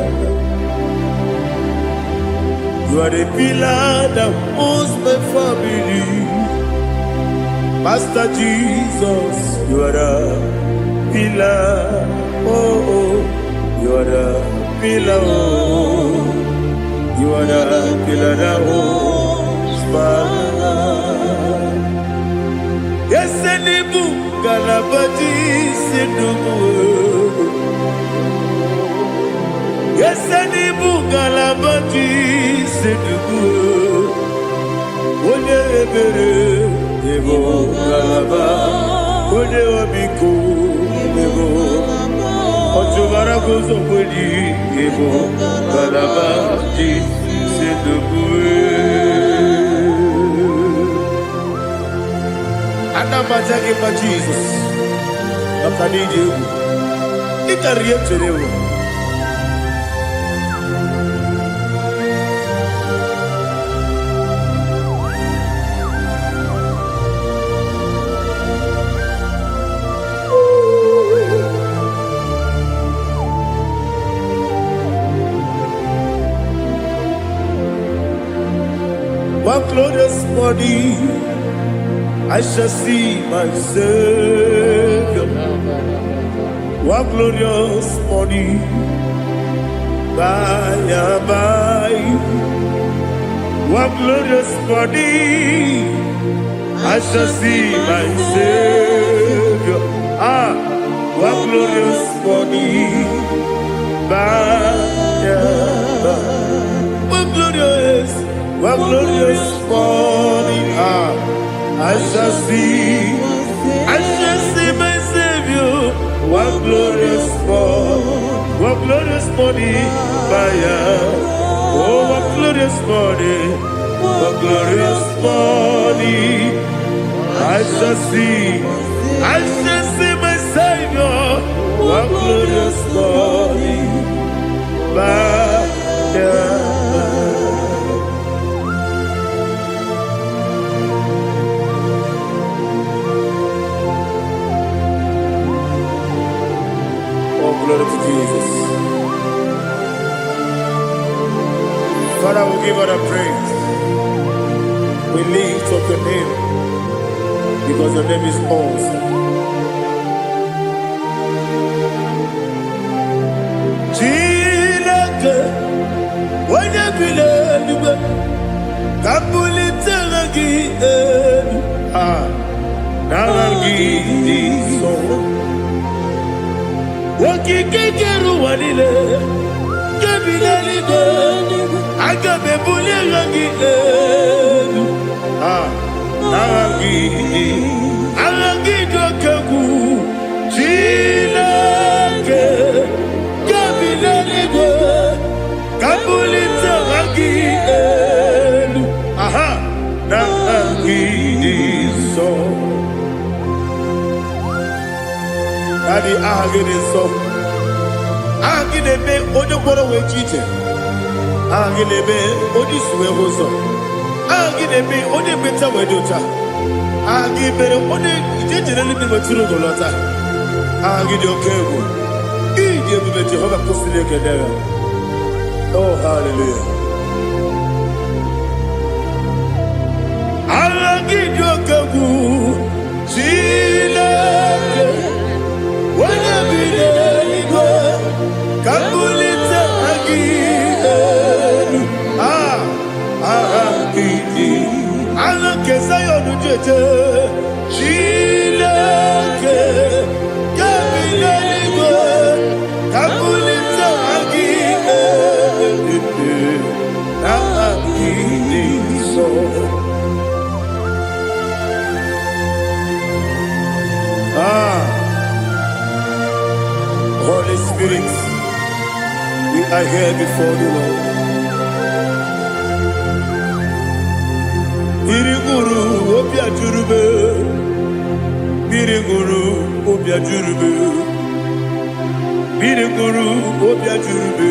You are the pillar that holds my family. Master Jesus, you are the pillar. Oh, you are the pillar. Oh. You are the pillar that holds my life. Yes, Enibu Galabati Sidubu. Yes, Enibu Galabati Sidubu. Onye ebere, Ebo Galaba. Onye omiko, Ebo. Ochubara gozo boli, Ebo Galaba. Anamajagi ma Jesus, Akaniji, Ikaria Terewo. One glorious body, I shall see my Savior. One glorious body, by and by. One glorious body, I shall see my Savior. One glorious body, by and by. One glorious morning, I shall see my Savior. One glorious morning, by one glorious morning, What glorious morning I shall see my Savior. What glorious morning by oh, glory to Jesus. Father, we give all the praise. We lift up your name because your name is awesome. Chilake, when you believe, Kabuli Tanagi, Naragi, so. Wakikeru walile, Kabili go, Agabe Bulirangi, Naragi, Aragi Dokagu, Chilake, Kabili go, Kabuli Tanagi, Naragi, so. Daddy, ahagide so. Ahagide be ojo boro we chiche. Ahagide be oji suwe hoso. Ahagide be oji beta we dota. Ahagide be oji ijejere libi meturu golota. Ahagide okego. Ije bi Jehovah kusile kedera. Oh hallelujah. Ahagide okego. Chile. Holy Spirit, we are here before you, Lord. Biriguru obia jurube, Biriguru obia jurube, Biriguru obia jurube,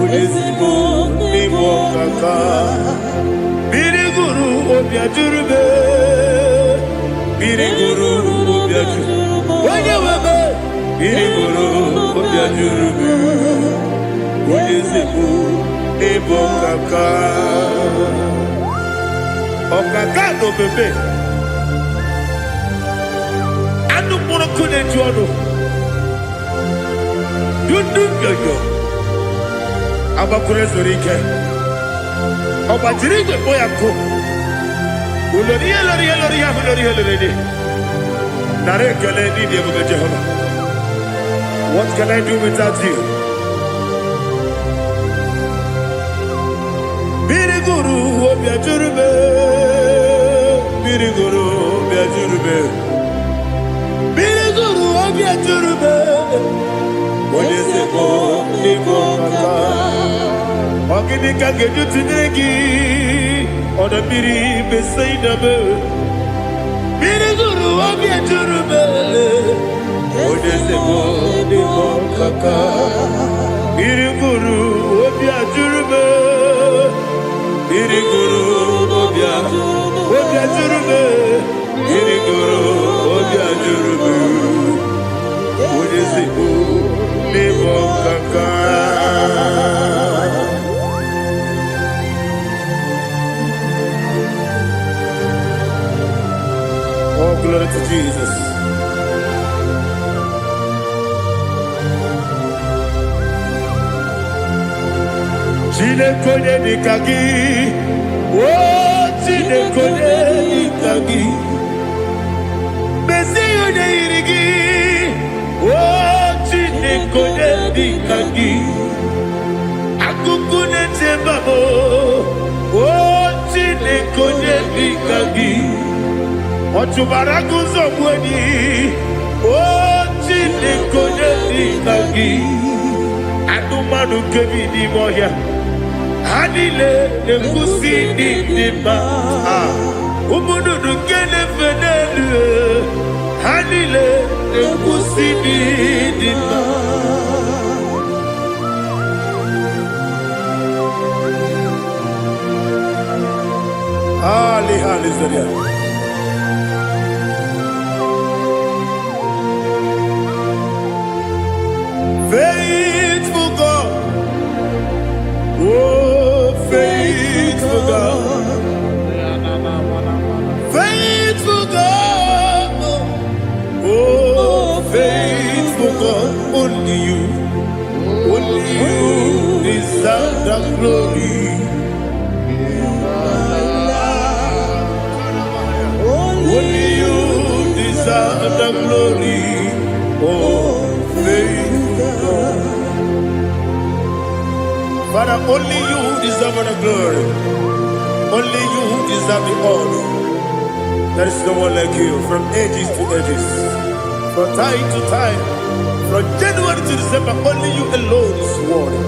Ulezimo nimo kaka, Biriguru obia jurube, Biriguru obia jurube, wanyewebe. Biriguru obia jurube, Ulezimo nimo kaka. Okaka no bebe anu poro kone juono dundu yoyo abakure zorike obajiri boya ko ulori nare kele ni de go Jehovah. What can I do without you? Biriguru obia jurube, Biriguru obia jurube, Biriguru obia jurube. Oleseko niko kaka, ogini kageju tinegi, oda biri besainabe. Biriguru obia jurube, oleseko niko kaka, Biriguru obia jurube. Biriguru obia jurube, Biriguru obia jurube, Ulezimo nimo kaka. Oh, glory to Jesus. Chineke nikagi, oh Chineke nikagi, Mesiyo irigi, oh Chineke nikagi, akukune chembabo, oh Chineke nikagi, otubaraguzo mweni, oh Chineke nikagi, anumanu kebidi moya. Anile nekusi nidima. Umududu kene fenelu. Anile nekusi nidima. Hallelujah. Faithful God, oh faithful God, faithful God, oh faithful God, only you deserve the glory. Only you deserve the glory, oh faithful God. Father, only you deserve the glory. Only you deserve the honor. There is no one like you from ages to ages, from time to time, from January to December. Only you alone is worthy.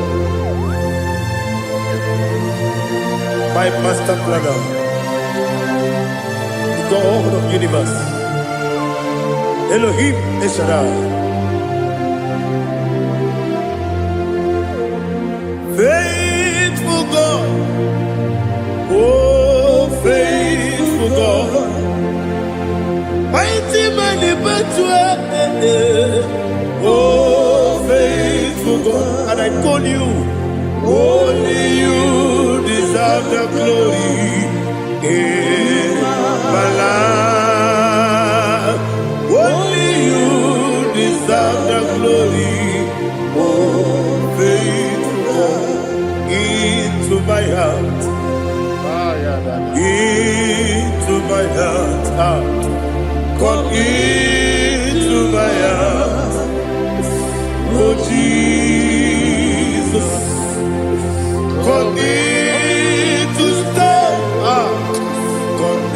My master planner, God of universe, Elohim Eshadai, faithful God, oh faithful God, mighty man in battle, oh faithful God, and I call you, only you deserve the glory. My life, only you deserve the glory, oh faithful God, into my heart, into my heart, come into my heart, oh Jesus, come in to stay, come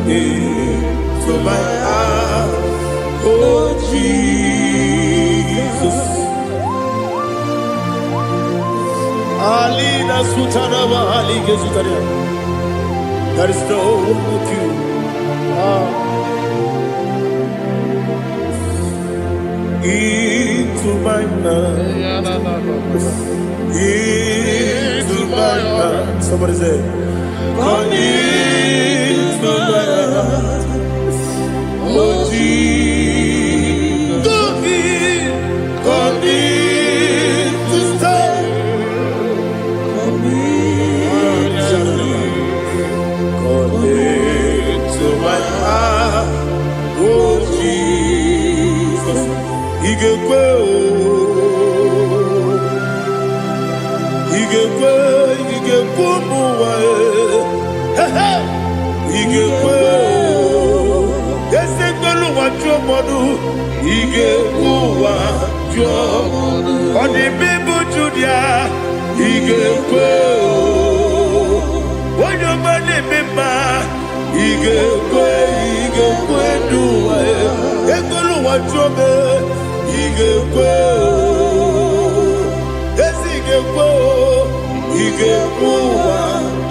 into my heart, oh Jesus. Alina Sutanaba Ali Gezutaria. There is no one like you. Into my heart, into my heart. Somebody say, come into my heart, oh Jesus, come in to stay, come into my heart, oh Jesus, Igekwe, Igekwe, Yesekolu wa chomodu, Igekwe wa chomodu, Odi bibu Judia, Igekwe, Wanyomane mema, Igekwe duwa, Ekolu wa chome, Igekwe, Yesigekwe, Igekwe wa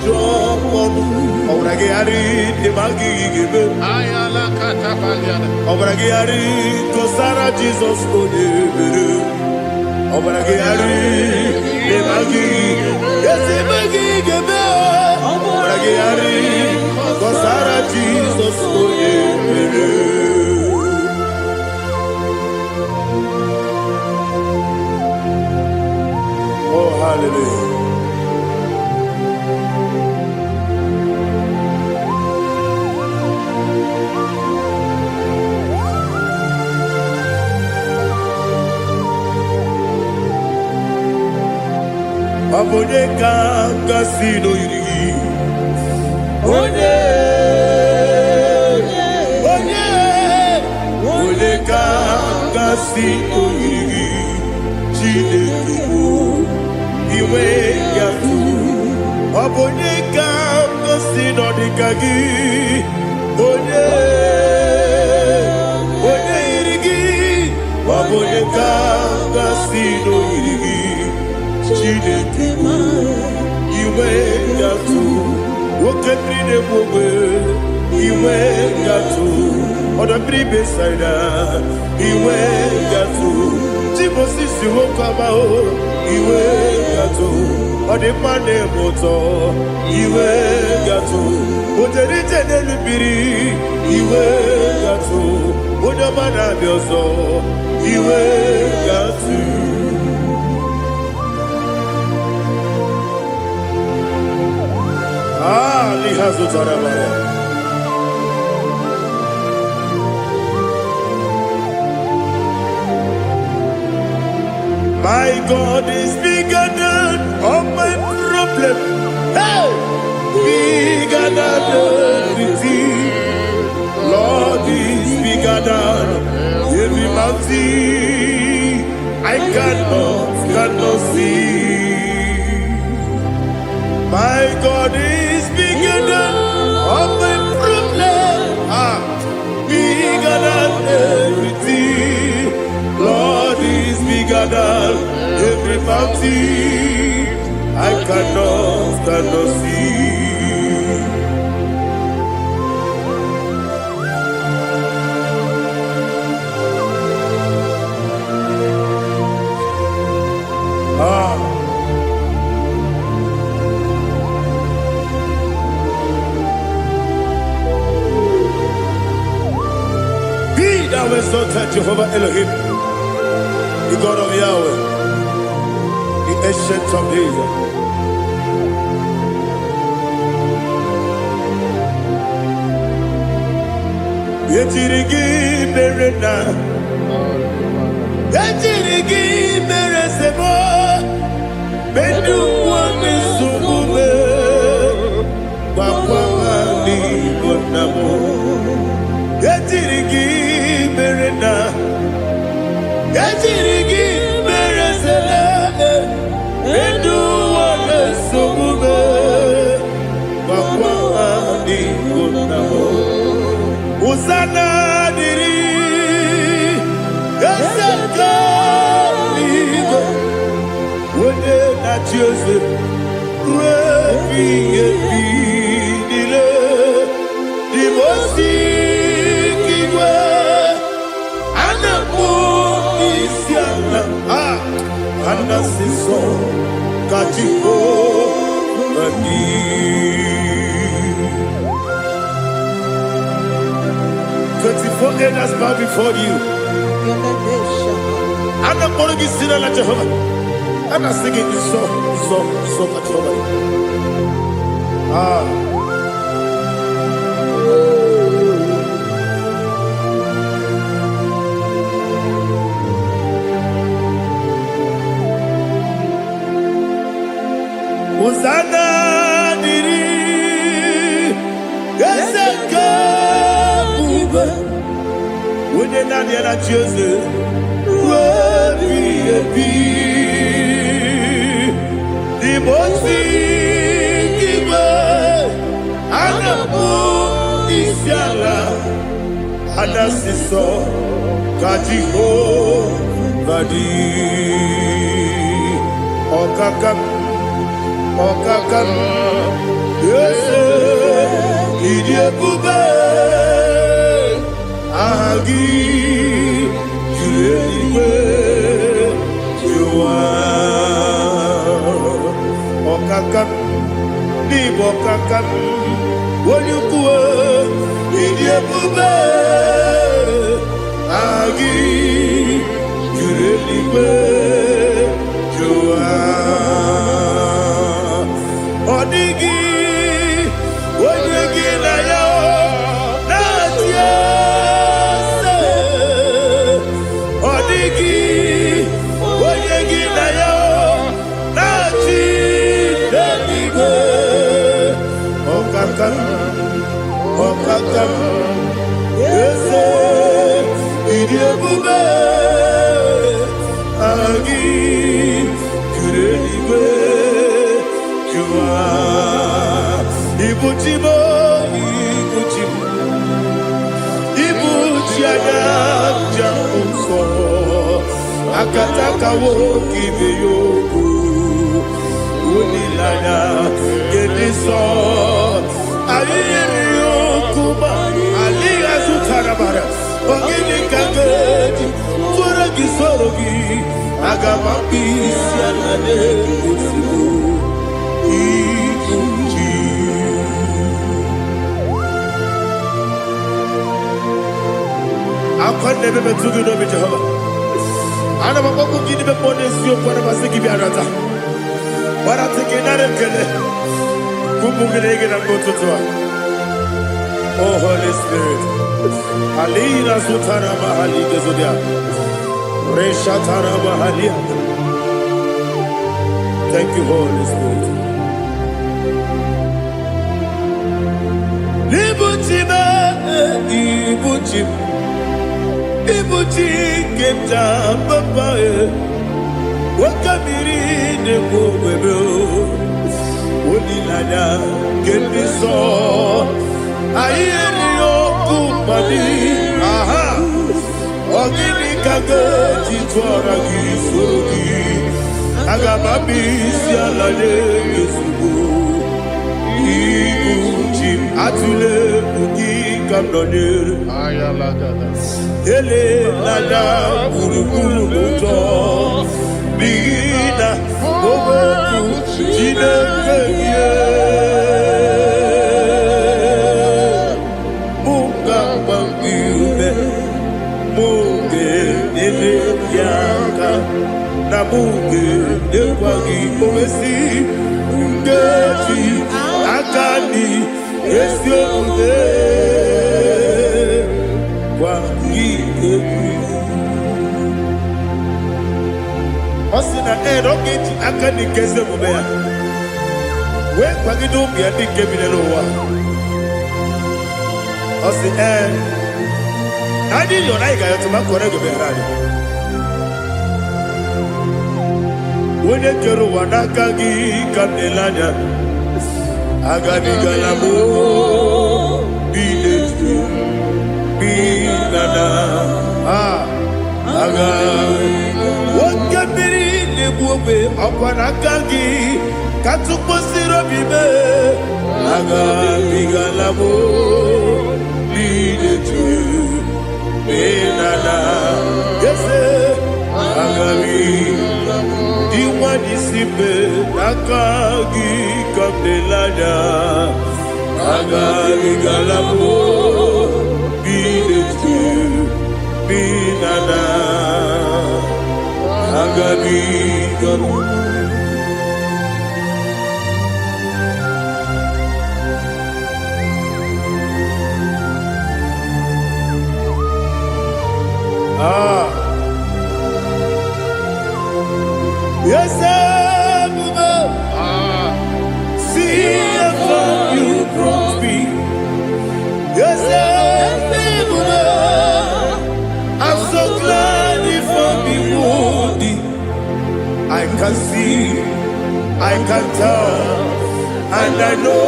chomodu. Obrage ari de magi gebe. Ayala katapaliana. Obrage ari to Sarah Jesus odebere. Obrage ari de magi. Ese magi gebe. Obrage ari to Sarah Jesus odebere. Oh hallelujah. Abone kanga sino yiri, onye kanga sino yiri, Chineke iwe yatu. Abone kanga sino dikagi, onye yiri, abone kanga sino yiri. Chineke iwe ga-atụ nwoke mmiri na-egbu ogbe iwe ga-atụ ọdọ mmiri besaida iwe ga-atụ Timosisi nwoke amahụ iwe ga-atụ ọdịmma na-eme ụtọ iwe ga-atụ ojerije n'elu mmiri iwe ga-atụ onye ọma na-abịa ọzọ iwe ga-atụ. My God is bigger than all my problem. Hey! Bigger than everything. Lord is bigger than every mountain I cannot see. My God is bigger than all my problem. Bigger than everything. Lord is bigger than every mountain I cannot see. Be thou exalted, Jehovah Elohim, the God of Yahweh, the ancient of days. Yetirigi merena, yetirigi meresemo, bedu wame subume, wakwamani bonamo. Yetirigi merena, yetirigi meresele, bedu wame subume, wakwamani bonamo. Usana diri, esaka ligo, wende na Jose, revi edile, dimosi kiwe, anamu isiana, anasiso kachiko bani. 24 elders bow before you. I'm not going to be singing like Jehovah. I'm not singing this song like Jehovah. Hosanna diri, Yeseka. When you're not there, I choose it. The most giver, and the moon is yalla, and the sister, Kajiho, Badi, Okakam, yes, Idiot Bube. Agi, Juliwe, Jua, Okakam, Nibokakam, Wanyukua, Idiabube, Agi, Juliwe, Jua, Odigi, Wanyuki na yao. Okakam, yes, Idiabube, Agi, Juliwe, Jua, Ibuchimo, Ibuchiana, Jamuso, Akataka woki meyoku, sorogi agamapi sialane kusibu ikunji akwande bebe tugi no be Jehovah ana maboko gidi be ponesio kwa na masiki bi arata bara tekenare kele kumugirege na mtoto. Oh Holy Spirit, Alina Sutana Mahali Gezudia, Reshatana Mahalia. Thank you, Holy Spirit. Ibuchima, Ibuchim, Ibuchi Kepta Papa, Wakamiri de Bobebo, Unilada, Kepiso. Ayeri okupani, aha, ogini kage jitwara gisugi, agamabi sialale yesugu, ibuchi atule ugi kamdonere, ele lada buruburu muto, bigina obeku jinekeye. Nabuge dekwagi omesi ngeji akani esioge kwagi ebi osina erogeji akani keze mobea we kwagi do bia dikebile lowa osi adi yo na igayo to makore go berali. When you get Wanakagi, Kamelania, Agadi Galamo, be Nana, Aga. What can be the Bobe of Wanakagi, Katuposiro Bibe, Agadi Galamo, be Nana, yes, Agami. Iwanisipe nakagi kabdelada agami galabo bidetu binana agami galabo. Yes, see how you brought me. Yes, I'm so glad if I'm wounded. I can see, I can tell, and I know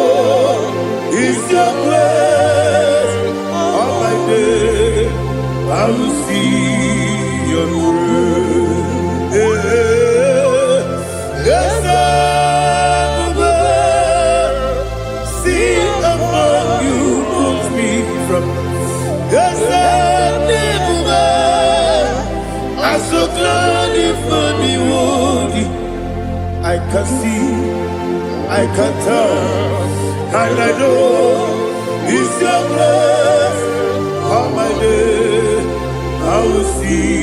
it's your grace. All my day, I will see your grace. Yes, see among you moves me from. Yes, I'm so glad if me woody. I can see, I can tell, and I know it's your grace. All my day, I will see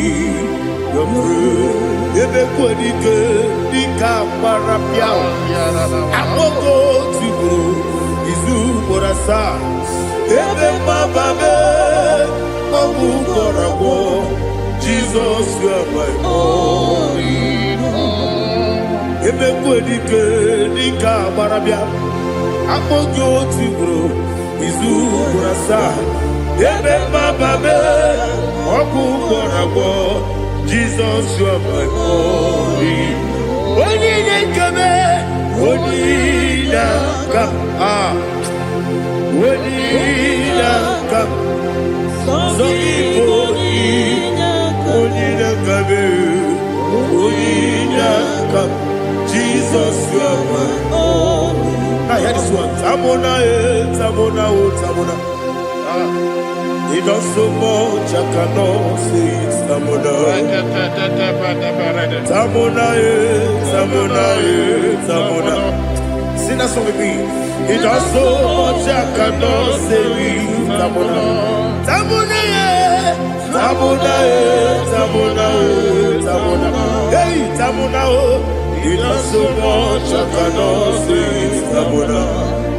your grace. Ebe kodike dika parapia akoko tibro izu borasa ebe mababe mabu korabo Jesus you are my only hope. Ebe kodike dika parapia akoko tibro izu borasa ebe mababe mabu korabo Jesus, you are my only. Only come, only come, only come. So only come. Jesus, you are my only. I hear this one. Tamona, Tamona, Tamona. He does so much I cannot say it. Tamuna, Tamuna, Tamuna, Tamuna. Sing that song with me. He does so much I cannot say it. Tamuna, Tamuna, Tamuna, Tamuna, Tamuna. Hey, Tamuna, he does so much I cannot say it. Tamuna,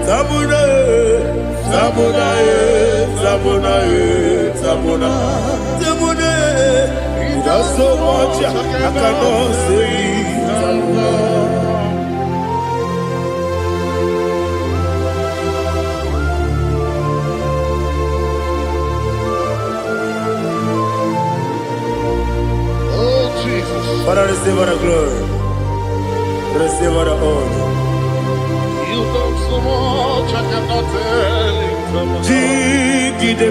Tamuna, Tamuna, Tamuna, Tamuna, Tamuna. He does so much I cannot say it. Tamuna. Father, receive all the glory. Receive all the honor. You done so much I cannot tell it. Jigide,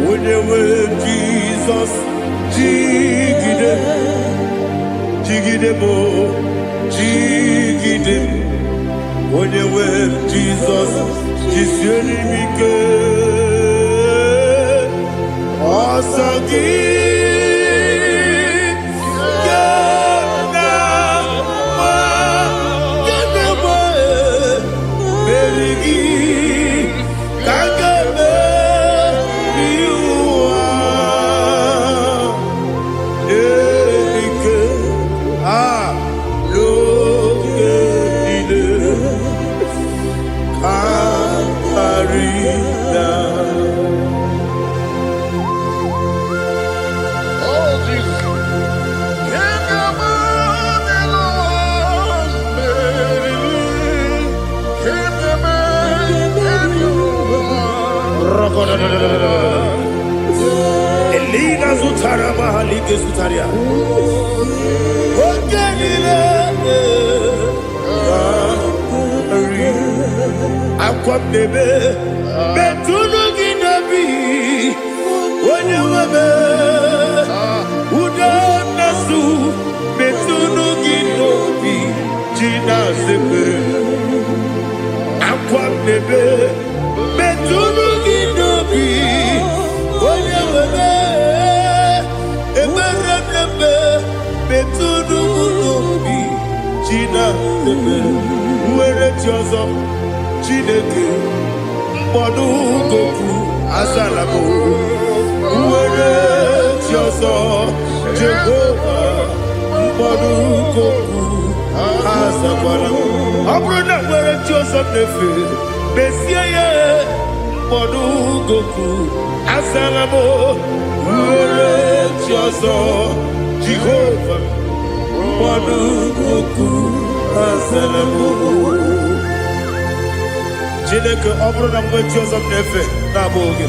when you were Jesus, Jigide, Jigide mo, Jigide, when you were Jesus, Jisyenimike, Osagi. Elina Zutara Mahalike Zutaria. Aqua bebe, Betuno Ginabi, when you were Uda Nasu, Betuno Ginobi, Gina Zebe, Aqua bebe, Betuno Ginobi, when you were Betuno Ginobi, Gina Zebe, where it was up. Chineke mkpọdụ goku azalabo nwere chi ọzọ Jehova mkpọdụ goku azakwala ọ bụrụ na nwere chi ọzọ na-efe mesie ya mkpọdụ goku azalabo nwere chi ọzọ Jehova mkpọdụ goku azalabo. Chineke ọ bụrụ na mgbe chi ọzọ na-efe na-abụ oge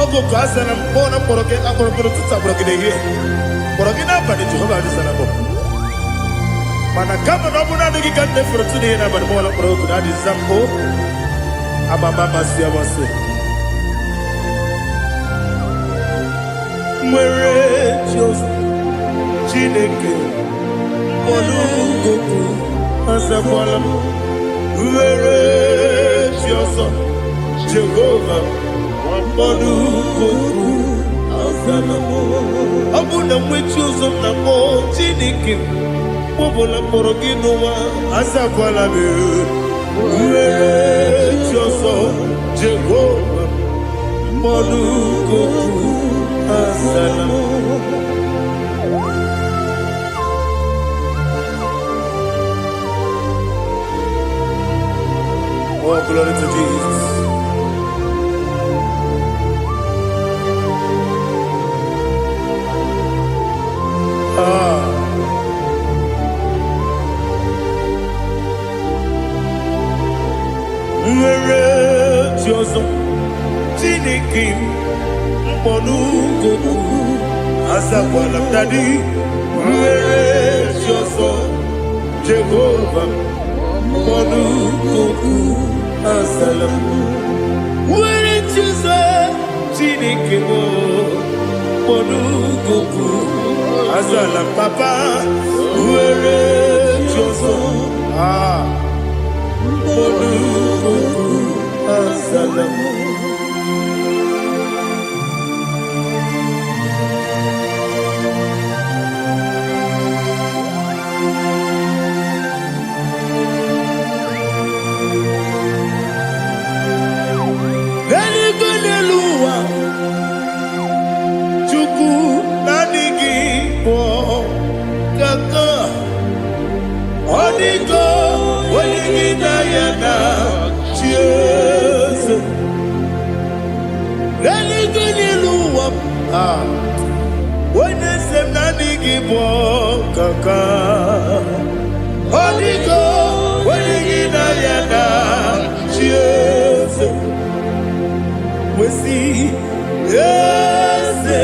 ogo ka asara m kpọọ na mkpọrọ gị akpọrọ mkpọrọ tutu akpọrọ gị n'ehihie kpọrọ gị n'abalị Jehova adịsara m mana kama na ọ bụrụ na adịghị ka nne fere tụ n'ihe n'abalị mụọ na mkpọrọ oge na adịza m o amama amasị amasị nwere chi ọzọ Chineke mkpọrọ ogo azakwala m nwere chi ọzọ Jehova mkpọrọ goku azala m ọ bụ na nwe chi ọzọ na mbụ Chineke mkpọbụla mkpọrọ gị n'ụwa azakwala m nwere chi ọzọ Jehova mkpọrọ goku azala m. Oh, glory to Jesus. Nwere chi ọzọ Chineke mkpọrọ goku azakwala m dadi nwere chi ọzọ Jehova mkpọrọ goku azala m nwere chi ọzọ Chineke mkpọrọ goku azala m papa nwere chi ọzọ mkpọrọ goku azala m onye nsem na adịghị bụ ọkaka ọ dịgo onye gị na ya na chi eze wesi eze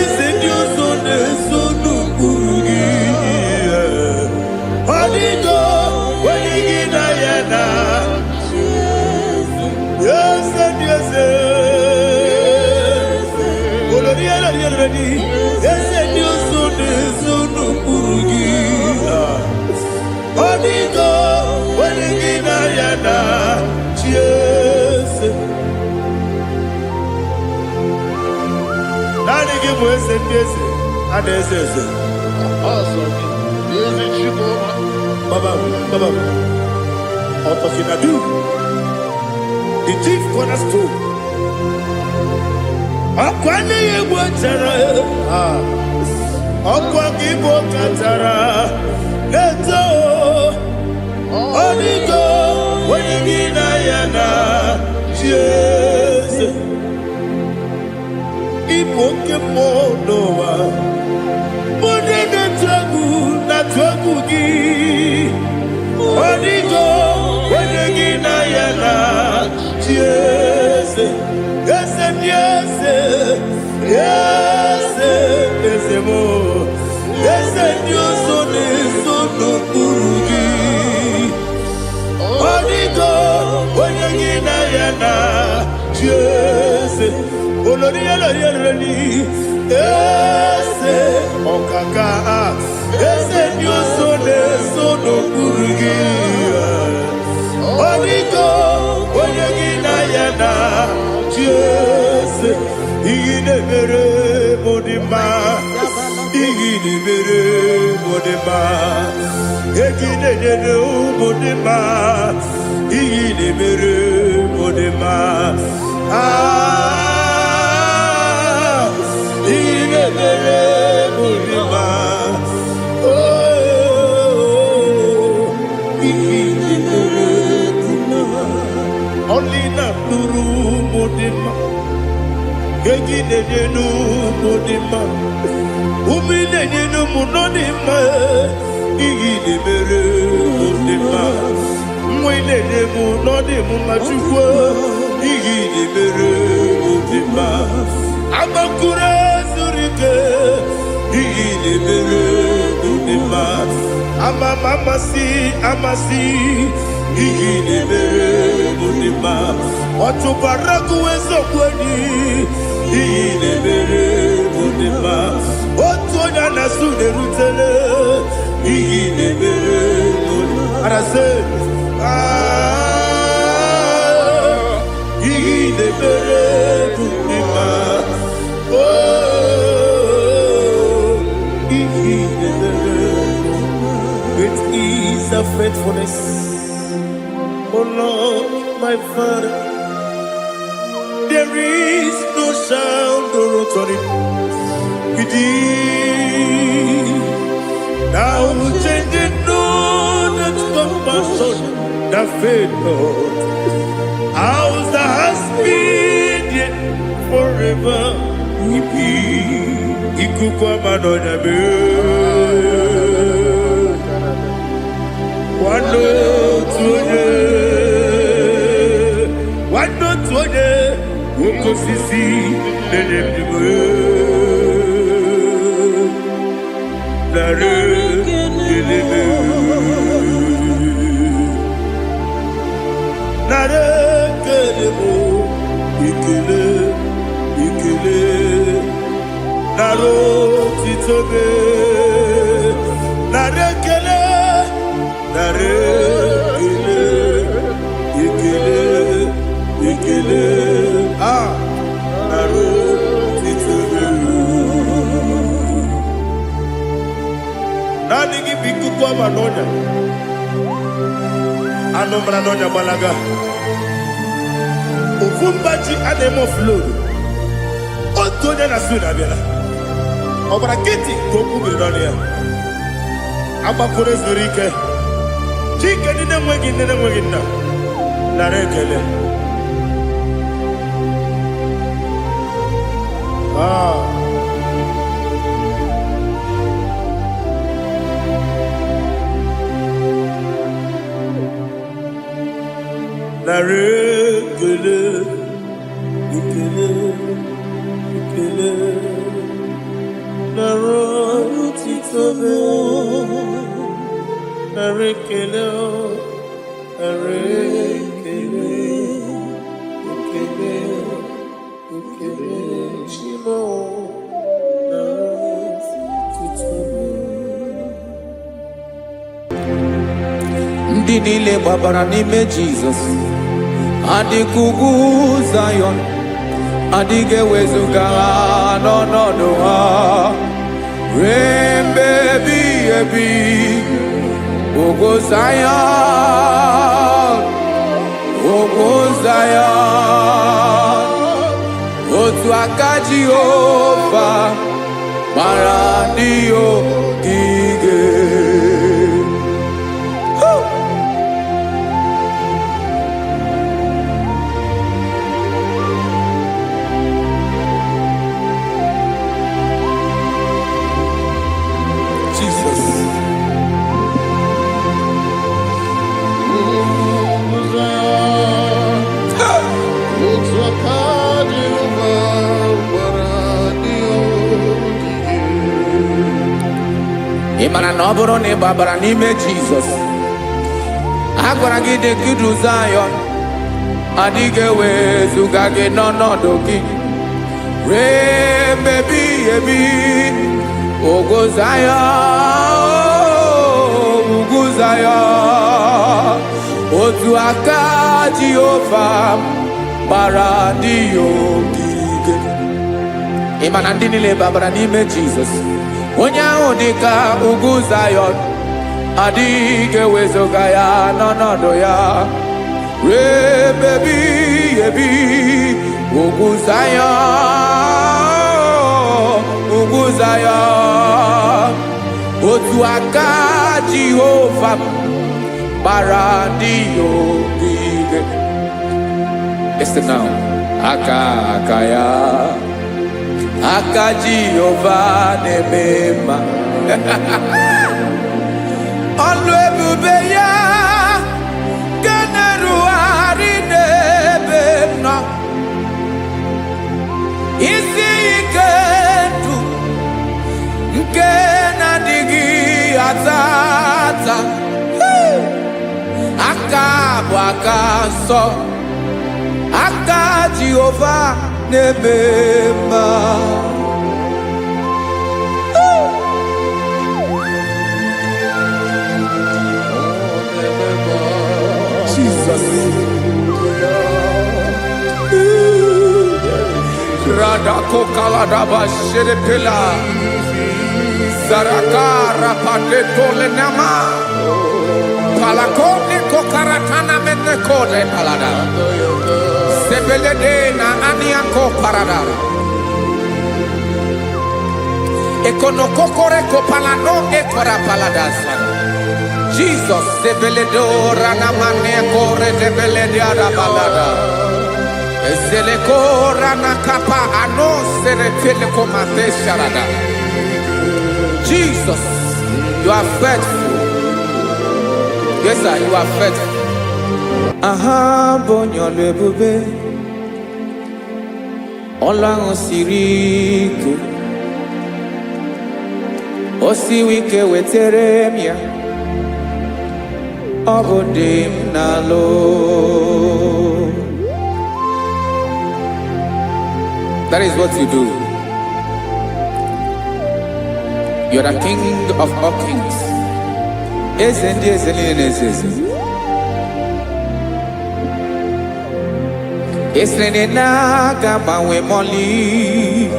eze ndị ọzọ na-eso n'okpuru gị ọ dịgo onye gị na ya na eze ndị eze eze ndị ọzọ na-eso n'okpuru gị ọ dịgo onye gị na ya na chi eze naanị gị bụ eze ndị eze a na-eze eze Baba Otokinadu the chief cornerstone ọkwa n'ihi egwu chara ọkwa gị bụ katara na-eto ọ dịgo onye gị na ya na chi eze ịbụ oke mmụọ n'ụwa onye na-atụ egwu gị ọ dịgo onye gị na ya na chi eze eze ndị eze eze eze mo eze ndị ọzọ na-eso n'okpuru gị ọ dịgo onye gị na ya na chi eze olori elorielori eze ọkaka eze ndị ọzọ na-eso n'okpuru gị ọ dịgo onye gị na ya na Jese, iyi na-emere m dị mma, iyi na-emere m dị mma, egi na-enyere m dị mma, iyi na-emere m dị mma, iyi na-emere m dị mma, iyi na-emere m dị mma, only na nuru Modima, Egi Nenu Modima, Umi Nenu Munodima, Igi Nebere Modima, Mwine Munodimu Machukwa, Igi Nebere Modima, Amakura Zurike, Igi Nebere Modima, Amasi, Igi Nebere Modima. Otu baraku wezo kweni iyi nebere modima otu onya nasu nerutele iyi nebere modima arase iyi nebere modima iyi nebere with ease of faithfulness, oh Lord my Father. There is no sound or authority within. Now changing no that compassion, the faith Lord. Ours that has been yet forever we be. Ikukwa manonya be. Wano tuone. Woko sisi nenem diwe nare kelebe nare kelebo ikele naro titobe nare kele nare ikele naro titobe nani gibiku kwa manonya ano manonya balaga ofumbaji ademo flow otonya na suna bela obara kiti koku bidonia abakore zurike chike nene mwegi na narekele Ah. Nare kele, ikele, ikele, naro titobe, nare kele, nare kele, ikele, ikele, shimo, naro titobe. Ndị niile gbabara n'ime Jizọs adịghị ugwu Zayọn, adịghị ewezuga ha n'ọnọdụ ha ruo mgbe ebighị ebi. Ugwu Zayọn, ugwu Zayọn, otu aka Jehova gbara ndị ogige. Ị mara na ọ bụrụ na ị gbabara n'ime Jizọs, a gwara gị dị ka Zayọn, adịghị ewezuga gị n'ọnọdụ gị ruo mgbe ebighị ebi. Ugwu Zayọn, ugwu Zayọn, otu aka Jehova gbara ndị ogige. Ị ma na ndị niile gbabara n'ime Jizọs, onye ahụ dị ka ugwu Zayọn, adịghị ewezuga ya n'ọnọdụ ya ruo mgbe ebighị ebi. Ugwu Zayọn, ugwu Zayọn, otu aka Jehova gbara ndị ogige. Listen now, aka ya, aka Jehova na-eme mma. Ọlụ ebube ya ga na-erugharị n'ebe m nọ. Isi ike ndụ nke na-adịghị ata ata, aka bụ aka nsọ, aka Jehova na-eme mma. Jesus. Radako kaladaba sherepela, zarakara patole nama, palakone kokaratana mene kode palada, sebelede na aniako parada, ekonokokore kopalano ekora paladasa. Jesus, sebeledora na mane kore debelediada balada. Ezelekora na kapa ano serepele komate sharada. Jesus, you are faithful. Yes, sir, you are faithful. Aha, bonyo lebube. Olang osirike. Osiwike weteremia. Obodim nalo. That is what you do. You are the King of all kings. Ezendi ezeli. Esrene na gamawe moli.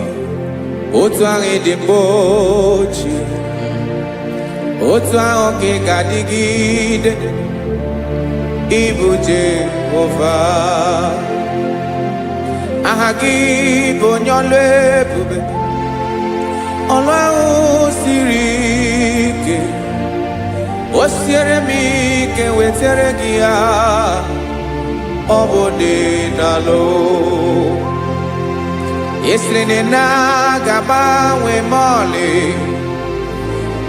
Otu ange dembochi. Otu ange gadigide. Ibu Jehovah. Ahagi bonyole bube. Ọlọ́run siri ike. O siere mi ke wetere gị ya. Ọ bụ dị n'alụ. Esrene na gabanwe mole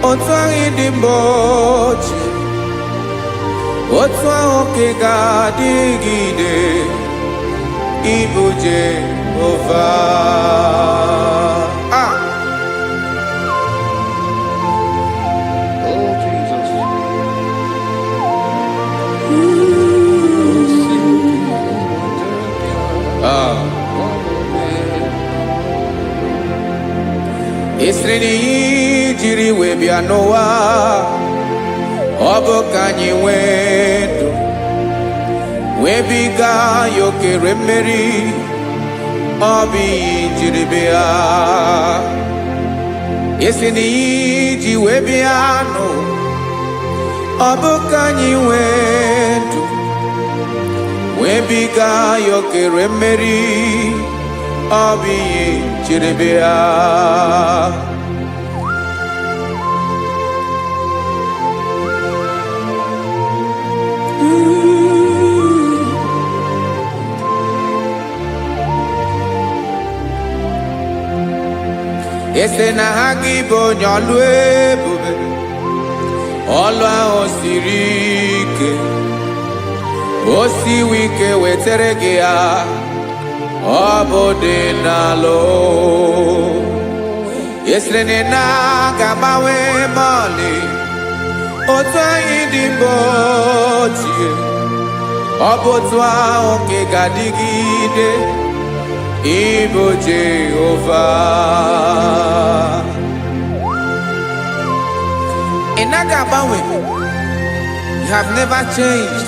otu ahụ dị mgbe ochie otu ahụ ka ị ga-adịgide ịbụ Jehova. Oh, Jesus. Esrene jiri wee bịa n'ụwa ọ bụ ka anyị nwee ndụ wee biga ya okere mmeri ọ bụ ihe jiri bịa. Esrene ji wee bịa nụ ọ bụ ka anyị nwee ndụ wee biga ya okere mmeri ọ bụ ihe jiri bịa. Ese na ha gị bụ onye ọlụ ebube ọlụ ahụ siri ike o siwe ike wetara gị ya ọ bụ dị n'alụ. Esrene na ga-agbanwe mọlị otu anyị dị mgbe ochie ọ bụ otu ahụ ka ị ga-adịgide ịbụ Jehova. Ị naghị agbanwe. You have never changed.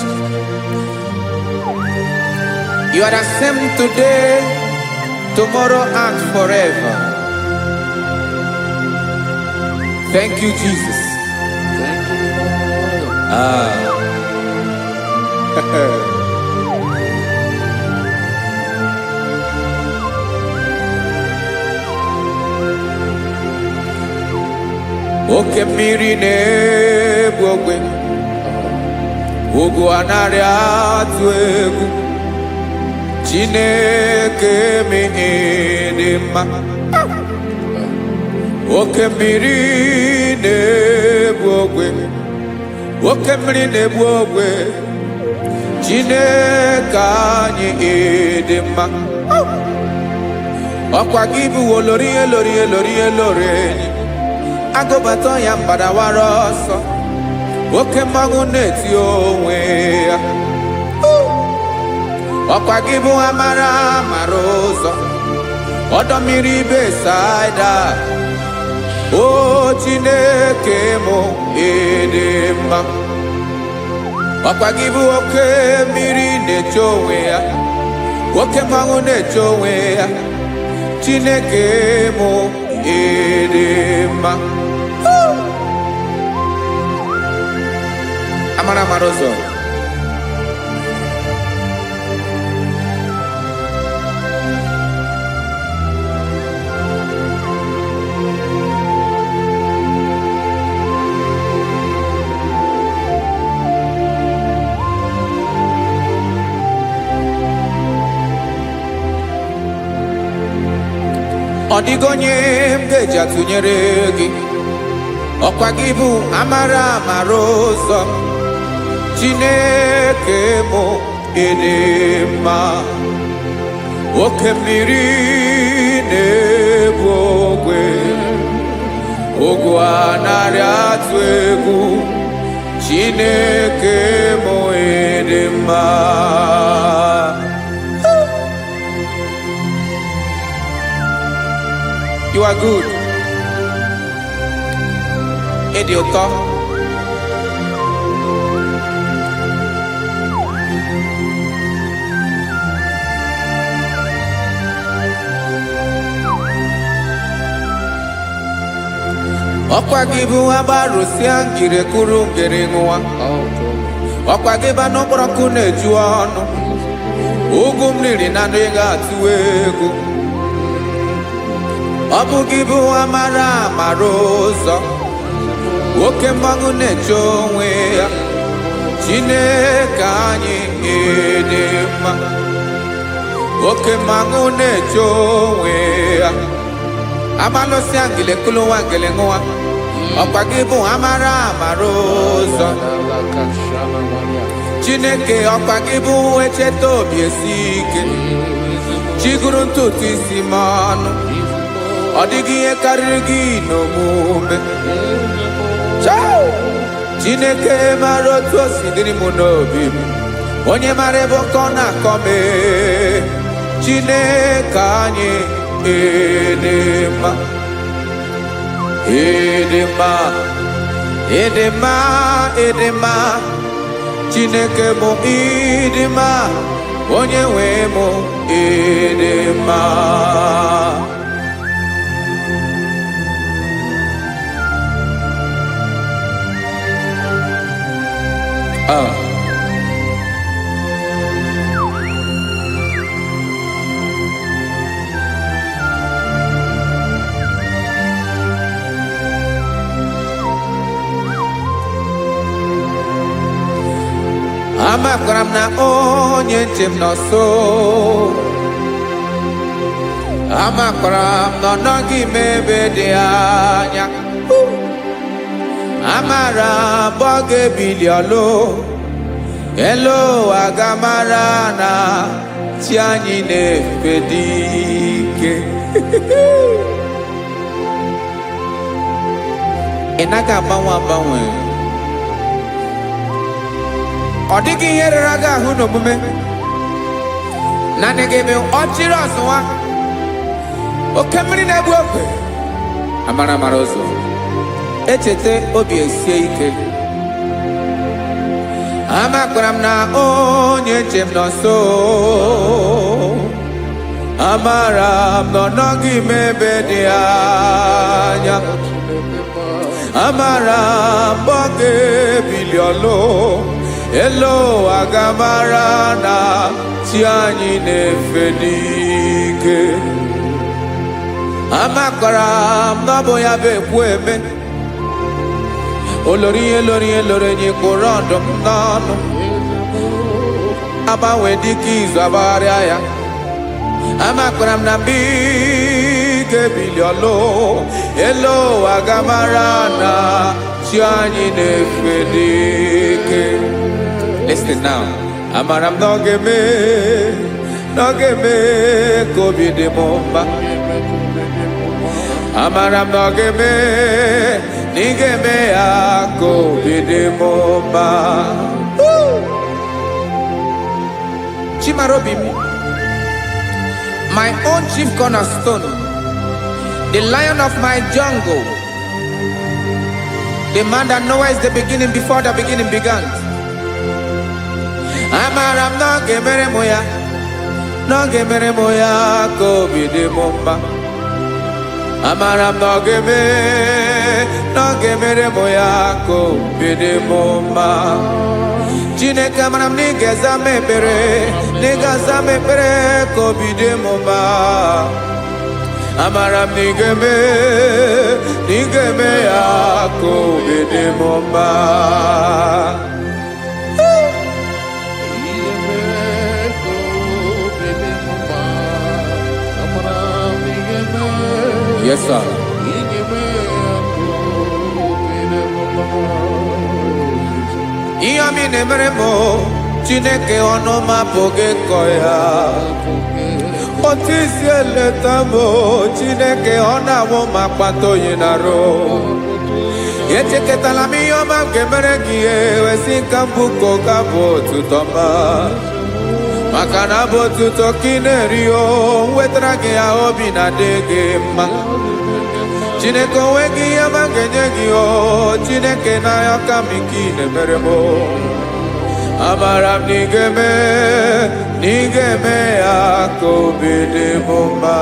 You are the same today, tomorrow and forever. Thank you, Jesus. Thank you, Lord. Oke mmiri na-egbu ogwe ugwu anaghị atụ egwu Chineke dị mma. Oke mmiri na-egbu ogwe oke mmiri na-egbu ogwe Chineke anyị dị mma. Ọkwa gị bụ olori elori elori elori enyi agụbata ya mgbadawara ọsọ oke mmanwụ na-eti onwe ya. Ọkwa gị bụ amara amara ụzọ ọdọ mmiri Besaida o Chineke mụ dị mma. Ọkwa gị bụ oke mmiri na-eche onwe ya oke mmanwụ na-eche onwe ya Chineke mụ dị mma. Amara amara ụzọ ọ dịghị onye m ga-eji atụnyere gị. Ọkwa gị bụ amara amara ụzọ Chineke mụ dị mma. Oke mmiri na-egbu ogwe ogwu anaghị atụ egwu Chineke mụ dị mma. You are good. Ịdị ụtọ. Ọkwa gị bụ agbarụsịa ngire kụrụ ngere nwa. Ọkwa gị bụ anụkpọrọkụ na-eju ọnụ ugwu mmiri na ndị ga-atụ egwu. Ọ bụ gị bụ amara amara ụzọ oke mmanwụ na-eche onwe ya Chineke anyị dị mma. oke mmanwụ na-eche onwe ya amalụsị angele kulu nwa ngele nwa ọkwa gị bụ amara amara ụzọ Chineke ọkwa gị bụ echeta obi esi ike chiguru ntutu isi m ọnụ ọ dịghị ihe karịrị gị n'omume Chineke mara otu o si dịrị m n'obi m onye mara ebe ọkọ na-akọ m Chineke anyị edema edema edema edema Chineke bụ edema onye nwe m edema amakwara m na onye nche m nọ nso amakwara m na ọ nọghị m ebe dị anya amara m ọ ga-ebili ọlụ elu ụwa ga-amara na chi anyị na-efe dị ike ị naghị agbanwe agbanwe ọ dịghị ihe rere gị ahụ n'omume naanị gị ebe ọchịrị ọzụwa oke mmiri na-egbu ogwe amara amara ụzọ echeta obi esie ike amakwara m na onye nche m nọ nso amara m na ọ nọghị m ebe dị anya amara m ọ ga-ebili ọlụ elu ụwa ga-amara na chi anyị na-efe n'ike amakwara m na ọ bụ ya bụ ekwu eme olori ihe lori ihe lori enyi kwụrụ ọdụm n'ọnụ agbanwe dịka izu agbagharịa ya amakwara m na mgbe ị ga-ebili ọlụ elu ụwa ga-amara na chi anyị na-efe n'ike. Listen now. Amara m na ọ ga-eme ka obi dị m mma. Amara m na ọ ga-eme na ị ga-eme ya ka obi dị m mma. Chimarobi m, my own chief cornerstone, the lion of my jungle, the man that knows the beginning before the beginning began. Amara m na ọ ga-emere m ya, na ọ ga-emere m ya ka obi dị m mma. Amara m na ọ ga-emere m ya ka obi dị m mma. Chineke amara m na ị ga-aza m ekpere, na ị ga-aza m ekpere ka obi dị m mma. Amara m na ị ga-eme ya ka obi dị m mma. Yes, sir. Ihe mi na-emere m Chineke ọnụ m apụghị ịkọ ya. Otu isi eleta m Chineke ọ na-awụ m akpata oyi n'arụ. Echeketala m ihe ọma m ga-emere gị ewesi nka mbụ ka ọ ga-abụ otuto mma. Maka na abụ otuto ka ị na-eri o wetara gị ya obi na-adị gị mma. Chineke onwe gị ihe ọma ga-enye gị o Chineke n'anya ka m ike ị na-emere m. Amara m na ị ga-eme ya ka obi dị m mma.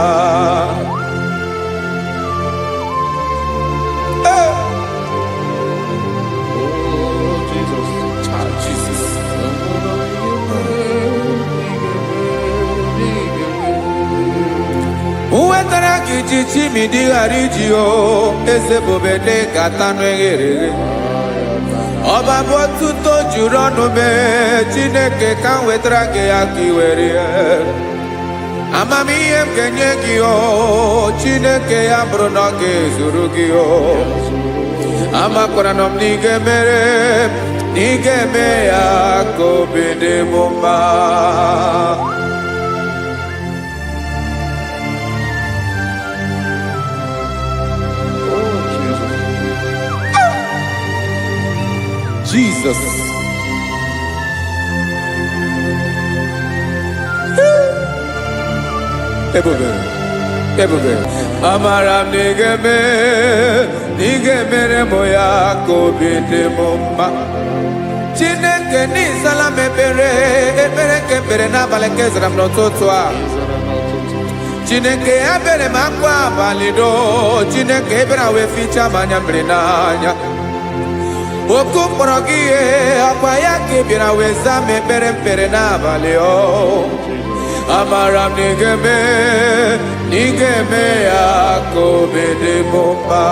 Uwetara gị ji chimidi ghara iji o eze bobede kata nụ eghere eghe. Ọba bụ otuto juru ọnụ mee Chineke ka m wetara gị ya ka i were ya. amamihe m ga-enye gị o Chineke ya bụrụ na ọ ga-ezuru gị o amakwara na m na ị ga-emere na ị ga-eme ya ka obi dị m mma. Jesus. Ebube amara m na ị ga-emere m ya ka obi dị m mma. Chineke n'ịzala m ekpere nke ekpere n'abalị nke zara m n'ụtụtụ a. Chineke ya bere m akwa abalị do. Chineke ebere wee ficha m anya mmiri n'anya. Oku mkpọrọ gị ihe akwa ya ka ị bịara wee zaa m ekpere mpere n'abalị o. Amara m na ị ga-eme ya ka obi dị m mma.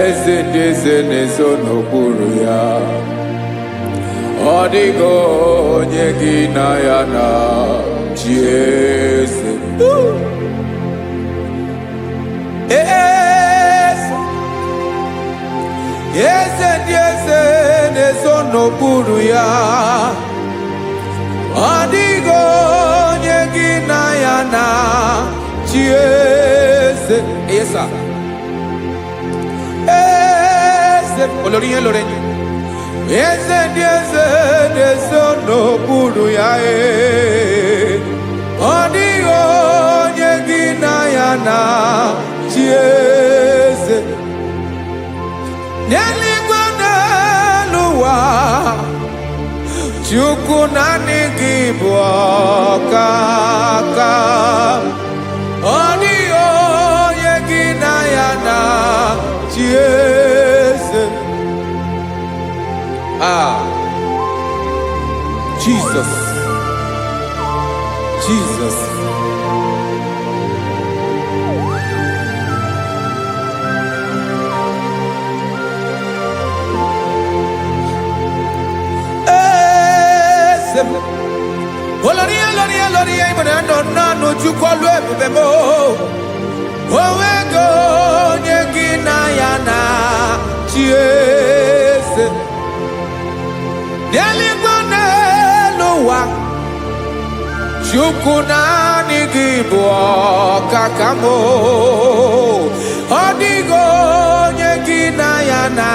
Eze ndị eze na-ezo n'okpuru ya. Ọ dịghị onye gị na ya na chi eze. Eze ndị eze na-ezo n'okpuru ya. Ọ dịghị onye gị na ya na chi eze. Yes, sir. Olórí yẹn lórí yẹn. Eze ndị eze na-ezo n'okpuru ya. Ọ dịghị onye gị na ya na chi eze. N'eluigwe n'elu ụwa, Chukwu naanị gị bụ ọkaka. Ọ dịghị onye gị na ya na chi eze. Jesus. Oloria ibona no Chukwu olu ebube mo. Owego onye gị na ya na chi eze. N'eluigwe n'elu ụwa, Chukwu naanị gị bụ ọkaka m. Ọ dịghị onye gị na ya na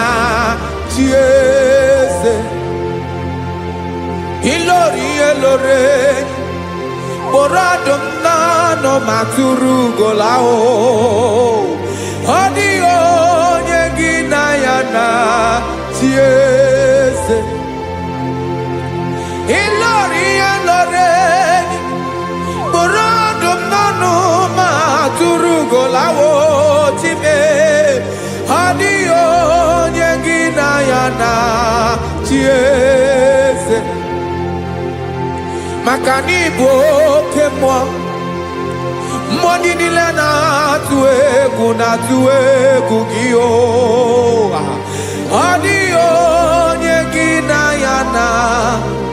chi eze. Ilori kpọrọ ọdụm n'ọnụ ma tụrụ ugola o. Ọ dịghị onye gị na ya na chi eze. Ilori kpọrọ ọdụm n'ọnụ ma tụrụ ugola o. Chime ọ dịghị onye gị na ya na chi eze. Maka na ị bụ oke mmụọ, mmụọ ndị niile na-atụ egwu gị o. Ọ dịghị onye gị na ya na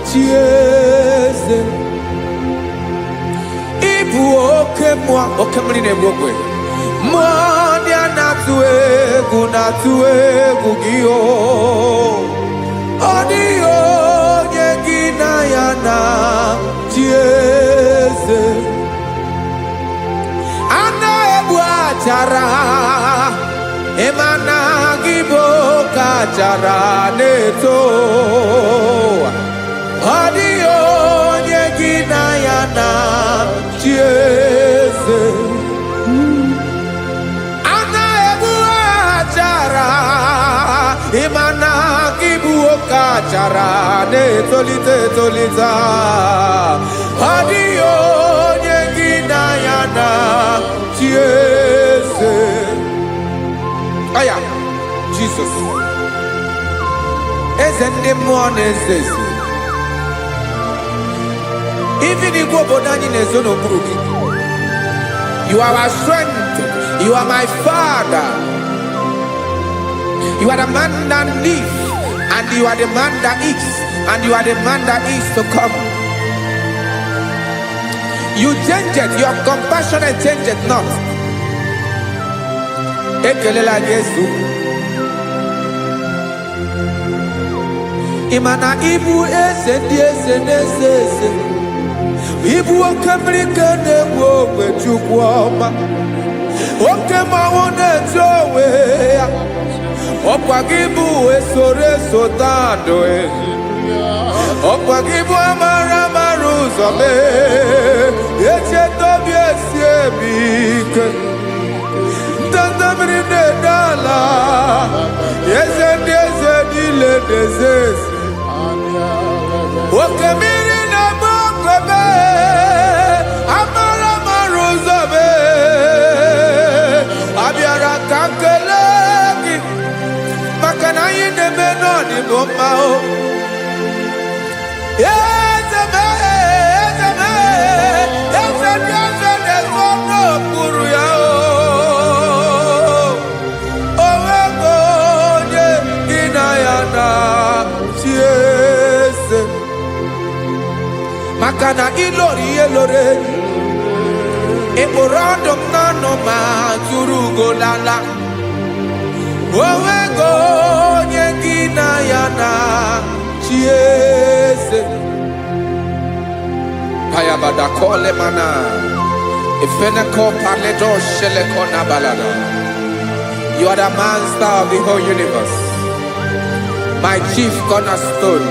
chi eze. Ị bụ oke mmụọ, oke mmiri na-egbu ogwe, mmụọ ndị a na-atụ egwu gị o. Ọ dịghị onye gị na ya na chi eze. Ana egbu achara, ịmana gị bụ ka achara na-eto. Ọ dịghị onye gị na ya na chi eze. Ana egbu achara, ịmana gị bụ ka achara na-etolite etolite ọ dịghị onye gị na ya na chi eze aya Jizọs eze ndị mmụọ na-eze eze even igwe obodo anyị na-ezo n'okpuru gị. You are our strength. You are my Father. You are the man that lives, and you are the man that is, and you are the man that is to come. You change it. Your compassion change it not. Ekelela Yesu. Imana ibu ese di ese nese ese. Ibu okamrika na-egbu ogbe Chukwu ọma. Oke mmanwụ na-eto ya. Ọkwa gị bụ esoro eso tando ọkwa gị bụ amara amara ụzọ mee. Echeta obi esi ebi ike. Ndanda mmiri na-ede ala. Eze ndị eze niile na-eze eze. Oke mmiri na-agba okwebe. Amara amara ụzọ mee. Abịara ka nkele gị maka na anyị na-eme n'ọdịbụ mma o. Eze mee, eze mee, eze ndị eze na-ezo n'okpuru ya o. Onwego onye gị na ya na chi eze maka na ịlọrọ ihe lọrọ enyi ịkpụrụ ọdụm n'ọnụ ma tụrụ ugolala. Onwego onye gị na ya na chi eze Payabada kole mana Ifeneko paledo sheleko na balada. You are the master of the whole universe, my chief cornerstone.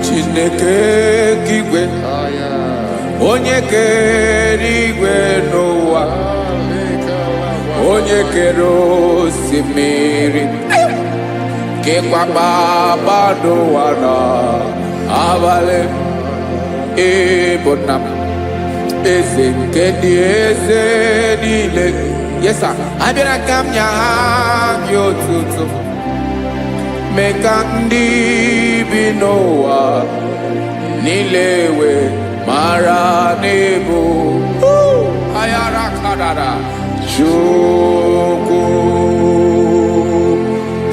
Chineke igwe onye kere igwe n'ụwa, onye kere osimiri kekwa kpakpando ụwa n'abalị. Ịbụ nna m, eze nke ndị eze niile. Yes sir, abịara ka m nye gị otuto mee ka ndị bi n'ụwa niile wee mara n'ebu ayara kadara Chukwu.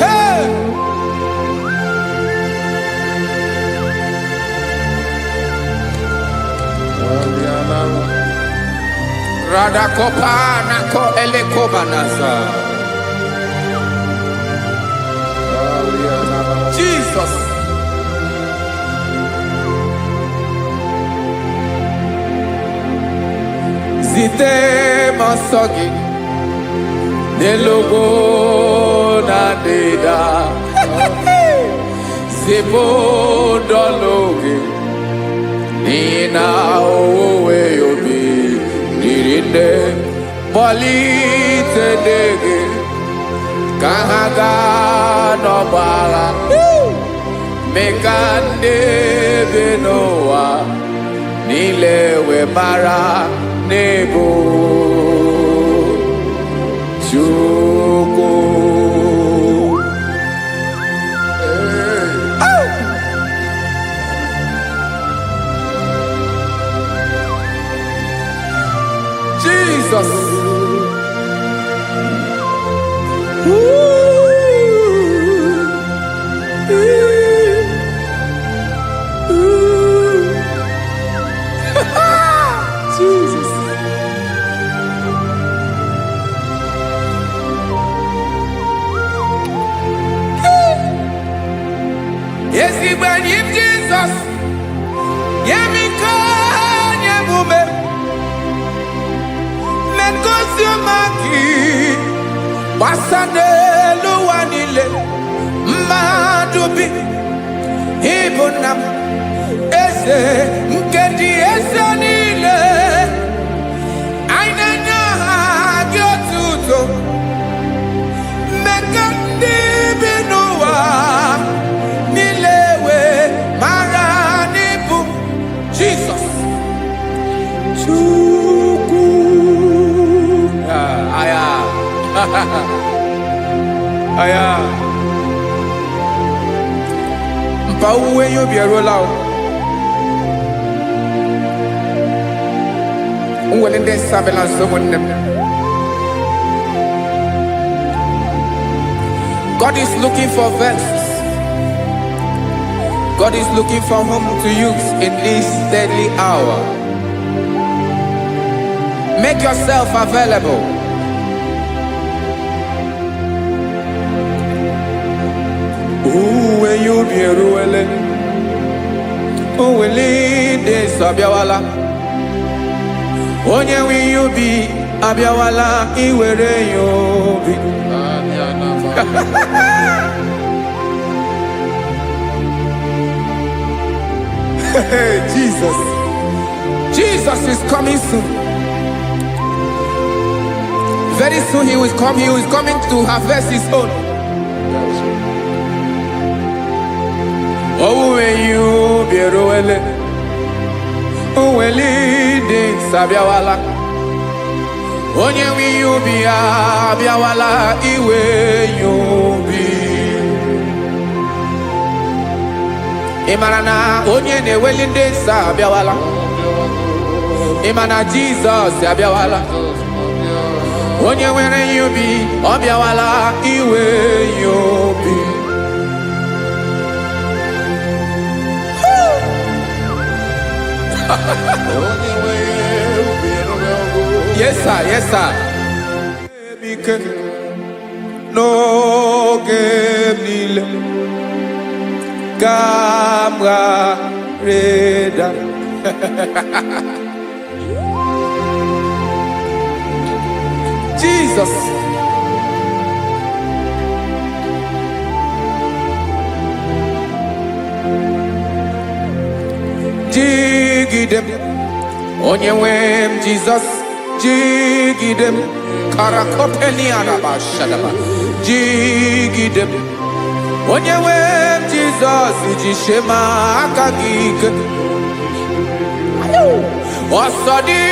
Hey! Radakopa nako elekobanasa. Jesus. Zite masogi nelogo na deda zibo dologe nina owe obi nirinde bolite dege kahaga no bala mekande benoa nilewe mara nebo Chukwu. Jesus. Jesus. Yes, he when you Jesus. Yeah, me can, yeah, woman. Asanelu wanile madubi ibunam eze nkedi eze nile ainenya agiotuto mekandi binuwa nilewe maranibu Jesus Chuku aya aya mpa uwe yo bierola o unwele nde sabela someone. God is looking for vessels. God is looking for whom to use in this deadly hour. Make yourself available. When you be ruele, uwele de sabiawala. Onye when you be abiawala, iwere you be. Jesus, Jesus is coming soon. Very soon he will come. He is coming to harvest his own. Oh, when you be ruele, oh, when leading sabiawala. Onye when you be abiawala, iwe you be. Imarana onye ne welinde sabiawala. Imana Jesus sabiawala. Onye were you be obiawala iwe you be. Yes sir, yes sir. No game nile Kamra Reda. Jesus. Jigidem Onyewem Jesus Jigidem Karakopeni Araba Shadaba Jigidem Onyewem Jesus Ujishema Akagik Osodi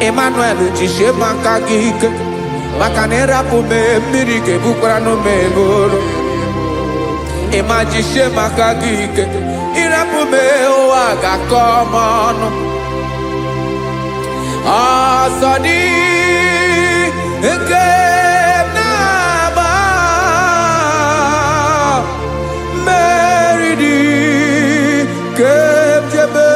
Emmanuel jishe makagike makanera pume mirike bukrano mebolo Ema jishe makagike irapume oaga komono Asadi eke naba meridi kemjebe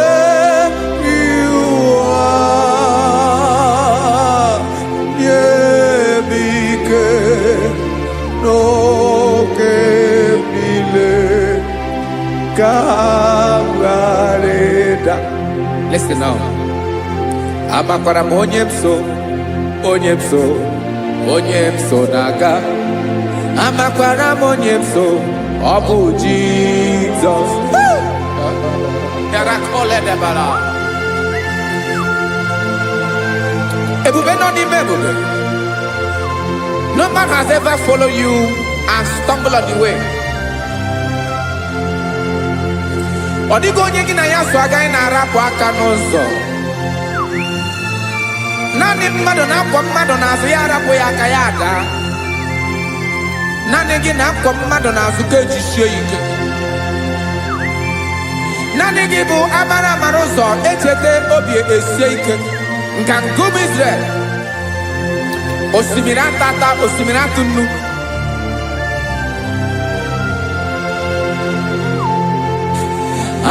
Listen now. Amakwara onyemso naga. Amakwara onyemso obu Jesus. Yarakole debara. Ebube no ni mebube. No man has ever followed you and stumbled on the way. Odigo onye gị na ya so agaghị na-arapụ aka n'ụzọ. Naanị mmadụ na-akwọ mmadụ n'azụ ya arapụ ya aka ya ada. Naanị gị na-akwọ mmadụ n'azụ ka ejisie ike. Naanị gị bụ amara ụzọ echete obi esie ike. Nka ngụm Israel. Osimiri atata, osimiri atụ nnu.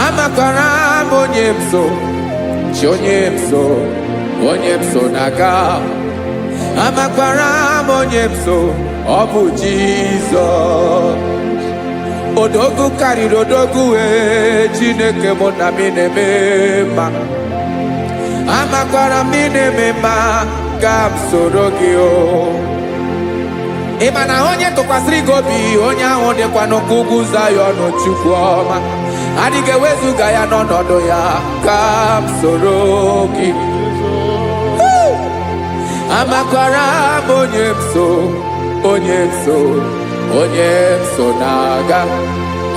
amakwara m onye m so, chi onye m so na-aga. Amakwara m onye m so, ọ bụ Jizọs. Odogwu karịrị odogwu, Chineke mụ na m na-eme mma. Amakwara m na-eme mma, ka m soro gị o. Ị ma na onye tụkwasịrị gị obi, onye ahụ dịkwa n'ugwu Zayọn Chukwu ọma. Adịghị ewezuga ya n'ọnọdụ ya, ka m soro gị. Amakwara m onye m so na-aga.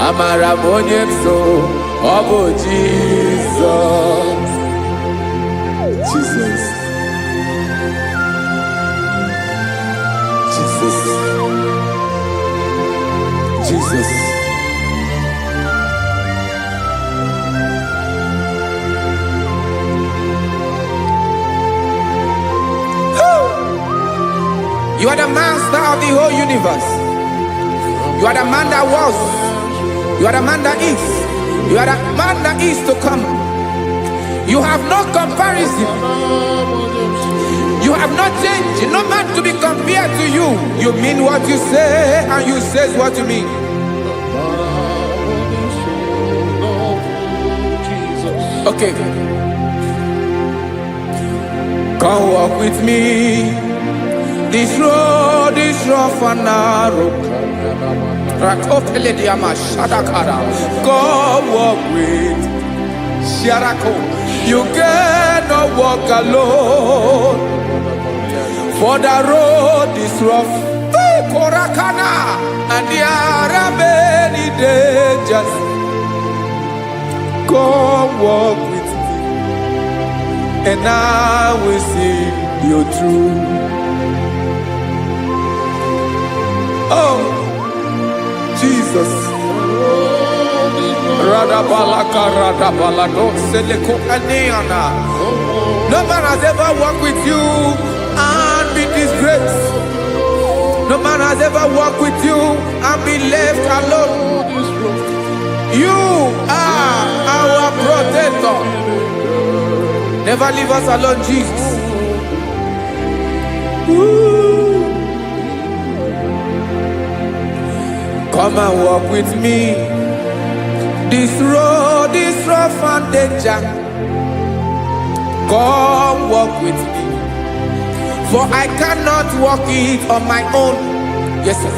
Amara m onye m so, ọ bụ Jizọs. Jesus. You are the master of the whole universe. You are the man that was. You are the man that is. You are the man that is to come. You have no comparison. You have not changed. No man to be compared to you. You mean what you say, and you say what you mean. Okay. Come walk with me. This road is rough and narrow. Come walk with Sharako. You cannot walk alone, for the road is rough. Korakana, and there are many dangers. Come walk with me, and I will see you through. Oh, Jesus. No man has ever walked with you and been disgraced. No man has ever walked with you and been left alone. You are our protector. Never leave us alone, Jesus. Ooh. Come and walk with me. This road is rough and danger. Come walk with me, for I cannot walk it on my own. Yes, sir.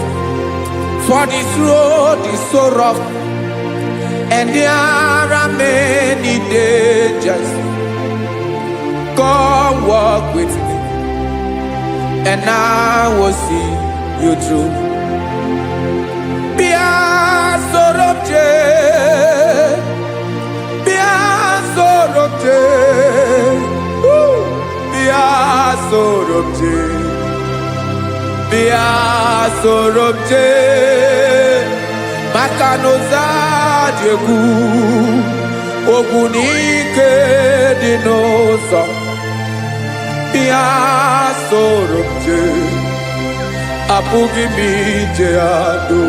For this road is so rough, and there are many dangers. Come walk with me, and I will see you through. Sorobje Makanoza Diegu Ogunike Dinosa Bia Sorobje Apugi Mijeado.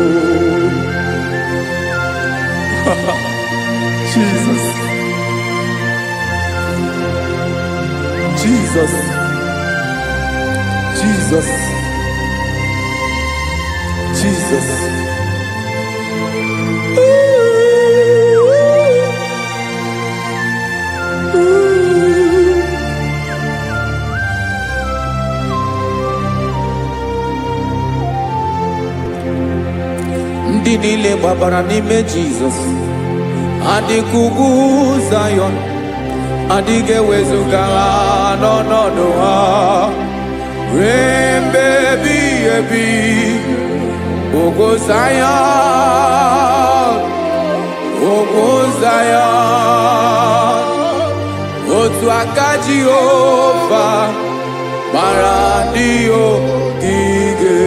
Jesus. Jesus. Jesus. Jesus. Ndị niile gbabara n'ime Jizọs adịghị ugwu Zayọn, adịghị ewezuga ha n'ọnọdụ ha ruo mgbe ebighị ebi. Ugwu Zayọn, ugwu Zayọn, otu aka Jehova gbara ndị ogige.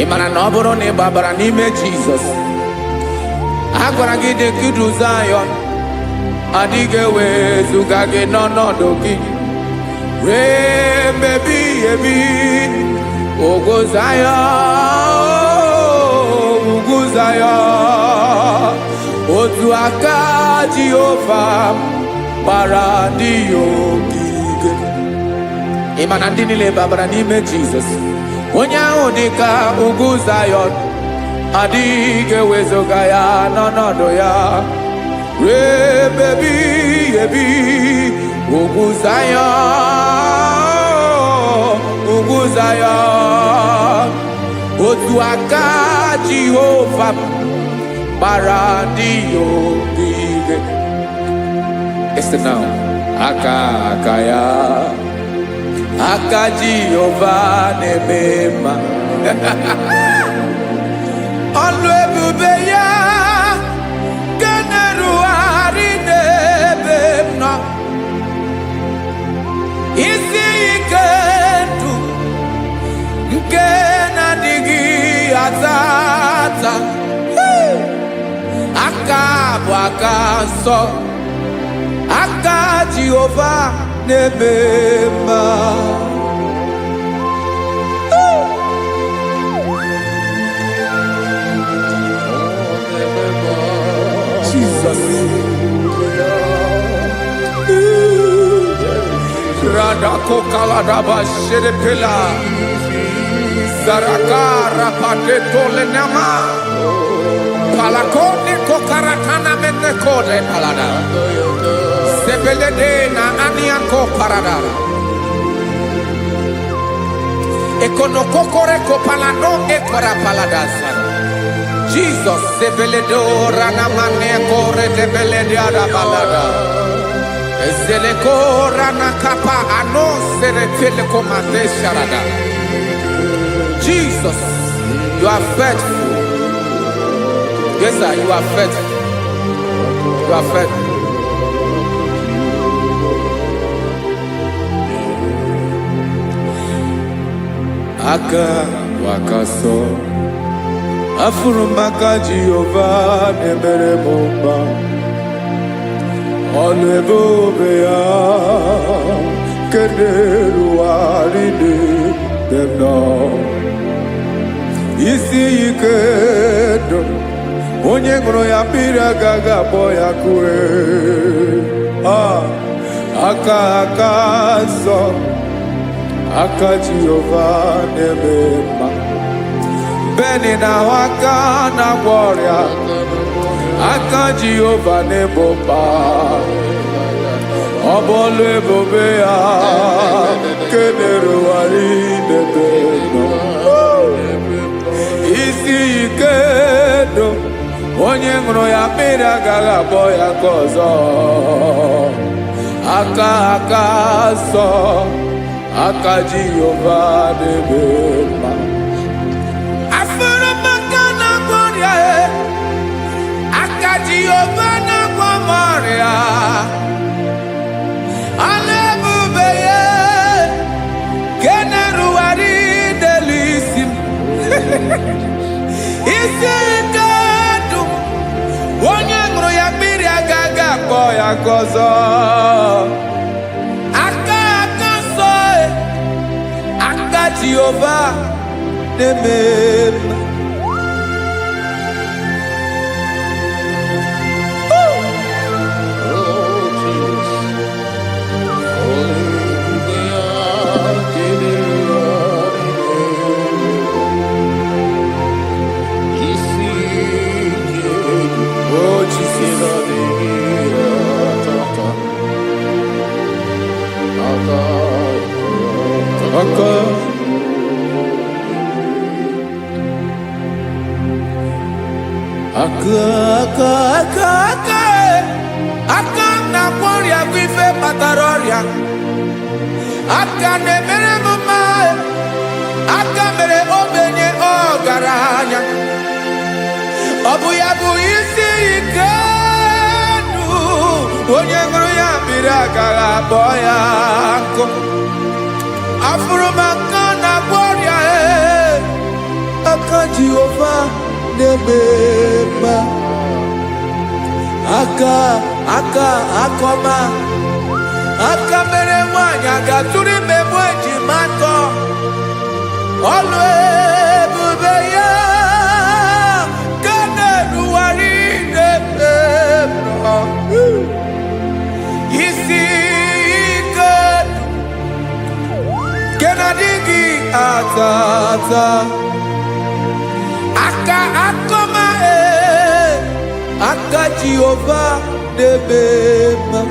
ị mara na ọ bụrụ na ị gbabara n'ime Jizọs, a gwara gị dị kudu Zayọn adịghị ewezuga gị n'ọnọdụ gị ree mgbe ebighị ebi. Ugwu Zayọn, ugwu Zayọn, otu aka Jehova gbara ndị ya ogige. Ị ma na ndị niile babara n'ime Jizọs, onye ahụ dị ka ugwu Zayọn adịghị ewezuga ya n'ọnọdụ ya ree mgbe ebighị ebi. Ugwu Zayọn, ugwu Zayọn, otu aka Jehova gbara ndị ya ogige. Este now, aka ya, aka Jehova na-eme mma. Ọlụ ebube ya ga na-erugharị n'ebe m nọ. Isi ike ndụ nke na-adịghị aza aza. Aka bụ aka nsọ, aka Jehova na-eme mma. Jesus. Radako kaladaba sherepela zarakara pateto lenama palakone kokaratana menekode palada sebelede na aniako parada ekonokokore kopalano ekora palada. Jesus sebeledo rana manekore debelede arabalada. Zeleko rana kapa ano serefele komate sharada. Jesus, you are faithful. Yes, sir, you are faithful. You are faithful. Aka wakaso afuru maka Jehova nebere mumba. Ọlụ ebube ya keneruarị n'ebe m nọ. Isi ike ndụ onye ṅụrụ ya mmiri agaghị akpọ ya kue. Aka nsọ, aka Jehova na-eme mma. Beni na aka na-agwọ ọrịa, aka Jehova na-ebo mba. Ọ bụ ọlụ ebube ya kenerugharị n'ebe nọ. Isi ike ndụ onye ṅụrụ ya mmiri agaghị akpọ ya ka ọzọ. Aka nsọ, aka Jehova na-eme mma. Jehova na-agwọ m ọrịa, ọlụ ebube ya nke na-erugharị n'elu isi m. Isi ike ndụ onye ṅụrụ ya mmiri agaghị akpọ ya ka ọzọ. Aka nsọ, aka Jehova na-eme mma. Aka na-agwọ ọrịa bụ ife kpatara ọrịa. Aka na-emere m mma, aka mere ogbenye ọgaranya. Ọ bụ ya bụ isi ike ndụ onye ṅụrụ ya mmiri agaghị akpọ ya nkụ. Afụrụ m aka na-agwọ ọrịa, aka debema akoma mere nwanyị agatụrụ ime mụ ejimatọ ọlụ ebube ya ka na-eruwari debema isi ike ke na-adịghị ata akoma aka Jehova debema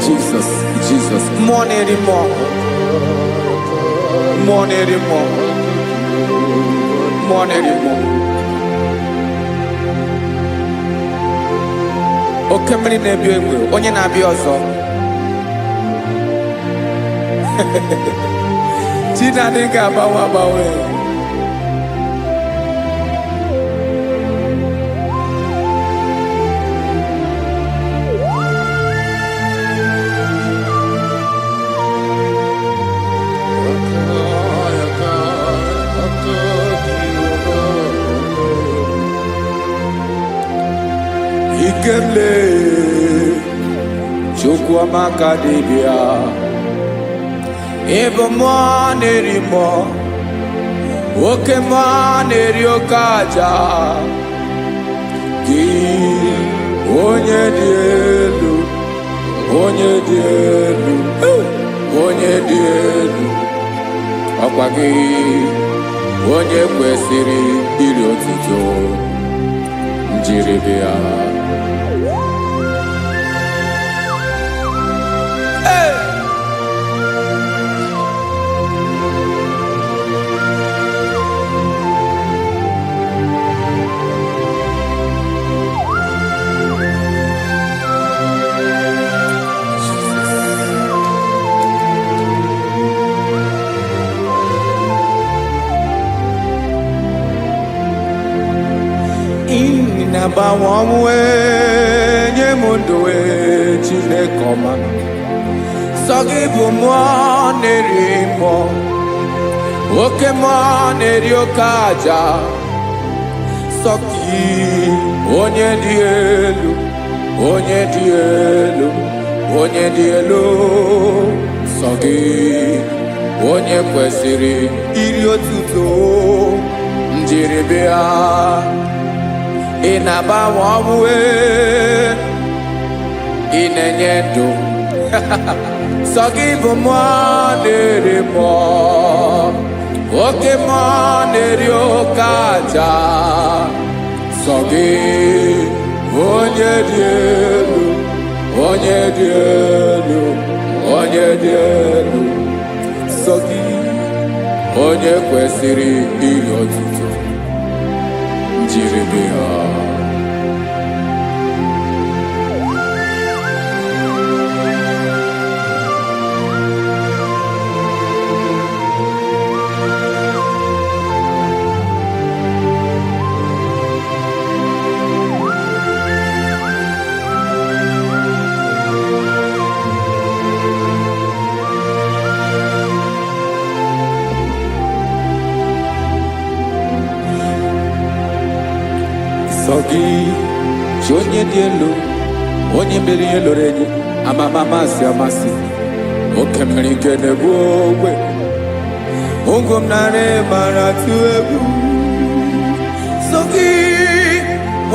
Jesus. Jesus. More anymore. Oke mmiri na-ebi egbe, onye na-abịa ọzọ. Chinadị ga-agbanwe. Ikele Chukwuamaka dibịa ebe mmụọ na-eri mmụọ oke mmụọ na-eri oke aja gị onye dị elu ọkwa gị onye kwesịrị iri otuto njiri bịa. Nabawanwe nye mundowe Chineke ọma sọ gị bụ mmụọ na-eri mmụọ oke mmụọ na-eri oke aja sọ gị onye dị elu sọ gị onye kwesịrị iri otuto njiri bịa. Ị na-agbanwe ọnwụ ị na-enye ndụ sọ gị bụ mmụọ na-eri mmụọ oke mmụọ na-eri oke aja sọ gị onye dị elu sọ gị onye kwesịrị iri otuto njiri bịa. Sogi onye dị elu onye mmeri ihe loro enyi amasị oke mmiri nke na-egbu ogwe ụgwọ m narị mara tụ egwu Sogi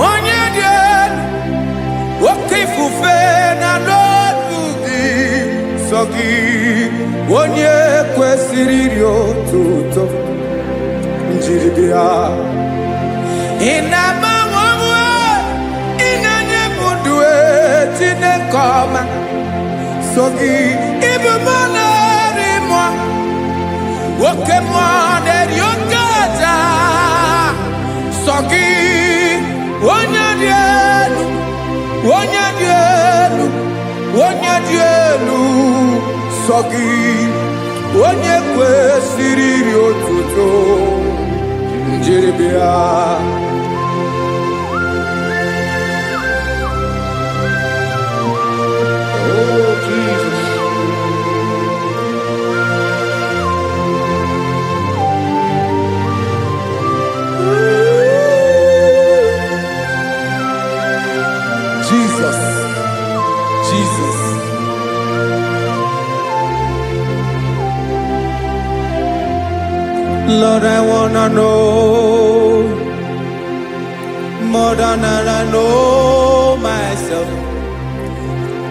onye dị elu oke ifufe na n'otu gị Sogi onye kwesịrị iri otuto njiri bịa. Ị na-agbanwe ị na-enye m ndụ Chineke ọma sọ gị ịbụ mmụọ na-eri mmụọ oke mmụọ na-eri oke aja sọ gị onye dị elu nsọ gị onye kwesịrị iri otuto njiri bịa. Oh, Jesus. Jesus, Jesus. Lord, I wanna know more than I know myself.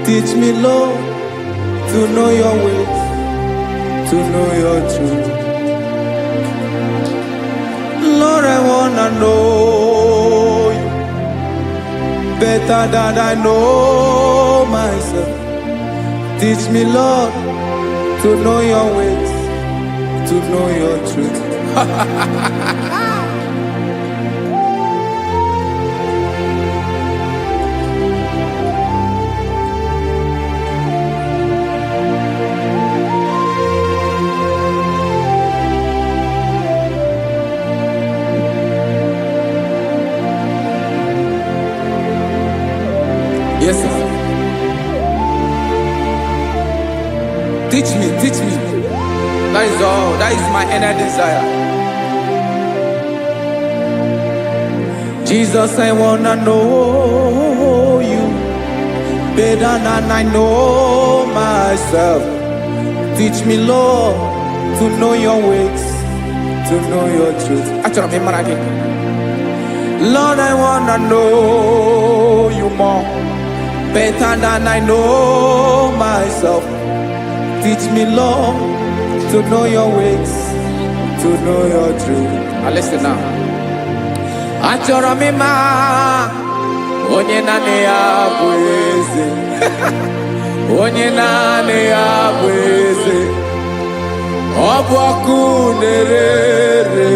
Teach me, Lord, to know your ways, to know your truth. Lord, I wanna know you better than I know myself. Teach me, Lord, to know your ways, to know your truth. Yes, sir. Teach me, teach me. That is all. That is my inner desire. Jesus, I wanna know you better than I know myself. Teach me, Lord, to know your ways, to know your truth. Lord, I wanna know you more better than I know myself. Teach me, Lord, to know your ways, to know your truth. Now listen now. Achọrọ m ịma onye naanị ya bụ eze. Onye naanị ya bụ eze. Ọ bụ ọkụ na-ere.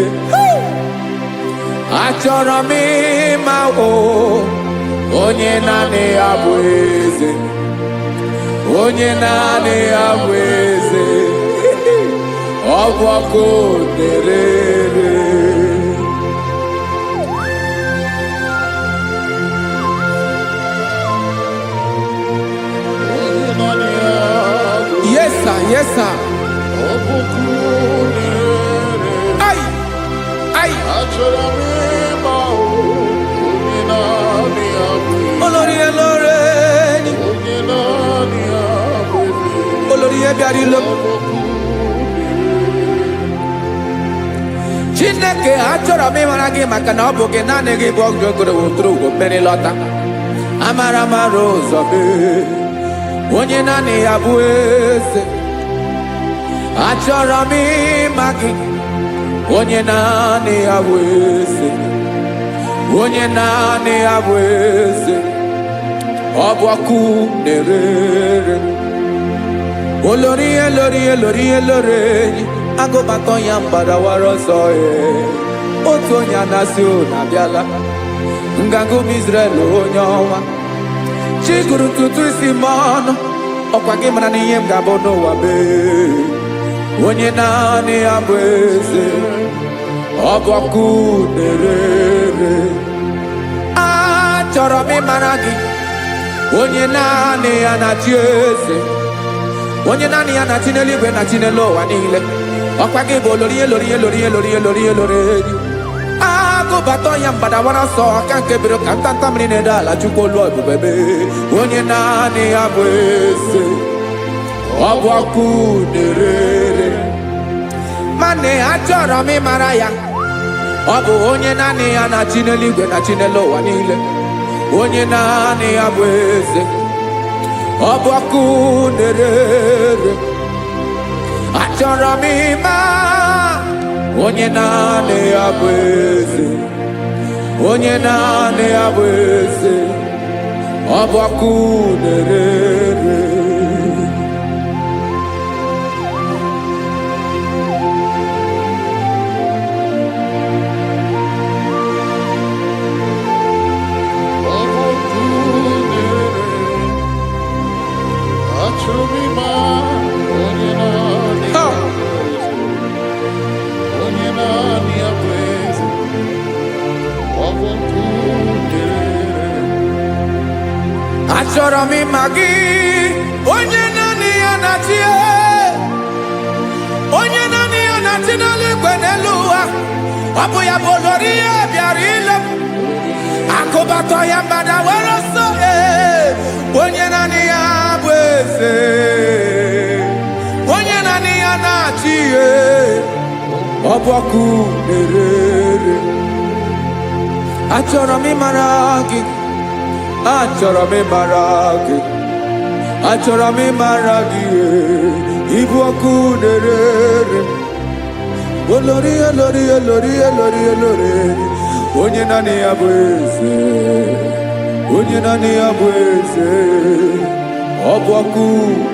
Achọrọ m ịma onye naanị ya bụ eze. Onye naanị ya bụ eze. Ọ bụ ọkụ na-ere. Yes, sir. Yes, sir. Ay, ay. Olórí elóore ni. Olórí ebiari lo. Chineke achọrọ m ịmara gị maka na ọ bụ gị naanị gị bụ ọgụ ogoro wotoro ugwo mmeri lọta. Amara mara ụzọ mee. Onye naanị ya bụ eze. Achọrọ m ịma gị. Onye naanị ya bụ eze. Onye naanị ya bụ eze. Ọ bụ ọkụ na-ere. Olórí elórí elórí elóore enyi. Agụbatọ ya mgbadawara ọsọ ya. Otu onye anasị unu abịala. Nganga ụmụ Izrel onye ọnwa. Chiguru tutu isi m ọnụ. Ọkwa gị mara na ihe m ga-abụ n'ụwa bee. Onye naanị ya bụ eze. Ọ bụ ọkụ na-ere. Achọrọ m ịmara gị. Onye naanị ya na-achị eze. Onye naanị ya na-achị n'eluigwe na-achị n'elu ụwa niile. Ọkwa gị bụ olórí elórí elórí elórí elórí elórí enyi. Agụbatọ ya mgbadawara ọsọ aka nke biro ka ntanta mmiri na-ede ala Chukwu olu ebube. Onye naanị ya bụ eze. Ọ bụ ọkụ na-ere. Mane achọrọ m ịmara ya. Ọ bụ onye naanị ya na-achị n'eluigwe na-achị n'elu ụwa niile. Onye naanị ya bụ eze. Ọ bụ ọkụ na-ere. Achọrọ m ịma onye naanị ya bụ eze. Onye naanị ya bụ eze. Ọ bụ ọkụ na-ere. Achọrọ m ịma achọrọ m ịma gị, onye naanị ya na-achị, onye naanị ya na-achị n'eluigwe n'elu ụwa. Ọ bụ ya bụ olori ihe bịara ile m, akụbatọ ya mgbada were ọsọ. Onye naanị ya bụ eze, onye naanị ya na-achị ihe. Ọ bụ ọkụ na-erere. Achọrọ m ịmara gị, achọrọ m ịmara gị, achọrọ m ịmara gị. Ịbụ ọkụ na-erere. Olori, olori, olori, olori, olori. Onye naanị ya bụ eze, onye naanị ya bụ eze. Ọ bụ ọkụ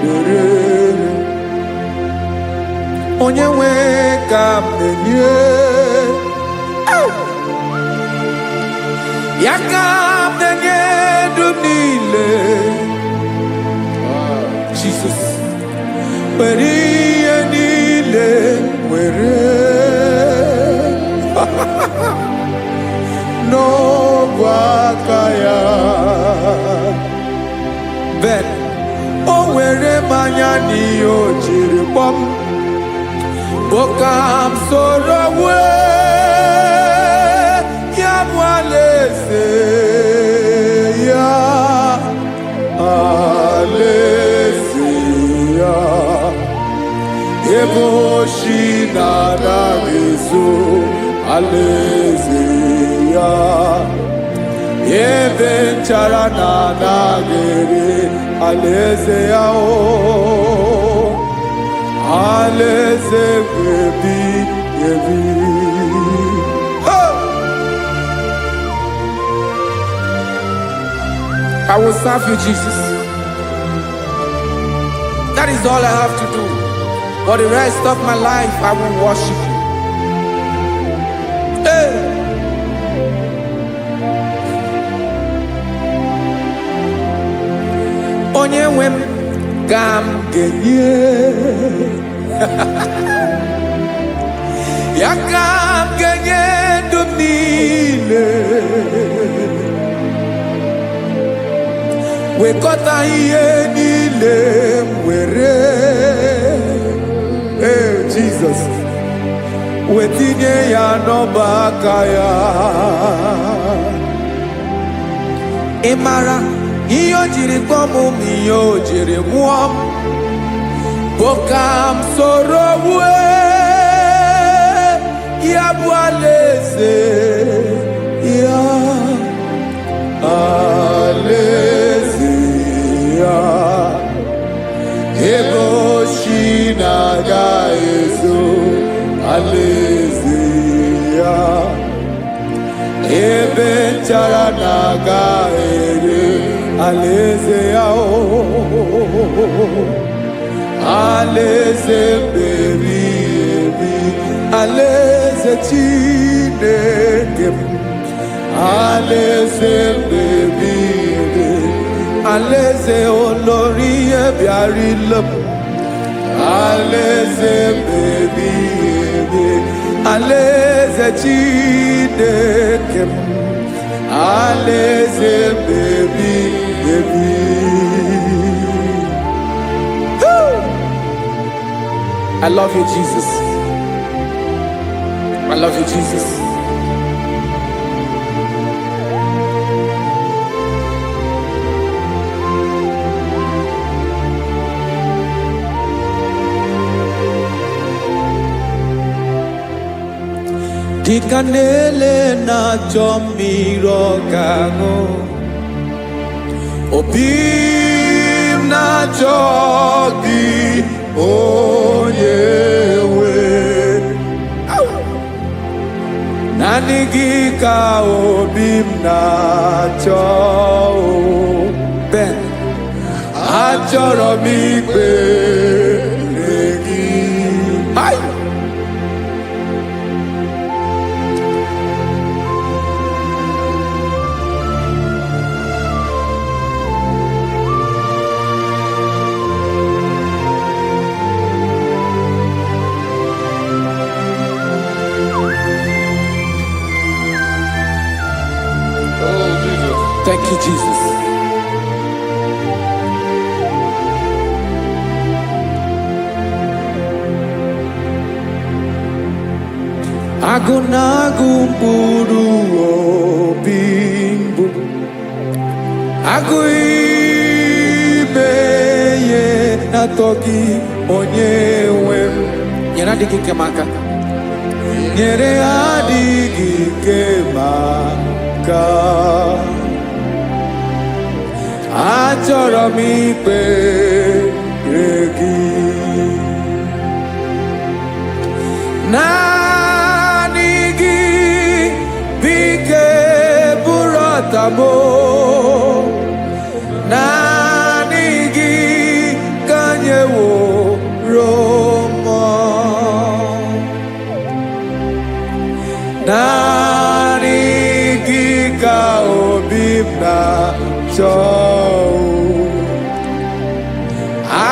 na-erere. Onye nwe ka m na-enye, ya ka m na-enye ndụ niile. Jesus, were ihe niile were n'ọbụ aka ya. Ben, o were mmanya n'ihe o jiri kpọm, Bokam soro wee ya bụ alaeze ya, alaeze ya. Ebe oshi na-anaghị ezo, alaeze ya. Ebe nchara na-anaghị ere, alaeze ya. Alaeze ebi ebi. I will serve you, Jesus. That is all I have to do. For the rest of my life, I will worship you. Hey. Onye nwe m ka m ga-enye, ya ka m ga-enye ndụ m niile. Wekọta ihe niile m were, Jesus, wetinye ya n'ọba aka ya. Ị mara ihe o jiri kpọọ m, ihe o jiri mụọ m. Bokam soro wee ya bụ alaeze ya, alaeze ya. Ebe oshi na-agaghị ezo, alaeze ya. Ebe nchara na-agaghị ere, alaeze ya. Alaeze ebi ebi, alaeze Chineke m. Alaeze ebi ebi, alaeze olori ihe bịara ile m. Alaeze ebi ebi, alaeze Chineke m. Alaeze ebi ebi. I love you, Jesus. I love you, Jesus. Dịka na-ele na-achọ mmiri ọ ga-aṅụ, obi m na-achọ gị, onye nwe. Naanị gị ka obi m na-achọ. Ben, achọrọ m ikpere gị. Oh, Jesus. Thank you, Jesus. Agụnagụ mkpụrụ obi mbụ agụ ime ihe na-atọ gị onye nwe m. Nyere adịghị ike m aka, nyere adịghị ike m aka. Achọrọ m ikpere gị naanị gị bike bụrụ ọtamo, naanị gị ka nyeworo m, naanị gị ka obi m na-achọ.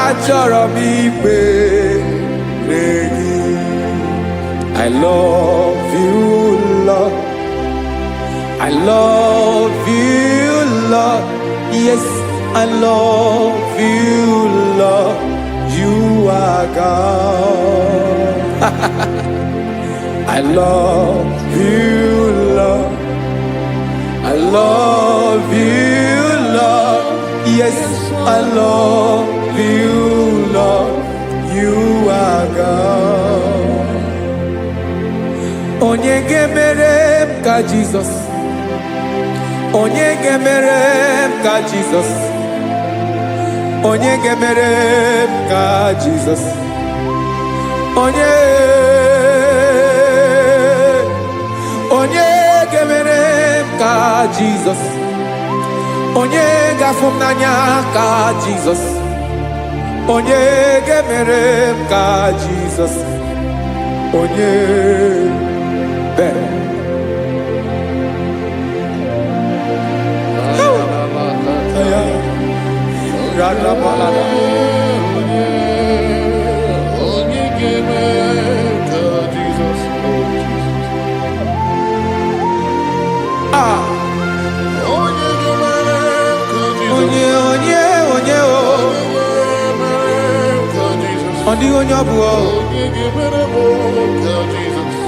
Achọrọ m ikpere gị. I love you, Lord. I love you, Lord. Yes, I love you, Lord. You are God. I love you, Lord. I love you, Lord. Yes, I love you, Lord. You are God. Onye ga-emere m ka Jizọs, onye ga-emere m ka Jizọs, onye ga-emere m ka Jizọs, onye ga-emere m ka Jizọs, onye ga-afụ m n'anya ka Jizọs, onye ga-emere m ka Jizọs, onye better.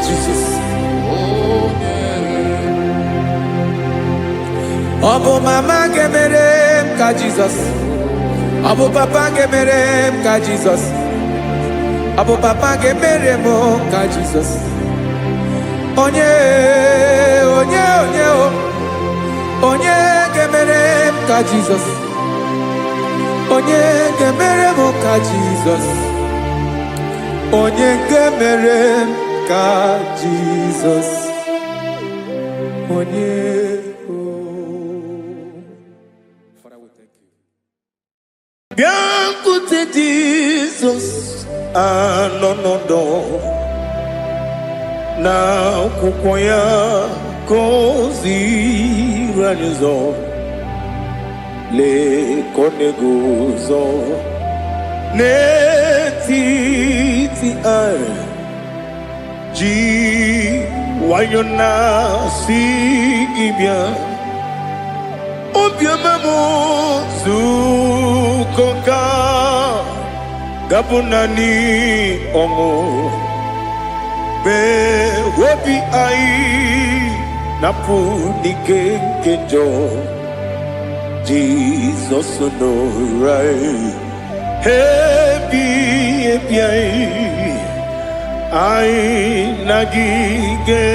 Jesus. Obo mama gemere m ka Jesus, obo papa gemere m ka Jesus, obo papa gemere m ka Jesus. Onye gemere m ka Jesus, onye gemere m ka Jesus, onye gemere m ka Jesus, onye. Biancote Jesus anonodo na kukwaya kozi ranizo le konegozo netiti ai ji wayona sigibia obiamamo zukoka gabunani omo be wobi ai napunike kejo Jesus no right happy ai nagige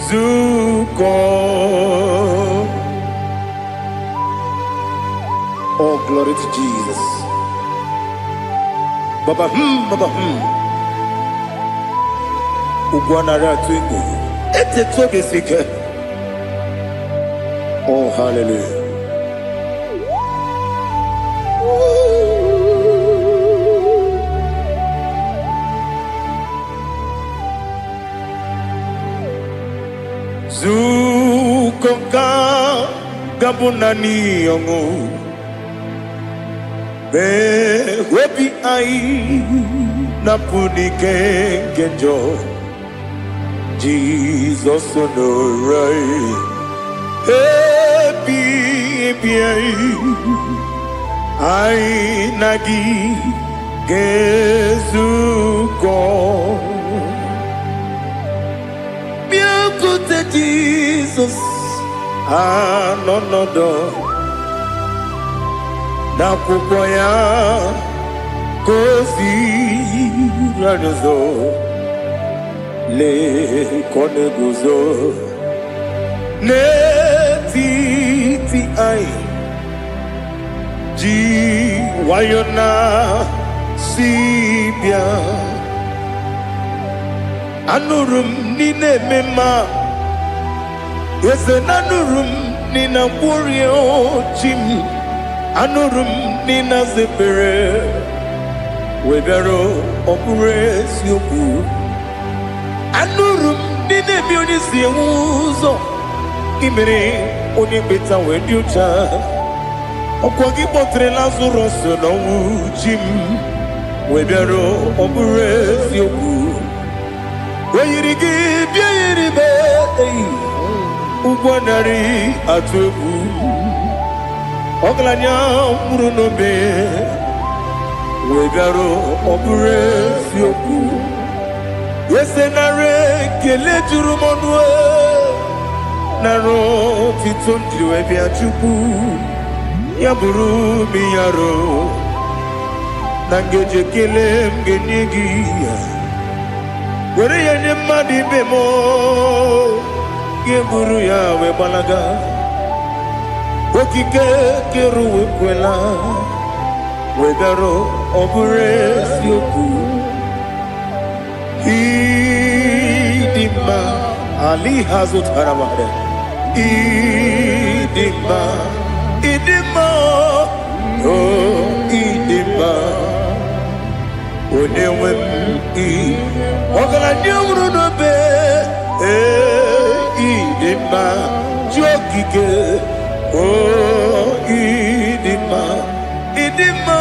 zuko. Oh, glory to Jesus. Baba, Baba, Ugwana Ratwingo. Ete toge sike. Oh, hallelujah. Zukoka gabunani yongo. Be wepi ai napunike kenjo Jesus no right happy ai nagi gezuko Jesus anọnọdụ n'akwụkwọ ya ka o ziri anyị ụzọ lee ka ọ na-eguzo n'etiti anyị ji nwayọ na si bịa. Anụrụ m n'ime eme mma eze na anụrụ m n'ime mkpụrụ ochi m. Anụrụ m n'ime zebere wee bịara ọ bụrụ eziokwu. Anụrụ m n'ime ebe onye si enwe ụzọ imere onye mkpeta wee dị ụcha. Ọkwa gị kpọtere Lazarọs n'ọnwụ chi m wee bịara ọ bụrụ eziokwu. Wee yiri gị bịa yiri be ụgwọ narị atụ egwu. Ọgaranya mkpụrụ n'obe wee bịara ọ bụrụ eziokwu. Ese nara ekele juru m ọnụ nara otito njiri wee bịa Chukwu. Ya bụrụ m ya ro na ngeji ekele m ga-enye gị ya. Were ya nye mmadụ ibe m ga-eburu ya wee gbalaga. Okike kere wee kwela wee bịara ọ bụrụ eziokwu. Ịdị mma Ali ha zụtara mmadụ. Ịdị mma ịdị mma ịdị mma onye nwe m ọgaranya nwụrụ n'obe ịdị mma ji okike ịdị mma ịdị mma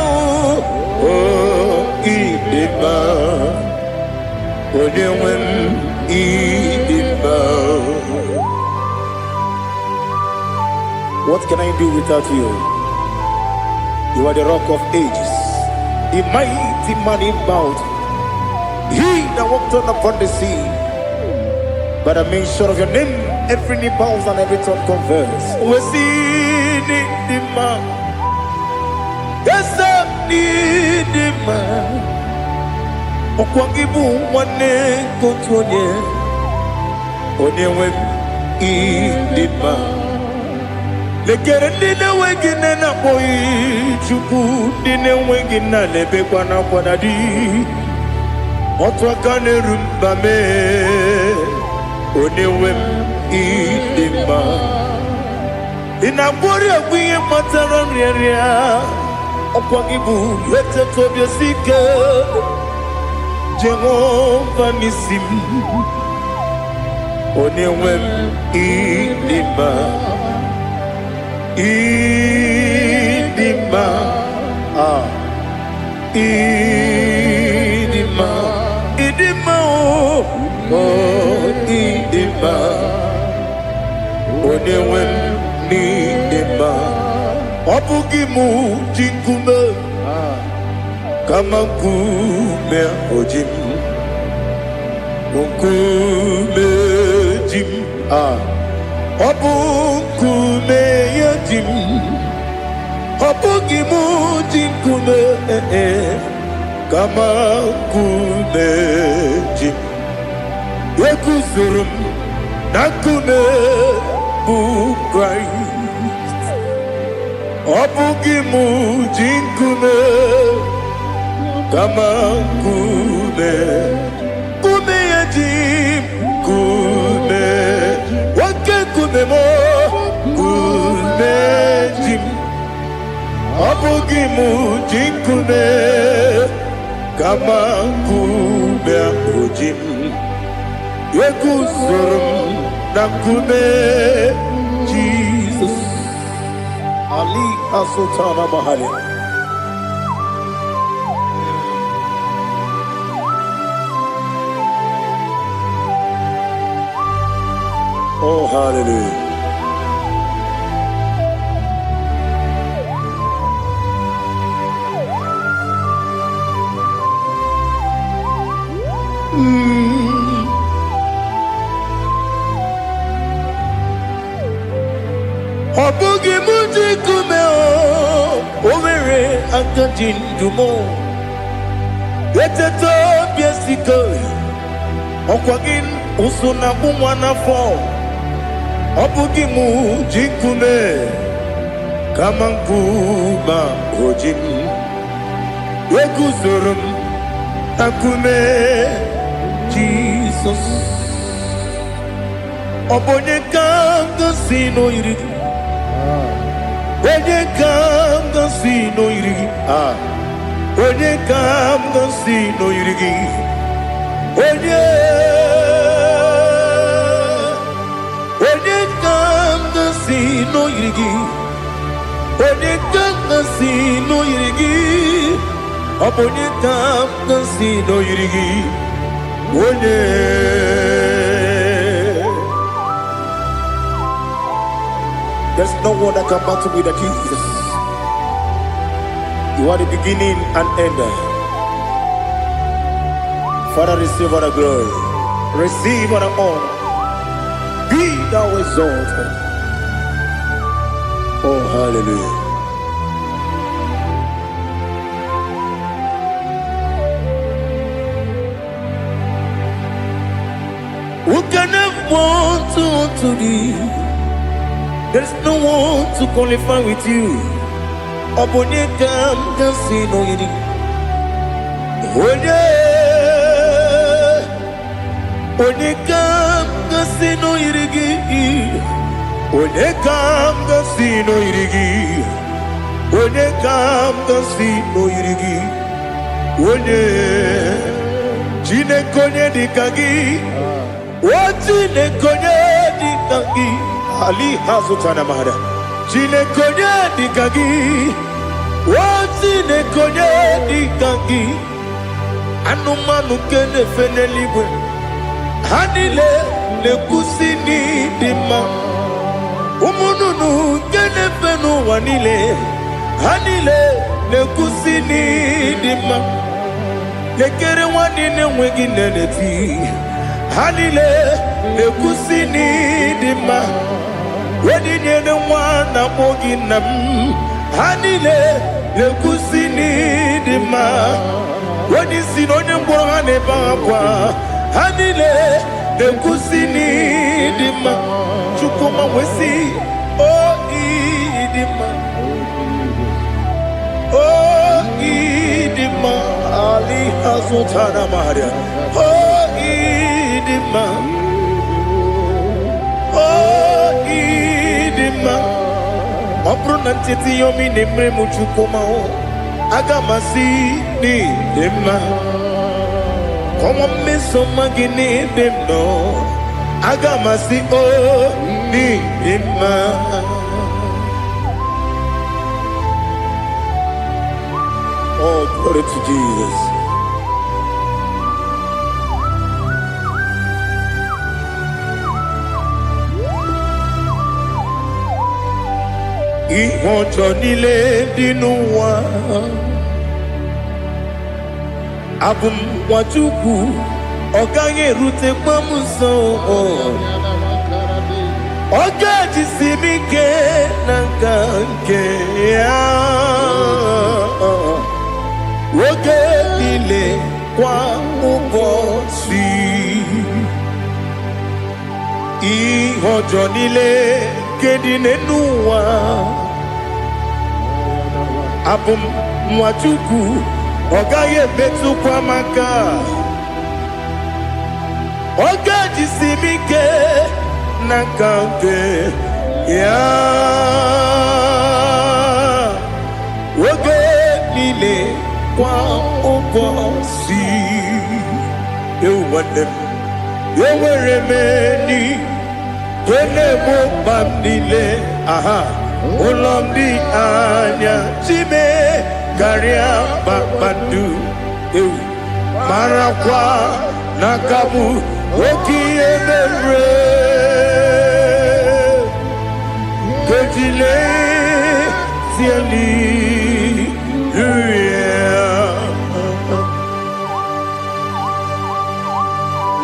ịdị mma onye nwe m ịdị mma. What can I do without you? You are the rock of ages, the mighty man in battle. He that walked on upon the sea. By the mention of your name, every knee bows and every tongue confess. We see the man. Yes, I need the man. Okwangibu wane kotonye. Onyewe the man. Lekere ndị na-enweghị nne na akpọghị Chukwu, ndị na-enweghị nna na-ebekwa n'akwa na di. Otu aka na-eru mba mee onye nwe m ịdị mma. Ị na-agwọrị agwụ ihe matara nrịarịa. Ọkwa gị bụ eteta obi esi ike Jehova n'isi m. Onye nwe m ịdị mma. Ịdị mma ịdị mma ịdị mma ịdị mma onye nwe m n'ịdị mma. Ọ bụghị mụ ji nkume kama nkume oji m. Nkume ji m ọ bụ nkume ya ji m. Ọ bụghị m ji nkume kama nkume ji m. Eguzoro m na nkume bụ Kraịst. Ọ bụghị m ji nkume kama nkume ya ji m. Nkume nwoke nkume m nkume ji m. Ọ bụghị m ji nkume kama nkume ahụ ji m. Eguzoro m na nkume Jizọs. Ali Asotana Mahali. Oh, hallelujah. agadi ndumo eteto biesiko okwagin usuna bumwana fo obugi mu jikume kama nkuba ojin weguzorum akume Jesus obonye kanga sino irigi onye kanga sino irigi onye kanga sino irigi onye kanga sino irigi onye kanga sino irigi obonye kanga sino irigi onye. There's no one that can battle with Jesus. You are the beginning and end. Father, receive all the glory. Receive all the honor. Be thou exalted. Oh, hallelujah. Who can have one to thee? There's no one to qualify with you. Obonye kam kasino yiri. Onye kam kasino yiri. Onye kam kasino yiri. Onye kam kasino yiri. Onye chine konye dikagi. Chine konye dikagi. Ali hazutana mahada. Chine konye dikagi. Chine konye dikagi. Anumanu kene fene libwe. Hanile le kusini dima. Umununu kene fenu wanile. Hanile le kusini dima. Lekere wanine wegi neneti. Hanile le kusini dima. Wedi nyene mwana mogi nam. Hanile le kusini dima. Wedi sinonye mbwangane bangwa. Hanile le kusini dima. Chukuma wesi oh idima. Oh idima. Ali hazutana maria. Oh idima. Obruna titi yomi nemre muchukoma o agamasi ni dema komo meso magini demno agamasi o ni dema. Oh, glory to Jesus. Ìwọ̀njọ́ nílé dínú wa abùmwàjúkù ọ̀gá yẹ̀rù tẹ pọ́mù sàn ọ̀gá jìsì mi ké nàgà nkè yá wọ́gẹ́ nílé kwa ụbọ̀ sí ìwọ̀njọ́ nílé kéde nínú wa. Abum mwatuku oga ye betu kwa maka oga jisimike nakante ya oga nile kwa ubosi ewadem eweremeni kene mo bamnile aha Ulomdi anya chime garia babandu marakwa nakamu okiye mere kejile siali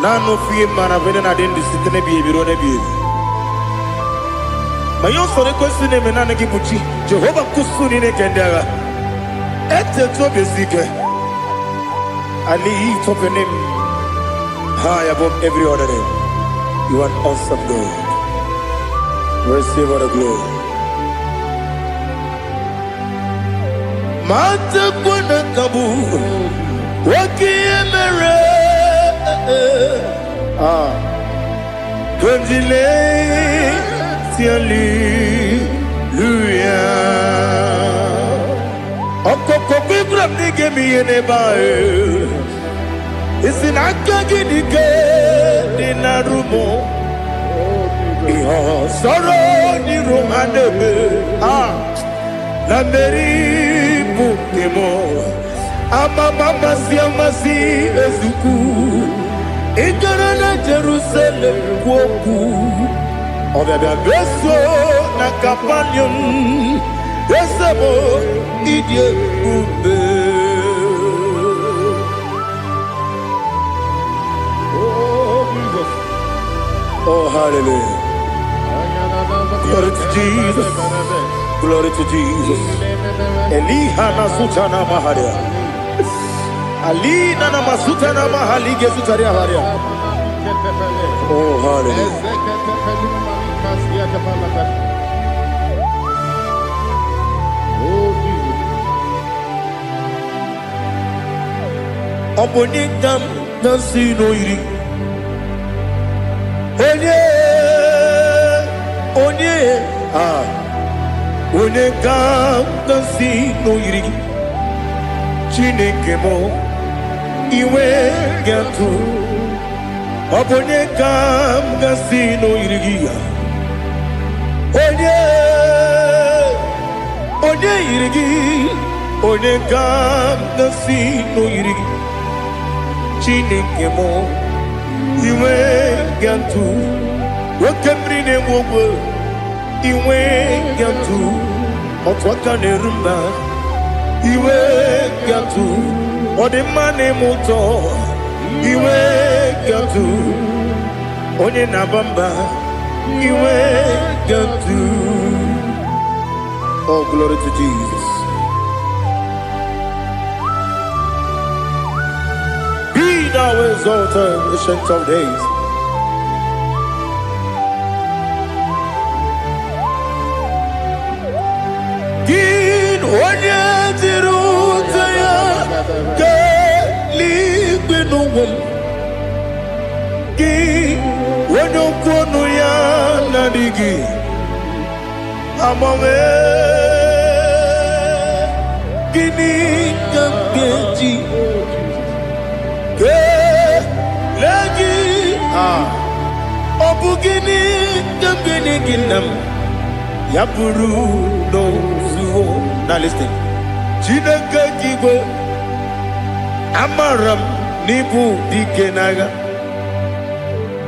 nano fiye maravene na dendi sitene biye birone biye. Mayon sore kwesune menane kibuchi Jehova kusuni ne kendera Ete tobe zike. I lift up your name high above every other name. You are an awesome God. Receive all the glory. Mata kuna kabu waki emere Konjile tiali luya Okoko kwibram nige miyene bae Isinaka gidike dinarumo Iho soro ni romanebe La meri bukemo Amama siamasi ezuku Ikarana Jerusalem woku Obebe beso na kapanium Esemo idye ube Oh hallelujah Glory to Jesus Glory to Jesus Elihana sutana maharia Alina na masuta na mahali gesutaria haria Oh hallelujah Obonikam nasino iri Onekam nasino iri Chineke mo iwe gatu Obonekam nasino iri Onye iri Onekam nasino iri Chineke mo iwe gatu Wakemri ne mwogo iwe gatu Otwaka ne rumba iwe gatu Odemane moto iwe gatu Onye nabamba iwe gatu Oh glory to Jesus Be thou exalted ancient of days Gin onye tiruta ya ke ligbe n'ugwom Gin onye kwonu ya na digi Amame Gini kamgeji Ke lagi Obu gini kamgeni ginam Yapuru no zuo Now listen Chineke kigwe Amaram nibu dikenaga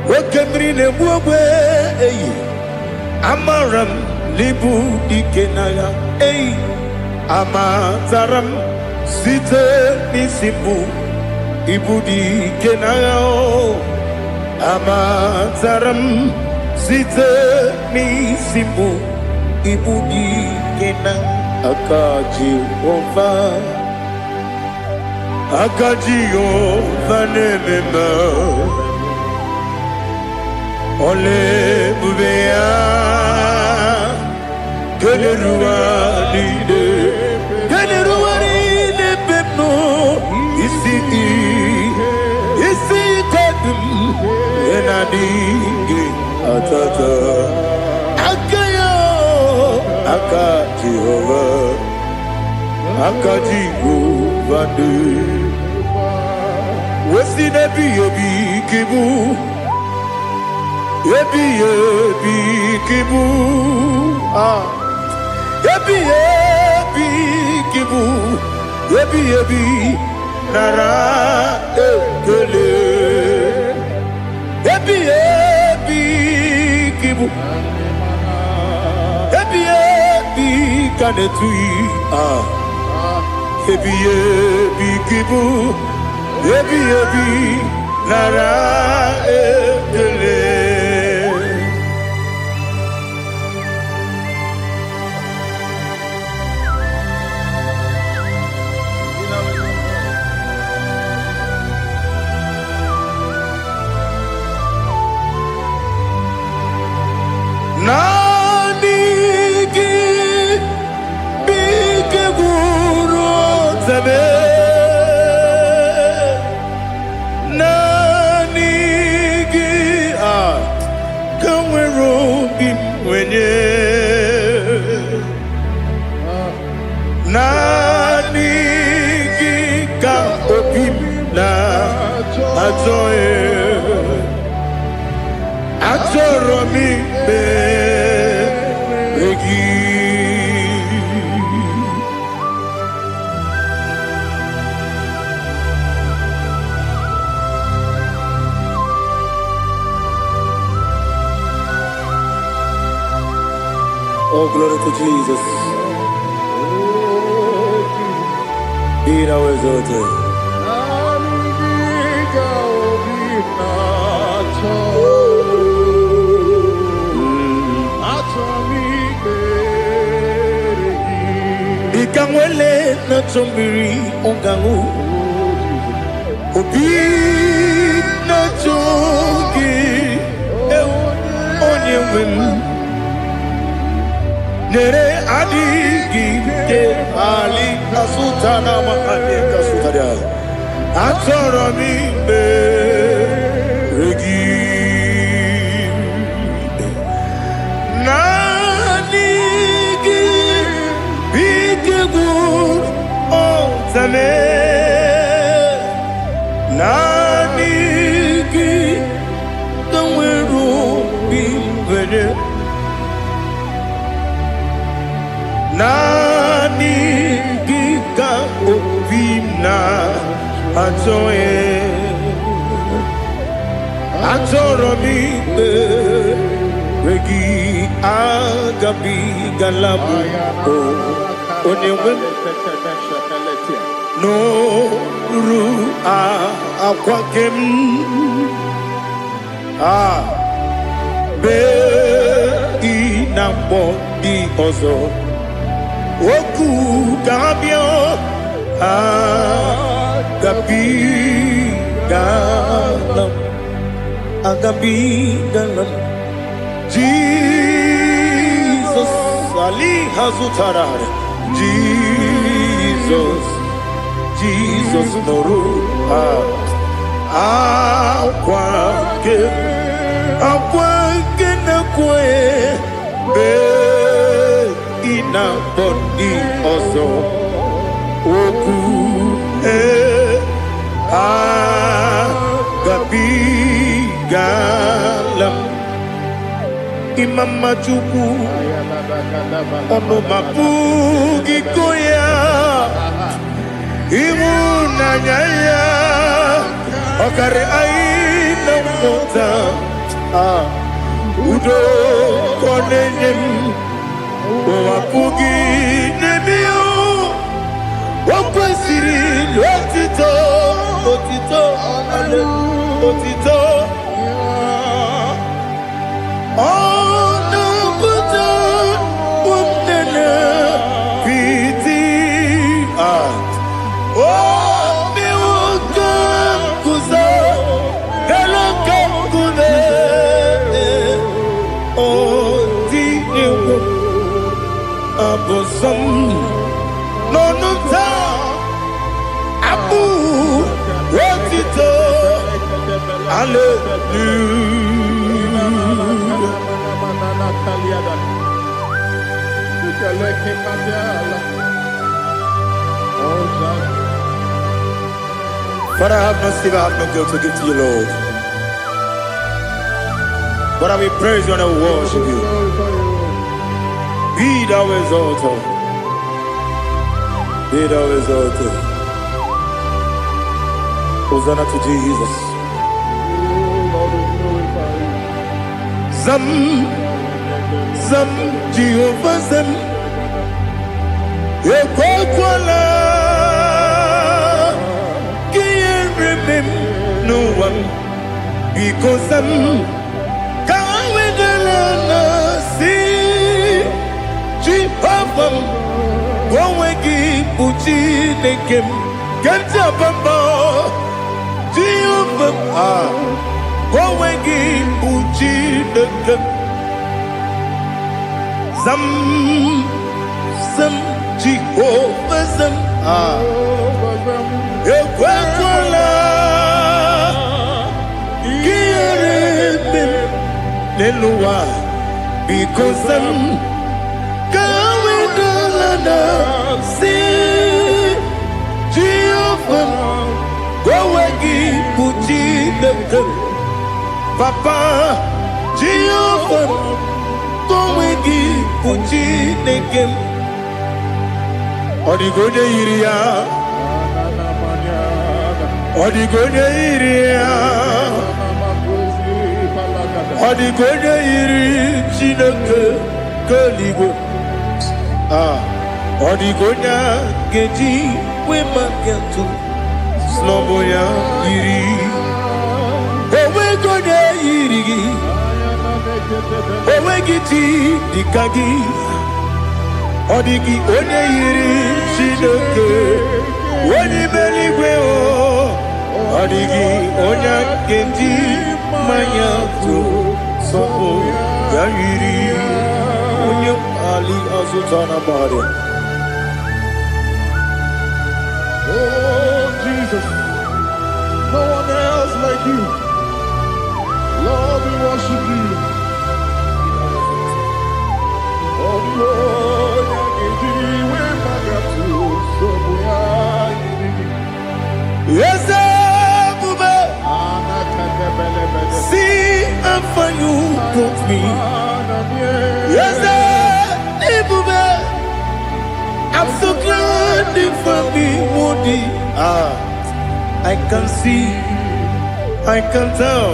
Wakemri ne mwogwe Amaram nibu dikenaga Amataram site nisibu Ibu dikenaga Amataram site nisibu Ibu dikenaga Akajihova nemema Ole bubea Keleruaride pepno Isi kodum Enadinge atata Akajihova ne Wesi nebi yebi kibu Yebi kibu Yebi kibu Yebi nara ekele Yebi kibu Yebi kanetui Yebi kibu Yebi nara ekele zame nanigi kamwero bimwenye nanigi ka opim na ajoye ajoromi be regi. Oh, glory to Jesus. Be thou exalted. Ikangwele na chombiri ongangu obi na chogi onye wem nere adigi ke ali kasutana ma ane kasutaria atoro mi be regi nanigi bigegu o zame nanigi kanweru bimwene nanigi ka opimna ajoye ajoromi regi agabi galabu onyewe no ru akwakem be inambo di ozo oku gabio agabi galam Jesus ali hazutarare Jesus noru akwake na kwe be ina bodi ozo oku agabi galam imama chuku ono mapugi koya imunanyaya okare aina mota udo konenyem wapugi nebio wakwesiri lotito ale otito ono buto umnene piti miwuka kuza eloka kune abosom nonuta abu wotito Father, I have no silver, I have no gold to give to you, Lord. But we praise you and I worship you. Be thou exalted. Be thou exalted. Hosanna to Jesus. Zam Jehovah Zam Ekwakwala Kiyeremim no one because Zam Kawedalana Si Jehovah Wawegi Puchi Nekem Ganja Bamba Jehovah Wawegi Puchi Nekem Zam Jehovah Zam ekwekwala ihere eme n'elu ụwa because ka wedala na si Jehova gowe gị bụ Chineke Papa Jehova gowe gị bụ Chineke ọ dịghị onye yiri ya ọ dịghị onye yiri ya ọ dịghị onye yiri Chineke ka eluigwe ọ dịghị onye ga-eji wee maka ntụ n'ọbụ ya yiri onweghị onye yiri gị onweghị chi dịka gị ọ dịghị onye yiri Chineke onye eluigwe ọ dịghị onye ga-eji mmanya tụ sọpụ ya yiri onye ali azụta na gbara. Oh, Jesus, no one else like you. Lord, we worship you. Oh, Lord, I give you where my God to. So we are you. Yes, Bube. See how far you brought me. Yes, Bube. I'm so glad for me, Woody. I can see, I can tell,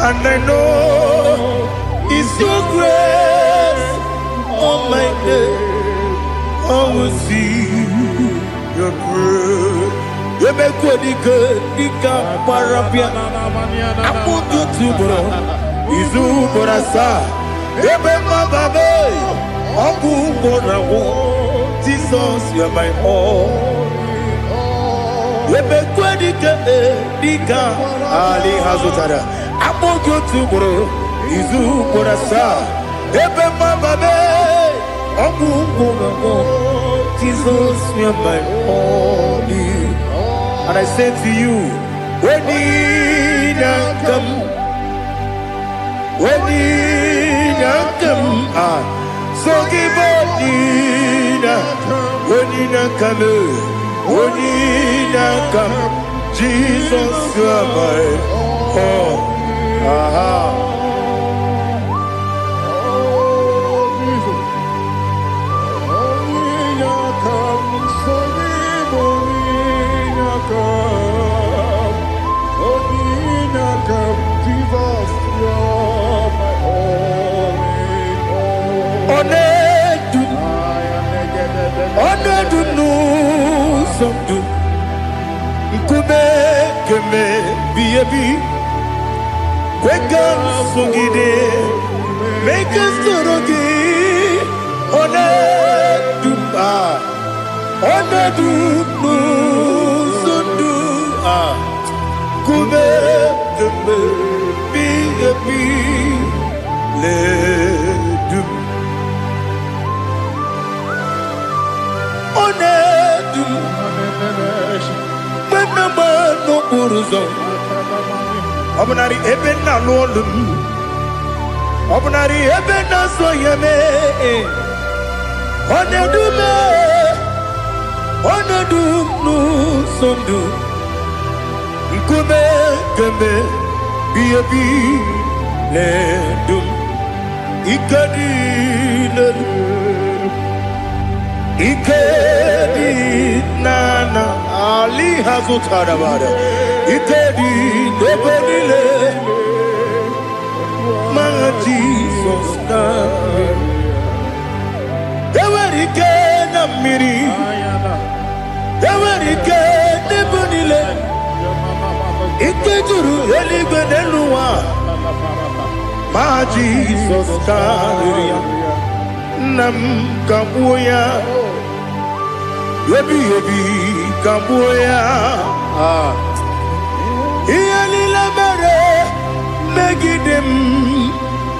and I know it's your grace on my day. I will see your grace. You make what you could, you can't parapia. I put you to bro. Izu Borasa. You make my baby. Abu Borawo. Jesus, you're my all. You make what you can, Ali Hazutara. I put you to bro. Izu Borasa. You make my baby. Abu Borawo. Jesus, you're my all. And I say to you, when you come, so give up, when you come, Jesus, you are my all. Make us Obunari ebena lolum Obunari ebena soyeme Onedu nu sondu Nkume kembe biyebi ledum Ikedi nana Ali hazutara bada Ikedi nebenile Ma Jesus na Ewerike na miri Ewerike nebenile Ikejuru eligwe neluwa Ma Jesus kariya Nam kabuya Yebi kabuya Iyalila mere Megidem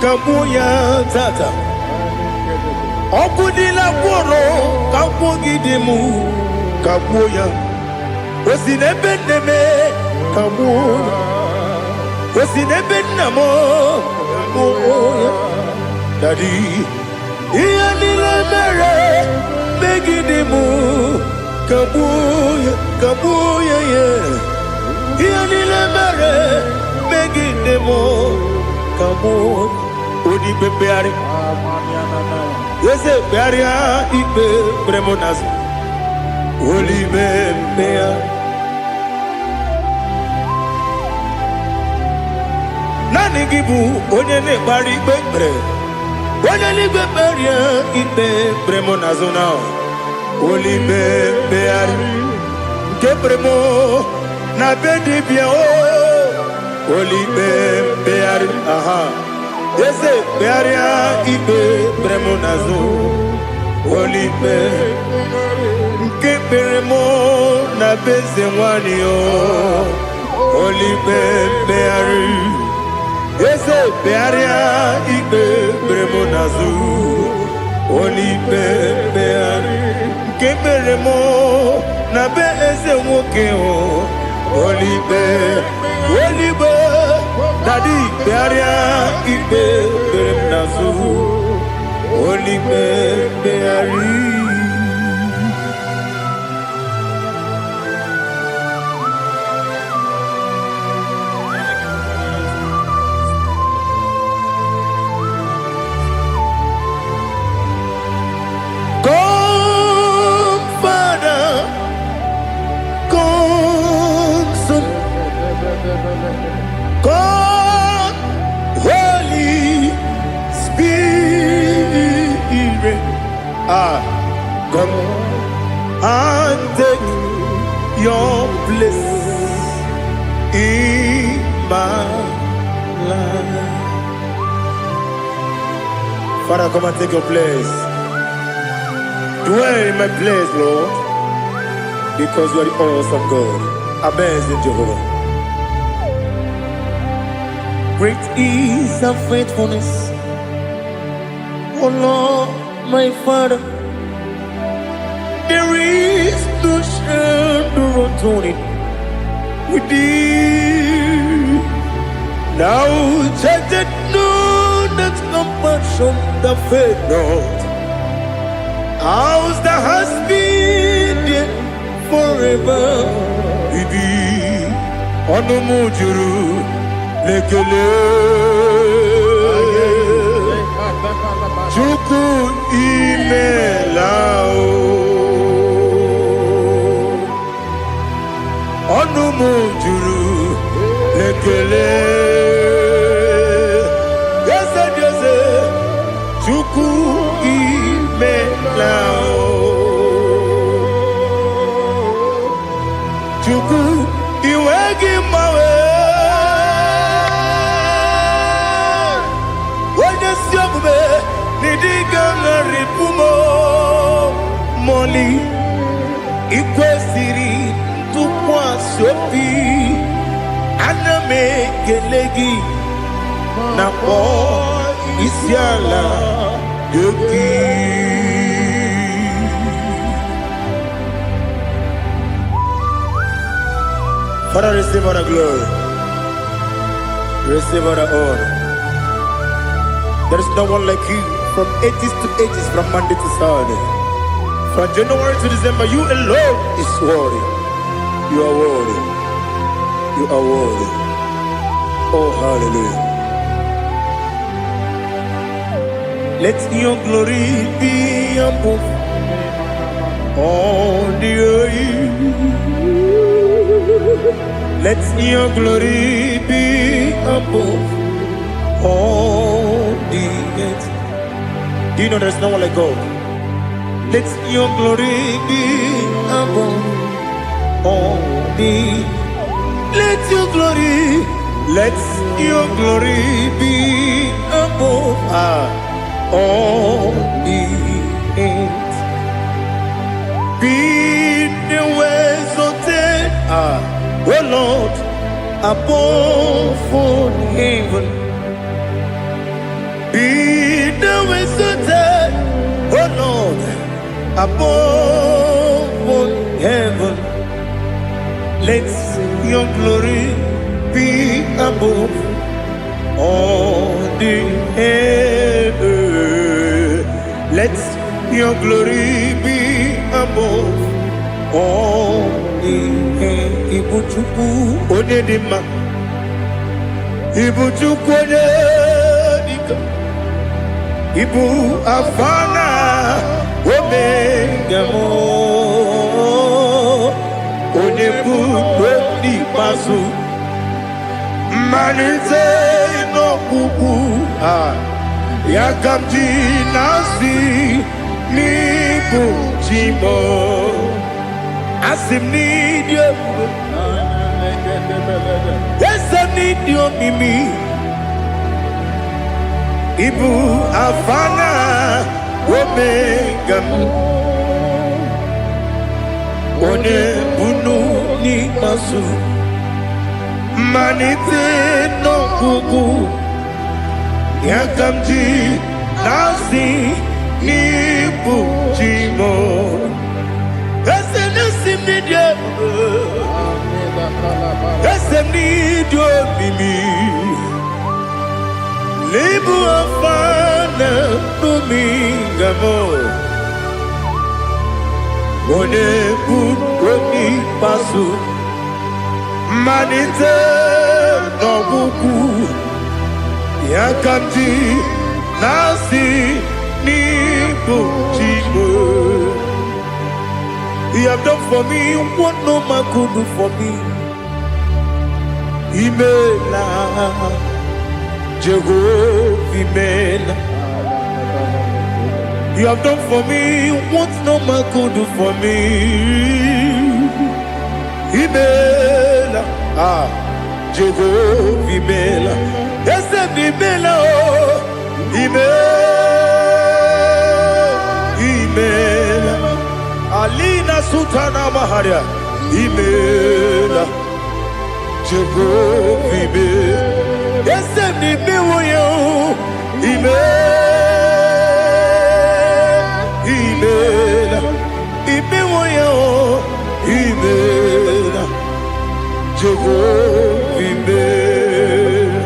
kabuya tata Okudila kworo kabugidemu Kabuya. Was in a beneme, Kabuya. Was in a benamo, Kabuya. Daddy, Ianila Mare, Meginimu, Kabuya, Kabuya, yeah. Ianila Mare, Meginimu, Kabuya. Odi Beari. Yes, Bearia, Ibe, Bremonas. Holy Bea. Nani Gibu, Onyane Bari Bebre. Onyane Beria, Ibe, Bremonazona. Holy Beari. Kebremo, Nabedibia. Holy Beari. Aha. Yes, Bearia, Ibe, Bremonazo. Holy Kebremo, Nabezewanio. Holy Beari. Yes, Bearia, Ibe, Bremonazo. Holy Beari. Kebremo, Nabezewokeo. Holy Daddy, Bearia, Ibe, Beremnazu, Holy Beari. Come, Father, come, Son, come, Holy Spirit, come and take your place in my life. Father, come and take your place. Dwell in my place, Lord, because you are the awesome God. Amazing Jehovah. Great is thy faithfulness, O Lord, my Father. There is no shadow of turning with thee. Now judged know that compassion that faith not. Ours that has been there forever with thee. Onumujuru lekele Chuku imelao Onumujuru lekele Yese yese Chuku imelao Chuku iwegi mawe Nidiga ripumo moli ikwesiri tukwa sopi aname gelegi na po isiala yoki. Father, receive all the glory, receive all the honor. There is no one like you. From ages to ages, from Monday to Saturday, from January to December, you alone is worthy. You are worthy. You are worthy. Oh, hallelujah. Let your glory be above all the earth. Let your glory be above all the earth. Do you know there's no one like God? Let your glory be above all the. Let your glory be above all the earth. Be the exalted, oh Lord, above all heaven. Be the exalted, oh Lord, above all heaven. Let your glory be above all the earth. Let your glory be above all the earth. Ibuchukwu Onedima, Ibuchukwu Onedika, Ibu Afana Omega mo, Onebu Oni Pasu, Manite no Kuku, Yakamji Nasi, Nibu Jimo, Asim need you, yes I need you, Mimi, Ibu Afana Omega mo, Onebu ni Masu, Manite no Kuku, Yakamji Nasi, Nibu Jimo. Ese need you, ese need you, Mimi. Libu Afana Omega mo, Onebu Oni Pasu, Manite no Kuku, Yakamji Nasi, Nibu Jimo. You have done for me what no man could do for me. Imela, Jehovah Imela. You have done for me what no man could do for me. Imela, Jehovah Imela. Yes, Imela, Imela. Alina Sutana Maharia, Imela, Jehovah Imela. Yes, Imela, Imela, Imela, Jehovah Imela.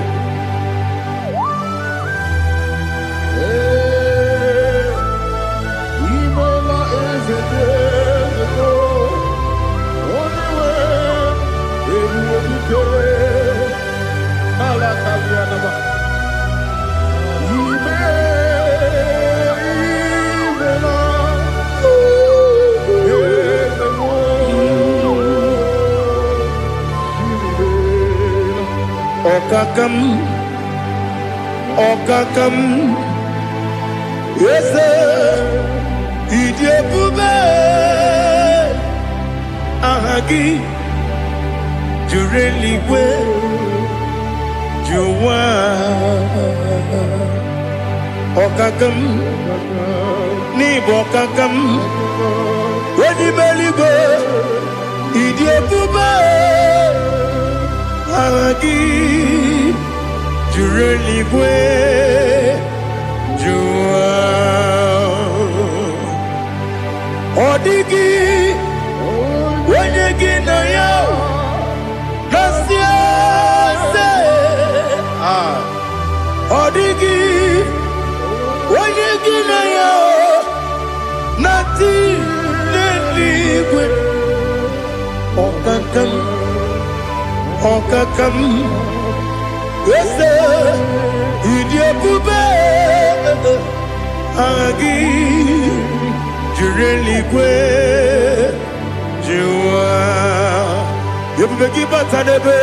Imela is a desert, only way it will be good. Alakalianaba. Okakam, Okakam, yes, Idiabube, Ahagi, Jureliwe, Juwa, Okakam, Nibokakam, Wedibeligo, Idiabube, Ahagi, Jureliwe, Juwa, Odigi, Wenyegi na ya, Nasiase, Odigi, Wenyegi na ya, Nati, Neligwe, Okakam, Okakam, Ese, Idiabube, Agi, Jureligwe, Jua, Yabubeki Batanebe,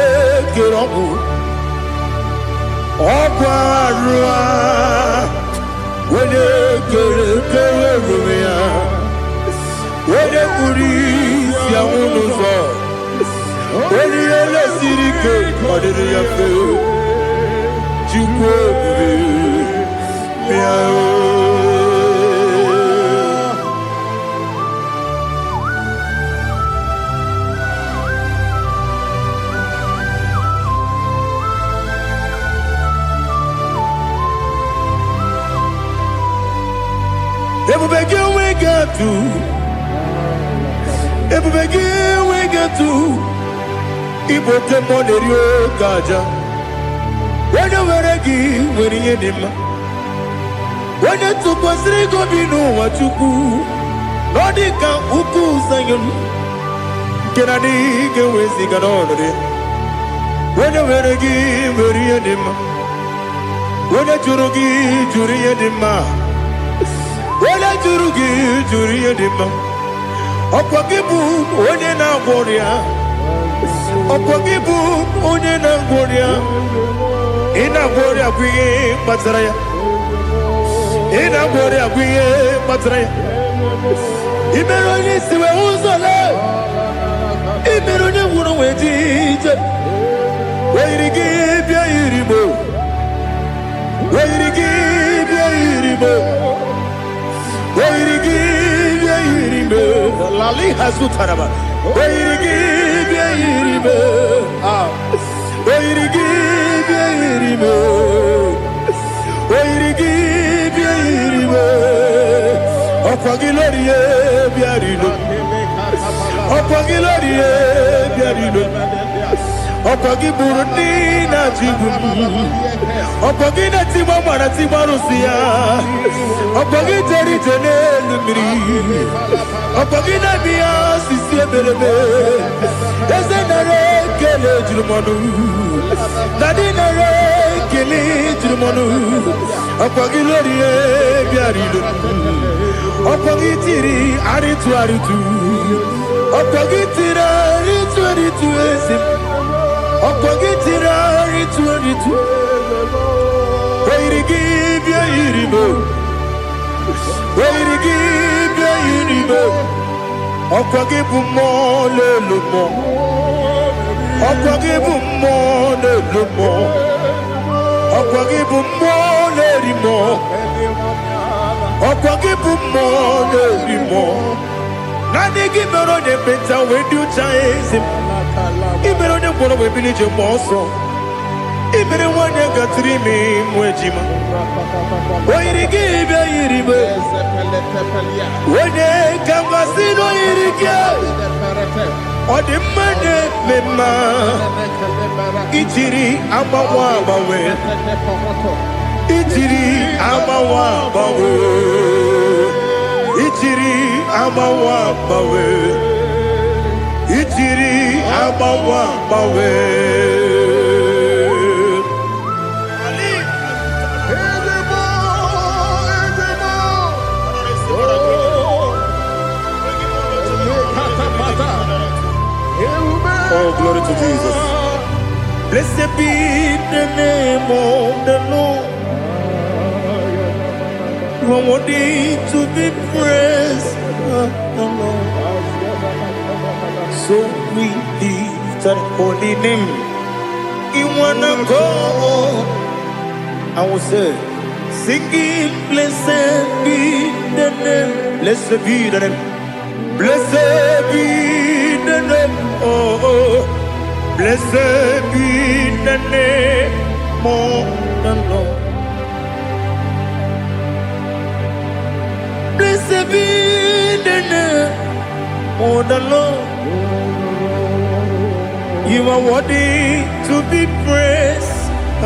Kirobu, Okwarua, Wene Kerumia, Wene Kuris, Yamunuzo, Wene Yele Sirike, Odini Yafe, Jukwe, Miao. Igbo temọ na-eri oge aja. Onye were gị nwere ihe dị mma. Onye tụkwasịrị gị obi n'ụwa Chukwu, na ọ dị ka ukwu Zayọn nke na-adịghị ga-eweziga n'ọnọdụ ya. Onye were gị nwere ihe dị mma. Onye jụrụ gị jụrụ ihe dị mma. Onye jụrụ gị jụrụ ihe dị mma. Ọkwa gị bụ onye na-agwọ ọrịa. Ọkwa gị bụ onye na-agwọ ọrịa. Ị na-agwọ ọrịa bụ ihe kpatara ya. Ị na-agwọ ọrịa bụ ihe kpatara ya. I mere onye isi wee ụzọ lee. I mere onye nwụrụ wee dị ije. Wee yiri gị bịa yiri Igbo. Wee yiri gị bịa yiri Igbo. Wee yiri gị bịa yiri Igbo. Lali hazụtaraba. Wee yiri gị bịa yiri Igbo. Wee yiri gị bịa yiri Igbo. Wee yiri gị bịa yiri Igbo. Ọkwa gị lori ye bịa rilo. Ọkwa gị lori ye bịa rilo. Ọkwa gị bụrụ ndị na-achị igwu. Ọkwa gị na-etigba mara tigba arụsị ya. Ọkwa gị jere ije n'elu mmiri. Ọkwa gị na-ebi ya sisi eberebe. Eze nara ekele juru m ọnụ. Dadi nara ekele juru m ọnụ. Ọkwa gị lori ye bịa rilo. Ọkwa gị tiri arịtụ arịtụ. Ọkwa gị tiri arịtụ arịtụ ezi. Ọkwa gị tiri arịtụ arịtụ. Wee yiri gị bịa yiri Igbo. Wee yiri gị bịa yiri Igbo. Ọkwa gị bụ mmụọ n'elu mmụọ. Ọkwa gị bụ mmụọ n'elu mmụọ. Ọkwa gị bụ mmụọ na-eri mmụọ. Ọkwa gị bụ mmụọ na-eri mmụọ. Naanị gị mere onye ekpenta wee dị ụcha eze. I mere onye mkpọrọ wee bili ije mmụọ ọsọ. I mere nwanyị gatụrụ ime mụ ejima. O yiri gị bịa yiri Igbo. Onye ka mmasị na o yiri gị. Ọ dị mma na-eme mma. Ijiri agbanwe agbanwe. Ijiri agbanwe agbanwe. Ijiri agbanwe agbanwe. Ijiri agbanwe agbanwe. Oh, glory to Jesus. Blessed be the name of the Lord. You are worthy to be praised. So we lift that holy name. You wanna go? I will say, singing, blessed be the name. Blessed be the name. Blessed be the name. Oh, blessed be the name of the Lord. Blessed be the name of the Lord. You are worthy to be praised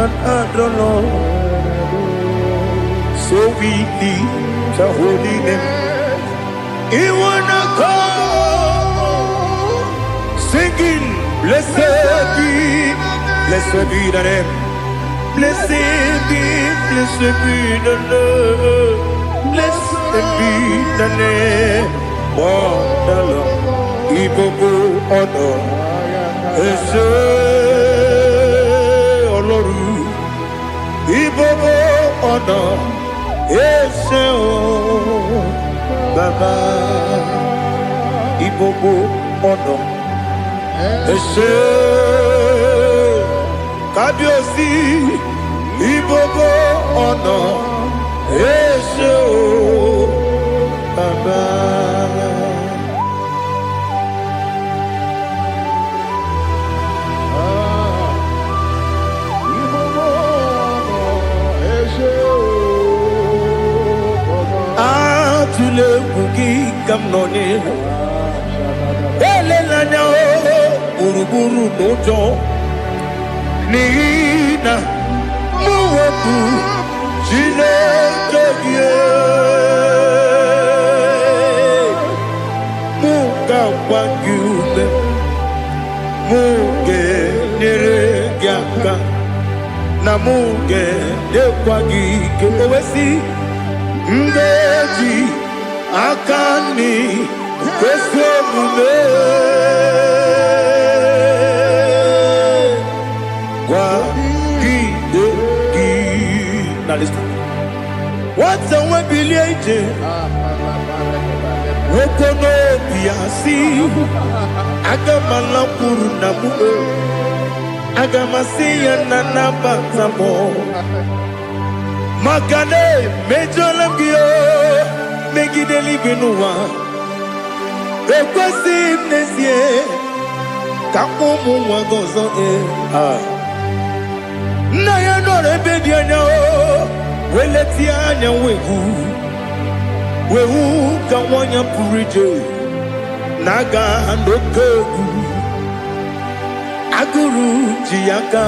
and adored. So we lift the holy name. You wanna go singing, blessed be the name. Blessed be the Lord. Blessed be the name of the Lord. Ibobo honor. Ese Oloru. Ibobo honor. Ese o Baba. Ibobo honor. Ese Kabiosi. Ibobo honor. Ese o Baba. Atule kuki kamnoni. Ele lanya o urubu tụrụ n'ụjọ n'ihi na mụ wepụ Chineke gị mụ ga-agba gị ume mụ ga-enyere gị aka na mụ ga-enyekwa gị ike owesi ngeji aka nri kwesị omume gwagide gị na lista nwata nwe bilie ije nwoke n'obi ya si aga m alakwuru na mụ aga m asị ya na nabata m maka na emejọla m gị megide eluigwe n'ụwa ekwesịghị m n'ezie ka ụmụ nwa gị ọzọ nna ya nọrọ ebe dị anya weletie anya wehu ka nwanyị pụrụ ije na-aga n'oke egwu agụrụ ji ya ka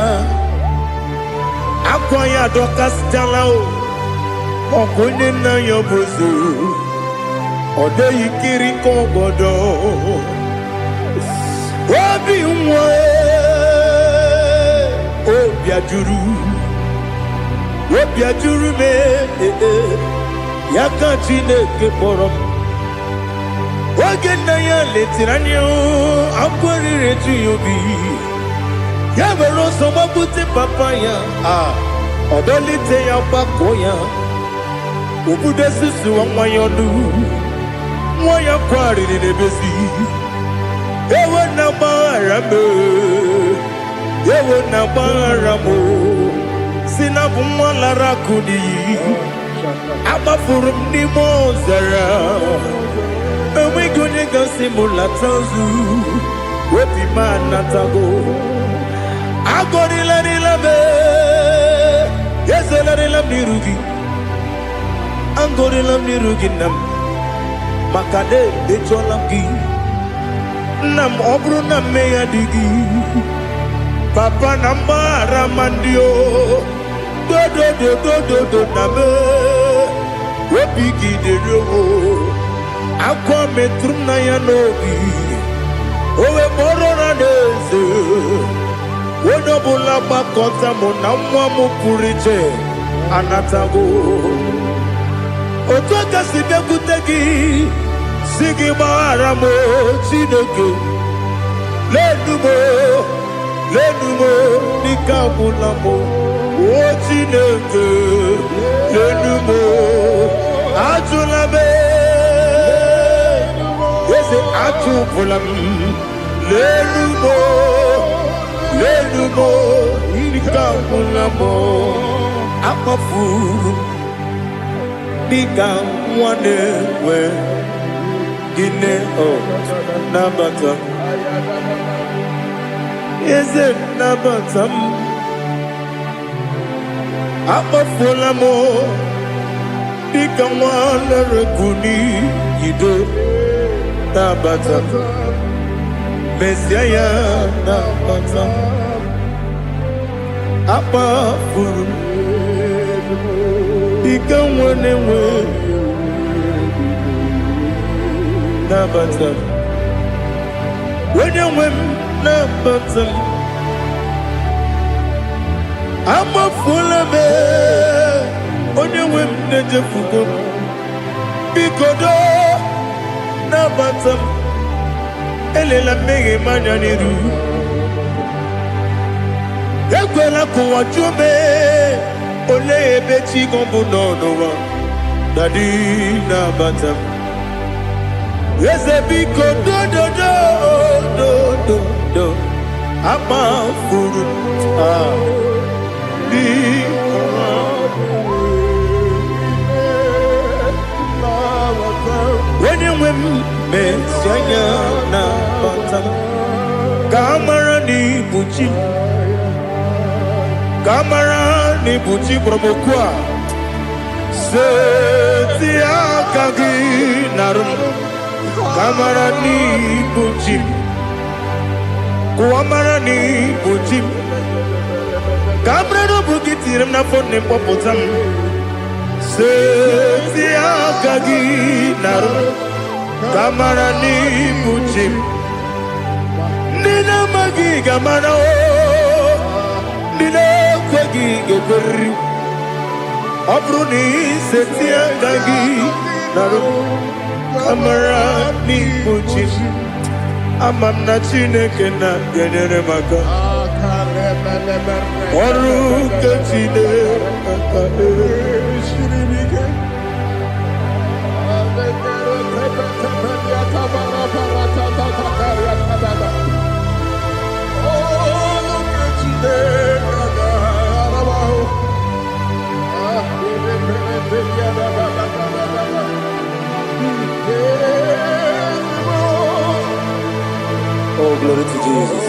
akwa ya dọkasịtala ọkụ onye nna ya bụzo ọ dịghị kiri ka ọgọdọ obi nwa obi ajuru m ya ka Chineke kpọrọ m oge nna ya letiri anya akwa riri eju ya obi ya were ọsọ gbapute papa ya ọdọlite ya gbakọ ya obodo susuwa nwa ya ọnụ nwa ya kwarịrị n'ebezi ewe na gbaghara m si na bụ nwa lara akụ n'iyi agbafuru m n'ime ọzara enweghị onye gasị m lata ozu obi m anatago agọrịlarịla m ezelarịla m n'iru gị agọrịla m n'iru gị nna m maka na echọla m gị nna m ọ bụrụ na mmehie dị gị papa na mgbaghara ma ndị dodododododo na me obi gị dịrị akwa metụrụ m na ya n'obi owe kpọrọ na n'eze onye ọbụla gbakọta mụ na nwa m pụrụ iche anatago otu aka si bịakwute gị si gị gbaghara m Chineke lenumo dịka agwụla m o Chineke lenumo ajụla m eze ajụpụla m lenumo dịka agwụla m akpafuru dịka nwa na-enwe gịnị nabata eze nabata m akpafuola m dịka nwa na-erekwu n'ido nabata mesia ya nabata akpafuru dịka nwa na-enwe nabata onye nwe m nabata m amafuola m onye nwe m na-ejefugo m biko do nabata m elela mmehie m anya n'iru ekwela ka ụwa jụọ m olee ebe chi gị bụ n'ụwa dadi nabata m eze biko do amafuru onye nwe m mesi anya na bata ka amara n'ibu chi ka amara n'ibu chi kpọrọmokwu a seti aka gị narụ m ka amara n'ibu chi Kuamarani Bujim Cabrero Bukitirim na phone Popotam Setia Gagi Naro Kamarani Bujim Nina Magi Gamano Nina Kwagi Geberi Abruni Setia Gagi Naro Kamarani Bujim Amam na Chineke na genere maka Oru ke Chineke Shiribike Oh, glory to Jesus.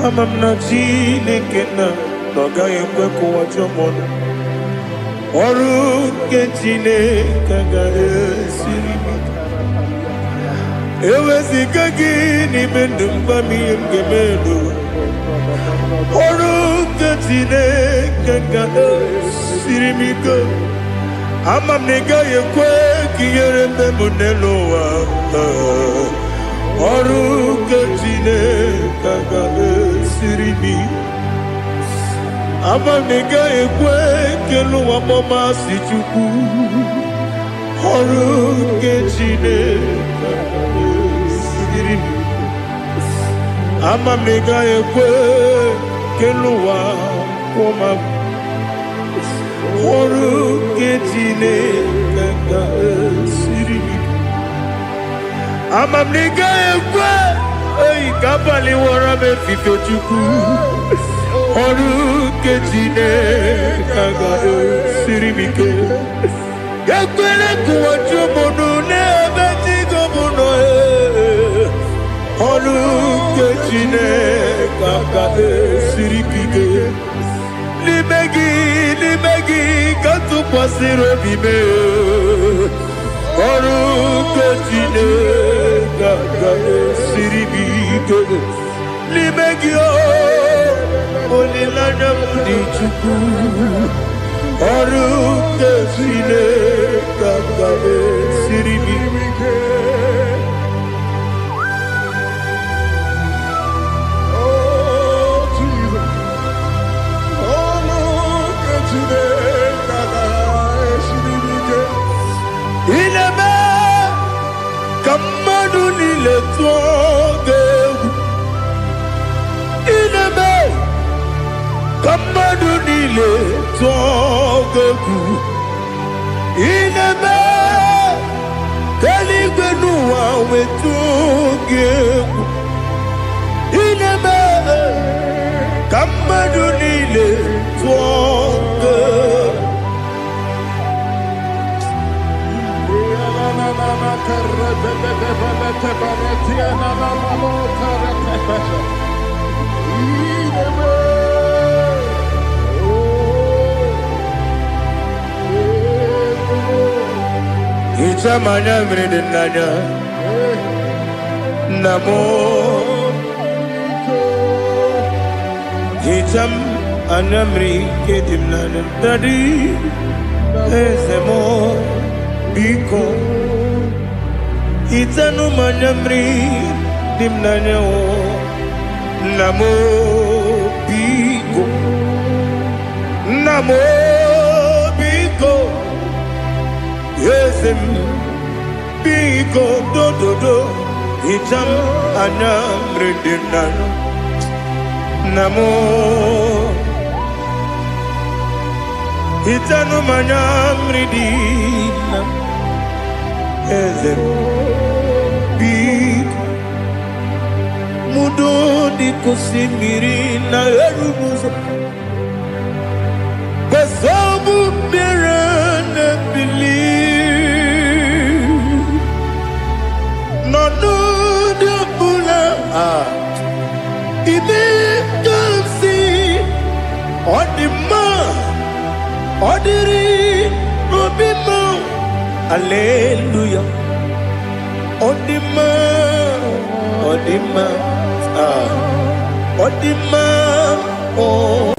Amam na Chineke na noga yekwe kuwa chomono. Oru ke Chineke ga esiri. Ewezika gini bendumba miyemgemelo. Oru ke Chineke ga esiri miko. Amam nega yekwe kiyere memunelo wa. Oru ke Chineke ga esiri mi. Amam nega yekwe kelu wa mama si chuku. Oru ke Chineke ga esiri mi. Amam nega yekwe kelu wa mama. Oru ke Chineke ga esiri mi. Amam nega yekwe kabali wara me fifo chuku. Oru ke Chineke ga esiri mi ke. Yekwele kuwa chumono nebe tigo mono Oru ke Chineke ga esiri mi ke. Limegi katu pasiro bime Oru ke Chineke ga esiri mi ke. Limegi olilanya mudi chuku. Oru ke Chineke ga esiri mi ke. Ineme kamadu nile tuoge. Ineme kamadu nile tuoge. Ineme kaligwenu wawe tuoge. Ineme kamadu nile tuoge. Itamanya mridinanya Namo Itam anamri kedimnana Dadi Ezemo Biko Itanu manyamri dimnanya o Namo Biko Namo Biko Yesem Biko do Itam anamri dimnanya Namo Itanu manyamri dimnanya Ezem Biko Mudo di kusimiri na erumuzo Basabu birane believe No de bula Ibe kamsi Odima Odiri Obima Alleluia Odima, Odima, Odima, oh.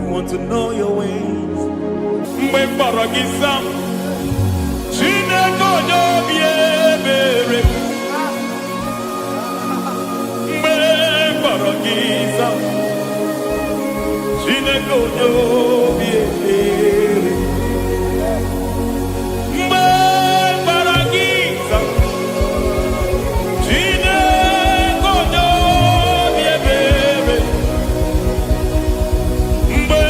want to know your ways. Mgbe mkpọrọ gị zam, Chineke onye obi ebere. Mgbe mkpọrọ gị zam, Chineke onye obi ebere. Mgbe mkpọrọ gị zam, Chineke onye obi ebere. Mgbe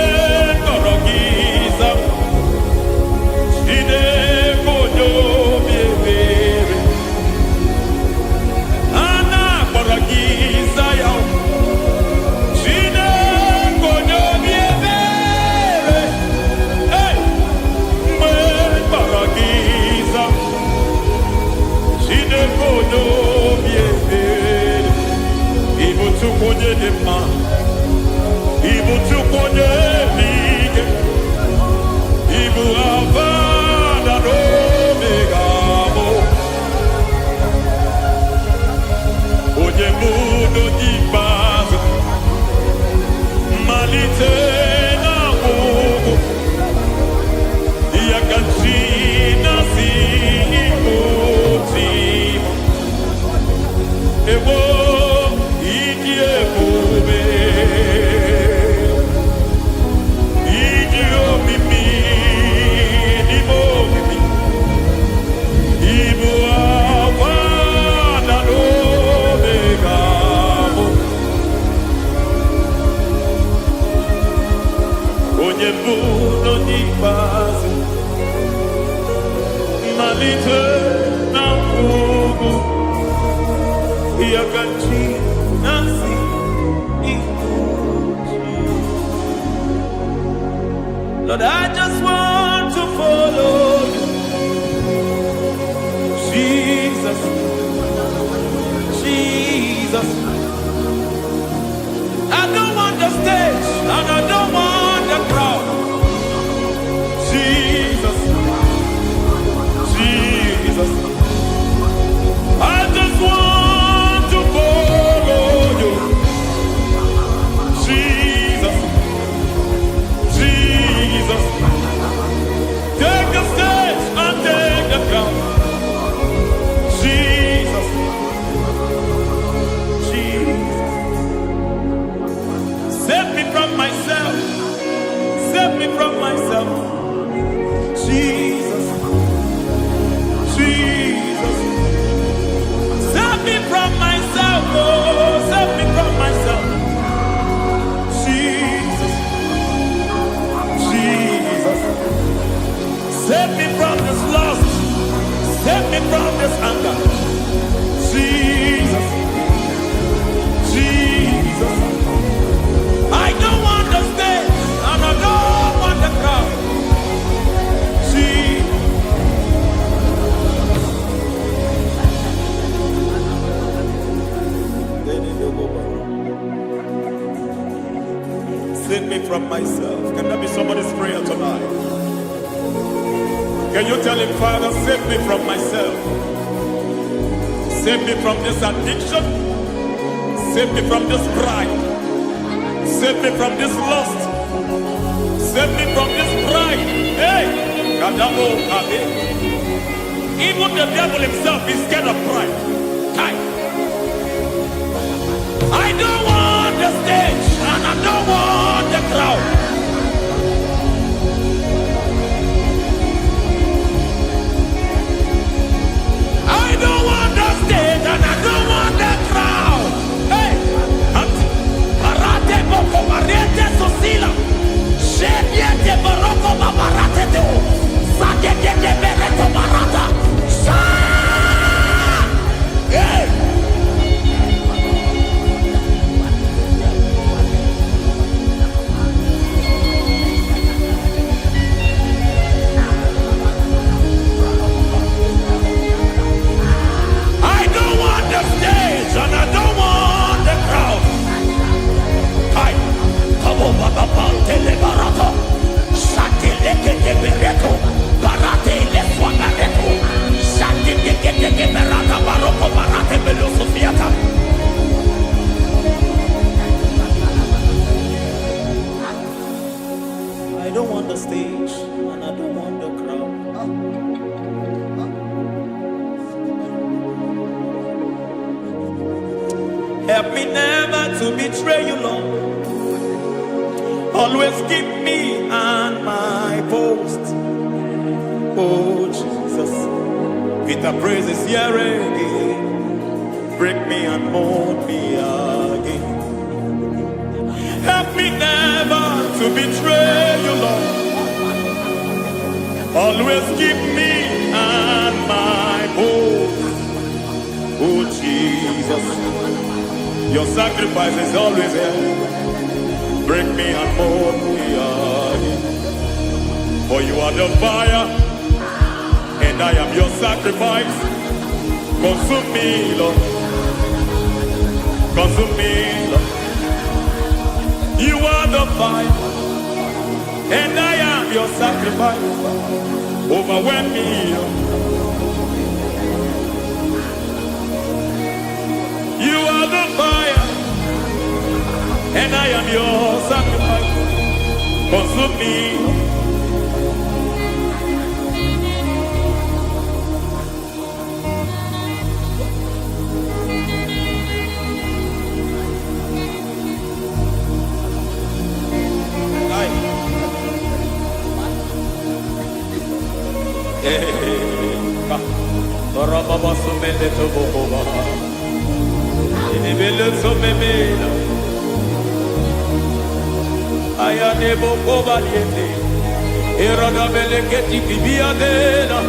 mkpọrọ gị zam, Chineke onye obi ebere. A na-akpọrọ gị Zion, Chineke onye obi ebere. Hey! Mgbe mkpọrọ gị zam, Chineke onye obi ebere. Ị bụ Chukwu onye dị mma, ị bụ Chukwu onye dị ike, ị bụ Alpha and Omega. Lord, I just want to follow you. Jesus, Jesus. I don't want the stage and I don't want the crowd. Jesus, Jesus. I just want to follow you. Jesus, Jesus. Take the stage and take the crown. Jesus, Jesus. Save me from myself. Save me from myself. Jesus, Jesus. Save me from myself. Oh, save me from myself. Jesus, Jesus. Save me from this lust. Save me from this anger. Jesus, Jesus. I don't want the stage and I don't want the crowd. Jesus. Save me from myself. Can that be somebody's prayer tonight? Can you tell him, Father, save me from myself. Save me from this addiction. Save me from this pride. Save me from this lust. Save me from this pride. Hey! Kadamo Kabe. Even the devil himself is scared of pride. Hi. I don't want the stage and I don't want the crowd. I don't want the stage and I don't want the crowd. Hey! Barate boko barete sosila. Shediete baroko babarate teo. Sadete bereto barata. Sha! Hey! I don't want the stage and I don't want the crowd. Hi, come on, Baba Pantele Barata. Shati leke bereto, barate le swagareto. Shati leke berata baroko barate belosofiata. I don't want the stage and I don't want the crowd. Help me never to betray you, Lord. Always keep me on my post. Oh, Jesus. With the praises here again. Break me and mold me again. Help me never to betray you, Lord. Always keep me on my post. Oh, Jesus. Your sacrifice is always here. Break me and mold me again. For you are the fire, and I am your sacrifice. Consume me, Lord. Consume me, Lord. You are the fire, and I am your sacrifice. Overwhelm me, Lord. You are the fire, and I am your sacrifice. Consume me. Baba sumele to boba. Ini bele sumemela. Aya ne boba liete. Era da bele keti bibia dela.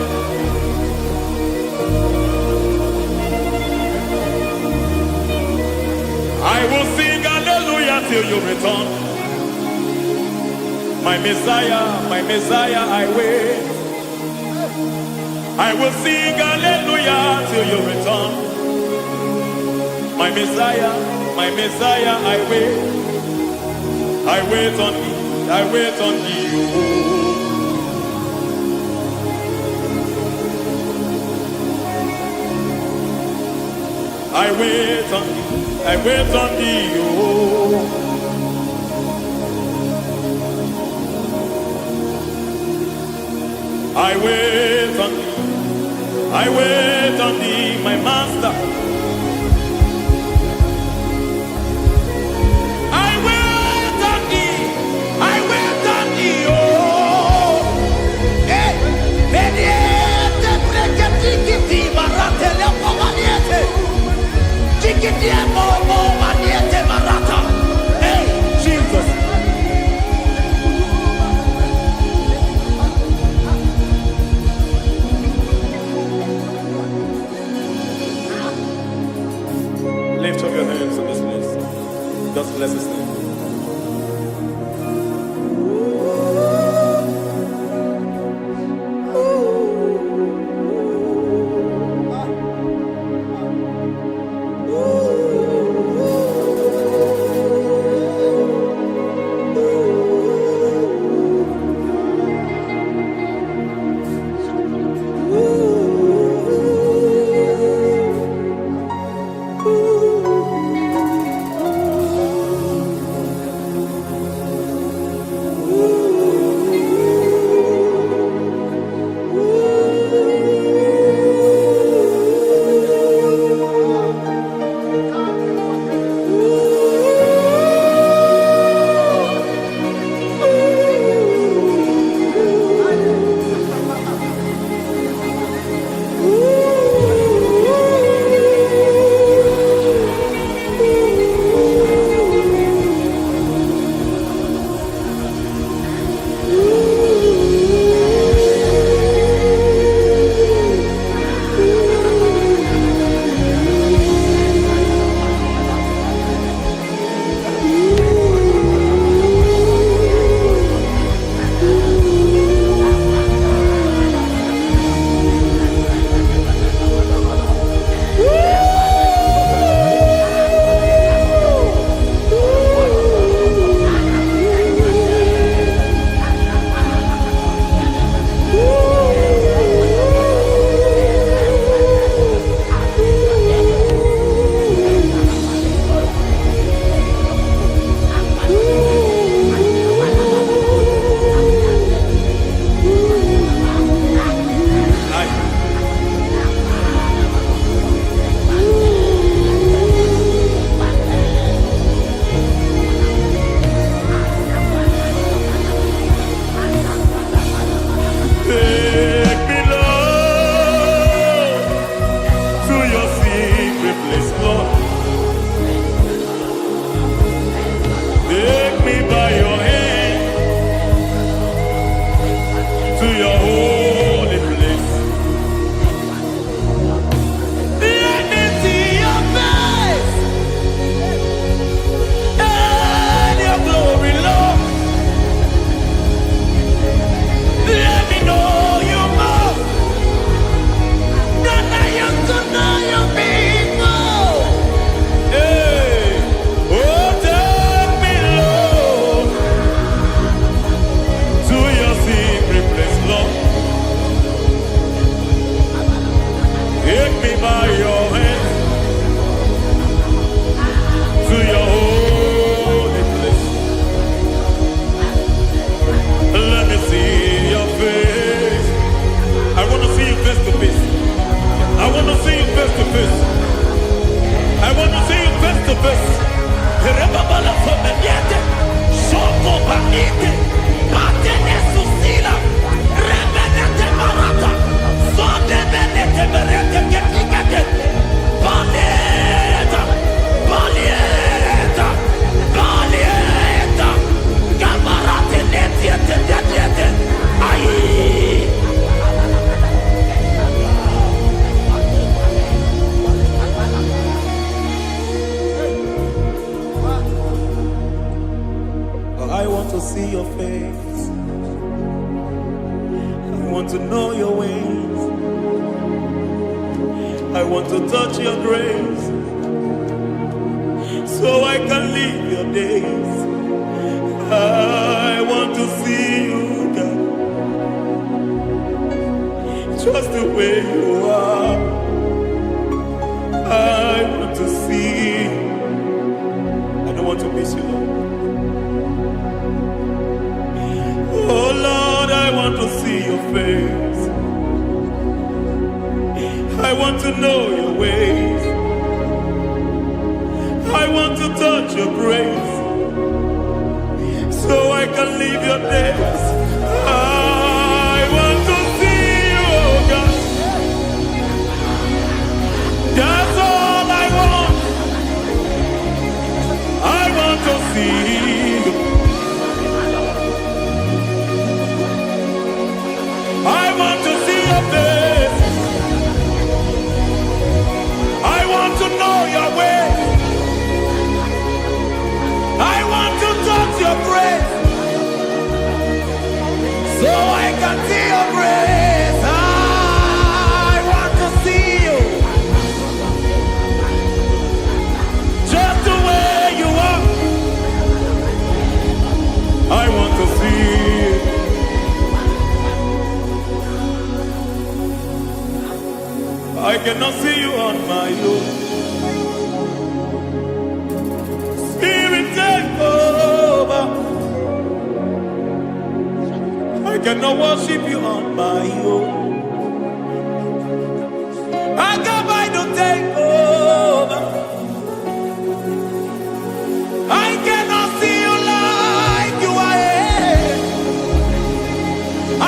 you return. My Messiah, I wait. I will sing hallelujah till you return. My Messiah, I wait. I wait on thee, I wait on thee. I wait on thee, I wait on thee. I wait on thee, I wait on thee, my master. I wait on thee, I wait on thee, oh. Eh, mediete, preketikiti, maratele, pomaniete. Tikiti, maniete, marata. Hey, Jesus. Lift up your hands in this place. Just bless his name. see your face. I want to know your ways. I want to touch your grace, so I can live your days. I want to see you, God, just the way you are. I want to see you. I don't want to miss you, Lord. Oh Lord, I want to see your face. I want to know your ways. I want to touch your grace, so I can live your days. I want to see you, oh God. That's all I want. I want to see you. I want to see your face. I want to know your way. I want to touch your grace, so I can see your grace. I want to see you, just the way you are. I want to see you. I cannot see you on my own. Spirit, take over. I cannot worship you on my own. I come by to take over. I cannot see you like you are.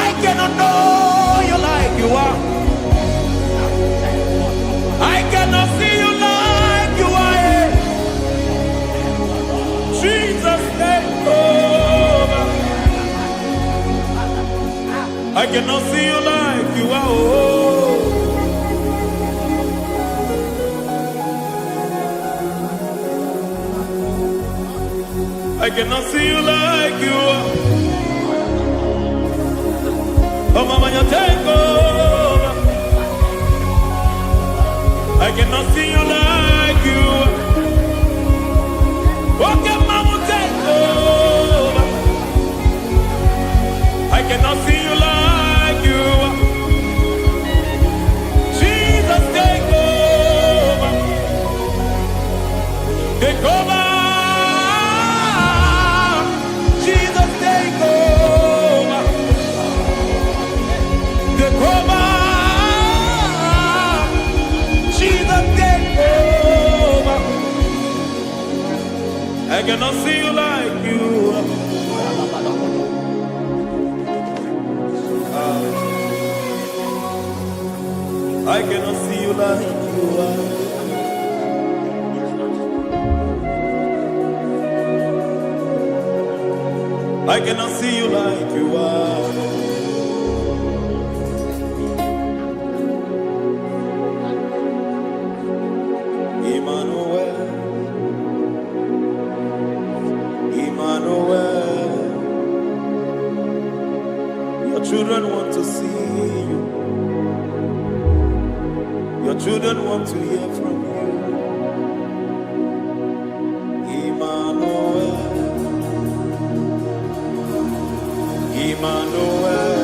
I cannot know you like you are. I cannot see you like you are. Jesus, take over. I cannot see you like you are. Oh. I cannot see you like you are. Oh, Mama, you take over. I cannot see you like you are. Okay, Mama, take over. I cannot see you like you are. Jesus, take over. Take over. Jesus, take over. Take over. Jesus, take over. I cannot see you like you are. I cannot see you like you are. I cannot see you like you are. Emmanuel, Emmanuel, your children want to see you. Your children want to hear from you. Emmanuel, Emmanuel.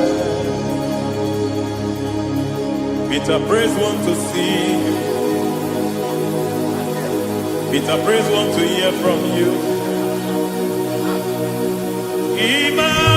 Peter Praise want to see you. Peter Praise want to hear from you. Emmanuel.